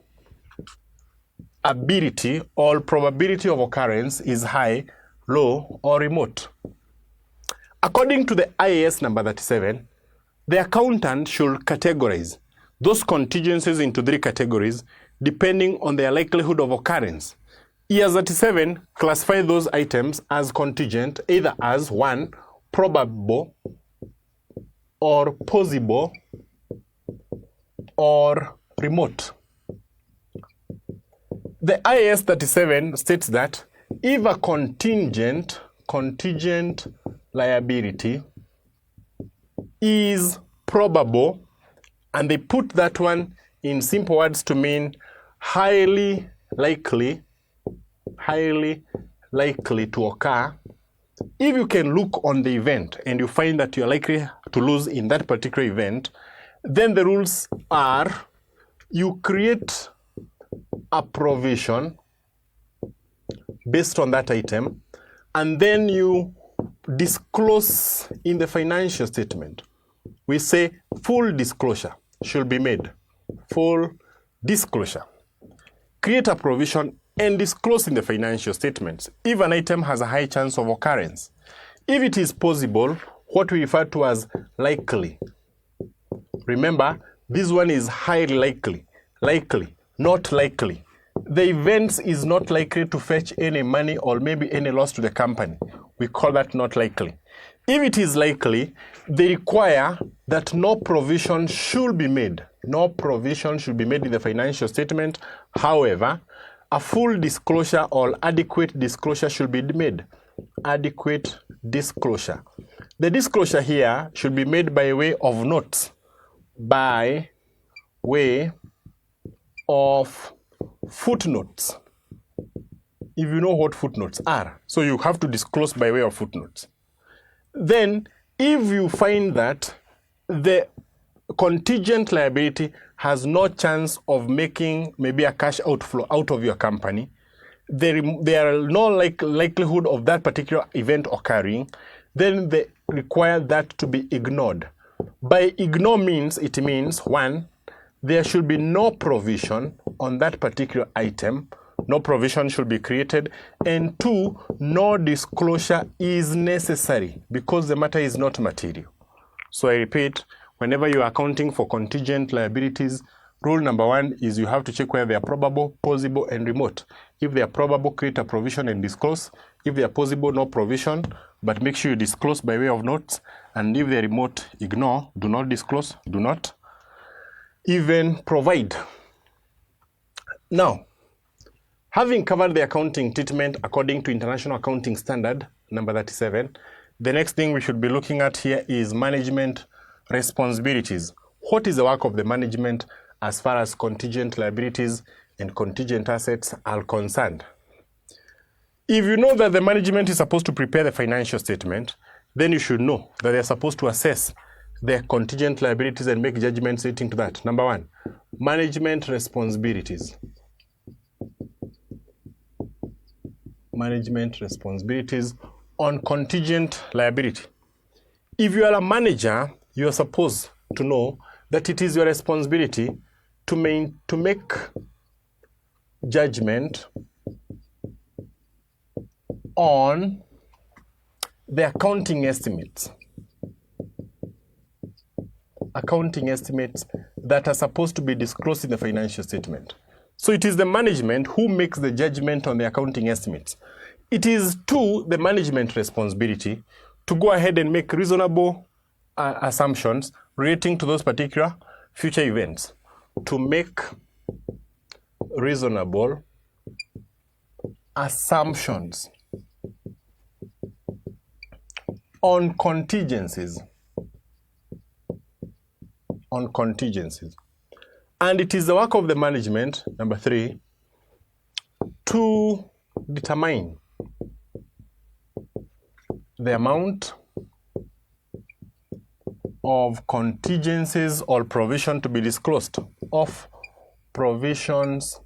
ability or probability of occurrence is high, low, or remote. According to the IAS number 37, the accountant should categorize those contingencies into 3 categories depending on their likelihood of occurrence. IAS 37 classify those items as contingent either as 1, probable, or possible, or remote. The IAS 37 states that if a contingent liability is probable, and they put that one in simple words to mean highly likely to occur. If you can look on the event and you find that you're likely to lose in that particular event, then the rules are you create a provision based on that item, and then you disclose in the financial statement. We say full disclosure should be made. Full disclosure. Create a provision and disclose in the financial statements if an item has a high chance of occurrence. If it is possible, what we refer to as likely. Remember, this one is highly likely, not likely. The event is not likely to fetch any money or maybe any loss to the company. We call that not likely. If it is likely, they require that no provision should be made. No provision should be made in the financial statement. However, a full disclosure or adequate disclosure should be made. Adequate disclosure. The disclosure here should be made by way of notes. By way of footnotes. If you know what footnotes are, so you have to disclose by way of footnotes. Then, if you find that the contingent liability has no chance of making maybe a cash outflow out of your company, there are no likelihood of that particular event occurring, then they require that to be ignored. By ignore means, it means 1, there should be no provision on that particular item. No provision should be created. And 2, no disclosure is necessary because the matter is not material. So I repeat, whenever you are accounting for contingent liabilities, rule number 1 is you have to check whether they are probable, possible, and remote. If they are probable, create a provision and disclose. If they are possible, no provision, but make sure you disclose by way of notes. And if they are remote, ignore, do not disclose, do not even provide. Now, having covered the accounting treatment according to International Accounting Standard, number 37, the next thing we should be looking at here is management responsibilities. What is the work of the management as far as contingent liabilities and contingent assets are concerned? If you know that the management is supposed to prepare the financial statement, then you should know that they're supposed to assess the contingent liabilities and make judgments relating to that. Number 1, management responsibilities. management responsibilities on contingent liability. If you are a manager, you are supposed to know that it is your responsibility to make judgment on the accounting estimates that are supposed to be disclosed in the financial statement. So it is the management who makes the judgment on the accounting estimates. It is to the management responsibility to go ahead and make reasonable assumptions relating to those particular future events. To make reasonable assumptions on contingencies. And it is the work of the management, number 3, to determine the amount of contingencies or provision to be disclosed, of provisions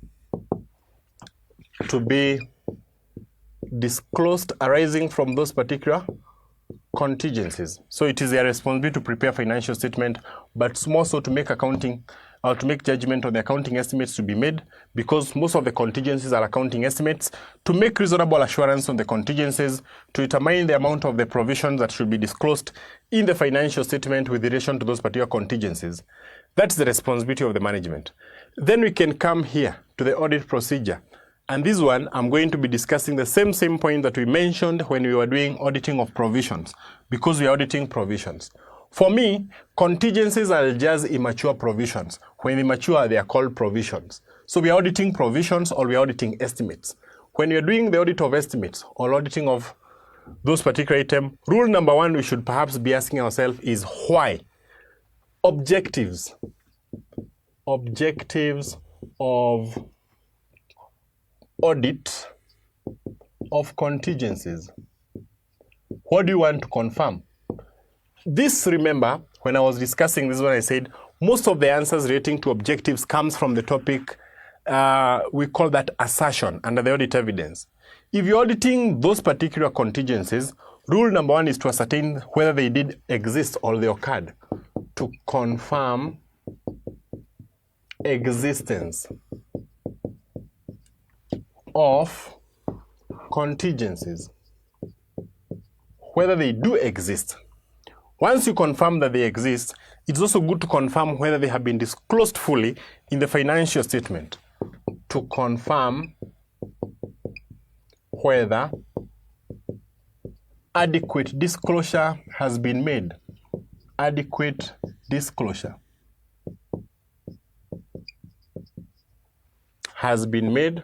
to be disclosed arising from those particular contingencies. So it is their responsibility to prepare financial statement, but more so to make accounting or to make judgment on the accounting estimates to be made, because most of the contingencies are accounting estimates, to make reasonable assurance on the contingencies, to determine the amount of the provisions that should be disclosed in the financial statement with relation to those particular contingencies. That's the responsibility of the management. Then we can come here to the audit procedure. And this one, I'm going to be discussing the same point that we mentioned when we were doing auditing of provisions, because we are auditing provisions. For me, contingencies are just immature provisions. When they mature, they are called provisions. So we are auditing provisions or we are auditing estimates. When you're doing the audit of estimates or auditing of those particular items, rule number 1 we should perhaps be asking ourselves is why? Objectives of audit of contingencies. What do you want to confirm? This, remember, when I was discussing this one, I said most of the answers relating to objectives comes from the topic, we call that assertion under the audit evidence. If you're auditing those particular contingencies, rule number 1 is to ascertain whether they did exist or they occurred. To confirm existence of contingencies, whether they do exist. Once you confirm that they exist, it's also good to confirm whether they have been disclosed fully in the financial statement. To confirm whether adequate disclosure has been made. Adequate disclosure has been made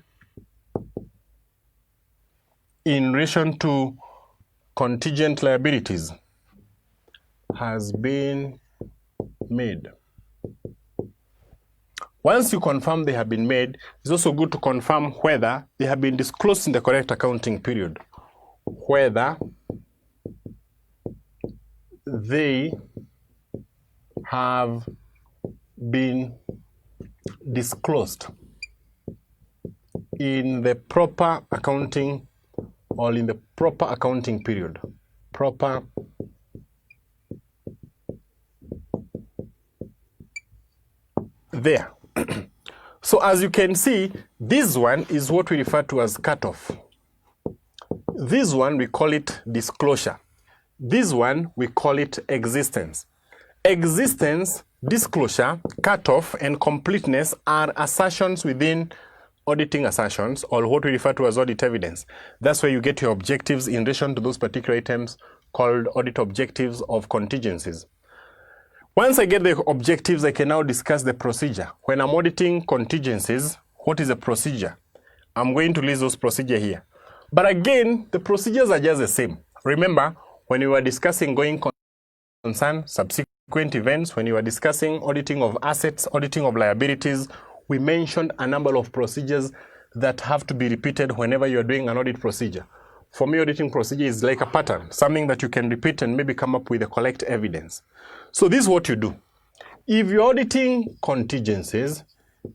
in relation to contingent liabilities. Has been made. Once you confirm they have been made, it's also good to confirm whether they have been disclosed in the correct accounting period. Whether they have been disclosed in the proper accounting or in the proper accounting period. Proper there. So as you can see, this one is what we refer to as cutoff. This one we call it disclosure. This one we call it existence. Existence, disclosure, cutoff, and completeness are assertions within auditing assertions, or what we refer to as audit evidence. That's where you get your objectives in relation to those particular items called audit objectives of contingencies. Once I get the objectives, I can now discuss the procedure. When I'm auditing contingencies, what is the procedure? I'm going to list those procedures here. But again, the procedures are just the same. Remember, when we were discussing going concern, subsequent events, when you were discussing auditing of assets, auditing of liabilities, we mentioned a number of procedures that have to be repeated whenever you're doing an audit procedure. For me, auditing procedure is like a pattern, something that you can repeat and maybe come up with the correct evidence. So this is what you do. If you're auditing contingencies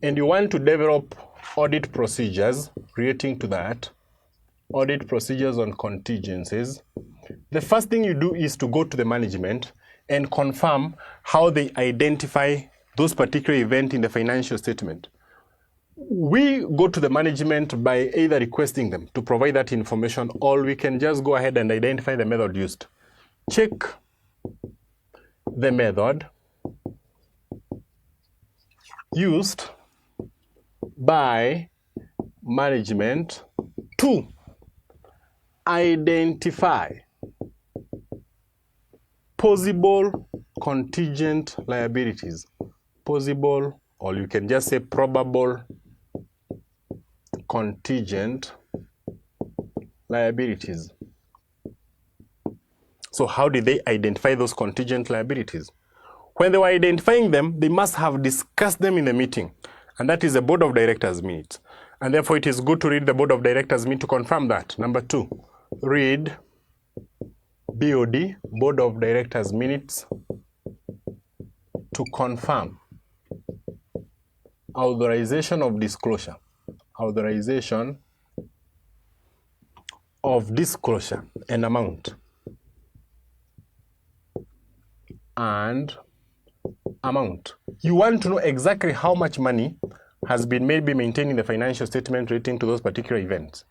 and you want to develop audit procedures relating to that, audit procedures on contingencies, the first thing you do is to go to the management and confirm how they identify those particular events in the financial statement. We go to the management by either requesting them to provide that information, or we can just go ahead and identify the method used. Check the method used by management to identify possible contingent liabilities. Possible, or you can just say probable contingent liabilities. So how did they identify those contingent liabilities? When they were identifying them, they must have discussed them in the meeting, and that is the board of directors minutes. And therefore, it is good to read the board of directors minute to confirm that. Number 2, read BOD, board of directors minutes, to confirm authorization of disclosure. Authorization of disclosure and amount. And amount. You want to know exactly how much money has been maybe maintained in the financial statement relating to those particular events.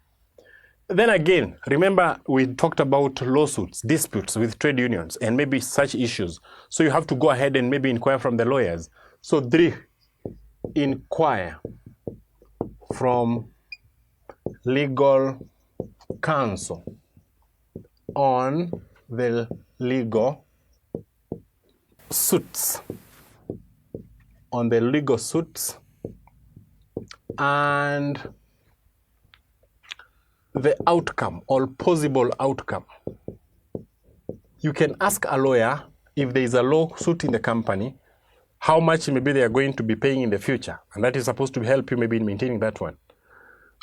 Then again, remember we talked about lawsuits, disputes with trade unions, and maybe such issues. So you have to go ahead and maybe inquire from the lawyers. So 3, inquire from legal counsel on the legal suits. On the legal suits and the outcome or possible outcome. You can ask a lawyer if there is a lawsuit in the company, how much maybe they are going to be paying in the future, and that is supposed to help you maybe in maintaining that one.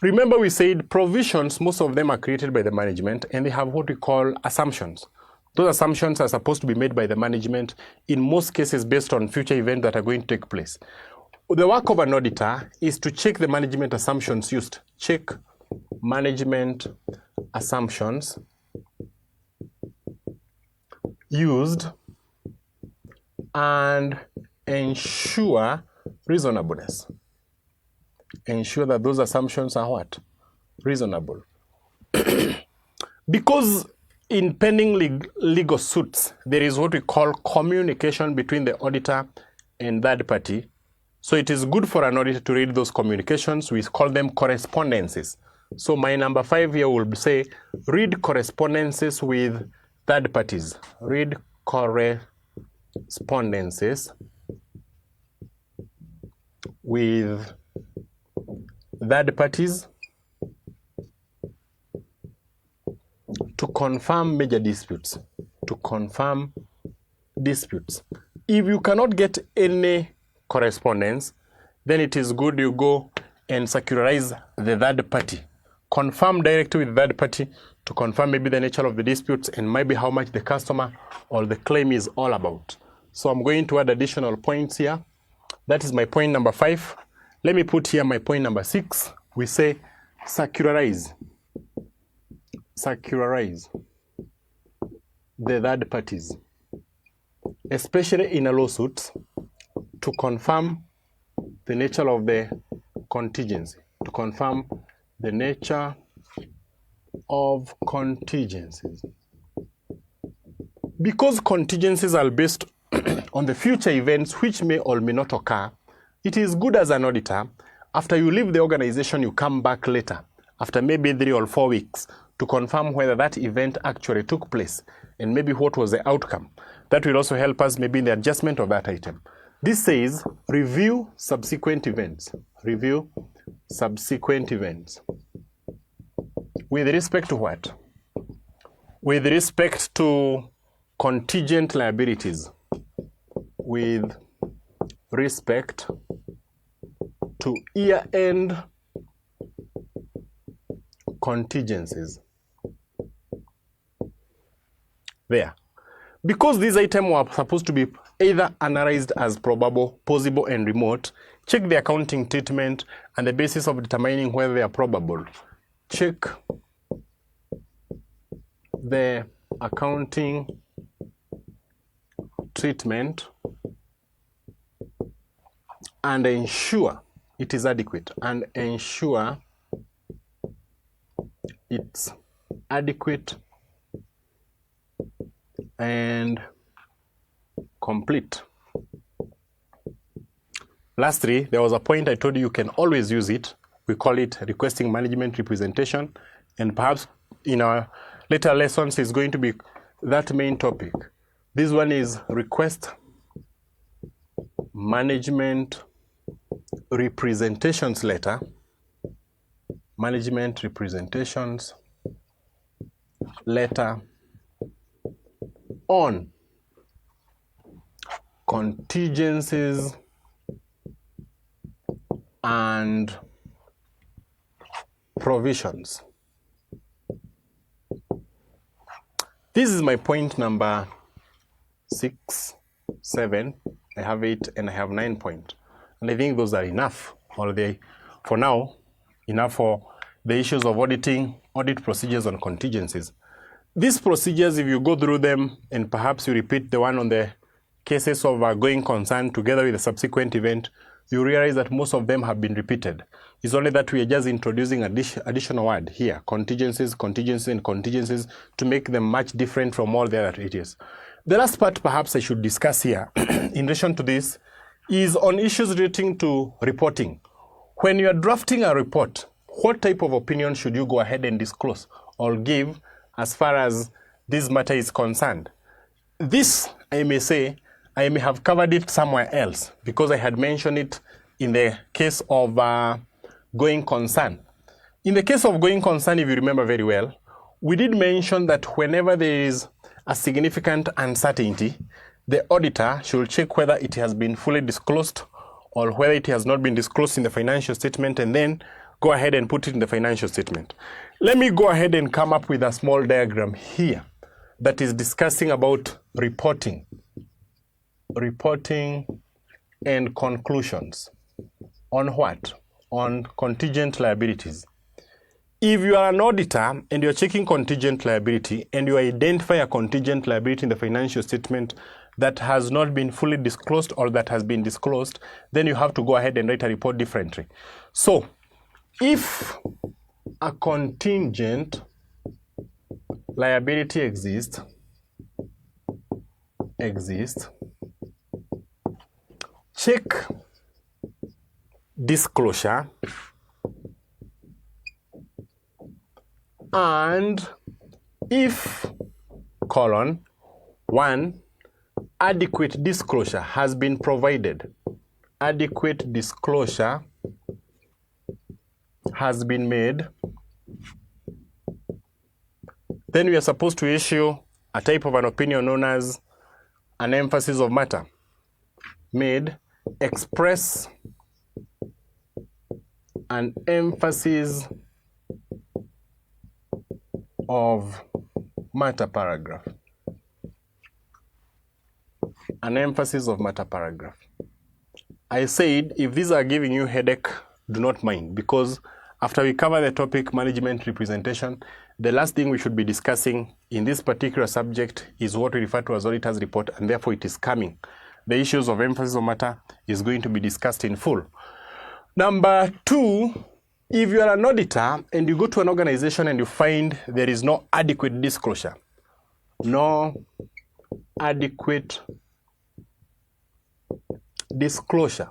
Remember we said provisions, most of them are created by the management, and they have what we call assumptions. Those assumptions are supposed to be made by the management, in most cases based on future events that are going to take place. The work of an auditor is to check the management assumptions used. Check management assumptions used and ensure reasonableness. Ensure that those assumptions are what? Reasonable. Because in pending legal suits, there is what we call communication between the auditor and third party. So it is good for an auditor to read those communications. We call them correspondences. So my number 5 here will say, read correspondences with third parties. Read correspondences with third parties to confirm major disputes. To confirm disputes. If you cannot get any correspondence, then it is good you go and circularize the third party. Confirm directly with third party to confirm maybe the nature of the disputes and maybe how much the customer or the claim is all about. So I'm going to add additional points here. That is my point number 5. Let me put here my point number 6. We say circularize. Circularize the third parties, especially in a lawsuit, to confirm the nature of the contingency. To confirm the nature of contingencies. Because contingencies are based on the future events which may or may not occur, it is good as an auditor, after you leave the organization, you come back later, after maybe 3 or 4 weeks, to confirm whether that event actually took place and maybe what was the outcome. That will also help us maybe in the adjustment of that item. This says review subsequent events. Review subsequent events. With respect to what? With respect to contingent liabilities. With respect to year-end contingencies. There. Because these items were supposed to be either analyzed as probable, possible, and remote, check the accounting treatment and the basis of determining whether they are probable. Check the accounting treatment and ensure it is adequate, and ensure it's adequate and complete. Lastly, there was a point I told you can always use it. We call it requesting management representation, and perhaps in our later lessons is going to be that main topic. This one is request management representations letter, management representations letter on contingencies and provisions. This is my point number 6, 7, I have 8, and I have 9 points. And I think those are enough, or they, for now, enough for the issues of auditing, audit procedures on contingencies. These procedures, if you go through them and perhaps you repeat the one on the cases of going concern together with the subsequent event, you realize that most of them have been repeated. It's only that we are just introducing additional word here, contingencies, contingencies, and contingencies, to make them much different from all the other treaties. The last part perhaps I should discuss here in relation to this is on issues relating to reporting. When you are drafting a report, what type of opinion should you go ahead and disclose or give as far as this matter is concerned? This, I may say, I may have covered it somewhere else because I had mentioned it in the case of going concern. In the case of going concern, if you remember very well, we did mention that whenever there is a significant uncertainty, the auditor should check whether it has been fully disclosed or whether it has not been disclosed in the financial statement, and then go ahead and put it in the financial statement. Let me go ahead and come up with a small diagram here that is discussing about reporting and conclusions. On what? On contingent liabilities. If you are an auditor and you're checking contingent liability and you identify a contingent liability in the financial statement that has not been fully disclosed or that has been disclosed, then you have to go ahead and write a report differently. So, if a contingent liability exists, check disclosure and if, colon, 1, adequate disclosure has been provided. Adequate disclosure has been made. Then we are supposed to issue a type of an opinion known as an emphasis of matter. Made, express an emphasis of matter paragraph. An emphasis of matter paragraph. I said if these are giving you headache, do not mind, because after we cover the topic management representation, the last thing we should be discussing in this particular subject is what we refer to as auditor's report, and therefore it is coming. The issues of emphasis of matter is going to be discussed in full. Number 2, if you are an auditor and you go to an organization and you find there is no adequate disclosure, no adequate disclosure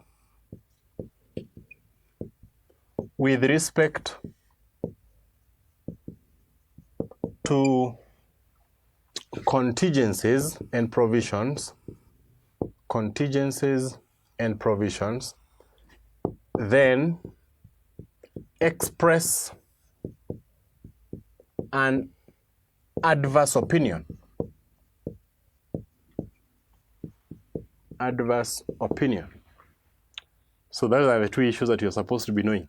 with respect to contingencies and provisions, then express an adverse opinion. Adverse opinion. So those are the 2 issues that you're supposed to be knowing.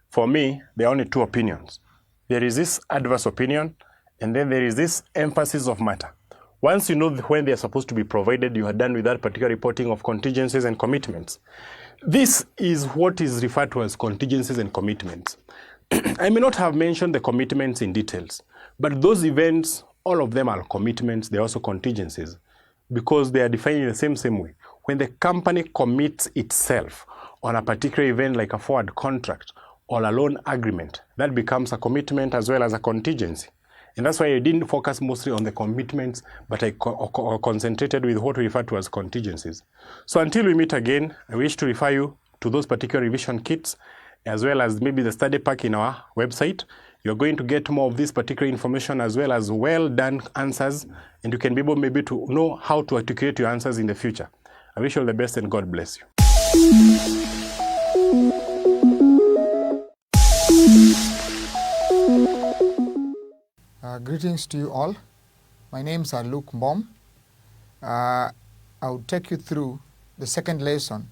For me, there are only 2 opinions. There is this adverse opinion, and then there is this emphasis of matter. Once you know when they are supposed to be provided, you are done with that particular reporting of contingencies and commitments. This is what is referred to as contingencies and commitments. I may not have mentioned the commitments in details, but those events all of them are commitments, they're also contingencies, because they are defined in the same way. When the company commits itself on a particular event like a forward contract or a loan agreement, that becomes a commitment as well as a contingency. And that's why I didn't focus mostly on the commitments, but I concentrated with what we refer to as contingencies. So until we meet again, I wish to refer you to those particular revision kits, as well as maybe the study pack in our website. You're going to get more of this particular information as well as well-done answers, and you can be able maybe to know how to articulate your answers in the future. I wish you all the best and God bless you. Greetings to you all. My names are Luke Mbom. I will take you through the second lesson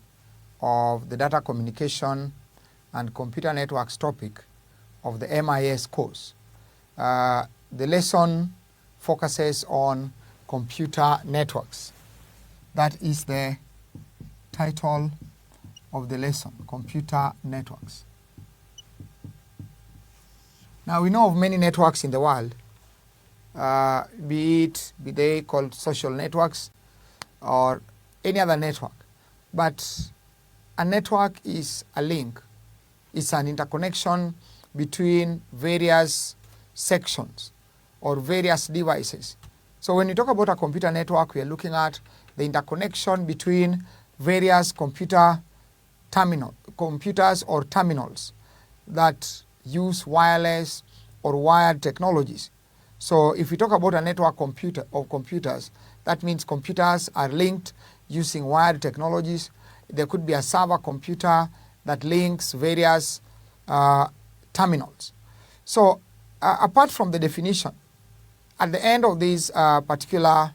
of the data communication and computer networks topic of the MIS course. The lesson focuses on computer networks. That is the title of the lesson, computer networks. Now we know of many networks in the world, be they called social networks or any other network. But a network is a link. It's an interconnection between various sections or various devices. So when we talk about a computer network, we are looking at the interconnection between various computers or terminals that use wireless or wired technologies. So if we talk about a network of computers, that means computers are linked using wired technologies. There could be a server computer that links various terminals. So apart from the definition, at the end of this particular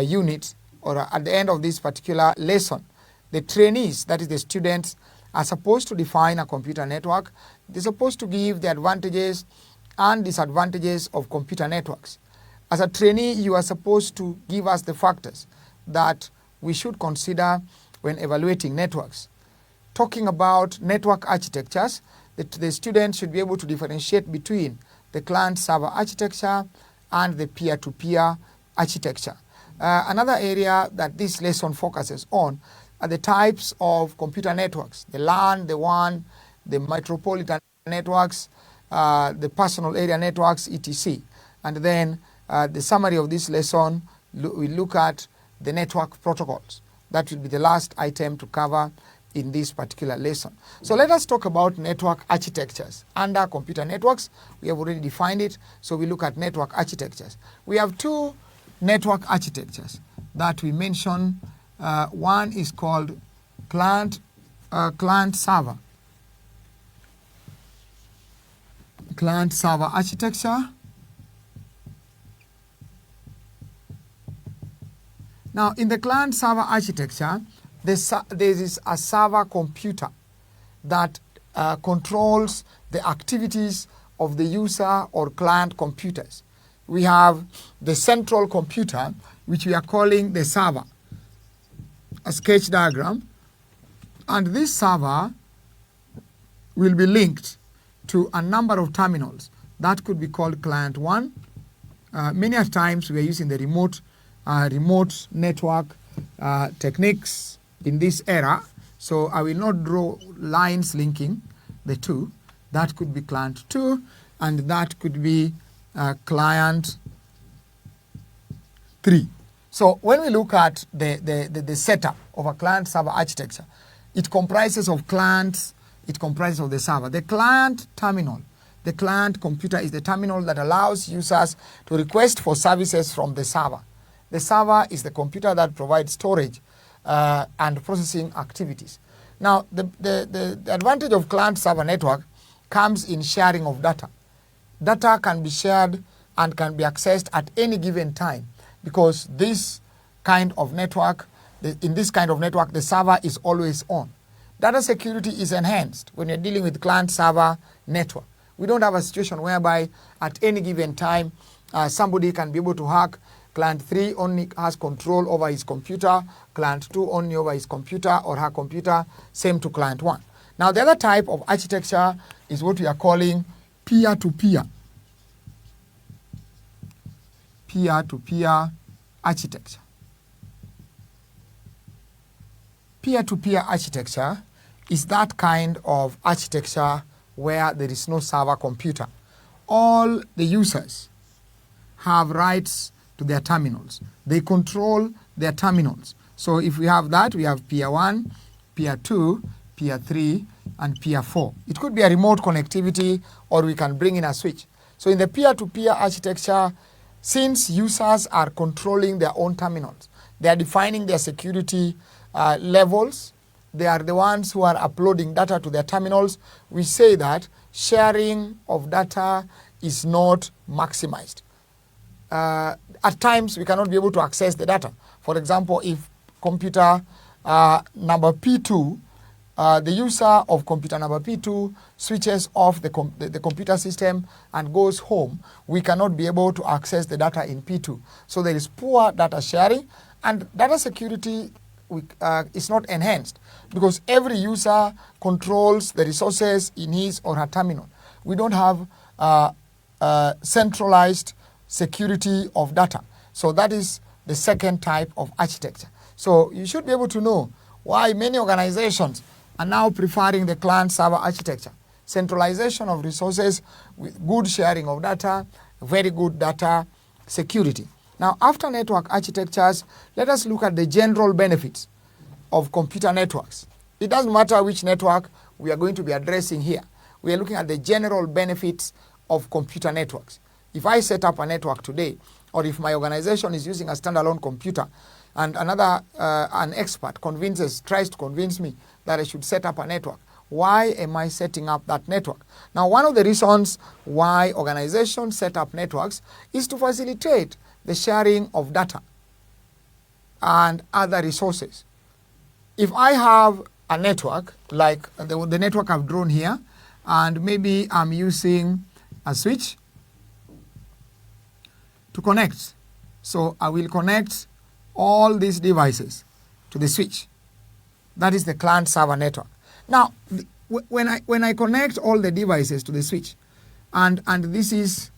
unit, or at the end of this particular lesson, the trainees, that is the students, are supposed to define a computer network. They're supposed to give the advantages and disadvantages of computer networks. As a trainee, you are supposed to give us the factors that we should consider when evaluating networks. Talking about network architectures, the students should be able to differentiate between the client-server architecture and the peer-to-peer architecture. Another area that this lesson focuses on are the types of computer networks, the LAN, the WAN, the metropolitan networks, the personal area networks, etc. And then the summary of this lesson, we look at the network protocols. That will be the last item to cover in this particular lesson. So let us talk about network architectures. Under computer networks, we have already defined it, so we look at network architectures. We have two network architectures that we mention. One is called client-server. Client-server architecture. Now, in the client-server architecture, there is a server computer that controls the activities of the user or client computers. We have the central computer, which we are calling the server, a sketch diagram, and this server will be linked to a number of terminals. That could be called client 1. Many a times we are using the remote network techniques in this era, so I will not draw lines linking the two. That could be client 2, and that could be client 3. So when we look at the setup of a client-server architecture, it comprises of clients, it comprises of the server. The client terminal, the client computer is the terminal that allows users to request for services from the server. The server is the computer that provides storage and processing activities. Now, the advantage of client-server network comes in sharing of data. Data can be shared and can be accessed at any given time, because this kind of network, in this kind of network, the server is always on. Data security is enhanced when you're dealing with client-server network. We don't have a situation whereby at any given time somebody can be able to hack. Client 3 only has control over his computer, client 2 only over his computer or her computer, same to client 1. Now the other type of architecture is what we are calling peer-to-peer. peer-to-peer architecture. Peer-to-peer architecture is that kind of architecture where there is no server computer. All the users have rights to their terminals. They control their terminals. So if we have that, we have peer 1, peer 2, peer 3, and peer 4. It could be a remote connectivity, or we can bring in a switch. So in the peer-to-peer architecture, since users are controlling their own terminals, they are defining their security levels, they are the ones who are uploading data to their terminals, we say that sharing of data is not maximized. At times, we cannot be able to access the data. For example, if computer number P2, the user of computer number P2 switches off the computer system and goes home, we cannot be able to access the data in P2. So there is poor data sharing, and data security is not enhanced because every user controls the resources in his or her terminal. We don't have centralized security of data. So that is the second type of architecture. So you should be able to know why many organizations are now preferring the client-server architecture. Centralization of resources with good sharing of data, very good data security. Now, after network architectures, let us look at the general benefits of computer networks. It doesn't matter which network we are going to be addressing here. We are looking at the general benefits of computer networks. If I set up a network today, or if my organization is using a standalone computer, and an expert tries to convince me that I should set up a network, why am I setting up that network? Now, one of the reasons why organizations set up networks is to facilitate the sharing of data and other resources. If I have a network, like the network I've drawn here, and maybe I'm using a switch to connect. So I will connect all these devices to the switch. That is the client-server network. Now, when I connect all the devices to the switch, and this is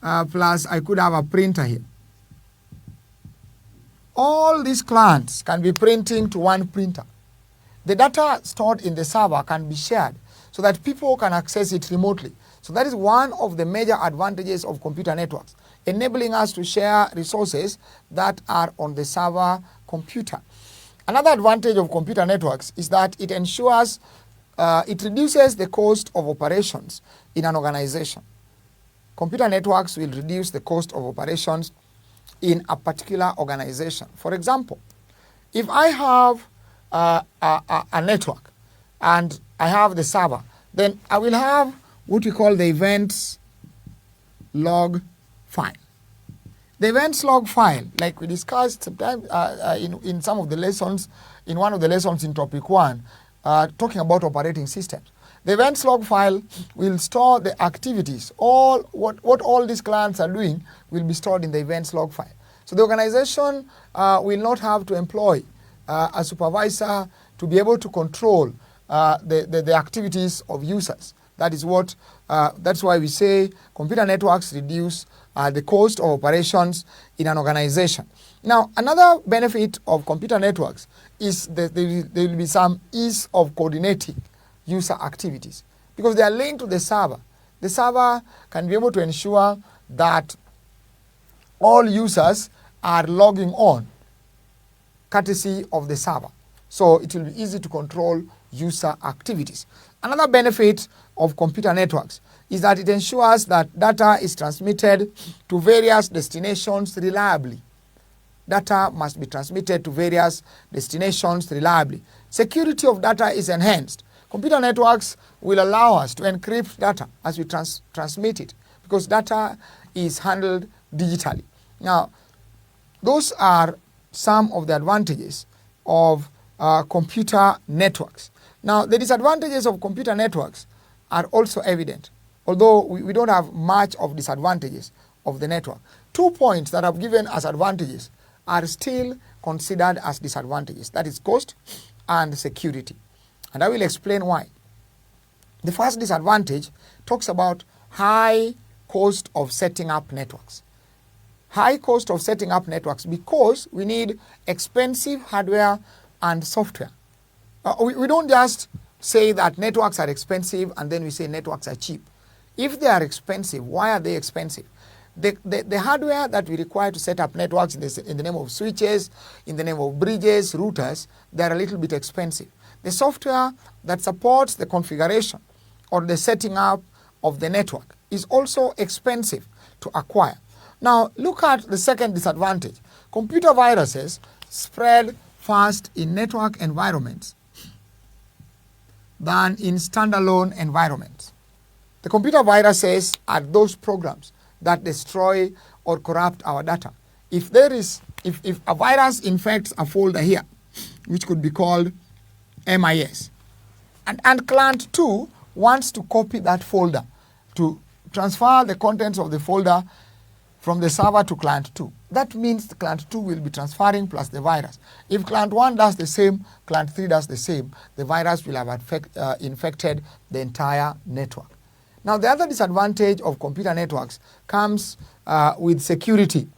plus I could have a printer here. All these clients can be printing to one printer. The data stored in the server can be shared so that people can access it remotely. So that is one of the major advantages of computer networks, enabling us to share resources that are on the server computer. Another advantage of computer networks is that it ensures, it reduces the cost of operations in an organization. Computer networks will reduce the cost of operations in a particular organization. For example, if I have a network and I have the server, then I will have what we call the events log file. The events log file, like we discussed sometimes in some of the lessons, in one of the lessons in topic 1, talking about operating systems. The events log file will store the activities. What all these clients are doing will be stored in the events log file. So the organization will not have to employ a supervisor to be able to control the activities of users. That is what. That's why we say computer networks reduce the cost of operations in an organization. Now, another benefit of computer networks is that there will be some ease of coordinating user activities because they are linked to the server. The server can be able to ensure that all users are logging on courtesy of the server. So it will be easy to control user activities. Another benefit of computer networks is that it ensures that data is transmitted to various destinations reliably. Data must be transmitted to various destinations reliably. Security of data is enhanced. Computer networks will allow us to encrypt data as we transmit it because data is handled digitally. Now, those are some of the advantages of computer networks. Now, the disadvantages of computer networks are also evident, although we don't have much of disadvantages of the network. 2 points that I've given as advantages are still considered as disadvantages. That is cost and security. And I will explain why. The first disadvantage talks about high cost of setting up networks. high cost of setting up networks because we need expensive hardware and software. We don't just say that networks are expensive and then we say networks are cheap. If they are expensive, why are they expensive? The hardware that we require to set up networks in the name of switches, in the name of bridges, routers, they're a little bit expensive. The software that supports the configuration or the setting up of the network is also expensive to acquire. Now, look at the second disadvantage. Computer viruses spread fast in network environments than in standalone environments. The computer viruses are those programs that destroy or corrupt our data. If a virus infects a folder here, which could be called MIS, and client 2 wants to copy that folder to transfer the contents of the folder from the server to client 2. That means the client 2 will be transferring plus the virus. If client 1 does the same, client 3 does the same, the virus will have infected the entire network. Now, the other disadvantage of computer networks comes with security.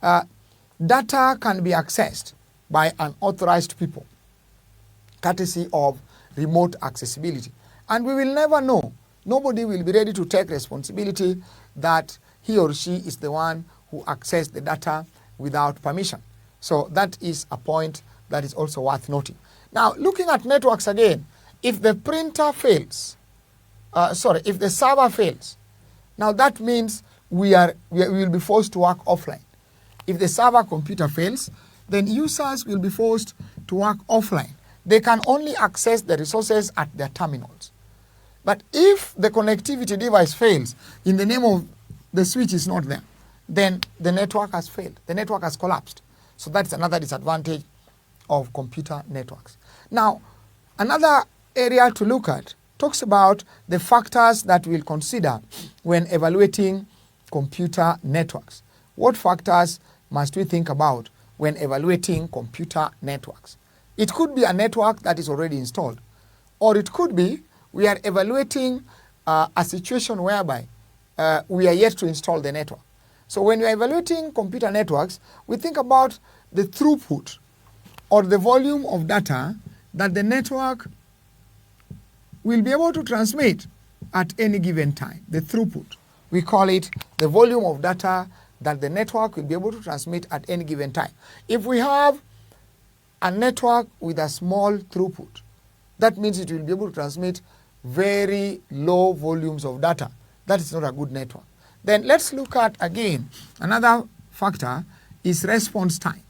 Data can be accessed by unauthorized people, courtesy of remote accessibility. And we will never know. Nobody will be ready to take responsibility that he or she is the one who accessed the data without permission. So that is a point that is also worth noting. Now, looking at networks again, if the printer fails, if the server fails, now that means we will be forced to work offline. If the server computer fails, then users will be forced to work offline. They can only access the resources at their terminals. But if the connectivity device fails, in the name of the switch is not there, then the network has failed. The network has collapsed. So that's another disadvantage of computer networks. Now, another area to look at talks about the factors that we'll consider when evaluating computer networks. What factors must we think about when evaluating computer networks? It could be a network that is already installed, or it could be we are evaluating a situation whereby we are yet to install the network. So when we are evaluating computer networks, we think about the throughput or the volume of data that the network will be able to transmit at any given time, the throughput. We call it the volume of data that the network will be able to transmit at any given time. If we have a network with a small throughput, that means it will be able to transmit very low volumes of data. That is not a good network. Then let's look at, again, another factor is response time.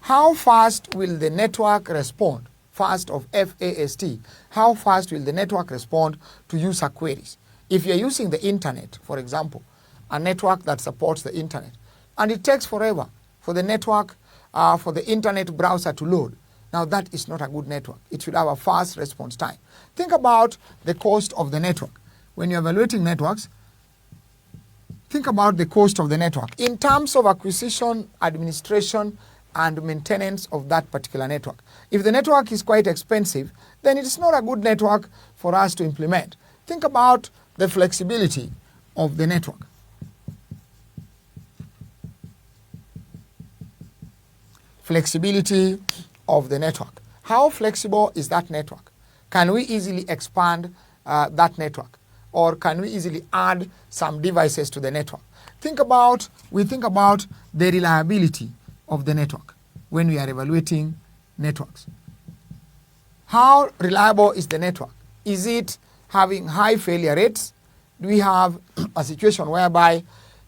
How fast will the network respond? Fast of FAST. How fast will the network respond to user queries? If you're using the internet, for example, a network that supports the internet, and it takes forever for the network, for the internet browser to load, now that is not a good network. It should have a fast response time. Think about the cost of the network. When you're evaluating networks, think about the cost of the network in terms of acquisition, administration, and maintenance of that particular network. If the network is quite expensive, then it is not a good network for us to implement. Think about the flexibility of the network. Flexibility of the network. How flexible is that network? Can we easily expand that network? Or can we easily add some devices to the network? We think about the reliability of the network when we are evaluating networks. How reliable is the network? Is it having high failure rates? Do we have a situation whereby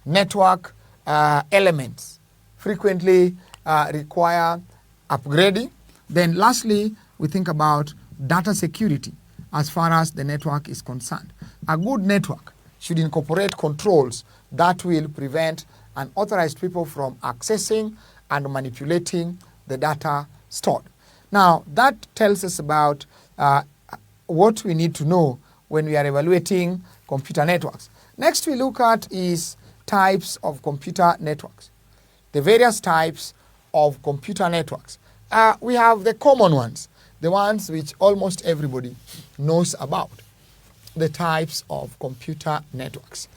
network elements frequently require upgrading? Then lastly, we think about data security as far as the network is concerned. A good network should incorporate controls that will prevent unauthorized people from accessing and manipulating the data stored. Now, that tells us about what we need to know when we are evaluating computer networks. Next we look at is types of computer networks. The various types of computer networks. We have the common ones, the ones which almost everybody knows about, the types of computer networks.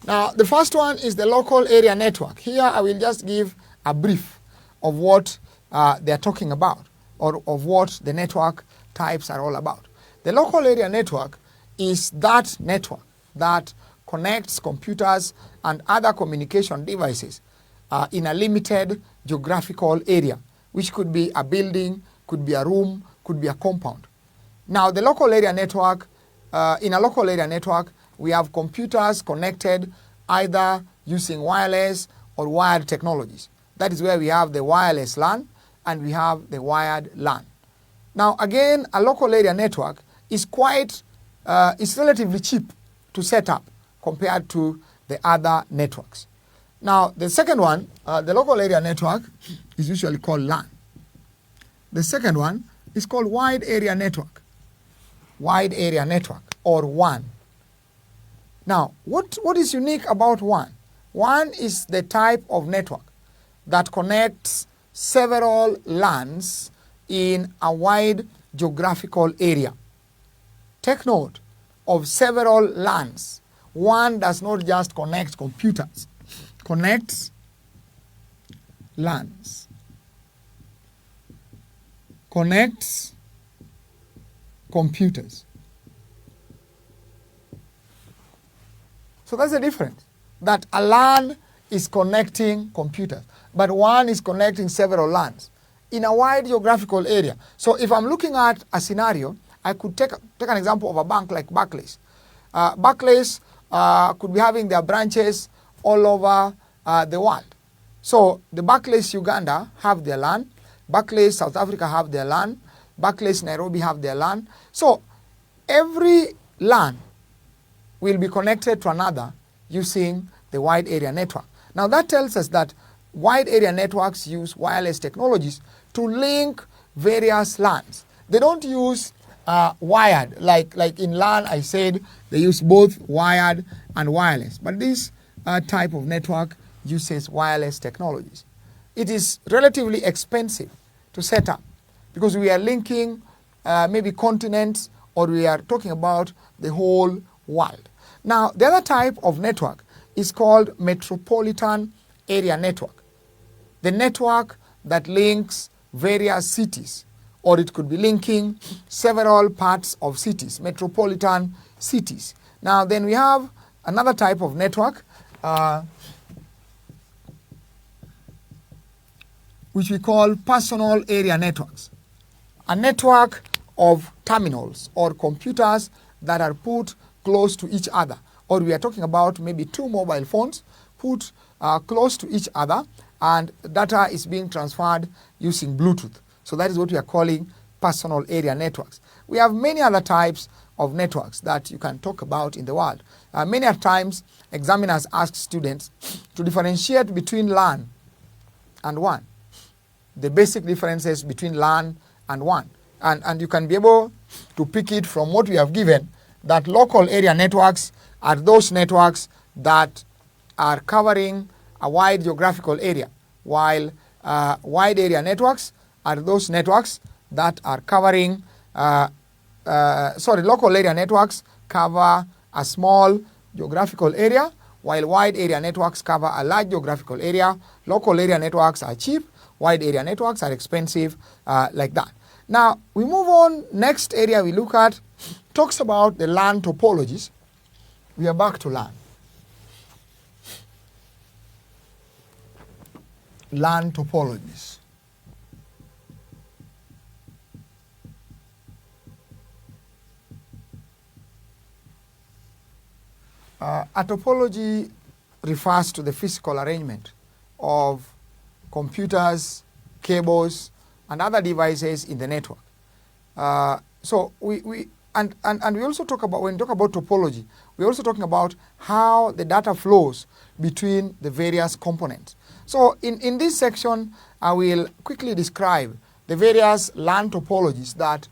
Now, the first one is the local area network. Here, I will just give a brief of what they are talking about, or of what the network types are all about. The local area network is that network that connects computers and other communication devices in a limited geographical area, which could be a building, could be a room, could be a compound. Now, the local area network, in a local area network, we have computers connected either using wireless or wired technologies. That is where we have the wireless LAN and we have the wired LAN. Now, again, a local area network is is relatively cheap to set up compared to the other networks. Now, the second one, the local area network, is usually called LAN. The second one is called wide area network. Wide area network, or WAN. Now, what is unique about WAN? WAN is the type of network that connects several LANs in a wide geographical area. Take note of several LANs. WAN does not just connect computers, connects LANs, connects computers. So that's the difference, that a LAN is connecting computers, but WAN is connecting several LANs in a wide geographical area. So if I'm looking at a scenario, I could take an example of a bank like Barclays. Barclays could be having their branches all over the world. So the Barclays Uganda have their LAN, Barclays South Africa have their LAN, Barclays Nairobi have their LAN. So every LAN will be connected to another using the wide area network. Now that tells us that wide area networks use wireless technologies to link various LANs. They don't use wired, like in LAN I said, they use both wired and wireless. But this type of network uses wireless technologies. It is relatively expensive to set up because we are linking maybe continents, or we are talking about the whole world. Now, the other type of network is called metropolitan area network. The network that links various cities, or it could be linking several parts of cities, metropolitan cities. Now, then we have another type of network which we call personal area networks. A network of terminals or computers that are put close to each other, or we are talking about maybe two mobile phones put close to each other, and data is being transferred using Bluetooth. So that is what we are calling personal area networks. We have many other types of networks that you can talk about in the world. Many times examiners ask students to differentiate between LAN and WAN, the basic differences between LAN and WAN. And you can be able to pick it from what we have given, that local area networks are those networks that are covering a wide geographical area, while wide area networks are those networks that are covering, local area networks cover a small geographical area, while wide area networks cover a large geographical area. Local area networks are cheap, wide area networks are expensive, like that. Now, we move on. Next area we look at talks about the LAN topologies. We are back to LAN. LAN topologies. A topology refers to the physical arrangement of computers, cables, and other devices in the network. So we also talk about, when we talk about topology, we're also talking about how the data flows between the various components. So in this section, I will quickly describe the various LAN topologies that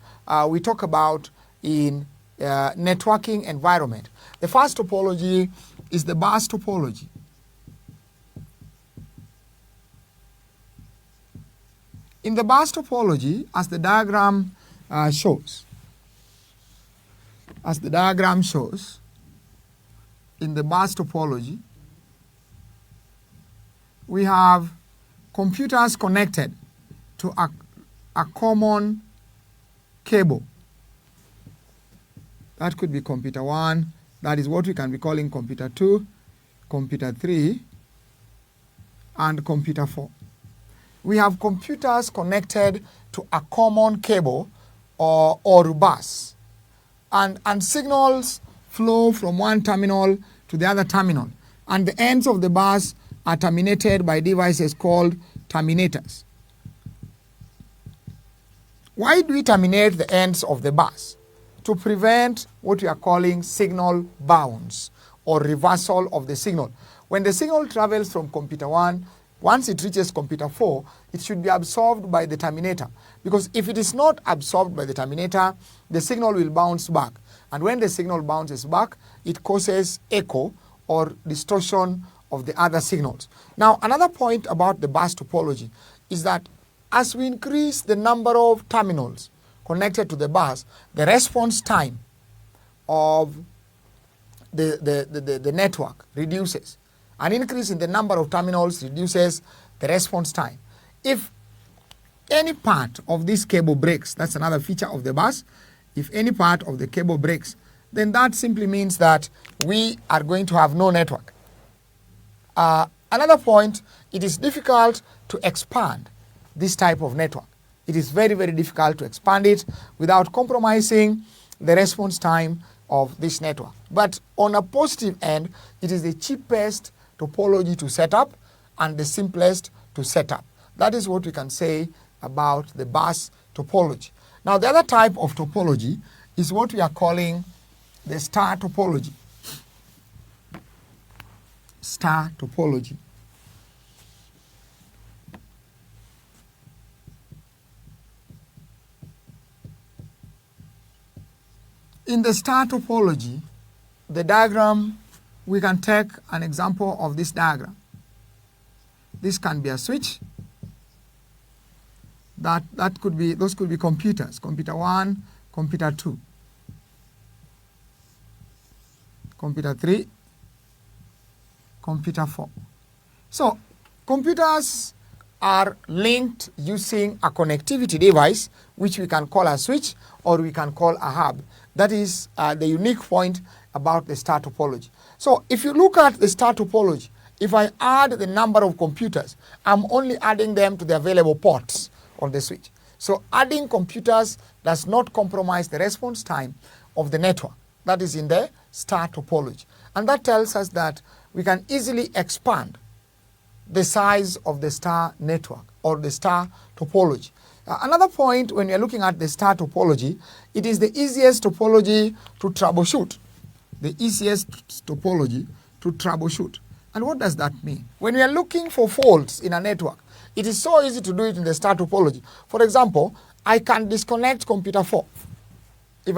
we talk about in networking environment. The first topology is the bus topology. In the bus topology, as the diagram shows, in the bus topology, we have computers connected to a common cable. That could be computer 1, that is what we can be calling computer 2, computer 3, and computer 4. We have computers connected to a common cable or bus, and signals flow from one terminal to the other terminal, and the ends of the bus are terminated by devices called terminators. Why do we terminate the ends of the bus? To prevent what we are calling signal bounce or reversal of the signal. When the signal travels from computer 1, once it reaches computer 4, it should be absorbed by the terminator. Because if it is not absorbed by the terminator, the signal will bounce back. And when the signal bounces back, it causes echo or distortion of the other signals. Now, another point about the bus topology is that as we increase the number of terminals connected to the bus, the response time of the network reduces. An increase in the number of terminals reduces the response time. If any part of this cable breaks, that's another feature of the bus, if any part of the cable breaks, then that simply means that we are going to have no network. Another point, it is difficult to expand this type of network. It is very, very difficult to expand it without compromising the response time of this network. But on a positive end, it is the cheapest topology to set up and the simplest to set up. That is what we can say about the bus topology. Now, the other type of topology is what we are calling the star topology. Star topology. In the star topology, the diagram, we can take an example of this diagram. This can be a switch. Those could be computers, computer 1, computer 2, computer 3, computer 4. So computers are linked using a connectivity device which we can call a switch or we can call a hub. That is the unique point about the star topology. So if you look at the star topology, if I add the number of computers, I'm only adding them to the available ports on the switch. So adding computers does not compromise the response time of the network. That is in the star topology. And that tells us that we can easily expand the size of the star network or the star topology. Another point when you're looking at the star topology, it is the easiest topology to troubleshoot. The easiest topology to troubleshoot. And what does that mean? When we are looking for faults in a network, it is so easy to do it in the star topology. For example, I can disconnect computer 4. If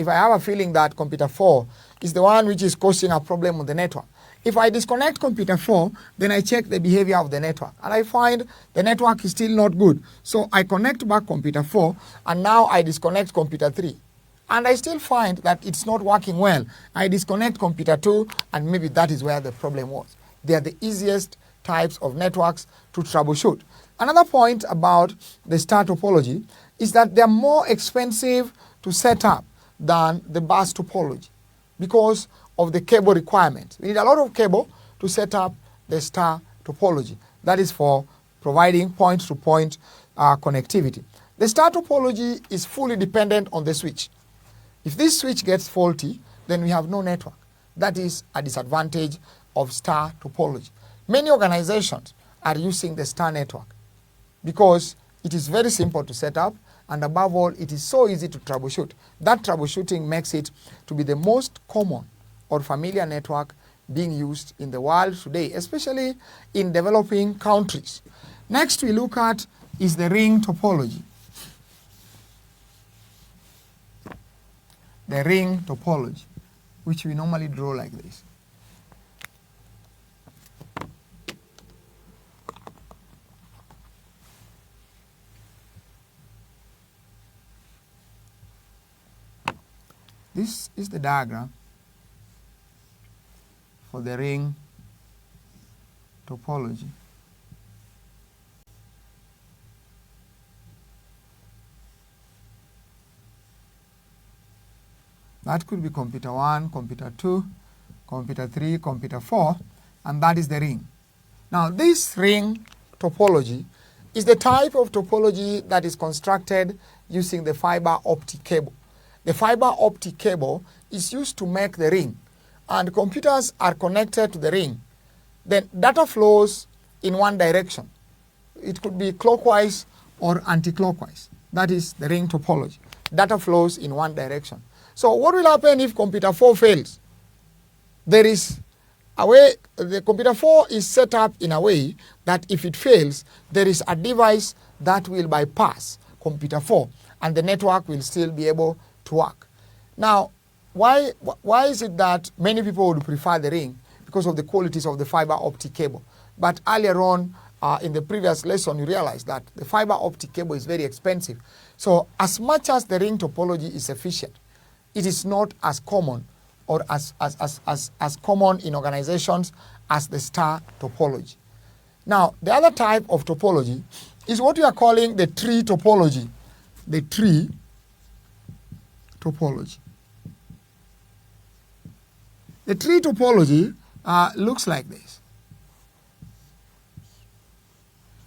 I have a feeling that computer 4 is the one which is causing a problem on the network. If I disconnect computer 4, then I check the behavior of the network and I find the network is still not good. So I connect back computer 4 and now I disconnect computer 3. And I still find that it's not working well. I disconnect computer 2 and maybe that is where the problem was. They are the easiest types of networks to troubleshoot. Another point about the star topology is that they are more expensive to set up than the bus topology because of the cable requirements. We need a lot of cable to set up the star topology. That is for providing point-to-point connectivity. The star topology is fully dependent on the switch. If this switch gets faulty, then we have no network. That is a disadvantage of star topology. Many organizations are using the star network because it is very simple to set up and above all, it is so easy to troubleshoot. That troubleshooting makes it to be the most common or familiar network being used in the world today, especially in developing countries. Next we look at is the ring topology. The ring topology, which we normally draw like this. This is the diagram. for the ring topology. That could be computer 1, computer 2, computer 3, computer 4, and that is the ring. Now, this ring topology is the type of topology that is constructed using the fiber optic cable. The fiber optic cable is used to make the ring, and computers are connected to the ring. Then data flows in one direction. It could be clockwise or anti-clockwise. That is the ring topology. Data flows in one direction. So what will happen if computer 4 fails? There is a way, the computer 4 is set up in a way that if it fails, there is a device that will bypass computer 4 and the network will still be able to work. Now, why is it that many people would prefer the ring? Because of the qualities of the fiber optic cable. But earlier on in the previous lesson, you realized that the fiber optic cable is very expensive. So as much as the ring topology is efficient, it is not as common or as common in organizations as the star topology. Now, the other type of topology is what we are calling the tree topology. The tree topology. The tree topology looks like this.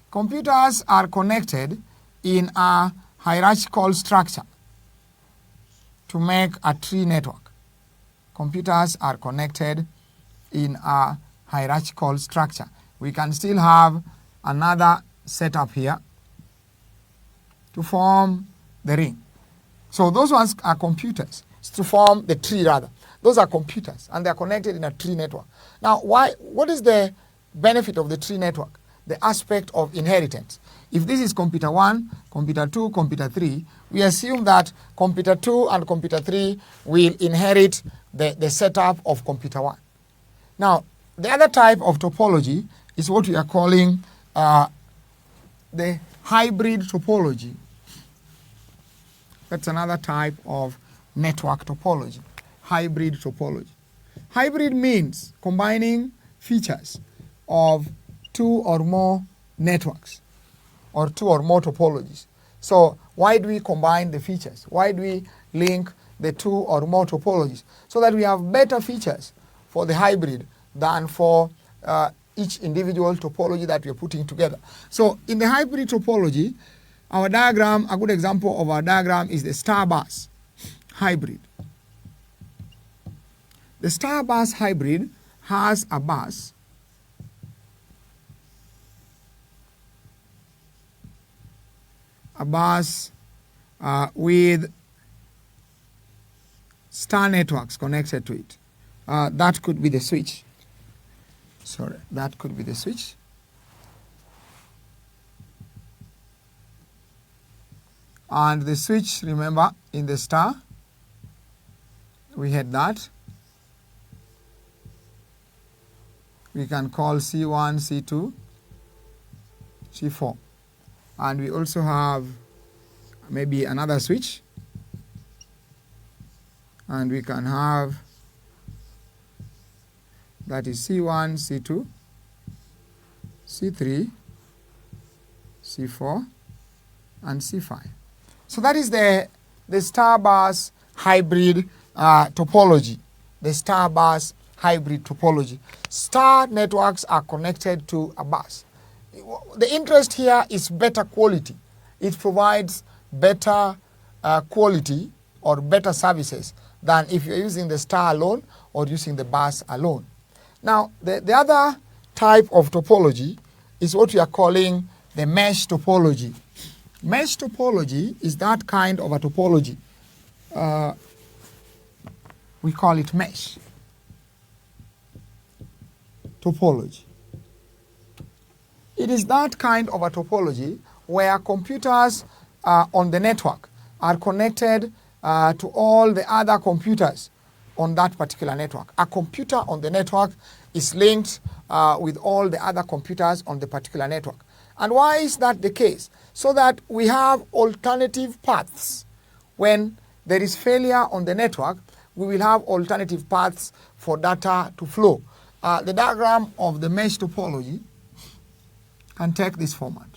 Computers are connected in a hierarchical structure to make a tree network. Computers are connected in a hierarchical structure. We can still have another setup here to form the ring. So those ones are computers, to form the tree rather. Those are computers and they are connected in a tree network. Now, what is the benefit of the tree network? The aspect of inheritance. If this is computer 1, computer 2, computer 3, we assume that computer 2 and computer 3 will inherit the setup of computer 1. Now, the other type of topology is what we are calling the hybrid topology. That's another type of network topology, hybrid topology. Hybrid means combining features of two or more networks or two or more topologies. So why do we combine the features? Why do we link the two or more topologies? So that we have better features for the hybrid than for each individual topology that we are putting together. So in the hybrid topology, our diagram, a good example of our diagram is the star bus hybrid. The star bus hybrid has a bus with star networks connected to it. That could be the switch. Sorry, that could be the switch. And the switch, remember, in the star, we had that. We can call C1, C2, C4. And we also have maybe another switch. And we can have, that is C1, C2, C3, C4, and C5. So that is the star bus hybrid topology, the star bus hybrid topology. Star networks are connected to a bus. The interest here is better quality. It provides better quality or better services than if you're using the star alone or using the bus alone. Now, the other type of topology is what we are calling the mesh topology. Mesh topology is that kind of a topology. We call it mesh topology. It is that kind of a topology where computers on the network are connected to all the other computers on that particular network. A computer on the network is linked with all the other computers on the particular network. And why is that the case? So that we have alternative paths. When there is failure on the network, we will have alternative paths for data to flow. the diagram of the mesh topology can take this format.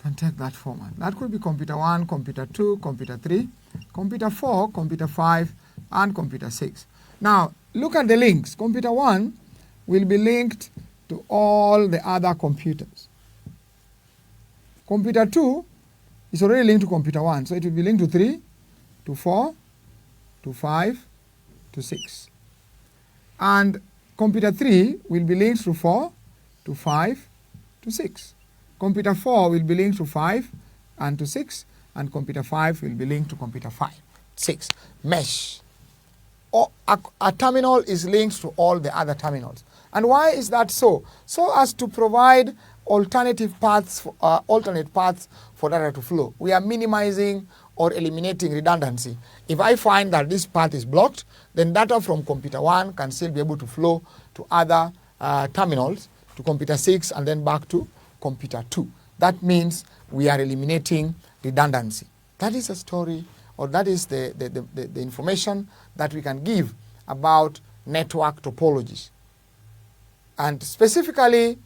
Can take that format. That could be computer 1, computer 2, computer 3, computer 4, computer 5, and computer 6. Now, look at the links. Computer 1 will be linked to all the other computers. Computer 2 is already linked to computer 1, so it will be linked to 3, to 4, to 5, to 6. And computer 3 will be linked to 4, to 5, to 6. Computer 4 will be linked to 5 and to 6, and computer 5 will be linked to computer 5, 6. Mesh. A terminal is linked to all the other terminals. And why is that so? So as to provide alternative paths, alternate paths for data to flow. We are minimizing or eliminating redundancy. If I find that this path is blocked, then data from computer 1 can still be able to flow to other terminals, to computer 6, and then back to computer 2. That means we are eliminating redundancy. That is a story, or that is the information that we can give about network topologies. And specifically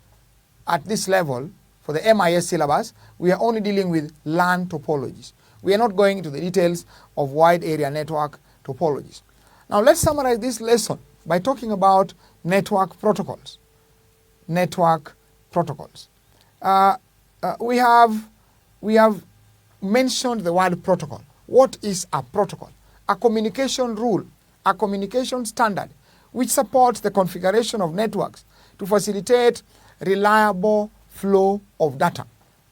at this level, for the MIS syllabus, we are only dealing with LAN topologies. We are not going into the details of wide area network topologies. Now let's summarize this lesson by talking about network protocols. Network protocols. We have mentioned the word protocol. What is a protocol? A communication rule, a communication standard which supports the configuration of networks to facilitate reliable flow of data.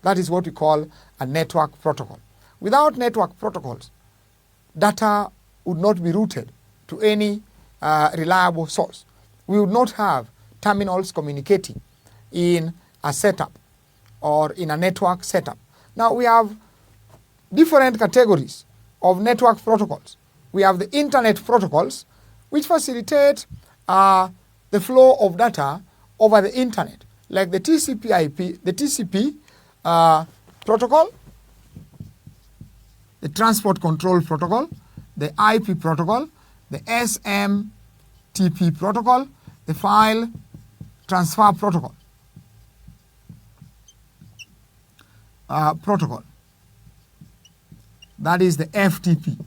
That is what we call a network protocol. Without network protocols, data would not be routed to any reliable source. We would not have terminals communicating in a setup or in a network setup. Now we have different categories of network protocols. We have the internet protocols, which facilitate the flow of data over the internet, like the TCP/IP, the TCP protocol, the transport control protocol, the IP protocol, the SMTP protocol, the file transfer protocol. That is the FTP.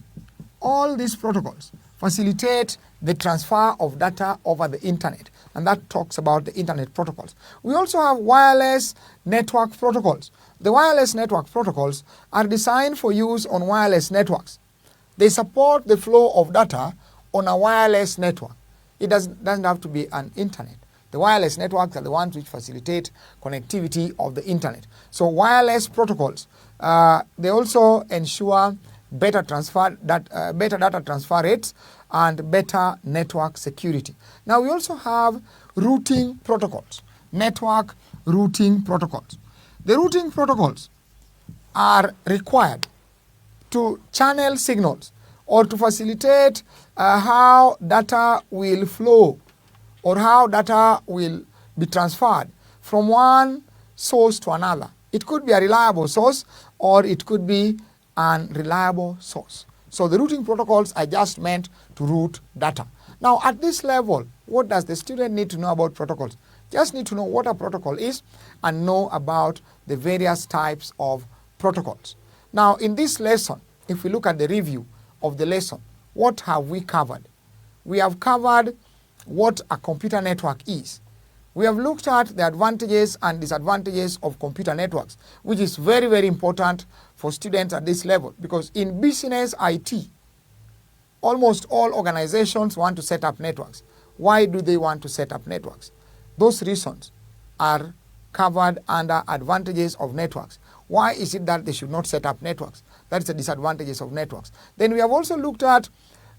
All these protocols facilitate the transfer of data over the internet, and that talks about the internet protocols. We also have wireless network protocols. The wireless network protocols are designed for use on wireless networks. They support the flow of data on a wireless network. It doesn't have to be an internet. The wireless networks are the ones which facilitate connectivity of the internet. So wireless protocols, they also ensure better data transfer rates and better network security. Now we also have routing protocols, network routing protocols. The routing protocols are required to channel signals or to facilitate how data will flow or how data will be transferred from one source to another. It could be a reliable source or it could be an unreliable source. So the routing protocols are just meant to route data. Now at this level, what does the student need to know about protocols? Just need to know what a protocol is and know about the various types of protocols. Now in this lesson, if we look at the review of the lesson, what have we covered? We have covered what a computer network is. We have looked at the advantages and disadvantages of computer networks, which is very, very important for students at this level, because in business IT, almost all organizations want to set up networks. Why do they want to set up networks? Those reasons are covered under advantages of networks. Why is it that they should not set up networks? That's the disadvantages of networks. Then we have also looked at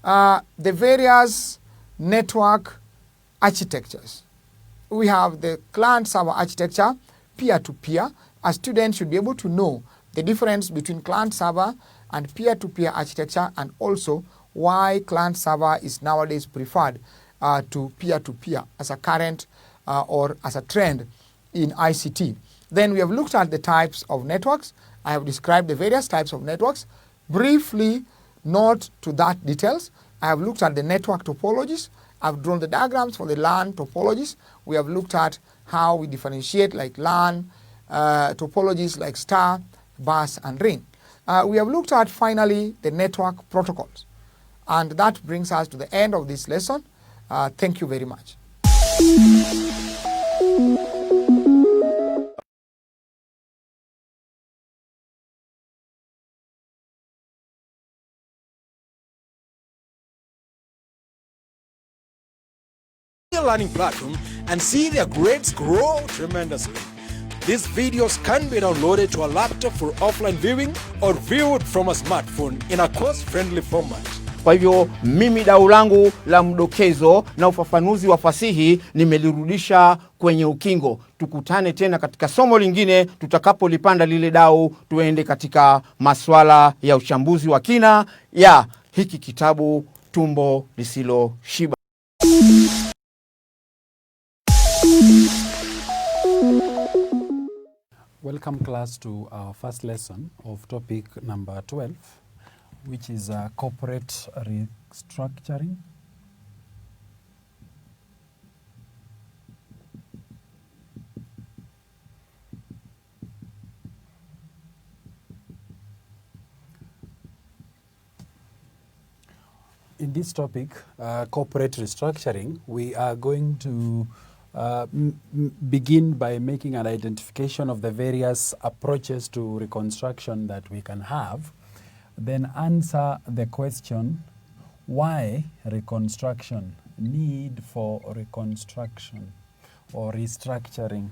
the various network architectures. We have the client-server architecture, peer-to-peer. A student should be able to know the difference between client-server and peer-to-peer architecture, and also why client-server is nowadays preferred to peer-to-peer as a current or as a trend in ICT. Then we have looked at the types of networks. I have described the various types of networks. Briefly not to that details. I have looked at the network topologies. I've drawn the diagrams for the LAN topologies. We have looked at how we differentiate like LAN, topologies like star, bus, and ring. We have looked at finally the network protocols. And that brings us to the end of this lesson. Thank you very much. Learning platform and see their grades grow tremendously. These videos can be downloaded to a laptop for offline viewing or viewed from a smartphone in a cost-friendly format. Kwa hivyo mimi dau langu la mdokezo na ufafanuzi wa fasihi nimelirudisha kwenye ukingo. Tukutane tena katika somo lingine tutakapolipanda lile dau tuende katika maswala ya uchambuzi wa kina ya hiki kitabu Tumbo Lisilo Shiba. Welcome class to our first lesson of topic number 12, which is corporate restructuring. In this topic, corporate restructuring, we are going to begin by making an identification of the various approaches to reconstruction that we can have, then answer the question, why reconstruction, need for reconstruction or restructuring.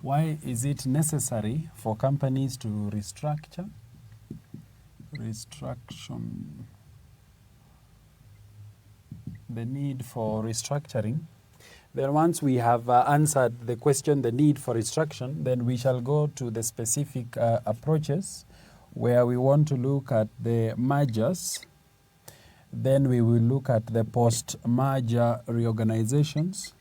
Why is it necessary for companies to restructure? Restruction. The need for restructuring. Then once we have answered the question, the need for restructuring, then we shall go to the specific approaches where we want to look at the mergers. Then we will look at the post-merger reorganizations.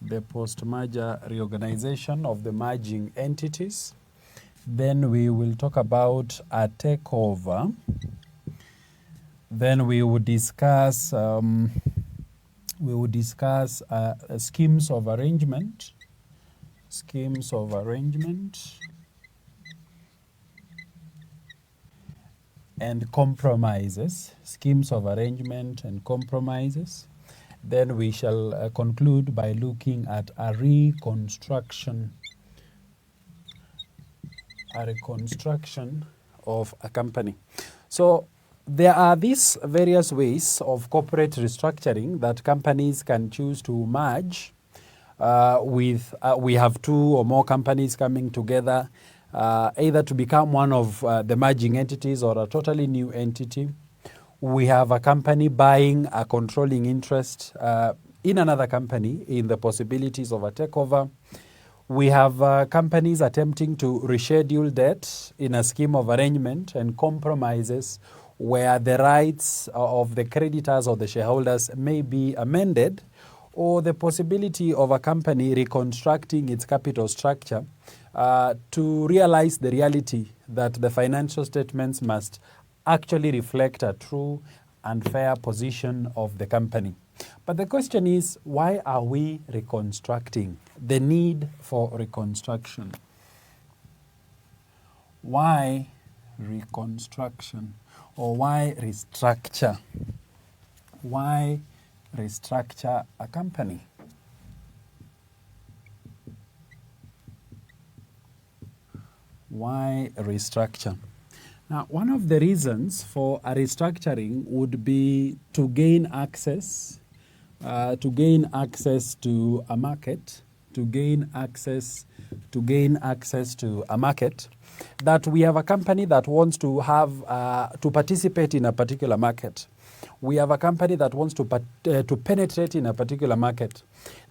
The post-merger reorganization of the merging entities. Then we will talk about a takeover. Then we will discuss schemes of arrangement, and compromises, schemes of arrangement and compromises. Then we shall conclude by looking at a reconstruction of a company. So there are these various ways of corporate restructuring that companies can choose to merge we have two or more companies coming together, either to become one of the merging entities or a totally new entity. We have a company buying a controlling interest in another company in the possibilities of a takeover. We have companies attempting to reschedule debt in a scheme of arrangement and compromises where the rights of the creditors or the shareholders may be amended, or the possibility of a company reconstructing its capital structure to realize the reality that the financial statements must actually reflect a true and fair position of the company. But the question is, why are we reconstructing? The need for reconstruction. Why reconstruction? Or why restructure? Why restructure a company? Why restructure? Now, one of the reasons for a restructuring would be to gain access to a market, that we have a company that wants to have to participate in a particular market. We have a company that wants to penetrate in a particular market.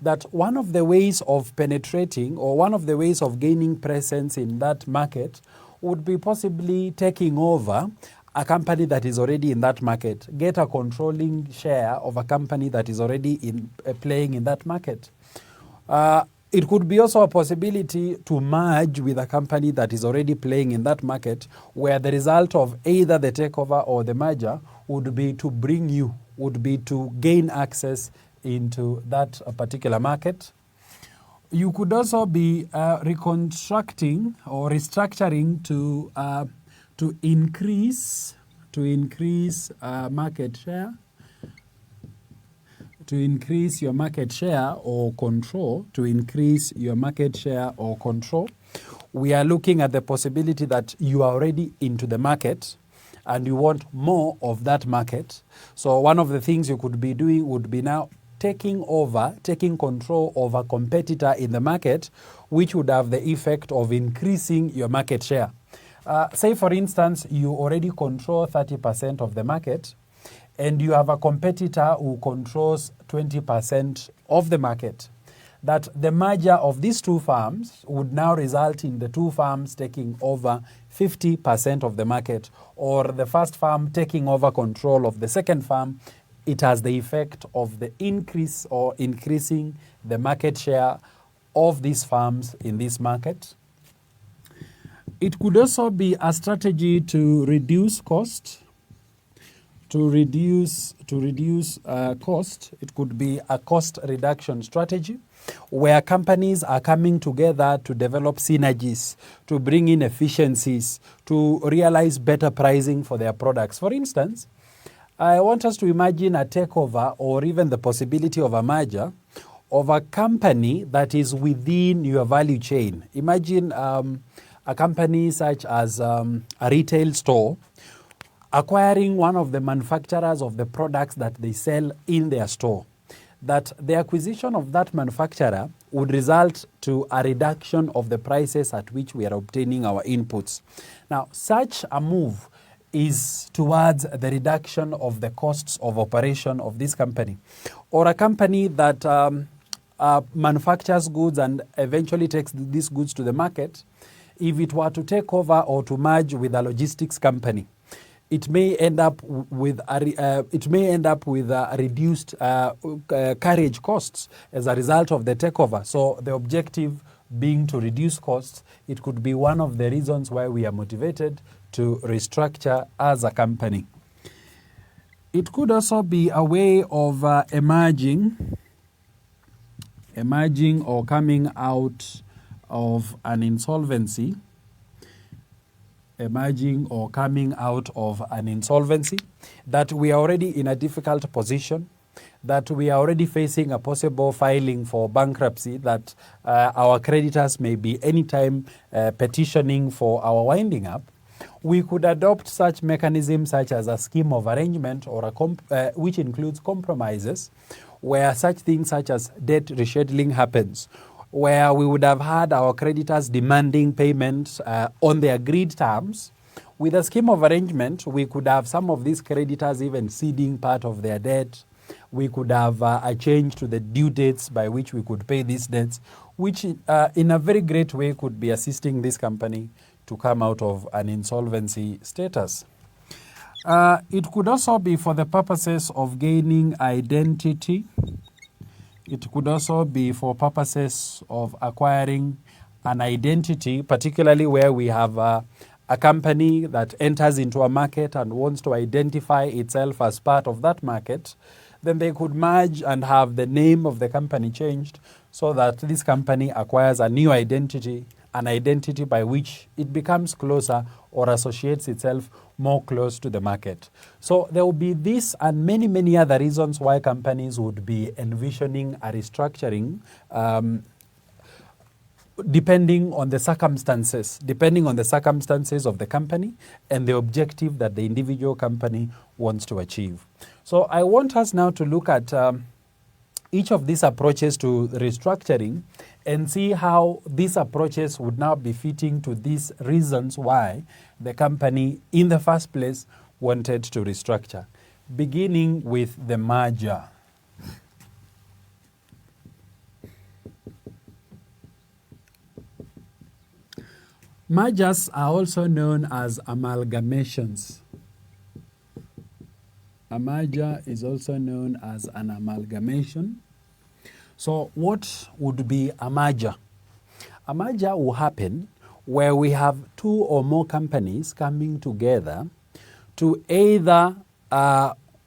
That one of the ways of penetrating or one of the ways of gaining presence in that market would be possibly taking over a company that is already in that market, get a controlling share of a company that is already playing in that market. It could be also a possibility to merge with a company that is already playing in that market, where the result of either the takeover or the merger would be to gain access into that particular market. You could also be reconstructing or restructuring to increase market share, to increase your market share or control, We are looking at the possibility that you are already into the market and you want more of that market. So one of the things you could be doing would be now taking control of a competitor in the market, which would have the effect of increasing your market share. Say, for instance, you already control 30% of the market, and you have a competitor who controls 20% of the market. That the merger of these two firms would now result in the two firms taking over 50% of the market, or the first firm taking over control of the second firm. It has the effect of the increase or increasing the market share of these firms in this market. It could also be a strategy to reduce cost. It could be a cost reduction strategy where companies are coming together to develop synergies, to bring in efficiencies, to realize better pricing for their products. For instance, I want us to imagine a takeover or even the possibility of a merger of a company that is within your value chain. Imagine a company such as a retail store acquiring one of the manufacturers of the products that they sell in their store. That the acquisition of that manufacturer would result to a reduction of the prices at which we are obtaining our inputs. Now, such a move is towards the reduction of the costs of operation of this company. Or a company that manufactures goods and eventually takes these goods to the market, if it were to take over or to merge with a logistics company, it may end up with reduced carriage costs as a result of the takeover. So the objective being to reduce costs, it could be one of the reasons why we are motivated to restructure as a company. It could also be a way of emerging or coming out of an insolvency. That we are already in a difficult position, that we are already facing a possible filing for bankruptcy, that our creditors may be anytime petitioning for our winding up. We could adopt such mechanisms such as a scheme of arrangement or which includes compromises, where such things such as debt rescheduling happens, where we would have had our creditors demanding payments on the agreed terms. With a scheme of arrangement, we could have some of these creditors even ceding part of their debt. We could have a change to the due dates by which we could pay these debts, which in a very great way could be assisting this company to come out of an insolvency status. It could also be for the purposes of gaining identity. It could also be for purposes of acquiring an identity, particularly where we have a company that enters into a market and wants to identify itself as part of that market. Then they could merge and have the name of the company changed so that this company acquires a new identity, an identity by which it becomes closer or associates itself more close to the market. So there will be this and many, many other reasons why companies would be envisioning a restructuring depending on the circumstances of the company and the objective that the individual company wants to achieve. So I want us now to look at each of these approaches to restructuring and see how these approaches would now be fitting to these reasons why the company in the first place wanted to restructure, beginning with the merger. Mergers are also known as amalgamations. A merger is also known as an amalgamation. So what would be a merger? A merger will happen where we have two or more companies coming together to either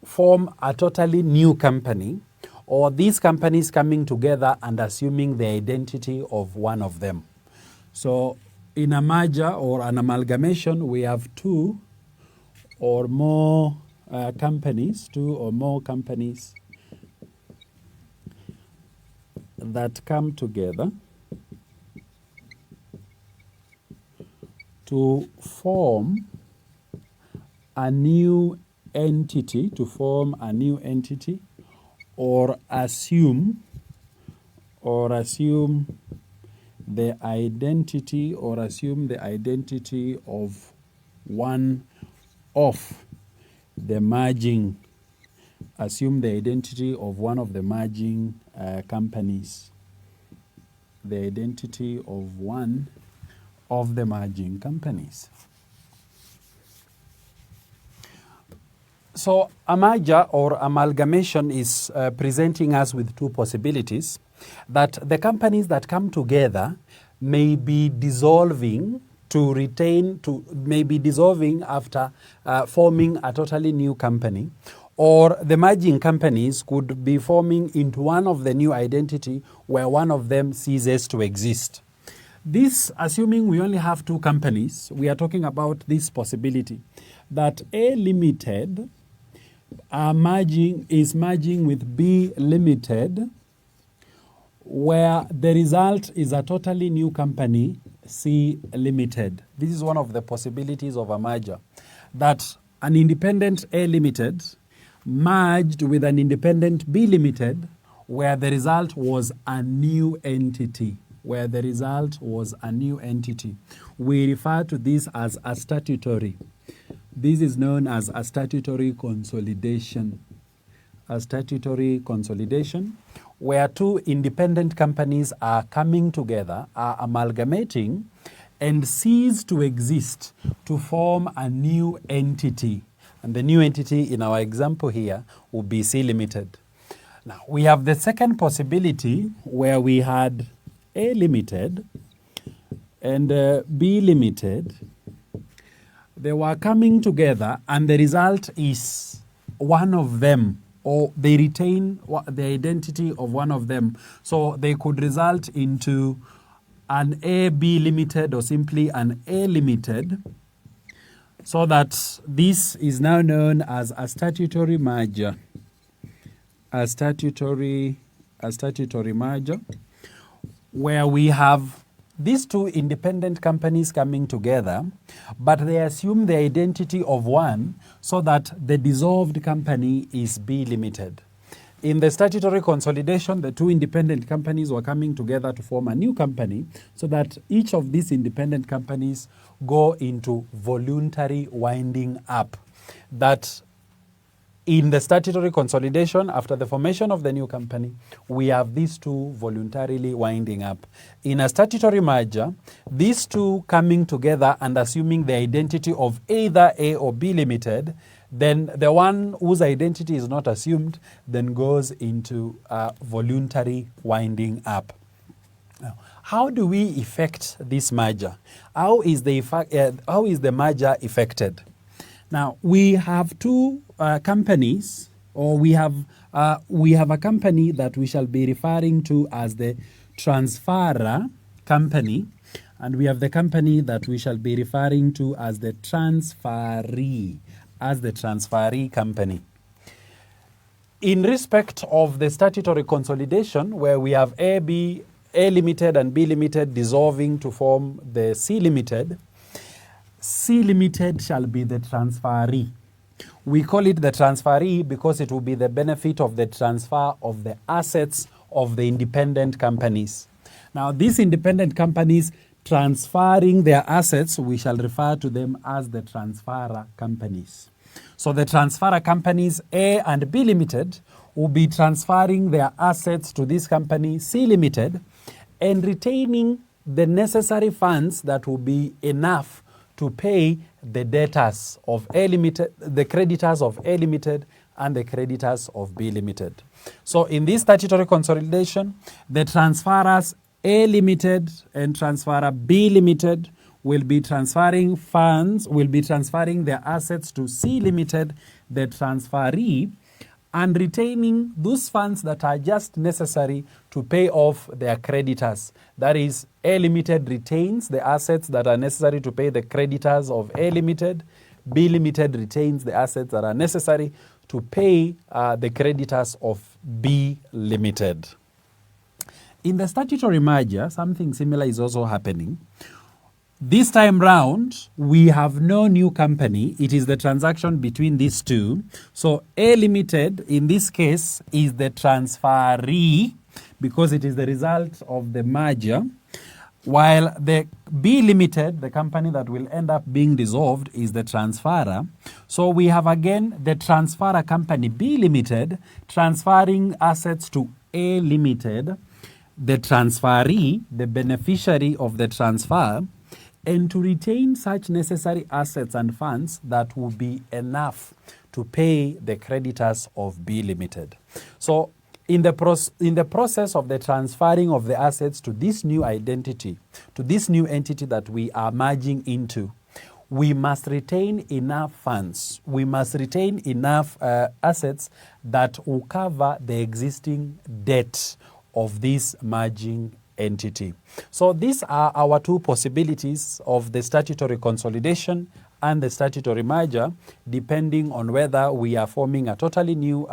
form a totally new company, or these companies coming together and assuming the identity of one of them. So in a merger or an amalgamation, we have two or more companies that come together to form a new entity, or assume the identity of one of the merging, companies. The identity of one of the merging companies. So a merger or amalgamation is presenting us with two possibilities, that the companies that come together may be dissolving after forming a totally new company, or the merging companies could be forming into one of the new identity where one of them ceases to exist. This, assuming we only have two companies, we are talking about this possibility that A Limited is merging with B Limited, where the result is a totally new company, C Limited. This is one of the possibilities of a merger, that an independent A Limited merged with an independent B Limited, where the result was a new entity. We refer to this as a statutory. This is known as a statutory consolidation. Where two independent companies are coming together, are amalgamating, and cease to exist to form a new entity. And the new entity in our example here would be C Limited. Now, we have the second possibility where we had A Limited and B Limited. They were coming together and the result is one of them, or they retain the identity of one of them. So they could result into an AB Limited or simply an A Limited, so that this is now known as a statutory merger. A statutory merger, where we have these two independent companies coming together, but they assume the identity of one, so that the dissolved company is B Limited. In the statutory consolidation, the two independent companies were coming together to form a new company, so that each of these independent companies go into voluntary winding up. That in the statutory consolidation, after the formation of the new company, we have these two voluntarily winding up. In a statutory merger, these two coming together and assuming the identity of either A or B Limited, then the one whose identity is not assumed then goes into voluntary winding up. Now, how do we effect this merger? How is the merger effected? Now, we have two companies, or we have a company that we shall be referring to as the transferor company, and we have the company that we shall be referring to as the transferee company. In respect of the statutory consolidation, where we have A Limited and B Limited dissolving to form the C Limited, C Limited shall be the transferee. We call it the transferee because it will be the benefit of the transfer of the assets of the independent companies. Now, these independent companies transferring their assets, we shall refer to them as the transferor companies. So the transferor companies A and B Limited will be transferring their assets to this company C Limited and retaining the necessary funds that will be enough to pay the debtors of A Limited, the creditors of A Limited and the creditors of B Limited. So in this statutory consolidation, the transferors A Limited and transferor B Limited will be transferring funds, will be transferring their assets to C Limited, the transferee, and retaining those funds that are just necessary to pay off their creditors. That is, A Limited retains the assets that are necessary to pay the creditors of A Limited. B Limited retains the assets that are necessary to pay the creditors of B Limited. In the statutory merger, something similar is also happening. This time round, we have no new company. It is the transaction between these two. So A Limited, in this case, is the transferee because it is the result of the merger, while the B Limited, the company that will end up being dissolved, is the transferor. So we have again the transferor company B Limited transferring assets to A Limited, the transferee, the beneficiary of the transfer, and to retain such necessary assets and funds that will be enough to pay the creditors of B Limited. So in the process of the transferring of the assets to this new identity, to this new entity that we are merging into, we must retain enough funds. We must retain enough assets that will cover the existing debt of this merging entity. So these are our two possibilities of the statutory consolidation and the statutory merger, depending on whether we are forming a totally new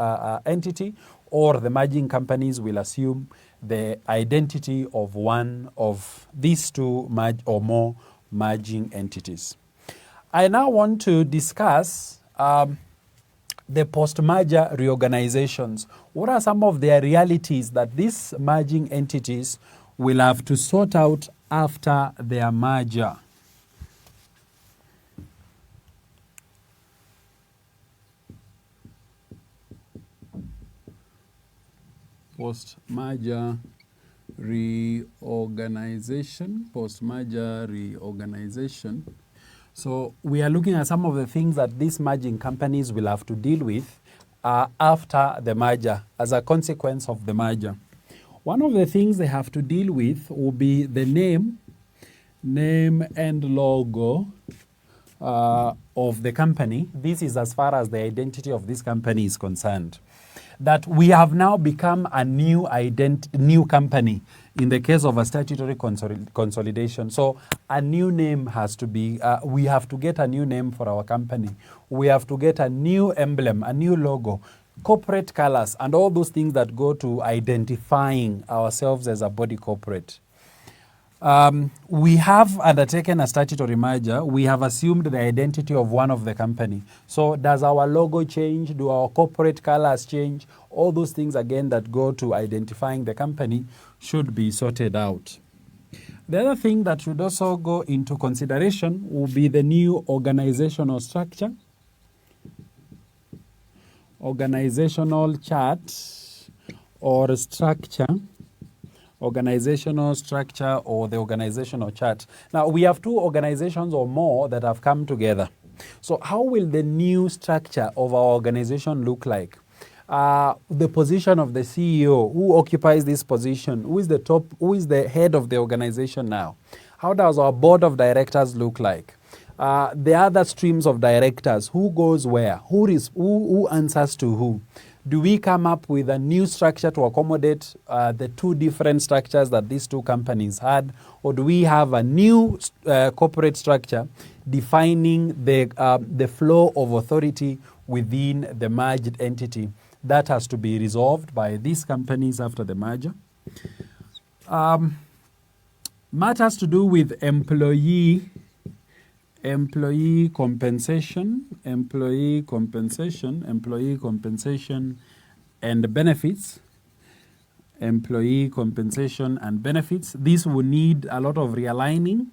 entity or the merging companies will assume the identity of one of these two or more merging entities. I now want to discuss the post-merger reorganizations. What are some of the realities that these merging entities will have to sort out after their merger? Post-merger reorganization. Post-merger reorganization. So we are looking at some of the things that these merging companies will have to deal with after the merger, as a consequence of the merger. One of the things they have to deal with will be the name and logo of the company. This is as far as the identity of this company is concerned. That we have now become a new company in the case of a statutory consolidation. So a new name has to be, we have to get a new name for our company. We have to get a new emblem, a new logo, corporate colors, and all those things that go to identifying ourselves as a body corporate. We have undertaken a statutory merger. We have assumed the identity of one of the company. So does our logo change? Do our corporate colors change? All those things, again, that go to identifying the company should be sorted out. The other thing that should also go into consideration will be the new organizational structure, organizational chart or structure, organizational structure or the organizational chart. Now, we have two organizations or more that have come together. So how will the new structure of our organization look like? The position of the CEO, who occupies this position, who is the head of the organization now? How does our board of directors look like? The other streams of directors, who goes where? Who answers to who? Do we come up with a new structure to accommodate the two different structures that these two companies had? Or do we have a new corporate structure defining the flow of authority within the merged entity? That has to be resolved by these companies after the merger. Matters to do with employee compensation and benefits. Employee compensation and benefits. This will need a lot of realigning.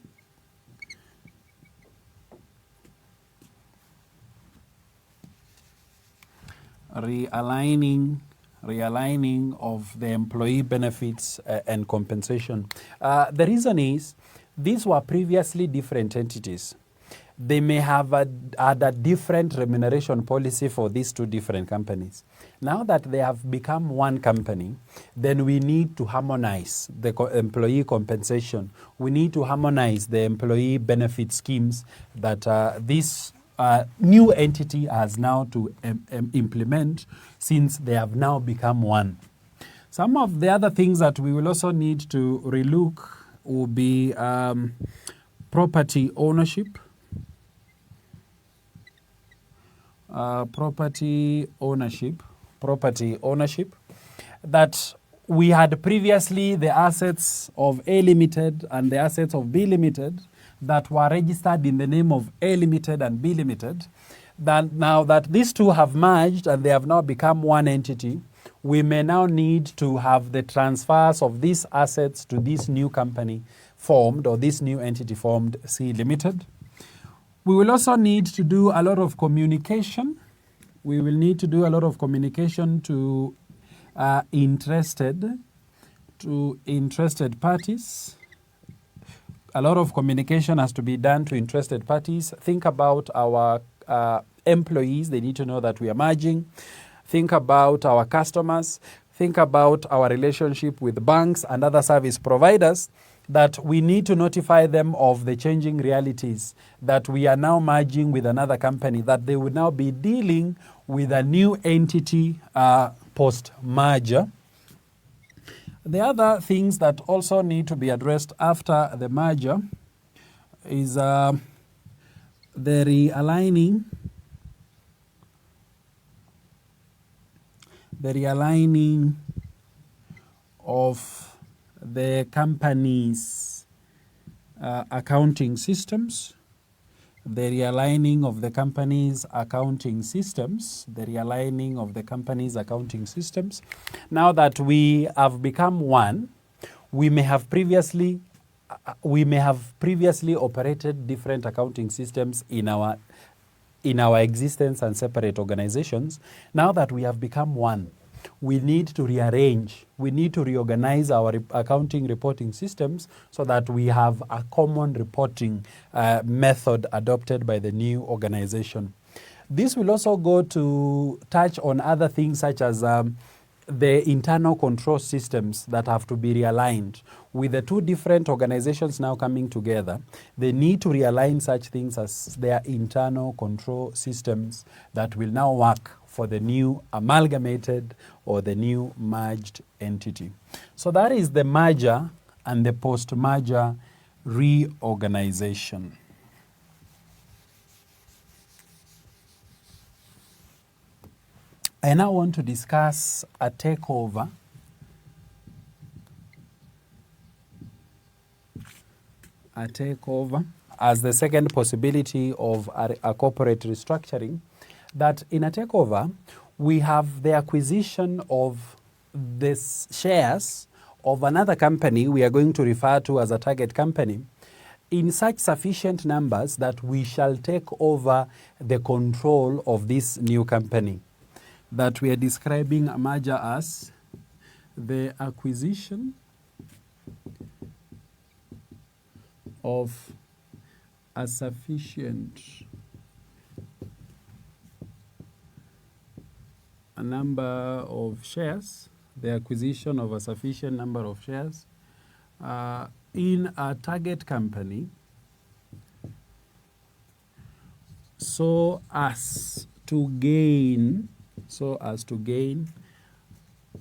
Realigning of the employee benefits and compensation. The reason is these were previously different entities. they may have had a different remuneration policy for these two different companies. Now that they have become one company, then we need to harmonize the employee compensation. We need to harmonize the employee benefit schemes that this new entity has now to implement, since they have now become one. Some of the other things that we will also need to relook will be property ownership. Property ownership, that we had previously the assets of A Limited and the assets of B Limited that were registered in the name of A Limited and B Limited. That now that these two have merged and they have now become one entity, we may now need to have the transfers of these assets to this new company formed, or this new entity formed, C Limited. We will also need to do a lot of communication. We will need to do a lot of communication to interested parties. A lot of communication has to be done to interested parties. Think about our employees. They need to know that we are merging. Think about our customers. Think about our relationship with banks and other service providers, that we need to notify them of the changing realities, that we are now merging with another company, that they will now be dealing with a new entity post-merger. The other things that also need to be addressed after the merger is the realigning of the company's accounting systems, the realigning of the company's accounting systems, Now that we have become one, we may have previously operated different accounting systems in our existence and separate organizations. Now that we have become one, we need to rearrange, we need to reorganize our accounting reporting systems so that we have a common reporting method adopted by the new organization. This will also go to touch on other things such as the internal control systems that have to be realigned. With the two different organizations now coming together, they need to realign such things as their internal control systems that will now work for the new amalgamated or the new merged entity. So that is the merger and the post-merger reorganization. I now want to discuss a takeover. A takeover as the second possibility of a corporate restructuring. That in a takeover, we have the acquisition of the shares of another company we are going to refer to as a target company in such sufficient numbers that we shall take over the control of this new company. That we are describing a merger as the acquisition of a sufficient number of shares, the acquisition of a sufficient number of shares in a target company so as to gain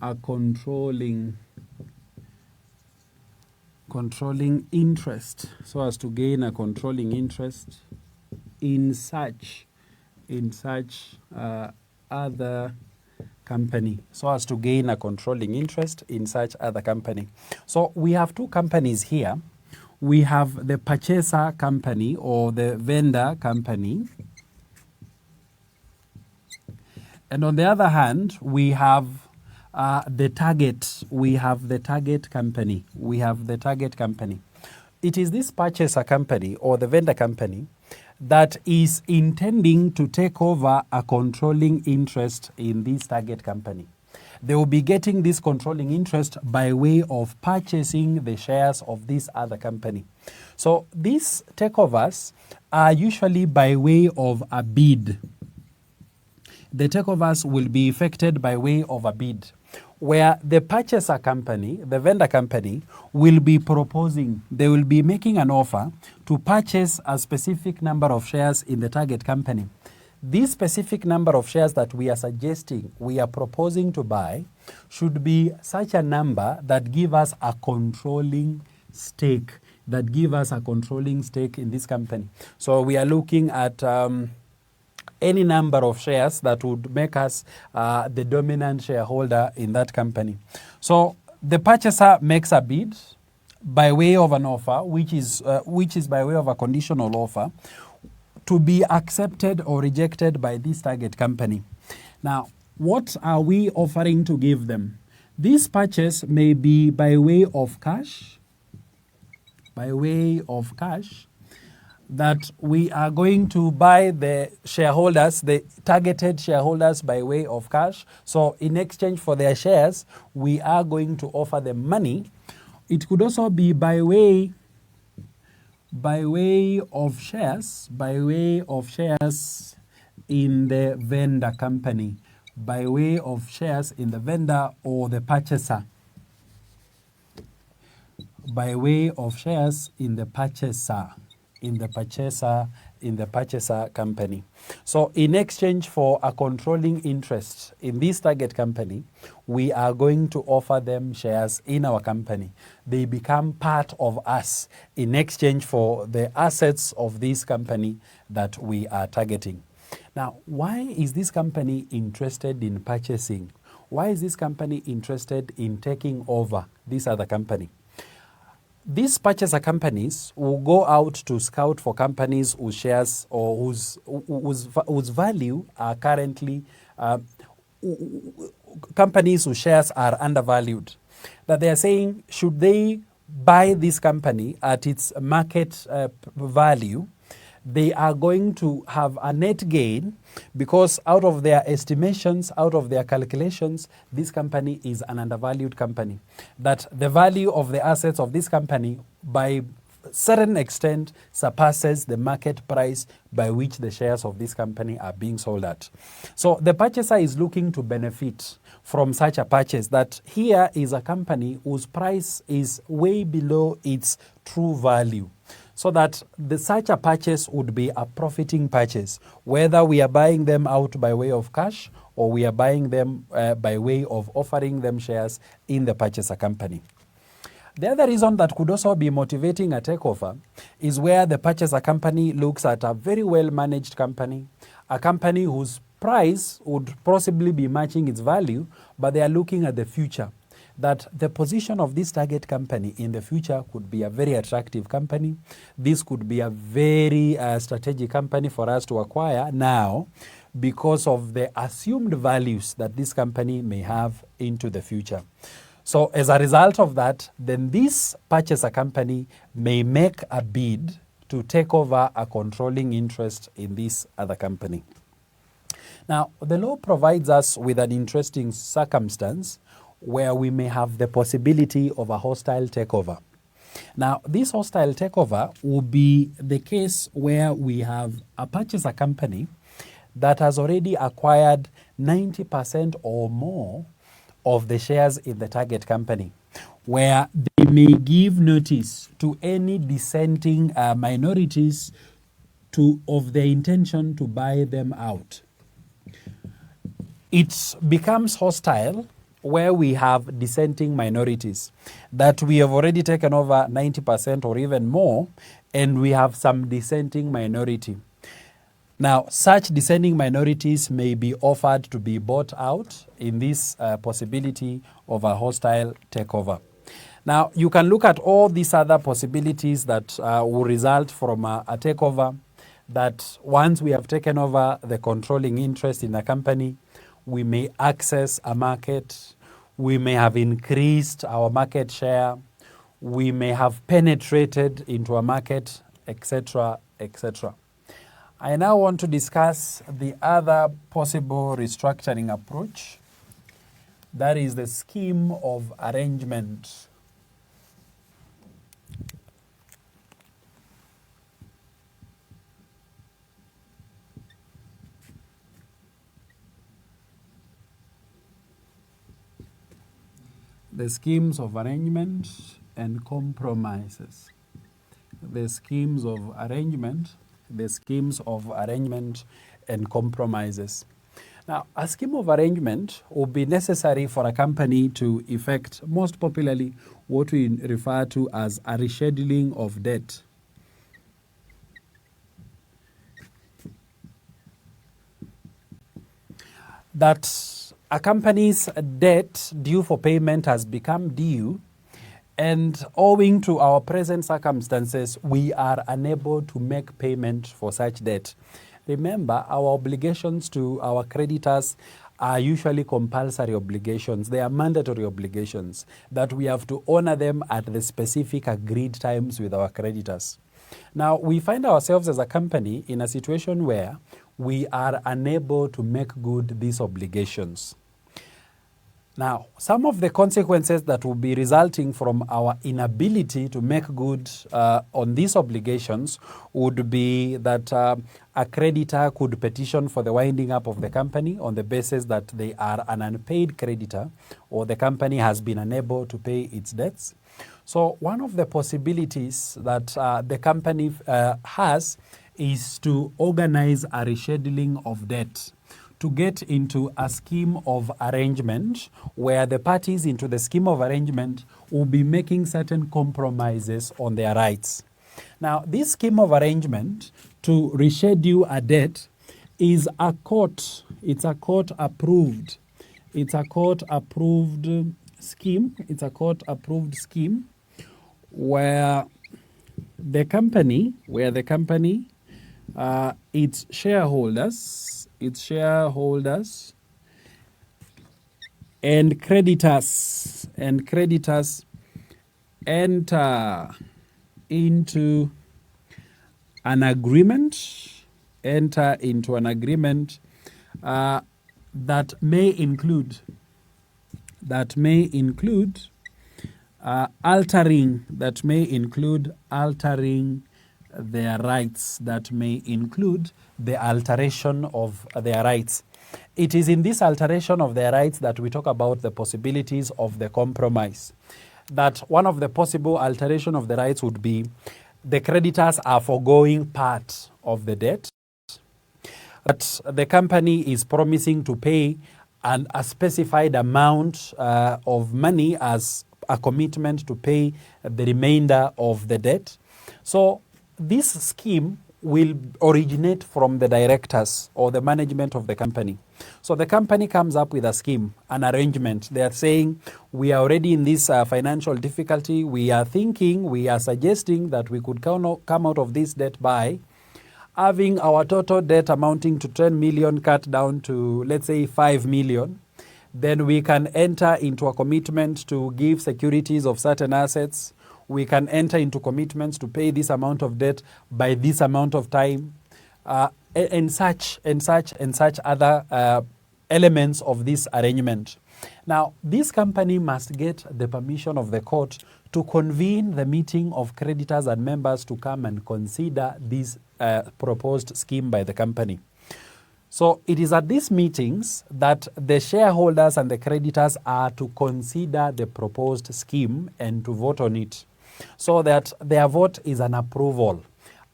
a controlling interest, in such other company, So we have two companies here. We have the purchaser company or the vendor company. And on the other hand, we have the target company. It is this purchaser company or the vendor company that is intending to take over a controlling interest in this target company. they will be getting this controlling interest by way of purchasing the shares of this other company. So these takeovers are usually by way of a bid. The takeovers will be effected by way of a bid, where the purchaser company, the vendor company, will be proposing, they will be making an offer to purchase a specific number of shares in the target company. This specific number of shares that we are suggesting, we are proposing to buy, should be such a number that give us a controlling stake, in this company. So we are looking at any number of shares that would make us the dominant shareholder in that company. So the purchaser makes a bid by way of an offer, which is by way of a conditional offer, to be accepted or rejected by this target company. Now, what are we offering to give them? This purchase may be by way of cash, that we are going to buy the shareholders, the targeted shareholders, by way of cash. So in exchange for their shares, we are going to offer them money. It could also be by way of shares, in the vendor company, by way of shares in the vendor or the purchaser, by way of shares in the purchaser, company. So in exchange for a controlling interest in this target company, we are going to offer them shares in our company. They become part of us in exchange for the assets of this company that we are targeting. Now, why is this company interested in purchasing? Why is this company interested in taking over this other company? These purchaser companies will go out to scout for companies whose shares or whose value are currently, companies whose shares are undervalued. That they are saying, should they buy this company at its market value, they are going to have a net gain because out of their estimations, out of their calculations, this company is an undervalued company. That the value of the assets of this company by certain extent surpasses the market price by which the shares of this company are being sold at. So the purchaser is looking to benefit from such a purchase, that here is a company whose price is way below its true value. So that such a purchase would be a profiting purchase, whether we are buying them out by way of cash or we are buying them by way of offering them shares in the purchaser company. The other reason that could also be motivating a takeover is where the purchaser company looks at a very well-managed company, a company whose price would possibly be matching its value, but they are looking at the future. That the position of this target company in the future could be a very attractive company. This could be a very strategic company for us to acquire now because of the assumed values that this company may have into the future. So as a result of that, then this purchaser company may make a bid to take over a controlling interest in this other company. Now, the law provides us with an interesting circumstance where we may have the possibility of a hostile takeover. Now, this hostile takeover will be the case where we have a purchaser company that has already acquired 90% or more of the shares in the target company, where they may give notice to any dissenting minorities of their intention to buy them out. It becomes hostile where we have dissenting minorities, that we have already taken over 90% or even more, and we have some dissenting minority. Now, such dissenting minorities may be offered to be bought out in this possibility of a hostile takeover. Now, you can look at all these other possibilities that will result from a takeover, that once we have taken over the controlling interest in a company, we may access a market, we may have increased our market share, we may have penetrated into a market, etc., etc. I now want to discuss the other possible restructuring approach, That is the scheme of arrangement. The schemes of arrangement and compromises. The schemes of arrangement and compromises. Now, a scheme of arrangement will be necessary for a company to effect, most popularly, what we refer to as a rescheduling of debt. That a company's debt due for payment has become due, and owing to our present circumstances, we are unable to make payment for such debt. Remember, our obligations to our creditors are usually compulsory obligations. They are mandatory obligations that we have to honor them at the specific agreed times with our creditors. Now, we find ourselves as a company in a situation where we are unable to make good these obligations. Now, some of the consequences that will be resulting from our inability to make good on these obligations would be that a creditor could petition for the winding up of the company on the basis that they are an unpaid creditor or the company has been unable to pay its debts. So one of the possibilities that the company has is to organize a rescheduling of debt, to get into a scheme of arrangement where the parties into the scheme of arrangement will be making certain compromises on their rights. Now, this scheme of arrangement to reschedule a debt is a court, it's a court approved scheme, where the company, its shareholders and creditors enter into an agreement that may include altering their rights, that may include the alteration of their rights. It is in this alteration of their rights that we talk about the possibilities of the compromise. That one of the possible alteration of the rights would be the creditors are foregoing part of the debt, but the company is promising to pay a specified amount of money as a commitment to pay the remainder of the debt. So this scheme will originate from the directors or the management of the company. So the company comes up with a scheme, an arrangement. They are saying, we are already in this financial difficulty. We are suggesting that we could come out of this debt by having our total debt amounting to 10 million cut down to, let's say, 5 million. Then we can enter into a commitment to give securities of certain assets. We can enter into commitments to pay this amount of debt by this amount of time, and such other elements of this arrangement. Now, this company must get the permission of the court to convene the meeting of creditors and members to come and consider this proposed scheme by the company. So it is at these meetings that the shareholders and the creditors are to consider the proposed scheme and to vote on it, so that their vote is an approval.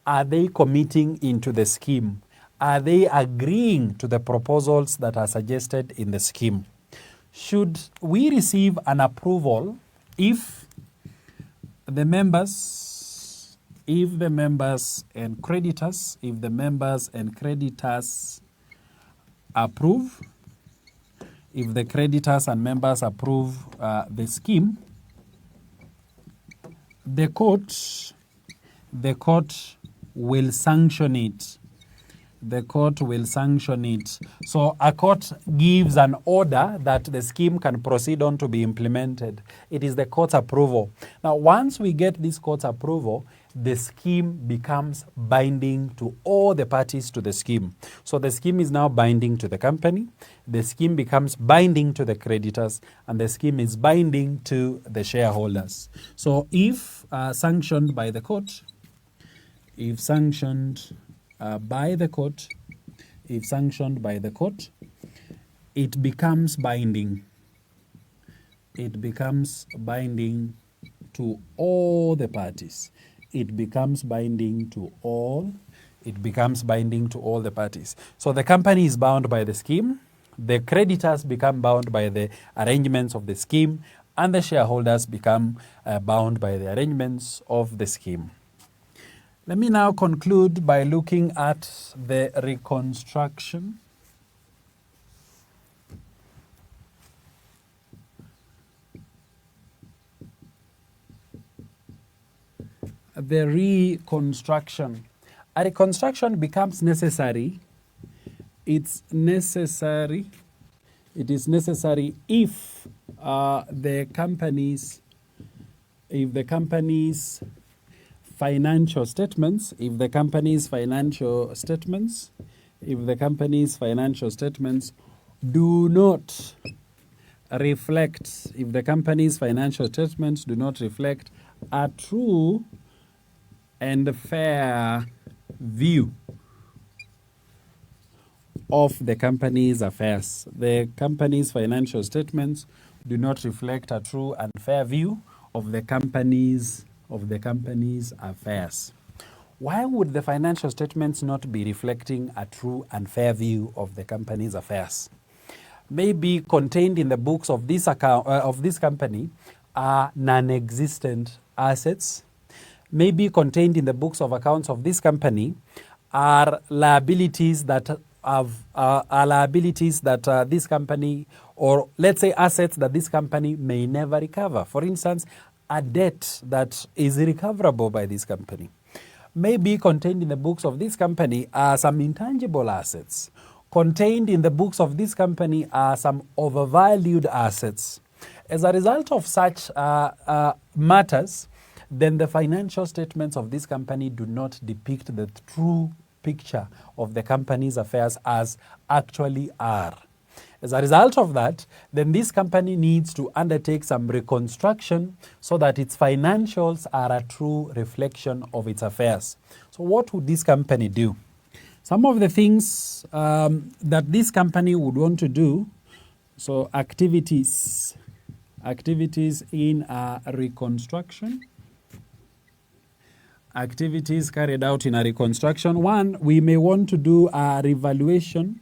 Are they committing into the scheme? Are they agreeing to the proposals that are suggested in the scheme? Should we receive an approval if the members and creditors approve, if the creditors and members approve the scheme, the court will sanction it. So a court gives an order that the scheme can proceed on to be implemented. It is the court's approval. Now, once we get this court's approval, the scheme becomes binding to all the parties to the scheme. So the scheme is now binding to the company, the scheme becomes binding to the creditors, and the scheme is binding to the shareholders. So if sanctioned by the court, if sanctioned by the court, it becomes binding. It becomes binding to all the parties. It becomes binding to all. It becomes binding to all the parties. So the company is bound by the scheme. The creditors become bound by the arrangements of the scheme, and the shareholders become bound by the arrangements of the scheme. Let me now conclude by looking at the reconstruction. The reconstruction. A reconstruction becomes necessary. It is necessary if the company's financial statements do not reflect, a true and fair view of the company's affairs. The company's financial statements do not reflect a true and fair view of the company's affairs. Why would the financial statements not be reflecting a true and fair view of the company's affairs? Maybe contained in the books of this company are non-existent assets. Maybe contained in the books of accounts of this company are liabilities that this company, or let's say assets that this company may never recover. For instance, a debt that is recoverable by this company. Maybe contained in the books of this company are some intangible assets. Contained in the books of this company are some overvalued assets. As a result of such matters, then the financial statements of this company do not depict the true picture of the company's affairs as actually are. As a result of that, then this company needs to undertake some reconstruction so that its financials are a true reflection of its affairs. So what would this company do? Some of the things that this company would want to do, so activities in a reconstruction. Activities carried out in a reconstruction. One, we may want to do a revaluation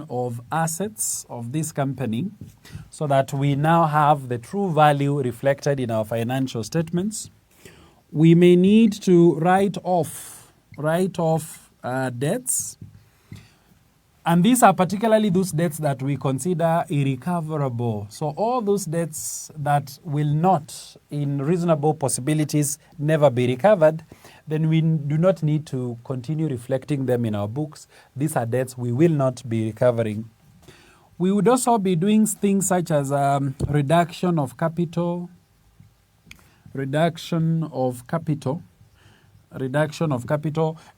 of assets of this company so that we now have the true value reflected in our financial statements. We may need to write off debts. And these are particularly those debts that we consider irrecoverable. So all those debts that will not, in reasonable possibilities, never be recovered, then we do not need to continue reflecting them in our books. These are debts we will not be recovering. We would also be doing things such as reduction of capital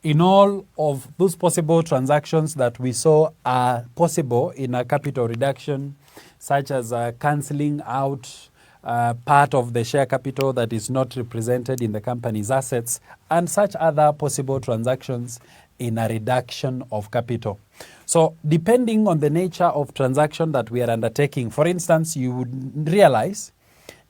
in all of those possible transactions that we saw are possible in a capital reduction, such as cancelling out part of the share capital that is not represented in the company's assets, and such other possible transactions in a reduction of capital. So depending on the nature of transaction that we are undertaking, for instance, you would realize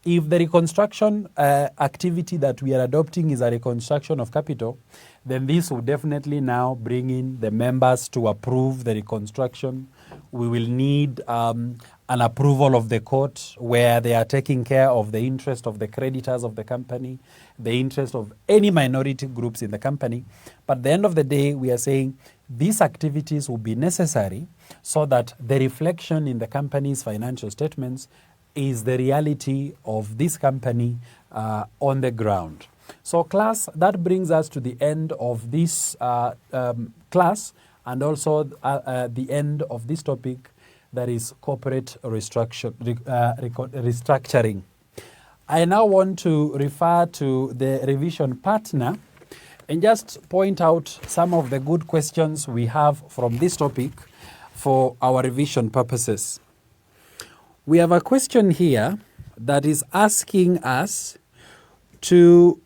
if the reconstruction activity that we are adopting is a reconstruction of capital, then this will definitely now bring in the members to approve the reconstruction. We will need an approval of the court where they are taking care of the interest of the creditors of the company, the interest of any minority groups in the company. But at the end of the day, we are saying these activities will be necessary so that the reflection in the company's financial statements is the reality of this company on the ground. So class, that brings us to the end of this class, and also the end of this topic, that is corporate restructuring. I now want to refer to the revision partner and just point out some of the good questions we have from this topic for our revision purposes. We have a question here that is asking us to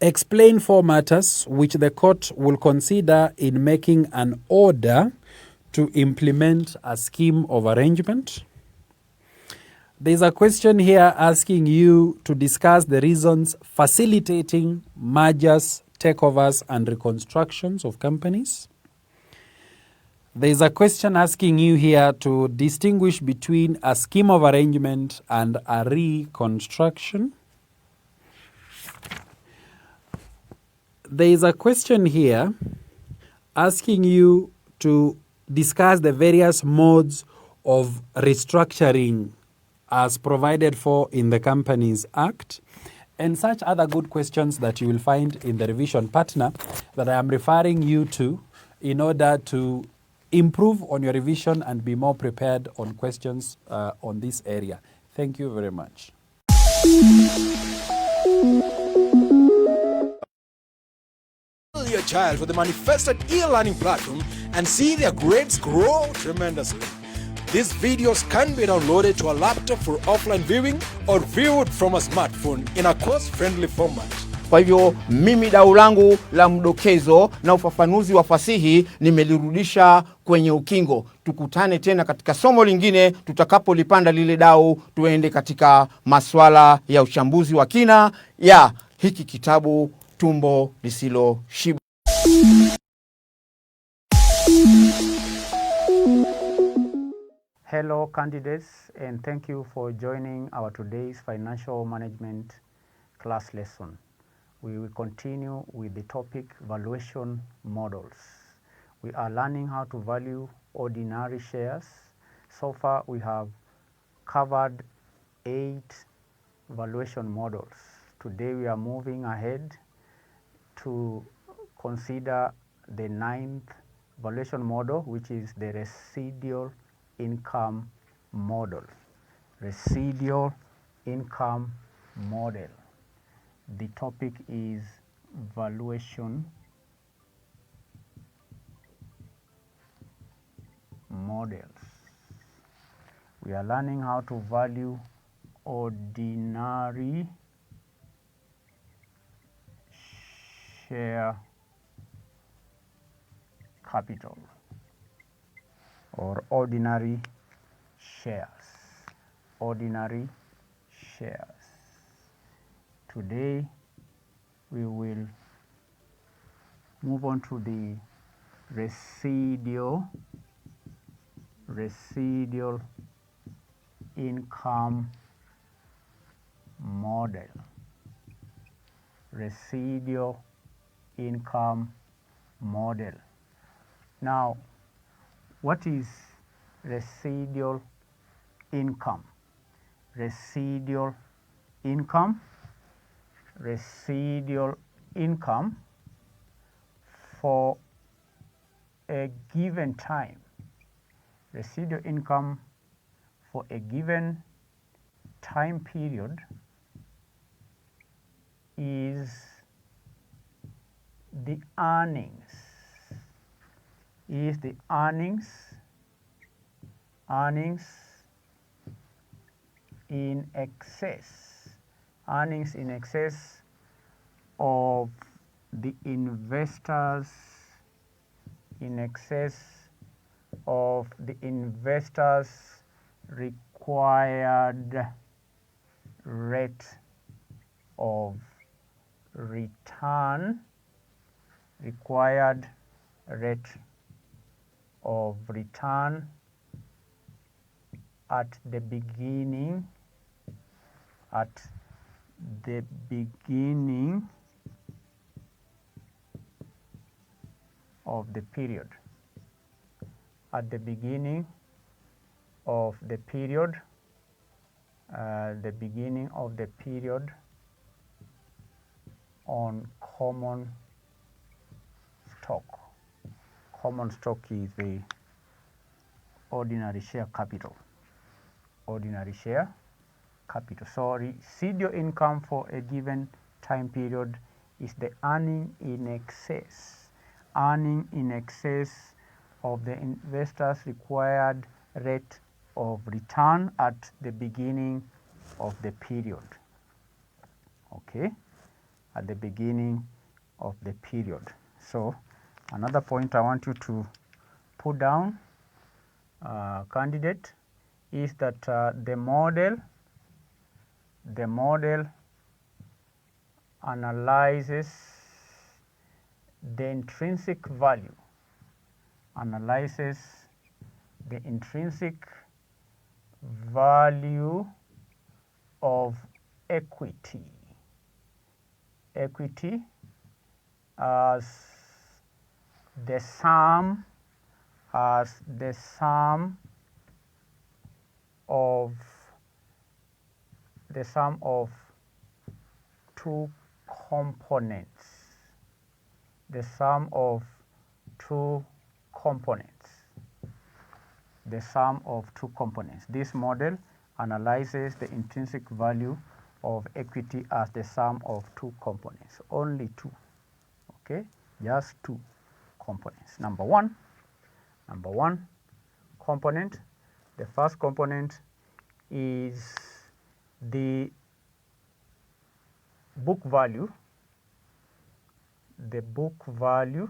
explain 4 matters which the court will consider in making an order to implement a scheme of arrangement. There's a question here asking you to discuss the reasons facilitating mergers, takeovers, and reconstructions of companies. There's a question asking you here to distinguish between a scheme of arrangement and a reconstruction. There's a question here asking you to discuss the various modes of restructuring as provided for in the Companies Act, and such other good questions that you will find in the revision partner that I am referring you to in order to improve on your revision and be more prepared on questions on this area. Thank you very much. Your child with the manifested e-learning platform and see their grades grow tremendously. These videos can be downloaded to a laptop for offline viewing or viewed from a smartphone in a course-friendly format. Kwa hivyo mimi dau langu la mdokezo na ufafanuzi wa fasihi nimelirudisha kwenye ukingo. Tukutane tena katika somo lingine tutakapolipanda lile dau tuende katika maswala ya uchambuzi wa kina ya hiki kitabu Tumbo Lisilo Shiba. Hello candidates, and thank you for joining our today's financial management class lesson. We will continue with the topic valuation models. We are learning how to value ordinary shares. So far we have covered 8 valuation models. Today we are moving ahead to consider the 9th valuation model, which is the residual income model. Residual income model. The topic is valuation models. We are learning how to value ordinary share capital or ordinary shares. Ordinary shares. Today we will move on to the residual income model. Residual income model. Now, what is residual income? Residual income. Residual income for a given time. Residual income for a given time period is the earnings. Is the earnings in excess. Earnings in excess of the investors, in excess of the investors' required rate of return, required rate of return at the beginning, of the period. At the beginning of the period, on common stock. Common stock is the ordinary share capital. Ordinary share capital. So residual income for a given time period is the earning in excess of the investor's required rate of return at the beginning of the period. Okay, at the beginning of the period. So another point I want you to put down, candidate, is that the model analyzes the intrinsic value, of equity as the sum of two components. The sum of two components. This model analyzes the intrinsic value of equity as the sum of two components. Only two. Okay, just two components. Number one component. The first component is the book value. The book value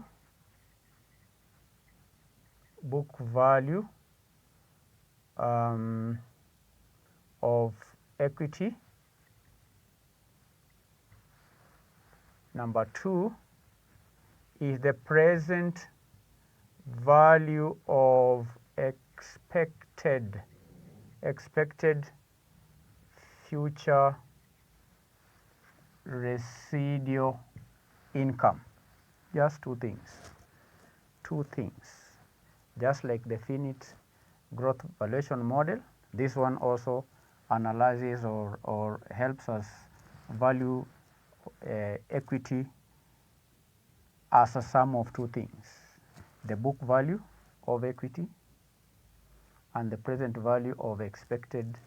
of equity. Number two is the present value of expected future residual income. Just two things. Just like the finite growth valuation model, this one also analyzes or helps us value equity as a sum of two things: the book value of equity and the present value of expected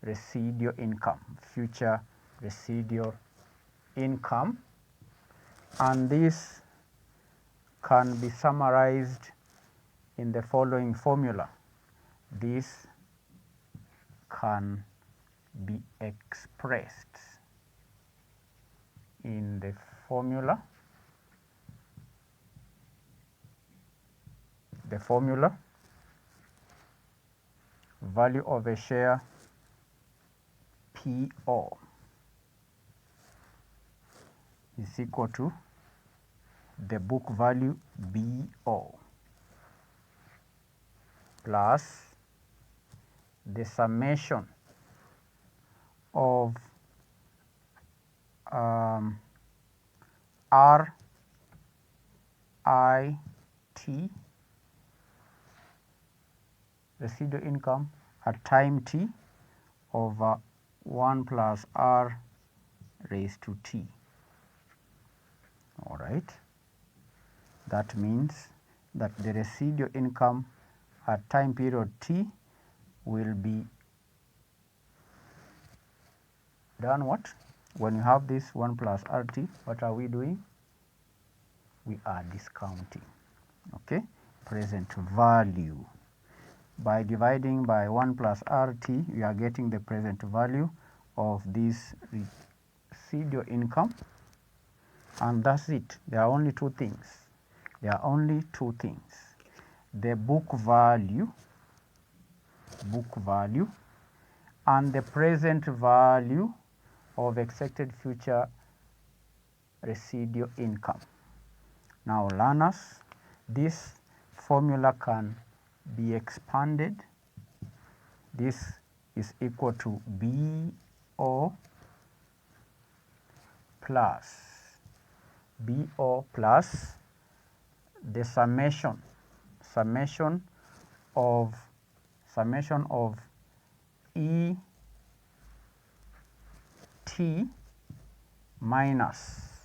residual income, future residual income. And this can be summarized in the following formula. This can be expressed in the formula. The formula: value of a share PO is equal to the book value BO plus the summation of RIT, residual income at time t, over 1 plus R raised to t. All right. That means that the residual income at time period t will be done what? When you have this 1 plus RT, what are we doing? We are discounting. Okay, present value. By dividing by 1 plus RT, we are getting the present value of this residual income, and that's it. There are only two things. The book value and the present value of expected future residual income. Now, learners, this formula can be expanded. This is equal to BO plus the summation of ET minus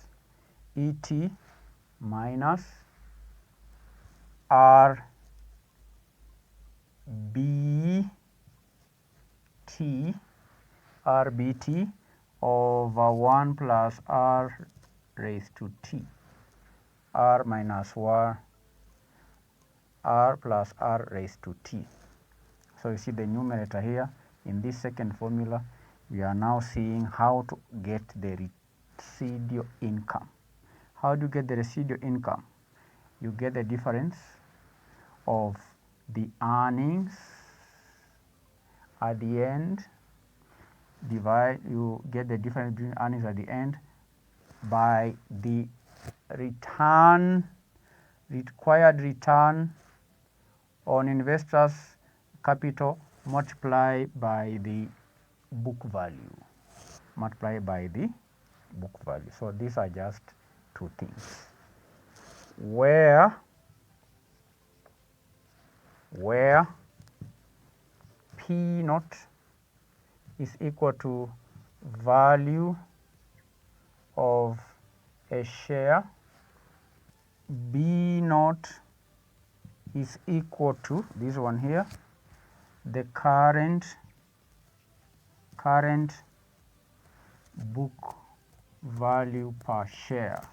RBT RBT over 1 plus R raised to T. R minus 1, R plus R raised to T. So you see the numerator here. In this second formula, we are now seeing how to get the residual income. How do you get the residual income? You get the difference of the earnings at the end, you get the difference between earnings at the end by the required return on investors' capital multiplied by the book value. So these are just two things. Where P naught is equal to value of a share, B naught is equal to this one here, the current book value per share.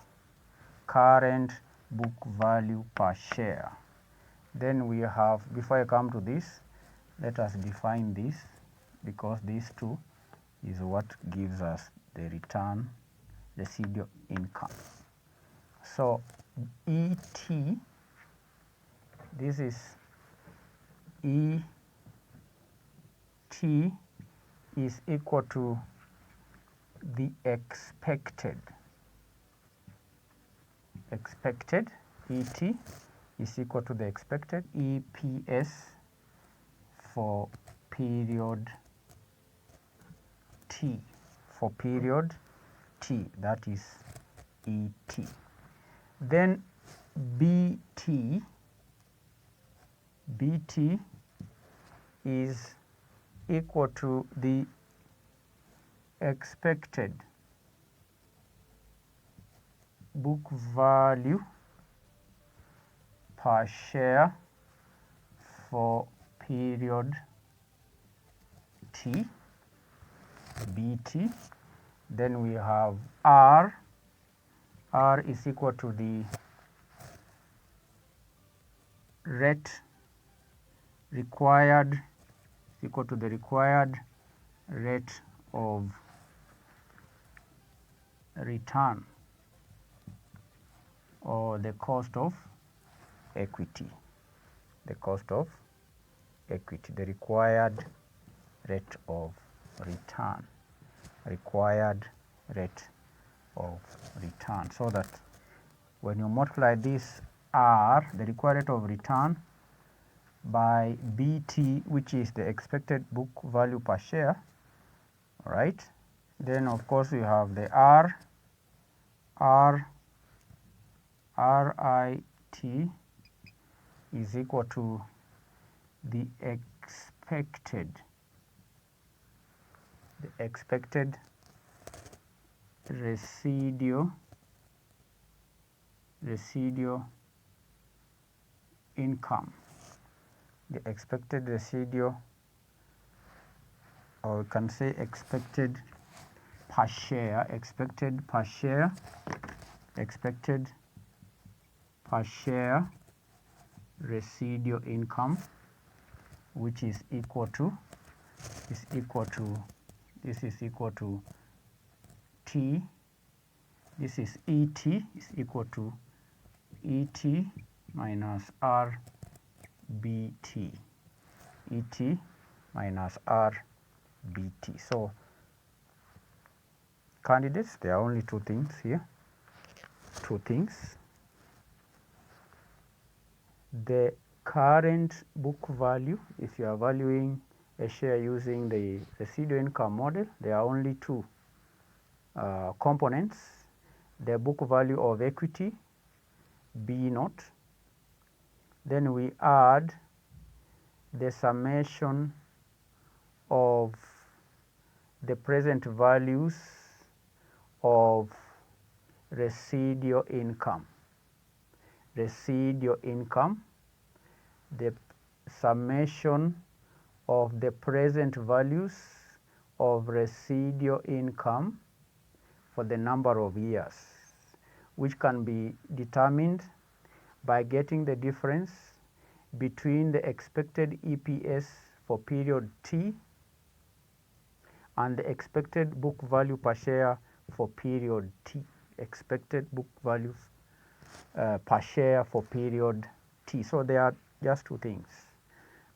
Then we have, before I come to this, let us define this, because these two is what gives us the residual income. So ET, this is ET is equal to the expected ET is equal to the expected EPS for period T, that is ET. Then BT is equal to the expected book value per share for period T, BT. Then we have R is equal to the required rate of return, or the cost of equity. The required rate of return. So that when you multiply this R, the required rate of return, by BT, which is the expected book value per share, right? Then of course we have the RIT is equal to the expected residual income. The expected residual, or we can say expected per share residual income, which is equal to T. This is ET is equal to ET minus RBT. ET minus RBT. So candidates, there are only two things here. The current book value, if you are valuing a share using the residual income model, there are only two components: the book value of equity, B naught. Then we add the summation of the present values of residual income. The summation of the present values of residual income for the number of years, which can be determined by getting the difference between the expected EPS for period T and the expected book value per share for period T. Expected book values per share for period T. So they are just two things.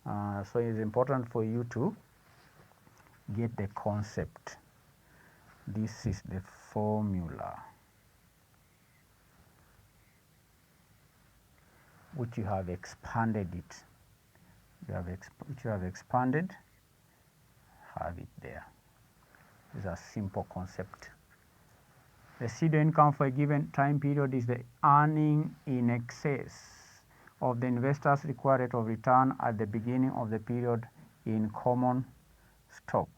So it's important for you to get the concept. This is the formula which you have expanded it. Which you have expanded, have it there. It's a simple concept. Residual income for a given time period is the earning in excess of the investor's required rate of return at the beginning of the period in common stock.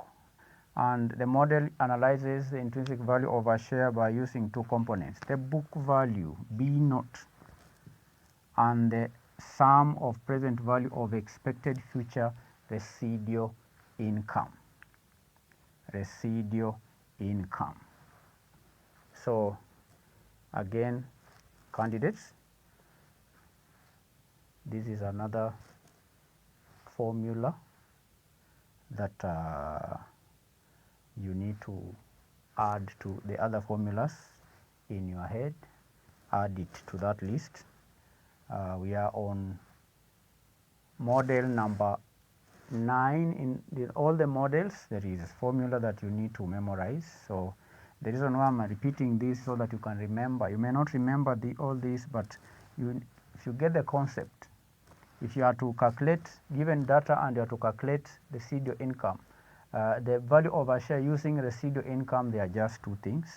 And the model analyzes the intrinsic value of a share by using two components, the book value, B naught, and the sum of present value of expected future residual income. Residual income. So again, candidates, this is another formula that you need to add to the other formulas in your head. Add it to that list. We are on model number 9. In all the models, there is a formula that you need to memorize. So the reason why I'm repeating this so that you can remember. You may not remember all this, but if you get the concept, if you are to calculate given data and you are to calculate residual income, the value of a share using residual income, they are just two things,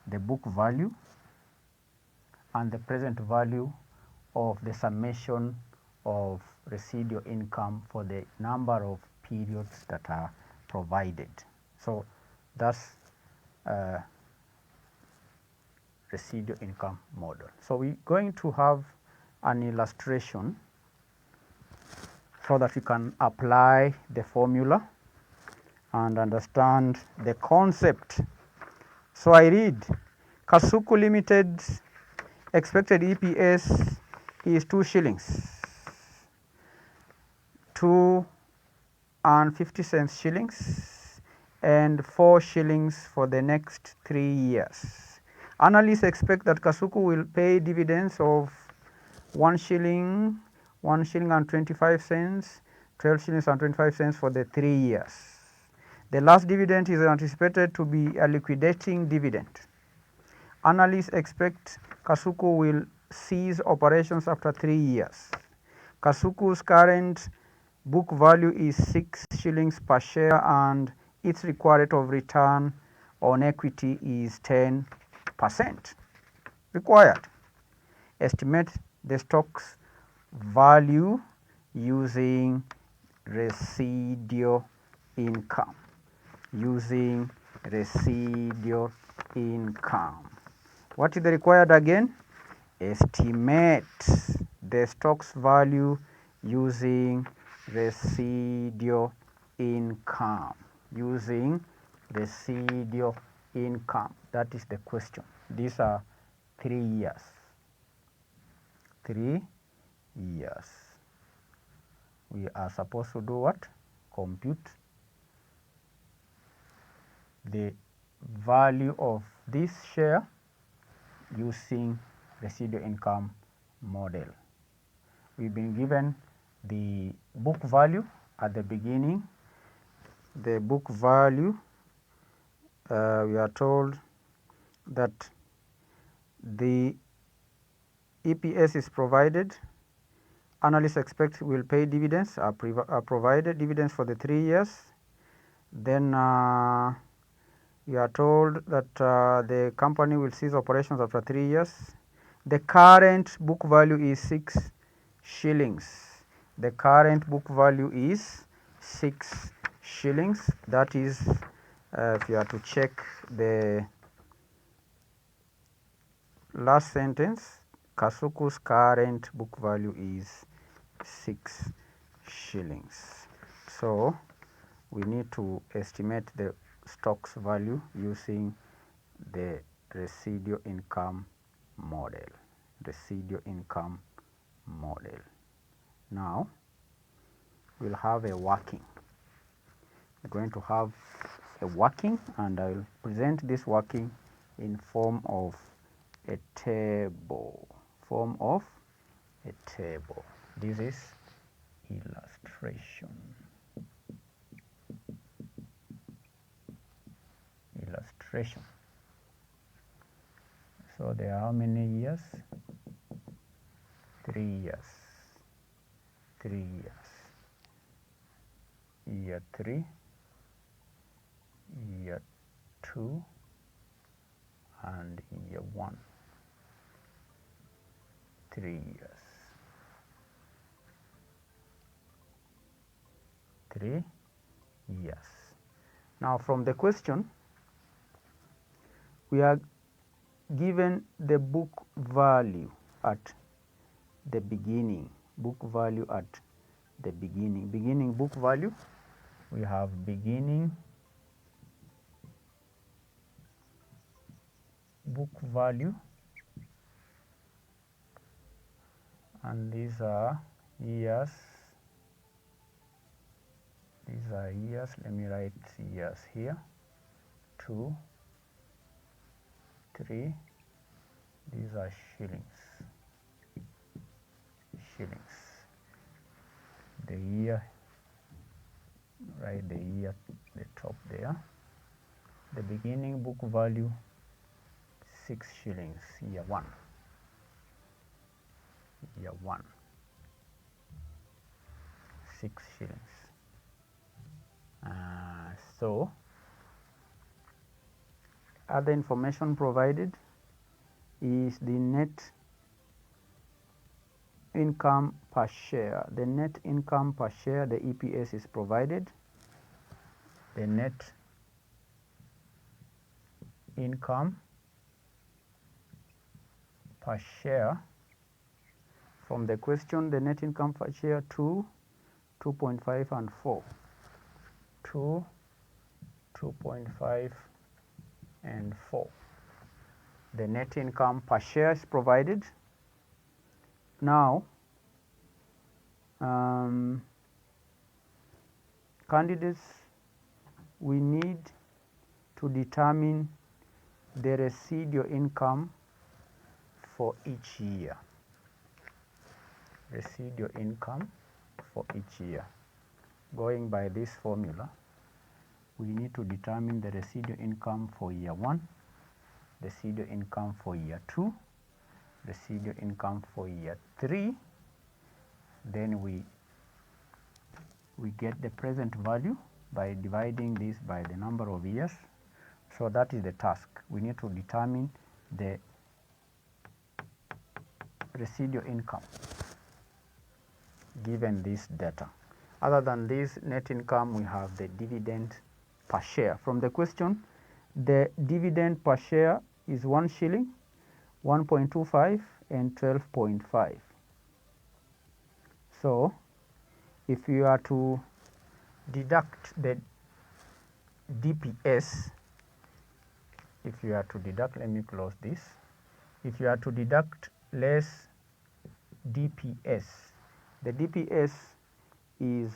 the book value and the present value of the summation of residual income for the number of periods that are provided. So that's residual income model. So we're going to have an illustration so that you can apply the formula and understand the concept. So I read, Kasuku Limited expected EPS is 2 shillings, 2.50 shillings, and 4 shillings for the next 3 years. Analysts expect that Kasuku will pay dividends of 1 shilling, 1 shilling and 25 cents, 12 shillings and 25 cents for the 3 years. The last dividend is anticipated to be a liquidating dividend. Analysts expect Kasuku will cease operations after 3 years. Kasuku's current book value is 6 shillings per share and its required rate of return on equity is 10% required. Estimate the stock's value using residual income. Using residual income. What is the required again? Estimate the stock's value using residual income. Using residual income. That is the question. These are 3 years. 3 years. We are supposed to do what? Compute the value of this share using residual income model. We've been given the book value at the beginning. The book value, we are told that the EPS is provided. Analysts expect will pay dividends, are provided dividends for the 3 years. Then we are told that the company will cease operations after 3 years. The current book value is 6 shillings. The current book value is 6 shillings. That is, if you are to check the last sentence, Kasuku's current book value is 6 shillings. So we need to estimate the stocks value using the residual income model. Residual income model. Now we'll have a working. We're going to have a working, and I'll present this working in form of a table. Form of a table. This is illustration. Illustration. So there are how many years? 3 years. 3 years. Year 3, year 2, and year 1. 3 years. 3 years. Now from the question, we are given the book value at the beginning. Book value at the beginning. Beginning book value, we have beginning book value, and these are years. These are years. Let me write years here. 2, 3. These are shillings. Shillings. The year, write the year at the top there. The beginning book value, 6 shillings, year 1. Year 1. 6 shillings. So other information provided is the net income per share. The net income per share, the EPS is provided. The net income per share. From the question, the net income per share 2, 2.5 and 4. 2, 2.5 and 4. The net income per share is provided. Now, candidates, we need to determine the residual income for each year. Residual income for each year. Going by this formula, we need to determine the residual income for year 1, residual income for year 2, residual income for year 3. Then we get the present value by dividing this by the number of years. So that is the task. We need to determine the residual income given this data. Other than this net income, we have the dividend per share. From the question, the dividend per share is 1 shilling, 1.25 and 12.5. So if you are to deduct the DPS, if you are to deduct, let me close this. If you are to deduct less DPS, the DPS is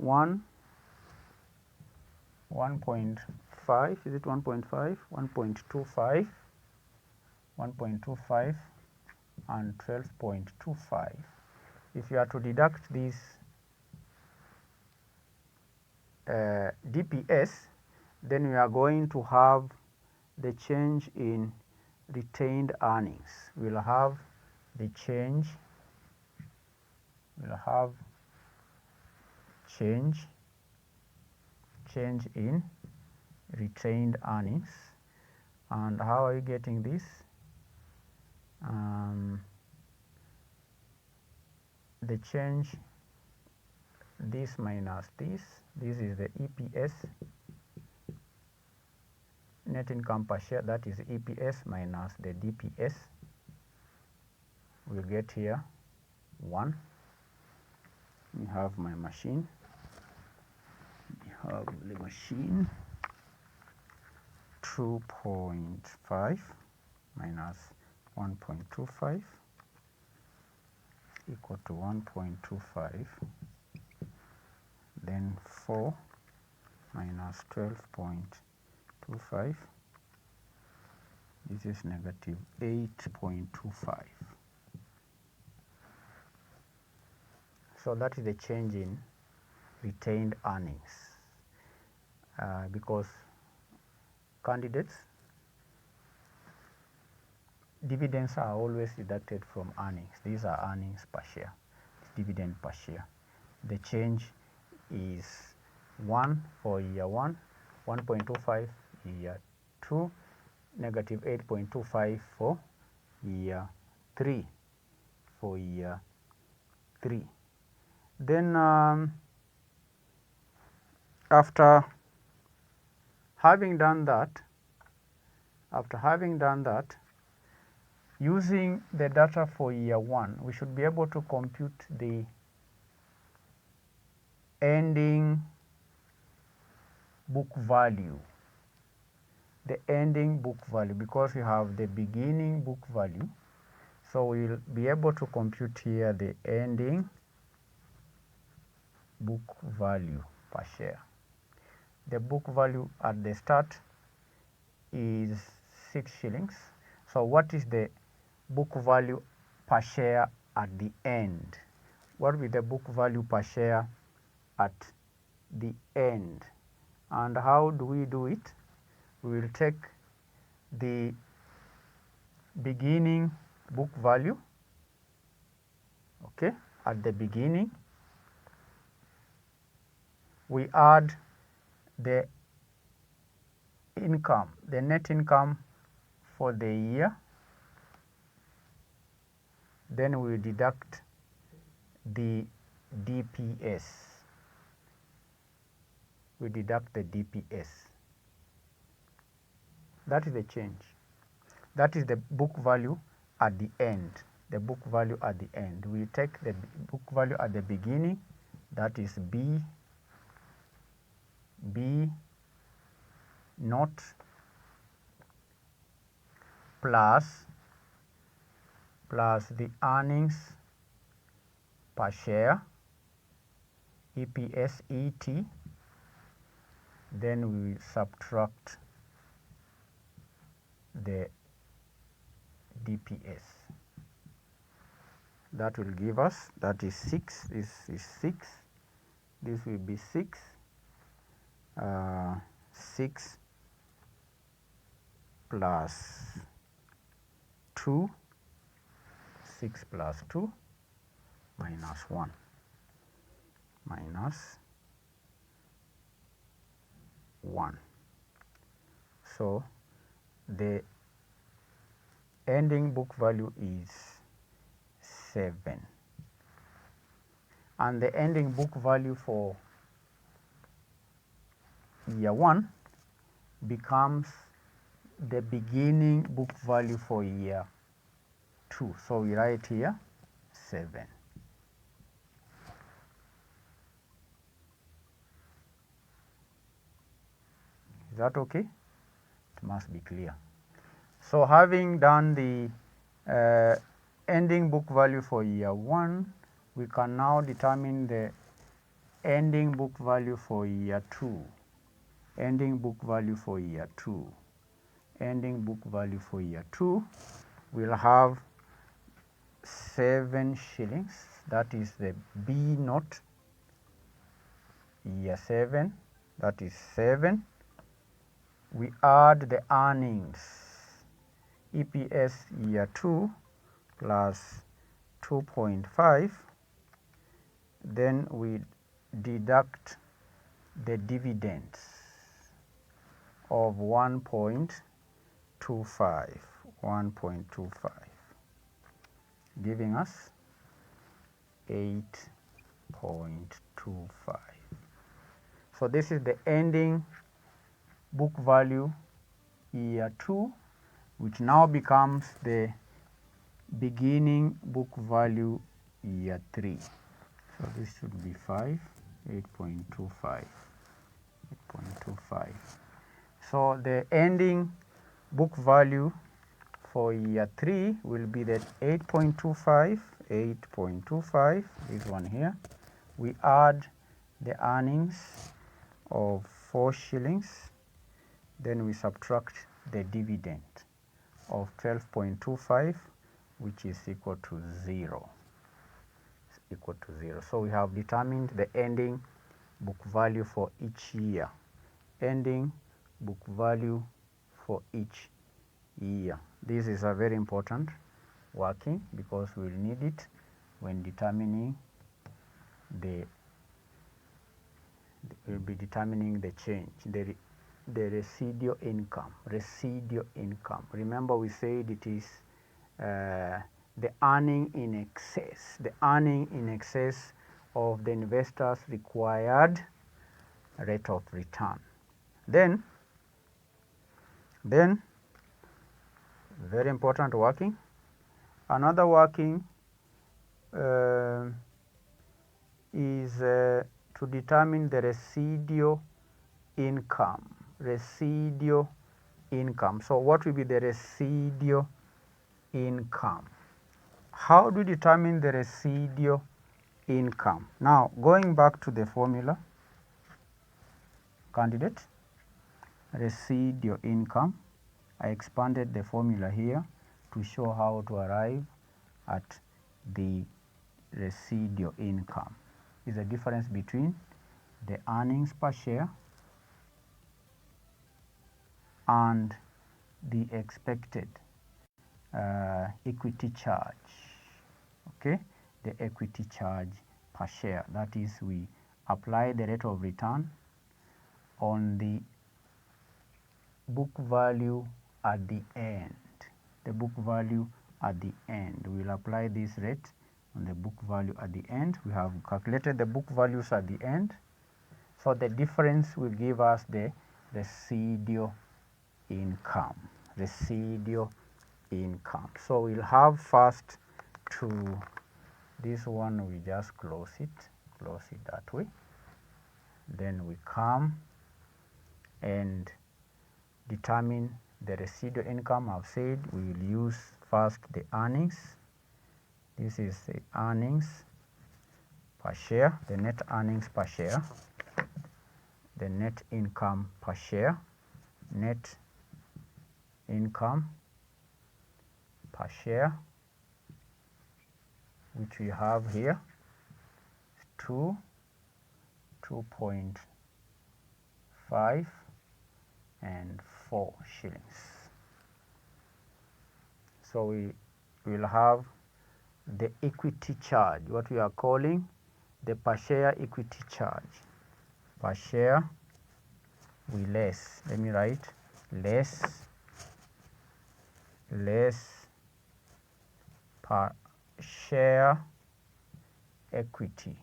1.5, is it 1.5? 1.25, 1.25 and 12.25. If you are to deduct this DPS, then we are going to have the change in retained earnings. We'll have the change, we'll have change in retained earnings. And how are you getting this? The change, this minus this is the EPS, net income per share, that is EPS minus the DPS. We'll get here 1. We have my machine. We the machine 2.5 minus 1.25 equal to 1.25, then 4 minus 12.25, this is negative 8.25. So that is the change in retained earnings, because candidates, dividends are always deducted from earnings. These are earnings per share, dividend per share. The change is 1 for year 1, 1.25 year 2, negative 8.25 for year 3, for year 3. Then after having done that, using the data for year 1, we should be able to compute the ending book value. The ending book value, because we have the beginning book value, so we'll be able to compute here the ending book value per share. The book value at the start is 6 shillings. So what is the book value per share at the end? What will be the book value per share at the end? And how do we do it? We will take the beginning book value, okay, at the beginning. We add the income, the net income for the year. Then we deduct the DPS. We deduct the DPS. That is the change. That is the book value at the end. The book value at the end. We take the book value at the beginning, that is B naught plus the earnings per share, EPS ET, then we will subtract the DPS. That will give us, that is 6, this is 6, this will be 6, 6 plus 2, 6 plus 2 minus 1, minus 1. So the ending book value is 7, and the ending book value for year 1 becomes the beginning book value for year 2. So we write here 7. Is that okay? It must be clear. So having done the ending book value for year 1, we can now determine the ending book value for year 2. Ending book value for year 2. Ending book value for year 2 will have 7 shillings. That is the B naught year 7. That is 7. We add the earnings EPS year 2 plus 2.5. Then we deduct the dividends of 1.25, giving us 8.25. So this is the ending book value year 2, which now becomes the beginning book value year 3. So this should be 5, 8.25. 8.25. So the ending book value for year 3 will be that 8.25, this one here. We add the earnings of 4 shillings, then we subtract the dividend of 12.25, which is equal to 0. So we have determined the ending book value for each year. Ending book value for each year. This is a very important working because we'll need it when determining we'll be determining the change, the residual income. Remember we said it is the earning in excess of the investor's required rate of return. Then very important working. Another working is to determine the residual income. So what will be the residual income? How do we determine the residual income? Now, going back to the formula, candidate, residual income. I expanded the formula here to show how to arrive at the residual income. Is the difference between the earnings per share and the expected equity charge. Okay, the equity charge per share. That is, we apply the rate of return on the book value at the end. The book value at the end. We will apply this rate on the book value at the end. We have calculated the book values at the end. So the difference will give us the residual income. So we'll have first to this one, we just close it that way. Then we come and determine the residual income. I've said we will use first the earnings. This is the earnings per share, the net earnings per share, the net income per share, net income per share, which we have here, 2.5 and 4 shillings. So we will have the equity charge, what we are calling the per share equity charge. Per share, we less, let me write, less per share equity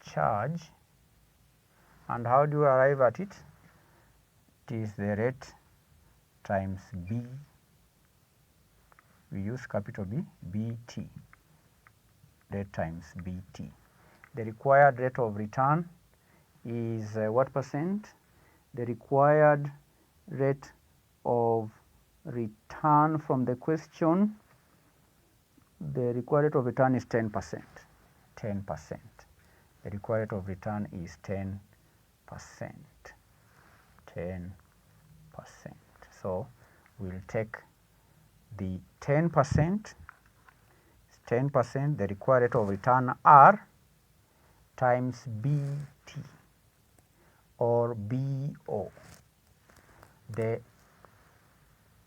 charge. And how do you arrive at it? It is the rate times B. We use capital B, BT, rate times BT. The required rate of return is what percent? The required rate of return from the question, the required rate of return is 10%. 10%. The required rate of return is 10%. 10%. So we'll take the 10%, the required rate of return R times BT or BO, the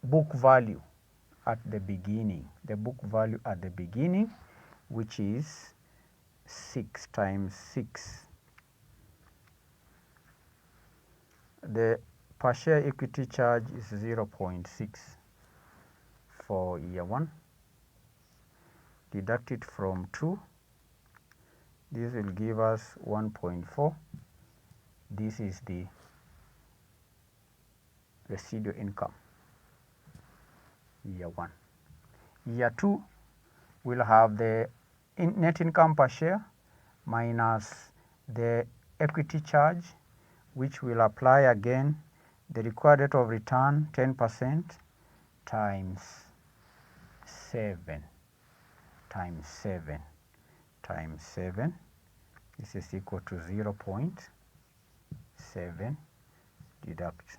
book value at the beginning, which is 6 times 6. The per share equity charge is 0.6 for year 1. Deduct it from 2. This will give us 1.4. This is the residual income, year 1. Year 2 will have the net income per share minus the equity charge which will apply again the required rate of return 10% times 7 times 7 times 7. This is equal to 0.7. Deduct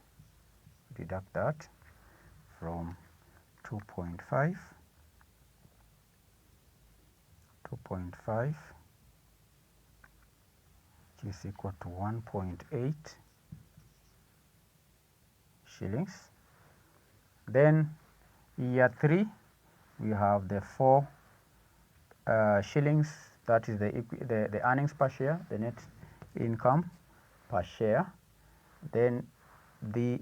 that from 2.5, which is equal to 1.8 shillings. Then year 3, we have the 4 shillings, that is the earnings per share, the net income per share. Then the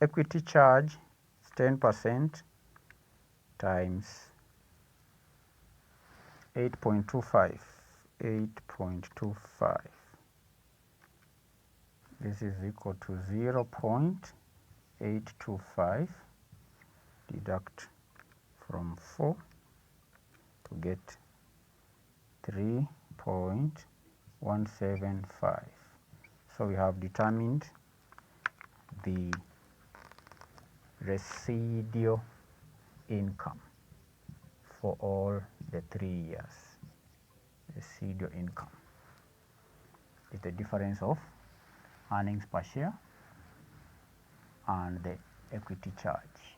equity charge is 10% times 8.25. This is equal to 0.825. Deduct from 4 to get 3.175. So we have determined the residual income for all the 3 years. Residual income is the difference of earnings per share and the equity charge.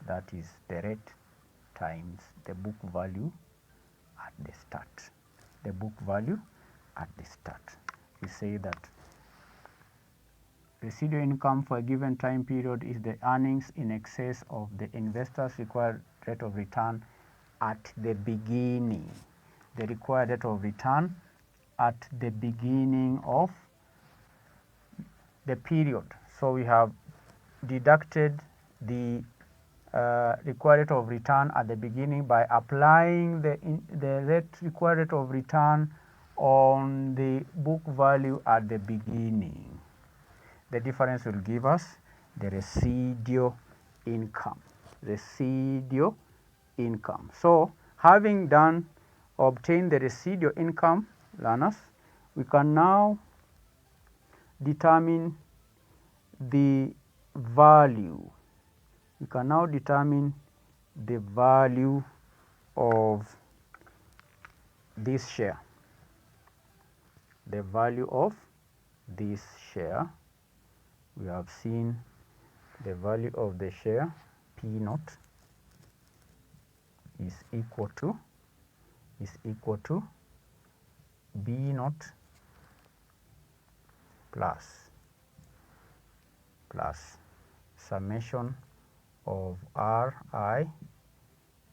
That is the rate times the book value at the start. The book value at the start. We say that residual income for a given time period is the earnings in excess of the investor's required rate of return at the beginning. The required rate of return at the beginning of the period. So we have deducted the required rate of return at the beginning by applying the required rate of return on the book value at the beginning. The difference will give us the residual income. Residual income. So having obtained the residual income, learners, we can now determine the value. We can now determine the value of this share. The value of this share. We have seen the value of the share P naught is equal to B naught plus summation of Ri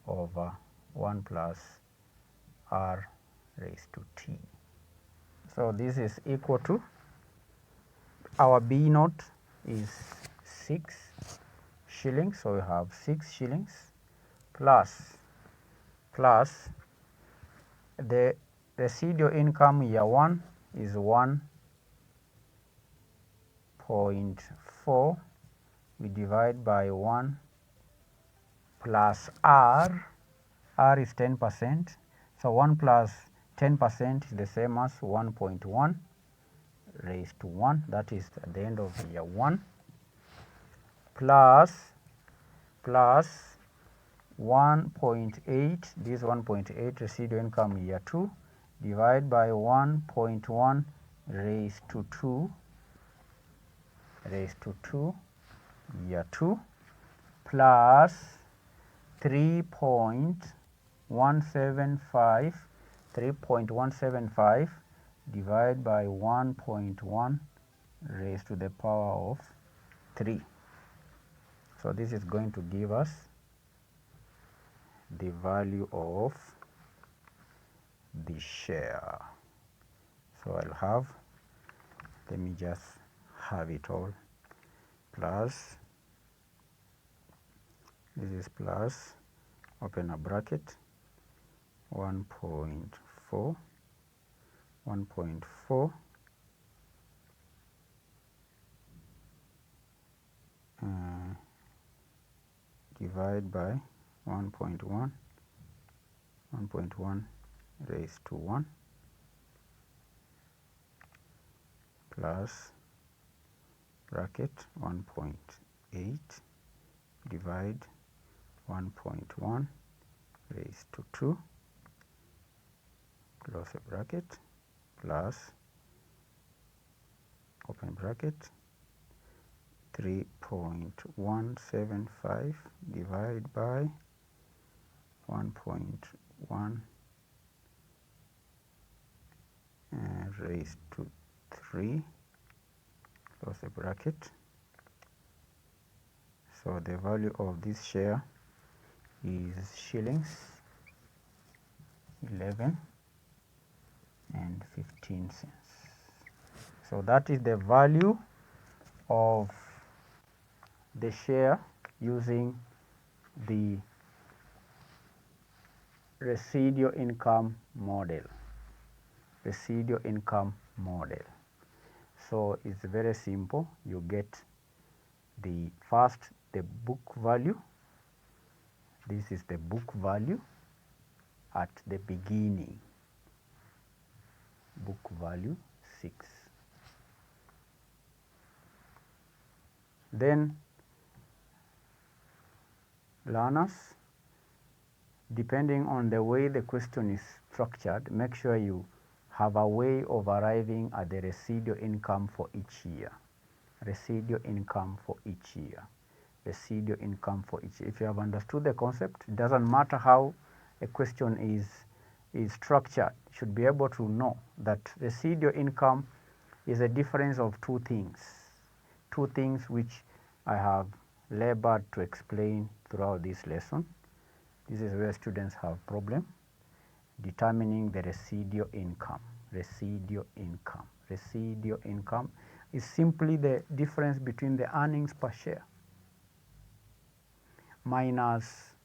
over 1 plus R raised to T. So this is equal to, our B naught is 6 shillings, so we have 6 shillings plus the residual income year 1 is 1.4. we divide by 1 plus R. R is 10%, so 1 plus 10% is the same as 1.1 raised to 1, that is at the end of year 1, plus 1.8, this 1.8 residual income year 2, divide by 1.1 raised to 2 year 2, plus 3.175 divided by 1.1 raised to the power of 3. So this is going to give us the value of the share. So I'll have, let me just have it all, plus, this is plus, open a bracket, 1.4 divide by 1.1 raised to 1 plus bracket 1.8 divide 1.1 raised to 2 close a bracket plus open bracket 3.175 divided by 1.1 raised to 3 close the bracket. So the value of this share is shillings 11 and 15 cents. So that is the value of the share using the residual income model. Residual income model. So it's very simple. You get the book value. This is the book value at the beginning. Book value 6. Then learners, depending on the way the question is structured, make sure you have a way of arriving at the residual income for each year. Residual income for each year. Residual income for each year. If you have understood the concept, it doesn't matter how a question is structured. You should be able to know that residual income is a difference of two things. Two things which I have labored to explain throughout this lesson. This is where students have problem. Determining the residual income. Residual income. Residual income is simply the difference between the earnings per share minus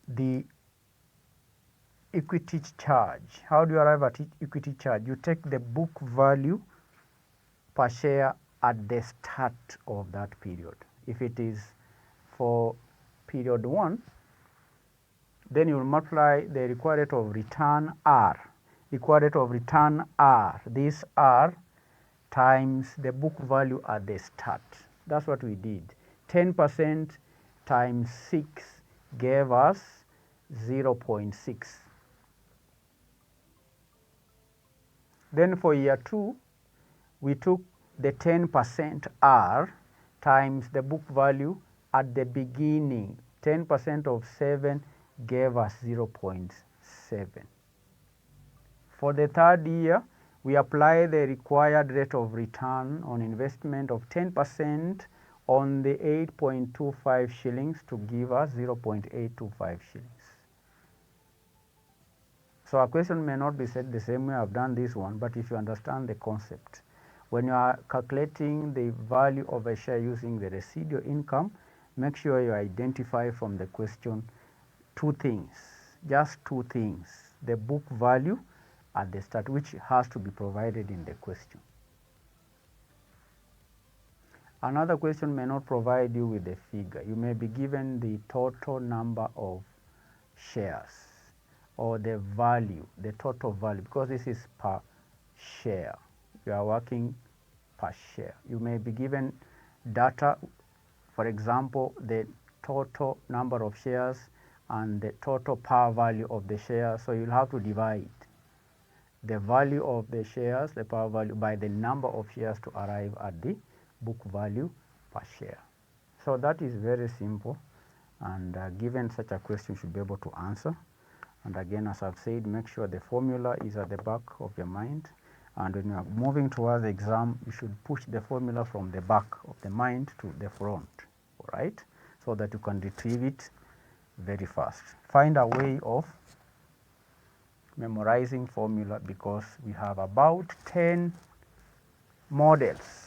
the equity charge. How do you arrive at equity charge? You take the book value per share at the start of that period. If it is for period 1, then you will multiply the required rate of return R. Required rate of return R. This R times the book value at the start. That's what we did. 10% times 6 gave us 0.6. Then for year 2, we took the 10% R times the book value at the beginning. 10% of 7 gave us 0.7. For the third year, we apply the required rate of return on investment of 10% on the 8.25 shillings to give us 0.825 shillings. So a question may not be said the same way I've done this one, but if you understand the concept, when you are calculating the value of a share using the residual income, make sure you identify from the question two things, just two things. The book value at the start, which has to be provided in the question. Another question may not provide you with a figure. You may be given the total number of shares or the value, the total value, because this is per share. You are working per share. You may be given data, for example, the total number of shares and the total par value of the share. So you'll have to divide the value of the shares, the par value, by the number of shares to arrive at the book value per share. So that is very simple, and given such a question, you should be able to answer. And again, as I've said, make sure the formula is at the back of your mind, and when you are moving towards the exam, you should push the formula from the back of the mind to the front, all right, so that you can retrieve it very fast. Find a way of memorizing formula, because we have about 10 models.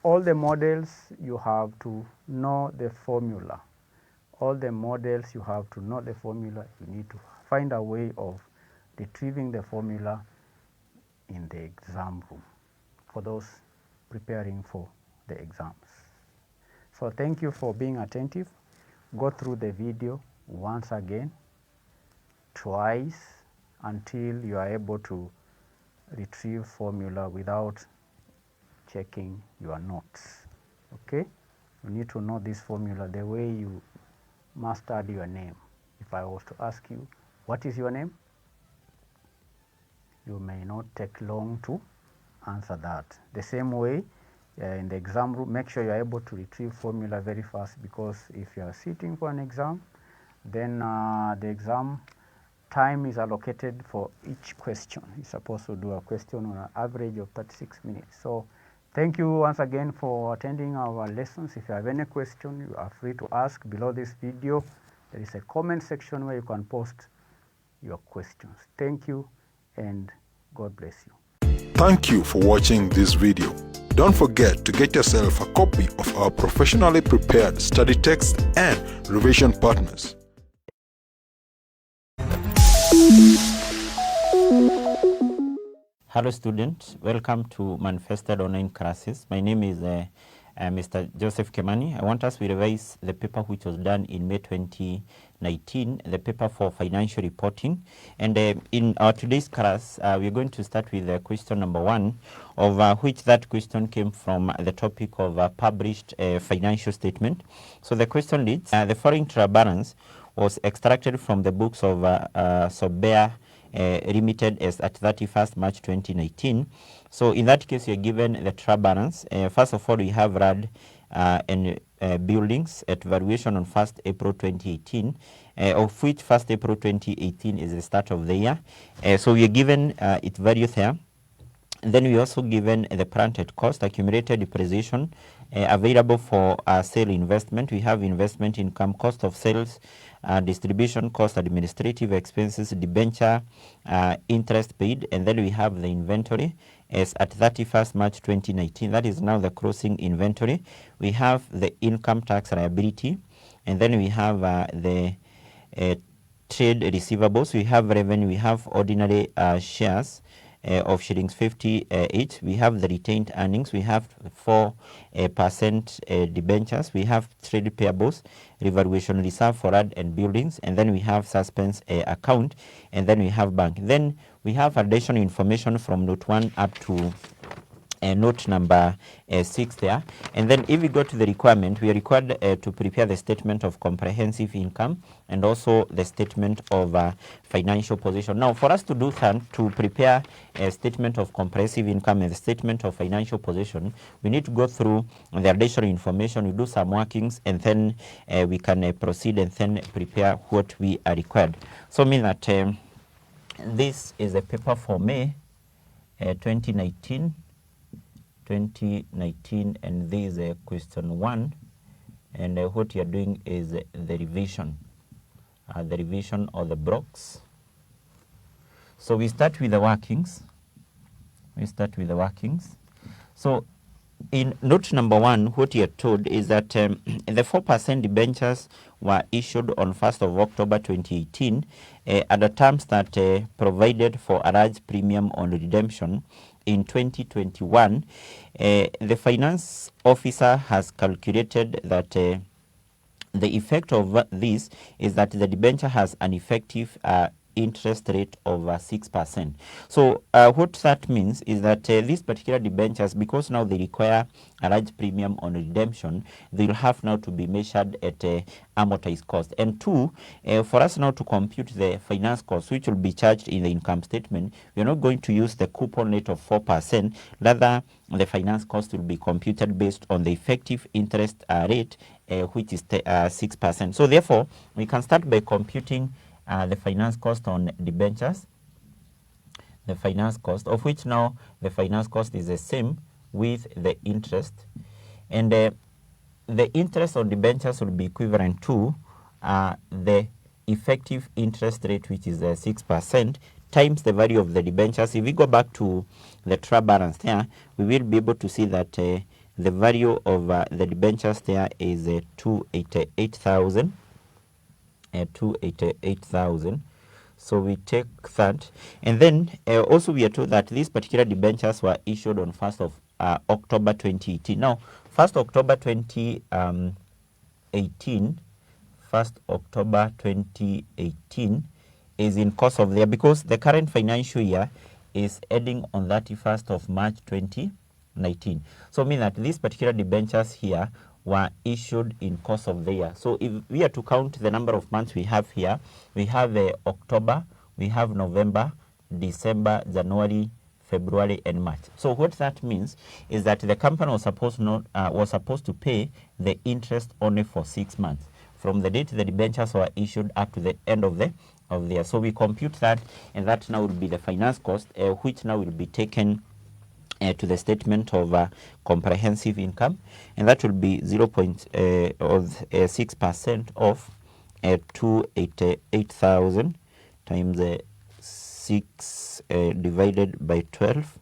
All the models you have to know the formula. All the models you have to know the formula. You need to find a way of retrieving the formula in the exam room for those preparing for the exams. So thank you for being attentive. Go through the video once again, twice, until you are able to retrieve formula without checking your notes. Okay, you need to know this formula the way you mastered your name. If I was to ask you, what is your name? You may not take long to answer that. The same way, in the exam room, make sure you're able to retrieve formula very fast, because if you are sitting for an exam, then the exam time is allocated for each question. You're supposed to do a question on an average of 36 minutes. So thank you once again for attending our lessons. If you have any question, you are free to ask below this video. There is a comment section where you can post your questions. Thank you and God bless you. Thank you for watching this video. Don't forget to get yourself a copy of our professionally prepared study text and revision partners. Hello students, welcome to Manifested Online Classes. My name is Mr. Joseph Kemani. I want us to revise the paper which was done in May 2019, the paper for financial reporting. And in our today's class, we're going to start with question number 1, of which that question came from the topic of published financial statement. So the question reads, the following trial balance was extracted from the books of Sobea Limited as at 31st March 2019. So in that case, you're given the trial balance. First of all, we have RAD and buildings at valuation on 1st April 2018, of which 1st April 2018 is the start of the year. So we are given its value there. And then we also given the plant at cost, accumulated depreciation available for sale investment. We have investment income, cost of sales, distribution cost, administrative expenses, debenture, interest paid, and then we have the inventory as at 31st March 2019. That is now the closing inventory. We have the income tax liability, and then we have the trade receivables. We have revenue. We have ordinary shares of shillings 50 each. We have the retained earnings. We have 4% debentures. We have trade payables, revaluation reserve for RAD and buildings, and then we have suspense account, and then we have bank. Then we have additional information from note 1 up to note number 6 there. And then if we go to the requirement, we are required to prepare the statement of comprehensive income and also the statement of financial position. Now, for us to do that, to prepare a statement of comprehensive income and the statement of financial position, we need to go through the additional information, we do some workings, and then we can proceed and then prepare what we are required. So mean that this is a paper for May 2019, and this is question 1, and what you're doing is the revision of the blocks. So we start with the workings. So in note number 1, what you're told is that the 4% debentures were issued on 1st of October 2018 at the terms that provided for a large premium on redemption. In 2021, the finance officer has calculated that the effect of this is that the debenture has an effective interest rate of 6%. So what that means is that these particular debentures, because now they require a large premium on redemption, they will have now to be measured at amortized cost. And 2, for us now to compute the finance cost, which will be charged in the income statement, we are not going to use the coupon rate of 4%. Rather, the finance cost will be computed based on the effective interest rate, which is 6%. So therefore, we can start by computing the finance cost on debentures, the finance cost, of which now the finance cost is the same with the interest. And the interest on debentures will be equivalent to the effective interest rate, which is 6%, times the value of the debentures. If we go back to the trial balance there, we will be able to see that the value of the debentures there is 288,000. 288,000. So we take that, and then also we are told that these particular debentures were issued on 1st of October 2018. Now, 1st October 2018, 1st October 2018 is in course of there, because the current financial year is ending on 31st of March 2019. 2019. So mean that these particular debentures here were issued in course of the year. So if we are to count the number of months we have here, we have October, we have November, December, January, February, and March. So what that means is that the company was supposed to pay the interest only for 6 months from the date the debentures were issued up to the end of the year. So we compute that, and that now will be the finance cost, which now will be taken to the statement of comprehensive income, and that will be 0.6% of 288,000 times 6 divided by 12,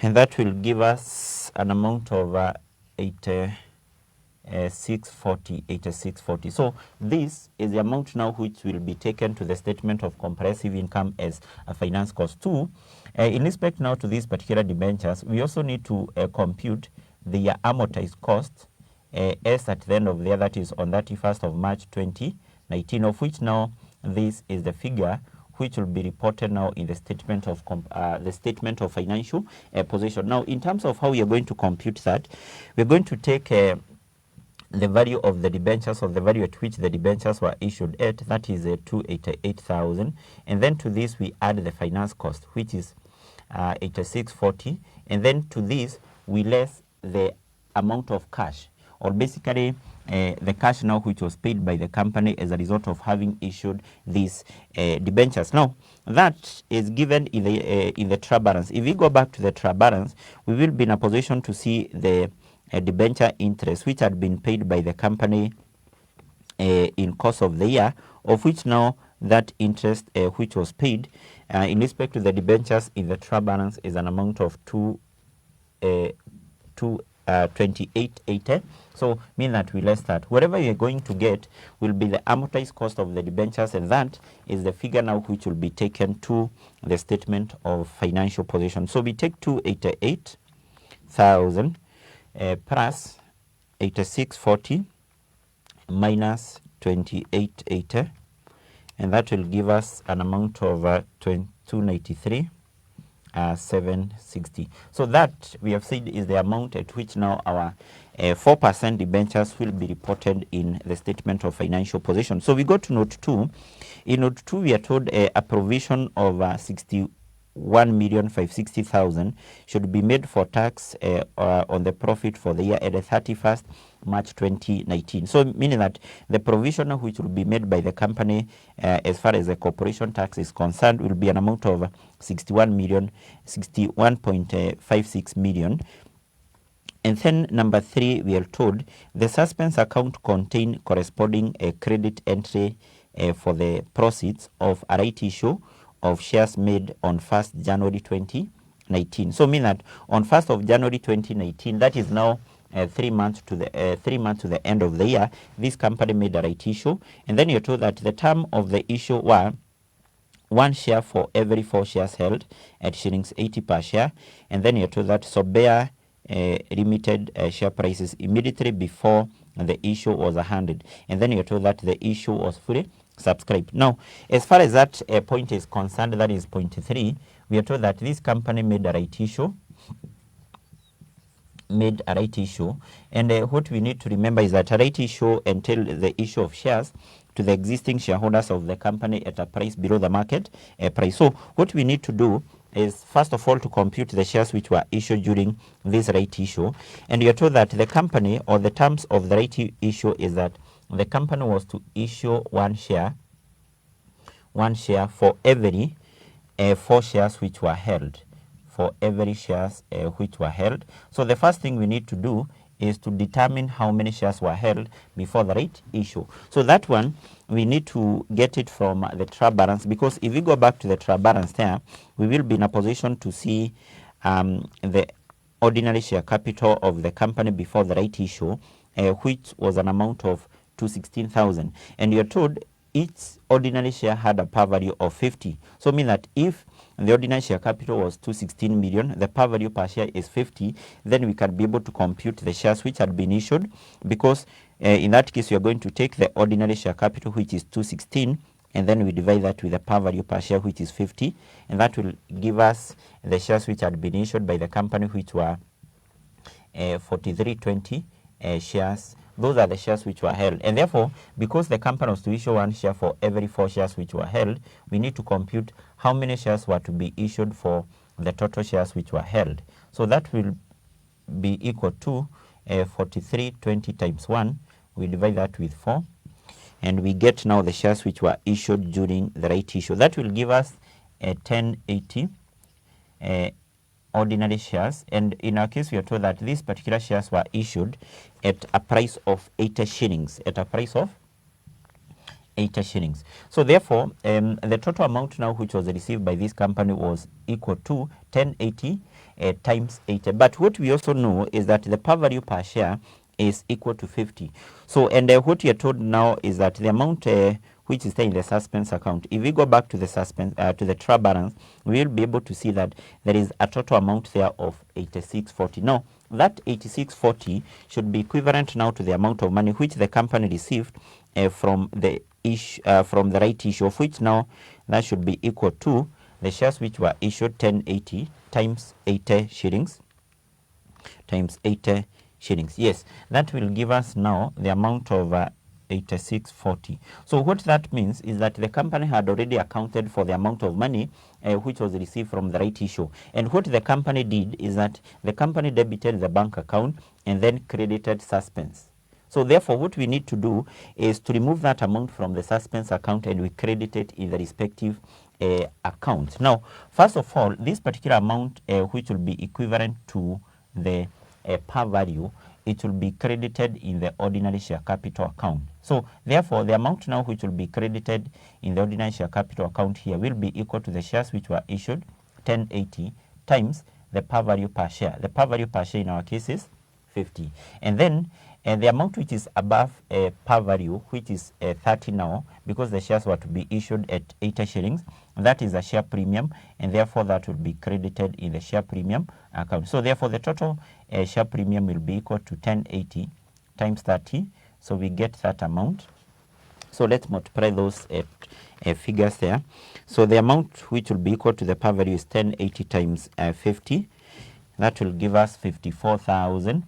and that will give us an amount of 8640. So this is the amount now which will be taken to the statement of comprehensive income as a finance cost. Too, in respect now to these particular debentures, we also need to compute the amortized cost as at the end of the year, that is on 31st of March 2019, of which now this is the figure which will be reported now in the statement of financial position. Now, in terms of how we are going to compute that, we're going to take the value of the debentures, or the value at which the debentures were issued at, that is 288,000, and then to this we add the finance cost, which is 8640, and then to this we less the amount of cash, or basically the cash now which was paid by the company as a result of having issued these debentures. Now that is given in the trial balance. If we go back to the trial balance, we will be in a position to see the debenture interest which had been paid by the company in course of the year, of which now that interest which was paid in respect to the debentures in the trial balance is an amount of 2880. So mean that we less that. Whatever you are going to get will be the amortized cost of the debentures, and that is the figure now which will be taken to the statement of financial position. So we take 288,000 plus 8640 minus 2880, and that will give us an amount of 293 760. So that we have said is the amount at which now our 4% debentures will be reported in the statement of financial position. So we go to note 2. In note 2 we are told a provision of 61,560,000 should be made for tax on the profit for the year at the 31st March 2019. So meaning that the provision which will be made by the company as far as the corporation tax is concerned will be an amount of 61.56 million. And then number 3, we are told the suspense account contain corresponding credit entry for the proceeds of a right issue of shares made on 1st January 2019. So mean that on 1st of January 2019, that is now 3 months to the end of the year, this company made a right issue, and then you're told that the term of the issue were 1 share for every 4 shares held at shillings 80 per share, and then you're told that Sobea limited share prices immediately before the issue was 100, and then you're told that the issue was fully subscribed. Now, as far as that point is concerned, that is point 3, we are told that this company made a right issue, and what we need to remember is that a right issue entails the issue of shares to the existing shareholders of the company at a price below the market price. So what we need to do is first of all to compute the shares which were issued during this right issue, and you are told that the company, or the terms of the right issue, is that the company was to issue 1 share for every 4 shares which were held. For every shares which were held. So the first thing we need to do is to determine how many shares were held before the right issue. So that one we need to get it from the trial balance, because if we go back to the trial balance there, we will be in a position to see the ordinary share capital of the company before the right issue, which was an amount of 216,000, and you're told each ordinary share had a par value of 50. So mean that if the ordinary share capital was 216 million, the par value per share is 50, then we can be able to compute the shares which had been issued, because in that case we are going to take the ordinary share capital, which is 216, and then we divide that with the par value per share, which is 50, and that will give us the shares which had been issued by the company, which were 4320 shares. Those are the shares which were held, and therefore, because the company was to issue 1 share for every 4 shares which were held, we need to compute how many shares were to be issued for the total shares which were held. So that will be equal to 4320 times 1. We divide that with 4, and we get now the shares which were issued during the right issue. That will give us 1080 ordinary shares, and in our case we are told that these particular shares were issued at a price of 80 shillings, at a price of 80 shillings. So therefore, the total amount now which was received by this company was equal to 1080 times 80. But what we also know is that the par value per share is equal to 50. So, and what we are told now is that the amount which is there in the suspense account, if we go back to the suspense, to the trial balance, we will be able to see that there is a total amount there of 8640. Now, that 8640 should be equivalent now to the amount of money which the company received from the right issue, of which now that should be equal to the shares which were issued 1080 times 80 shillings times 80 shillings. Yes, that will give us now the amount of 8640. So what that means is that the company had already accounted for the amount of money which was received from the right issue. And what the company did is that the company debited the bank account and then credited suspense. So therefore, what we need to do is to remove that amount from the suspense account and we credit it in the respective account. Now, first of all, this particular amount which will be equivalent to the par value, it will be credited in the ordinary share capital account. So therefore, the amount now which will be credited in the ordinary share capital account here will be equal to the shares which were issued, 1080, times the par value per share. The par value per share in our case is 50. And then the amount which is above par value, which is 30 now, because the shares were to be issued at 80 shillings, that is a share premium, and therefore that will be credited in the share premium account. So therefore, the total share premium will be equal to 1080 times 30. So we get that amount. So let's multiply those figures there. So the amount which will be equal to the par value is 1080 times 50. That will give us 54,000.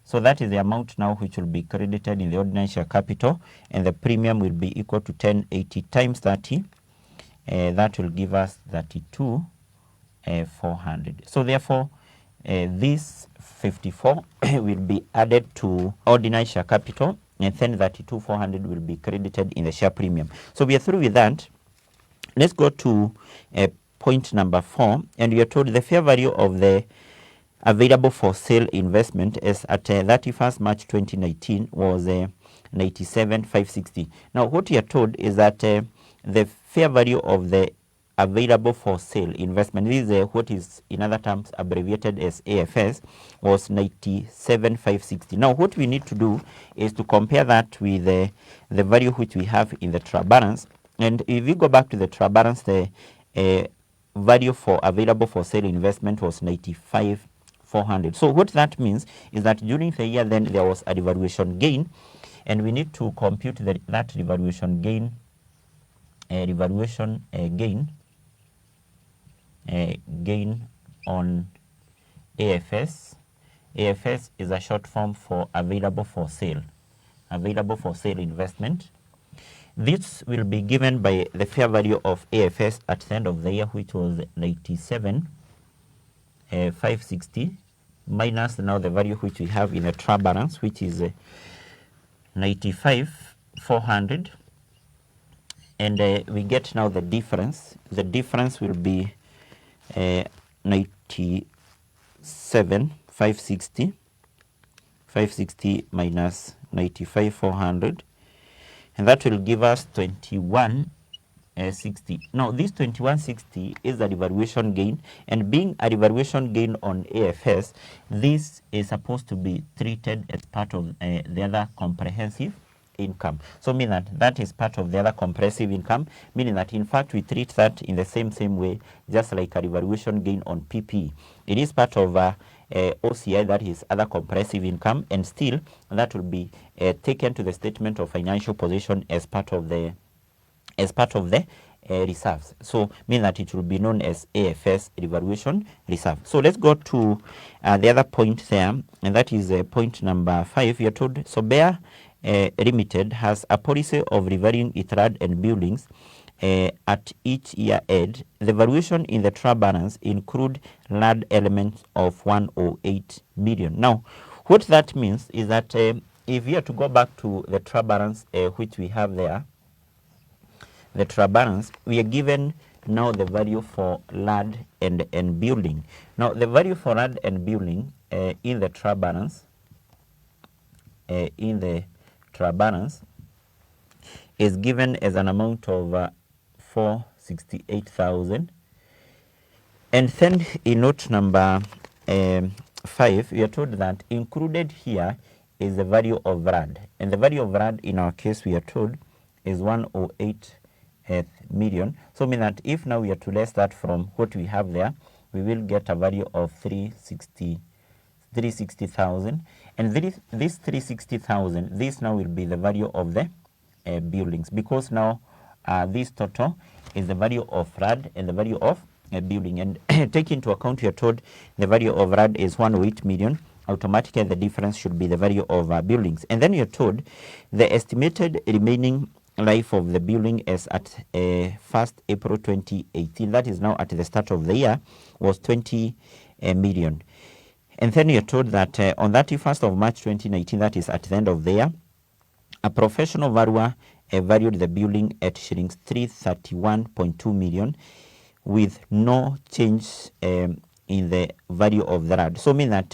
So that is the amount now which will be credited in the ordinary share capital, and the premium will be equal to 1080 times 30. That will give us 32,400. So therefore, this 54 will be added to ordinary share capital, and then 32,400 will be credited in the share premium. So we are through with that. Let's go to point number 4, and we are told the fair value of the available for sale investment as at 31st March 2019 was 97,560. Now, what we are told is that the fair value of the available for sale investment, this is what is in other terms abbreviated as AFS, was 97,560. Now, what we need to do is to compare that with the value which we have in the trial balance. And if we go back to the trial balance, the value for available for sale investment was 95,400. So what that means is that during the year then there was a revaluation gain, and we need to compute that revaluation gain, gain on AFS. AFS is a short form for available for sale investment. This will be given by the fair value of AFS at the end of the year, which was 97,560, minus now the value which we have in the trial balance, which is 95,400, and we get now the difference. The difference will be 97,560 minus 95,400, and that will give us 21,60. Now, this 21,60 is a revaluation gain, and being a revaluation gain on AFS, this is supposed to be treated as part of the other comprehensive income. So mean that is part of the other comprehensive income, meaning that in fact we treat that in the same way, just like a revaluation gain on PPE. It is part of OCI, that is other comprehensive income, and still that will be taken to the statement of financial position as part of the as part of the reserves. So mean that it will be known as AFS revaluation reserve. So let's go to the other point there, and that is point number 5. You're told Sobea Limited has a policy of revaluing its land and buildings at each year end. The valuation in the trial balance include land elements of 108 million. Now, what that means is that if you are to go back to the trial balance which we have there, the trial balance, we are given now the value for land and building. Now, the value for land and building in the trial balance, is given as an amount of 468,000. And then in note number 5, we are told that included here is the value of land. And the value of land in our case, we are told, is 108 million. So mean that if now we are to less that from what we have there, we will get a value of 360,000. And this 360,000, this now will be the value of the buildings, because now this total is the value of land and the value of building. And take into account, you are told the value of land is 108 million. Automatically, the difference should be the value of buildings. And then you're told the estimated remaining life of the building is at 1st April 2018. That is now at the start of the year, was 20 million. And then you're told that on 31st of March 2019, that is at the end of the year, a professional valuer valued the building at shillings 331.2 million with no change in the value of the land. So mean that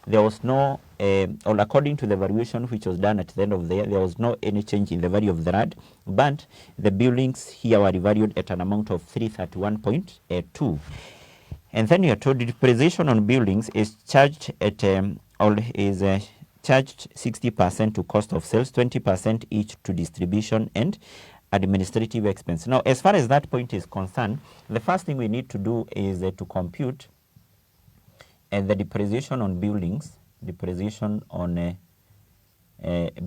there was no, or according to the valuation which was done at the end of the year, there was no any change in the value of the land, but the buildings here were valued at an amount of 331.2. And then you are told depreciation on buildings is charged at charged 60% to cost of sales, 20% each to distribution and administrative expense. Now, as far as that point is concerned, the first thing we need to do is to compute the depreciation on buildings,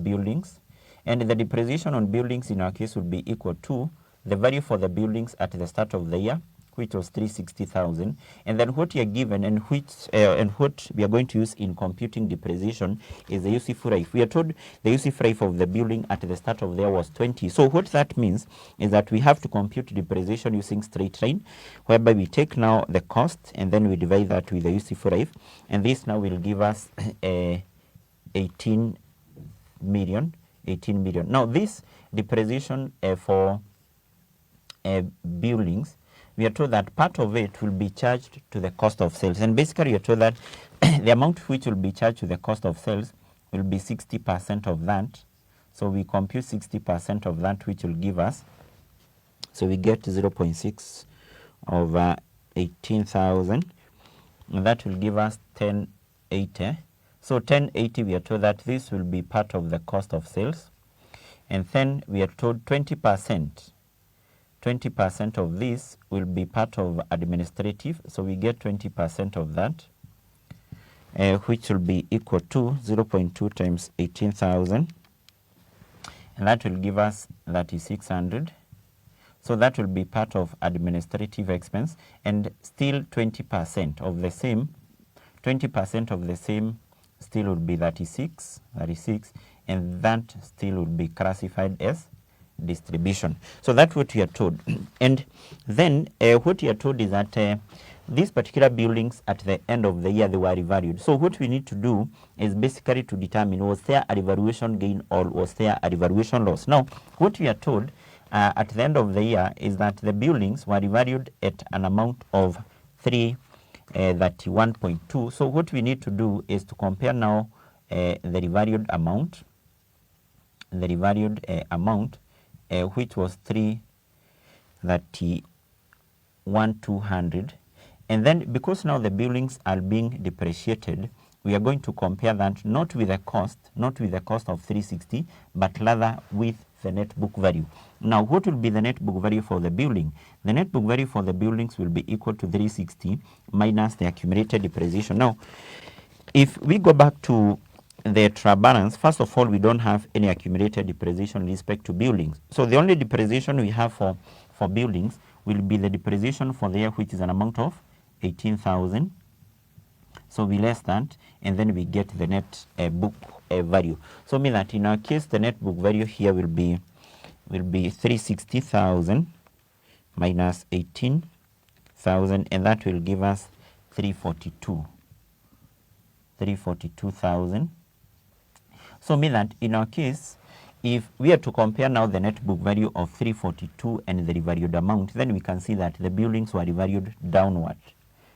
buildings, and the depreciation on buildings in our case would be equal to the value for the buildings at the start of the year, which was 360,000, and then what you are given and what we are going to use in computing depreciation is the useful life. We are told the useful life of the building at the start of the year was 20. So what that means is that we have to compute depreciation using straight line, whereby we take now the cost and then we divide that with the useful life, and this now will give us 18 million. Now this depreciation for buildings, we are told that part of it will be charged to the cost of sales. And basically, we are told that the amount which will be charged to the cost of sales will be 60% of that. So we compute 60% of that, which will give us, so we get 0.6 over 18,000. And that will give us 1080. So 1080, we are told that this will be part of the cost of sales. And then we are told 20% of this will be part of administrative, so we get 20% of that, which will be equal to 0.2 times 18,000, and that will give us 3,600. So that will be part of administrative expense, and still 20% of the same, still will be 36, and that still will be classified as distribution. So that's what we are told. And then what we are told is that these particular buildings at the end of the year, they were revalued. So what we need to do is basically to determine, was there a revaluation gain or was there a revaluation loss? Now, what we are told at the end of the year is that the buildings were revalued at an amount of 331.2. So what we need to do is to compare now the revalued amount, which was 331,200, and then because now the buildings are being depreciated, we are going to compare that not with the cost of 360, but rather with the net book value. Now, what will be the net book value for the building? The net book value for the buildings will be equal to 360 minus the accumulated depreciation. Now, if we go back to the trial balance, first of all, we don't have any accumulated depreciation with respect to buildings. So the only depreciation we have for buildings will be the depreciation for the year, which is an amount of 18,000. So we less that, and then we get the net book value. So mean that in our case, the net book value here will be 360,000 minus 18,000, and that will give us 342,000. So mean that in our case, if we are to compare now the net book value of 342 and the revalued amount, then we can see that the buildings were revalued downward,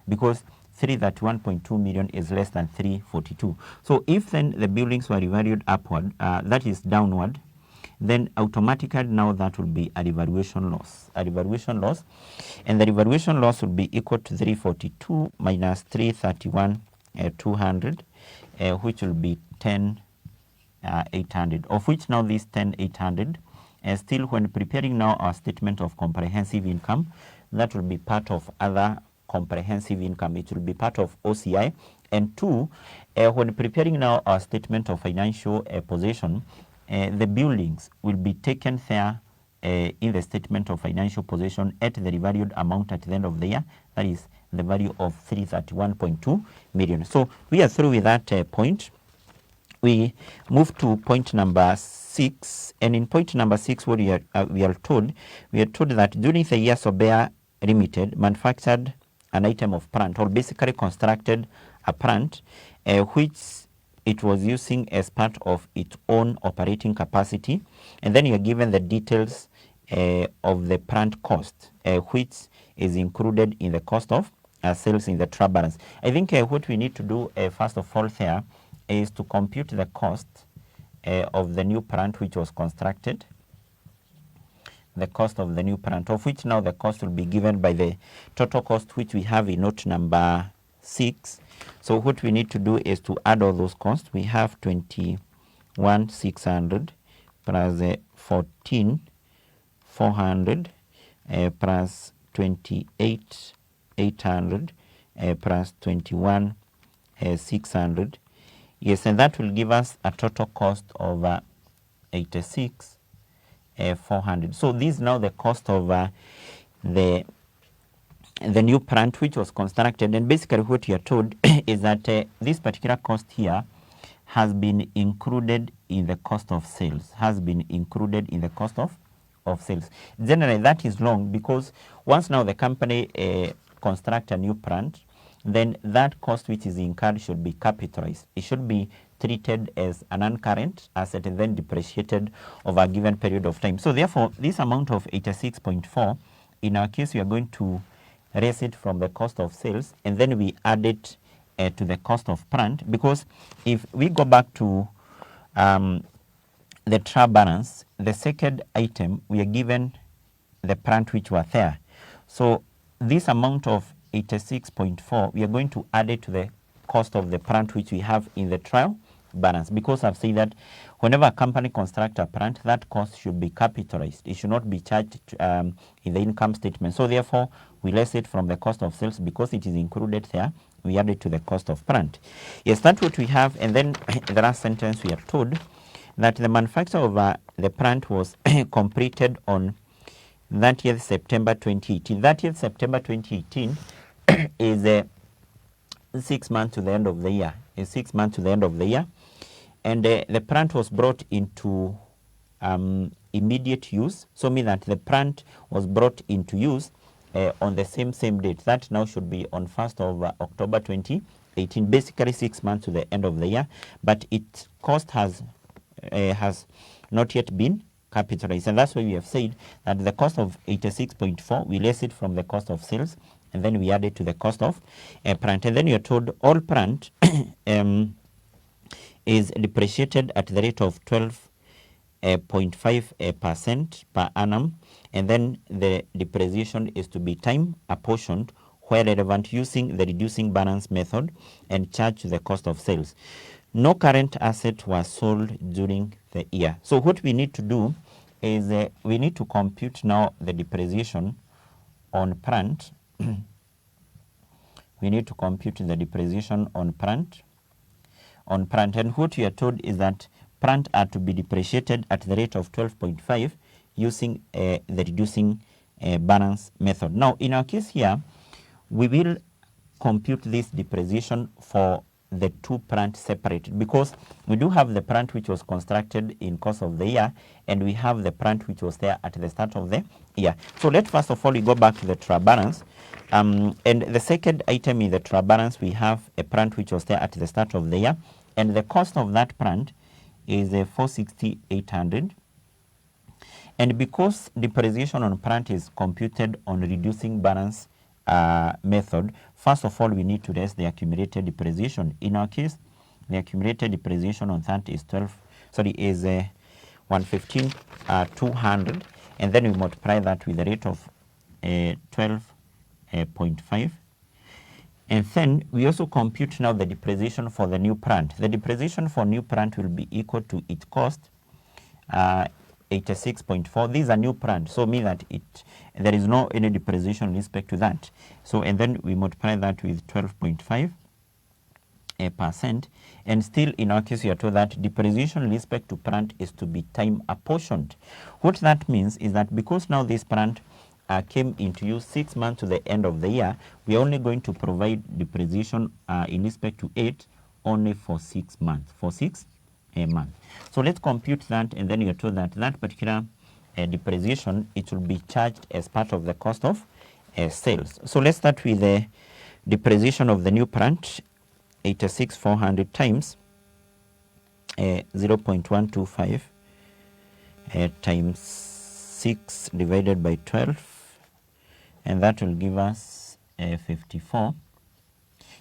because 331.2 million is less than 342. So if then the buildings were revalued upward, that is downward, then automatically now that will be a revaluation loss. And the revaluation loss will be equal to 342 minus 331, 200, which will be 10,800, of which now this 10,800, still when preparing now our statement of comprehensive income, that will be part of other comprehensive income. It will be part of OCI. And two, when preparing now our statement of financial position, the buildings will be taken there in the statement of financial position at the revalued amount at the end of the year. That is the value of 331.2 million. So we are through with that point. We move to point number 6, and in point number 6, what we are told that during the year Sobea Limited manufactured an item of plant, or basically constructed a plant, which it was using as part of its own operating capacity, and then you are given the details of the plant cost, which is included in the cost of sales in the trial balance. I think what we need to do first of all there is to compute the cost of the new plant which was constructed, the cost of the new plant, of which now the cost will be given by the total cost which we have in note number 6. So what we need to do is to add all those costs. We have 21,600 plus 14,400 plus 28,800 plus 21,600. Yes, and that will give us a total cost of 86,400. So this is now the cost of the new plant which was constructed, and basically what you are told is that this particular cost here has been included in the cost of sales, sales. Generally that is wrong, because once now the company construct a new plant, then that cost which is incurred should be capitalized. It should be treated as an non-current asset and then depreciated over a given period of time. So therefore, this amount of 86.4, in our case, we are going to raise it from the cost of sales, and then we add it to the cost of plant, because if we go back to the trial balance, the second item, we are given the plant which were there. So this amount of 86.4, we are going to add it to the cost of the plant which we have in the trial balance, because I've said that whenever a company constructs a plant, that cost should be capitalized. It should not be charged in the income statement. So therefore, we less it from the cost of sales because it is included there. We add it to the cost of plant. Yes, that's what we have. And then the last sentence, we are told that the manufacture of the plant was completed on 30th September 2018. 30th September 2018 is 6 months to the end of the year. And the plant was brought into immediate use. So mean that the plant was brought into use on the same date. That now should be on 1st of October 2018, basically 6 months to the end of the year. But its cost has not yet been capitalized. And that's why we have said that the cost of 86.4, we less it from the cost of sales, and then we add it to the cost of plant. And then you're told all plant is depreciated at the rate of 12.5% per annum, and then the depreciation is to be time apportioned where relevant, using the reducing balance method, and charged to the cost of sales. No current asset was sold during the year. So what we need to do is we need to compute now the depreciation on plant. We need to compute the depreciation on plant, on plant. And what we are told is that plant are to be depreciated at the rate of 12.5 using the reducing balance method. Now, in our case here, we will compute this depreciation for the two plants separated, because we do have the plant which was constructed in course of the year, and we have the plant which was there at the start of the year. So let's first of all we go back to the trial balance. And the second item in the trial balance, we have a plant which was there at the start of the year, and the cost of that plant is 460,800. And because depreciation on plant is computed on reducing balance method, first of all, we need to raise the accumulated depreciation. In our case, the accumulated depreciation on that is 115,200, and then we multiply that with the rate of 12.5. And then we also compute now the depreciation for the new plant. The depreciation for new plant will be equal to its cost, 86.4. These are new plant, so mean that there is no any depreciation in respect to that. So, and then we multiply that with 12.5%, and still in our case we are told that depreciation in respect to plant is to be time apportioned. What that means is that because now this plant came into use 6 months to the end of the year, we are only going to provide depreciation in respect to it only for 6 months. A month. So let's compute that, and then you're told that that particular depreciation, it will be charged as part of the cost of sales. So let's start with the depreciation of the new plant, 86,400 times 0.125 times 6 divided by 12, and that will give us 54.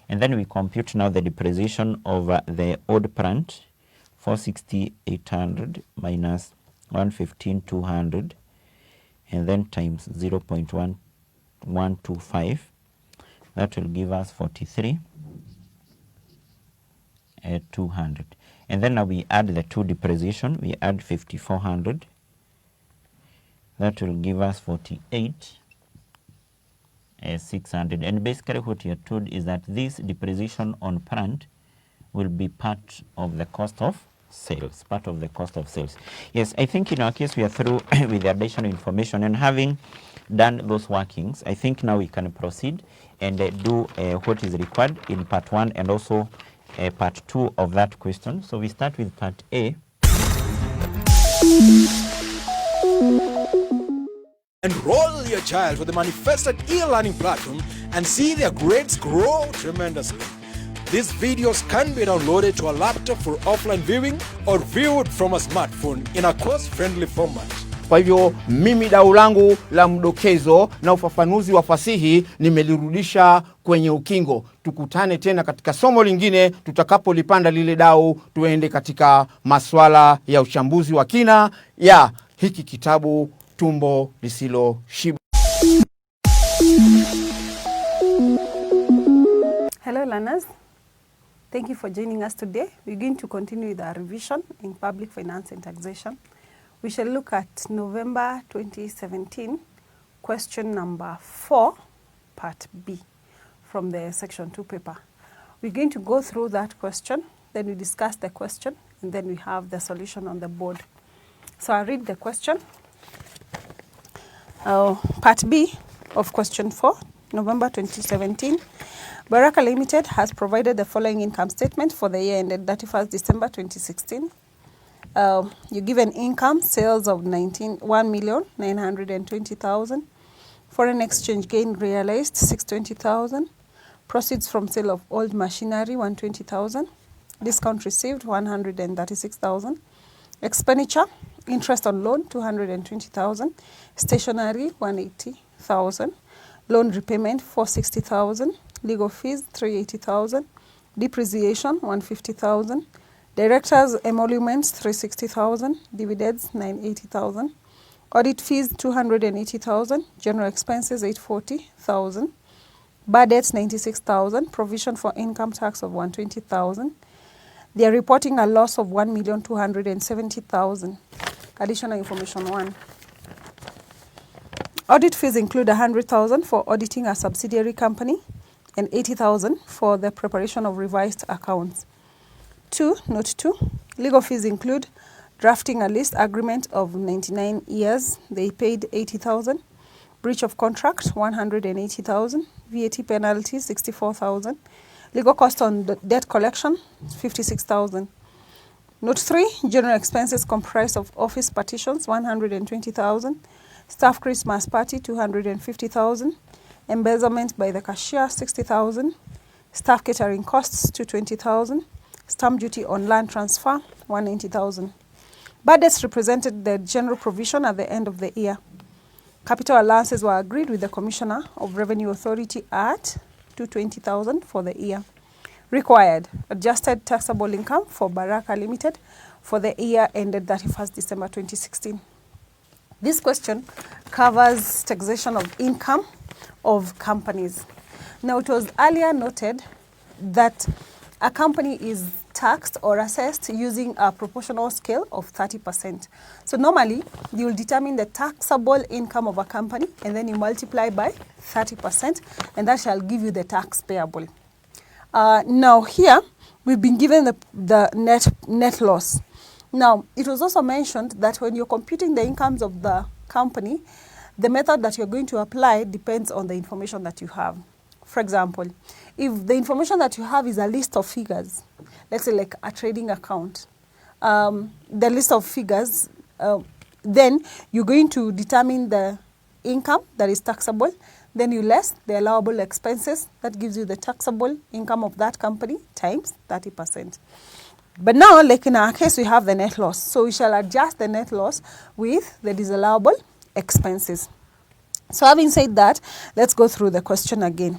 And then we compute now the depreciation of the old plant, 460,800 minus 115,200, and then times 0.1125. That will give us 43,200. And then now we add the two depreciation. We add 5,400. That will give us 48,600. And basically what you're told is that this depreciation on plant will be part of the cost of sales, Yes, I think in our case we are through with the additional information, and having done those workings, I think now we can proceed and do what is required in part 1 and also part 2 of that question. So we start with part A. Enroll your child for the manifested e-learning platform and see their grades grow tremendously. These videos can be downloaded to a laptop for offline viewing or viewed from a smartphone in a course-friendly format. Kwa hivyo mimi dau langu la mdokezo na ufafanuzi wa fasihi nimelirudisha kwenye ukingo. Tukutane tena katika somo lingine tutakapolipanda lile dau, tuende katika maswala ya uchambuzi wa kina ya hiki kitabu Tumbo Lisilo Shiba. Hello learners. Thank you for joining us today. We're going to continue with our revision in public finance and taxation. We shall look at November 2017, question number 4, part B, from the section 2 paper. We're going to go through that question, then we discuss the question, and then we have the solution on the board. So I'll read the question. Part B of question 4, November 2017. Baraka Limited has provided the following income statement for the year ended 31st December 2016. You give an income, sales of 1,920,000. Foreign exchange gain realized 620,000. Proceeds from sale of old machinery 120,000. Discount received 136,000. Expenditure, interest on loan 220,000. Stationery 180,000. Loan repayment 460,000. Legal fees 380,000. Depreciation 150,000. Directors' emoluments 360,000. Dividends 980,000. Audit fees 280,000. General expenses 840,000. Bad debts 96,000. Provision for income tax of 120,000. They are reporting a loss of 1,270,000. Additional information 1. Audit fees include 100,000 for auditing a subsidiary company and 80,000 for the preparation of revised accounts. 2, Note 2, legal fees include drafting a lease agreement of 99 years, they paid 80,000. Breach of contract, 180,000. VAT penalty, 64,000. Legal cost on the debt collection, 56,000. Note 3, general expenses comprised of office partitions, 120,000. Staff Christmas party, 250,000. Embezzlement by the cashier, 60,000. Staff catering costs, 220,000. Stamp duty on land transfer, 190,000. Bad debts represented the general provision at the end of the year. Capital allowances were agreed with the Commissioner of Revenue Authority at 220,000 for the year. Required adjusted taxable income for Baraka Limited for the year ended 31st December 2016. This question covers taxation of income of companies. Now, it was earlier noted that a company is taxed or assessed using a proportional scale of 30%. So normally, you will determine the taxable income of a company and then you multiply by 30%, and that shall give you the tax payable. Now here, we've been given the net loss. Now, it was also mentioned that when you're computing the incomes of the company, the method that you're going to apply depends on the information that you have. For example, if the information that you have is a list of figures, let's say like a trading account, the list of figures, then you're going to determine the income that is taxable, then you less the allowable expenses, that gives you the taxable income of that company times 30%. But now, like in our case, we have the net loss. So we shall adjust the net loss with the disallowable expenses. So having said that, let's go through the question again.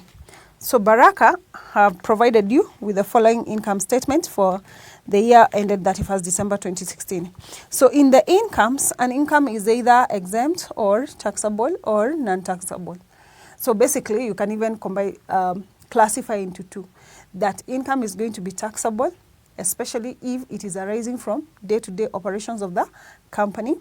So Baraka have provided you with the following income statement for the year ended 31st December 2016. So in the incomes, an income is either exempt or taxable or non-taxable. So basically, you can even combine, classify into two. That income is going to be taxable, especially if it is arising from day-to-day operations of the company.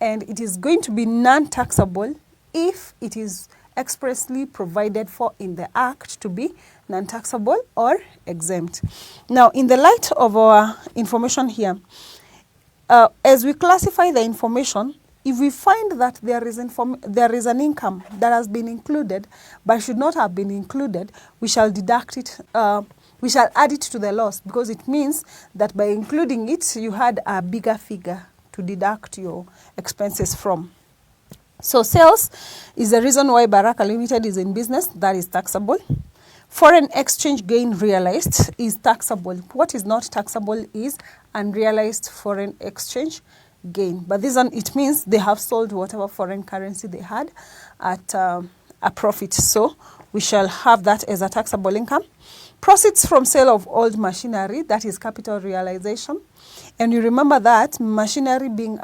And it is going to be non-taxable if it is expressly provided for in the Act to be non-taxable or exempt. Now, in the light of our information here, as we classify the information, if we find that there is an income that has been included but should not have been included, we shall deduct it, we shall add it to the loss, because it means that by including it, you had a bigger figure to deduct your expenses from. So sales is the reason why Baraka Limited is in business, that is taxable. Foreign exchange gain realized is taxable. What is not taxable is unrealized foreign exchange gain. But this one, it means they have sold whatever foreign currency they had at a profit. So we shall have that as a taxable income. Proceeds from sale of old machinery, that is capital realization. And you remember that machinery being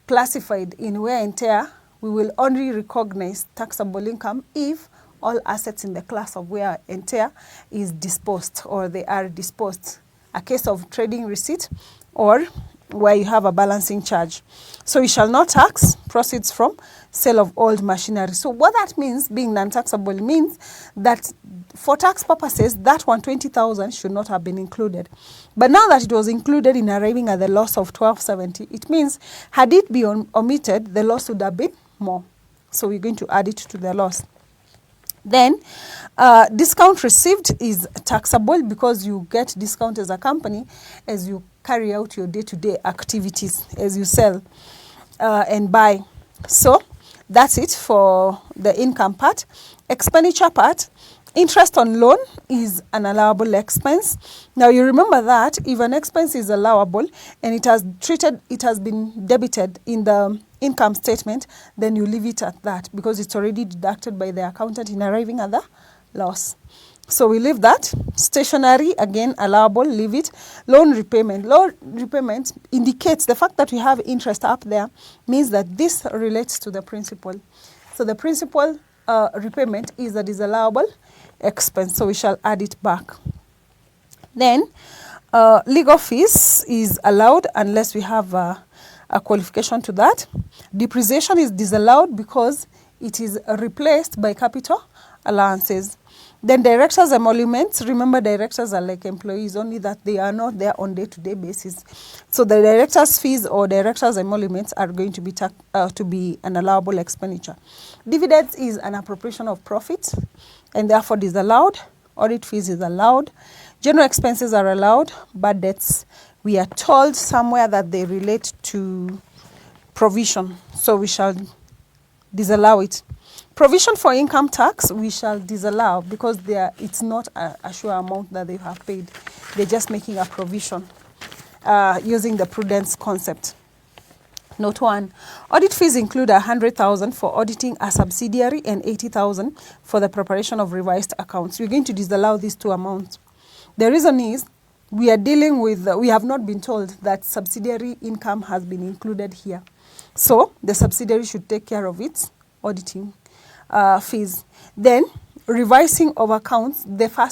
classified in wear and tear, we will only recognize taxable income if all assets in the class of wear and tear is disposed or they are disposed. A case of trading receipt or where you have a balancing charge. So we shall not tax proceeds from sale of old machinery. So what that means, being non-taxable, means that for tax purposes, that 120,000 should not have been included. But now that it was included in arriving at the loss of 1270, it means had it been omitted, the loss would have been more. So we're going to add it to the loss. Then, discount received is taxable because you get discount as a company as you carry out your day-to-day activities, as you sell and buy. So that's it for the income part. Expenditure part, interest on loan is an allowable expense. Now you remember that if an expense is allowable and it has been debited in the income statement, then you leave it at that because it's already deducted by the accountant in arriving at the loss. So we leave that. Stationery, again, allowable, leave it. Loan repayment. Loan repayment indicates the fact that we have interest up there means that this relates to the principal. So the principal repayment is a disallowable expense, so we shall add it back. Then, legal fees is allowed unless we have a qualification to that. Depreciation is disallowed because it is replaced by capital allowances. Then directors' emoluments. Remember, directors are like employees, only that they are not there on day-to-day basis. So the directors' fees or directors' emoluments are going to be an allowable expenditure. Dividends is an appropriation of profits and therefore disallowed. Audit fees is allowed. General expenses are allowed. Bad debts, we are told somewhere that they relate to provision, so we shall disallow it. Provision for income tax, we shall disallow because it's not a sure amount that they have paid. They're just making a provision using the prudence concept. Note 1. Audit fees include 100,000 for auditing a subsidiary and 80,000 for the preparation of revised accounts. We're going to disallow these two amounts. The reason is we have not been told that subsidiary income has been included here. So the subsidiary should take care of its auditing fees. Then revising of accounts, the first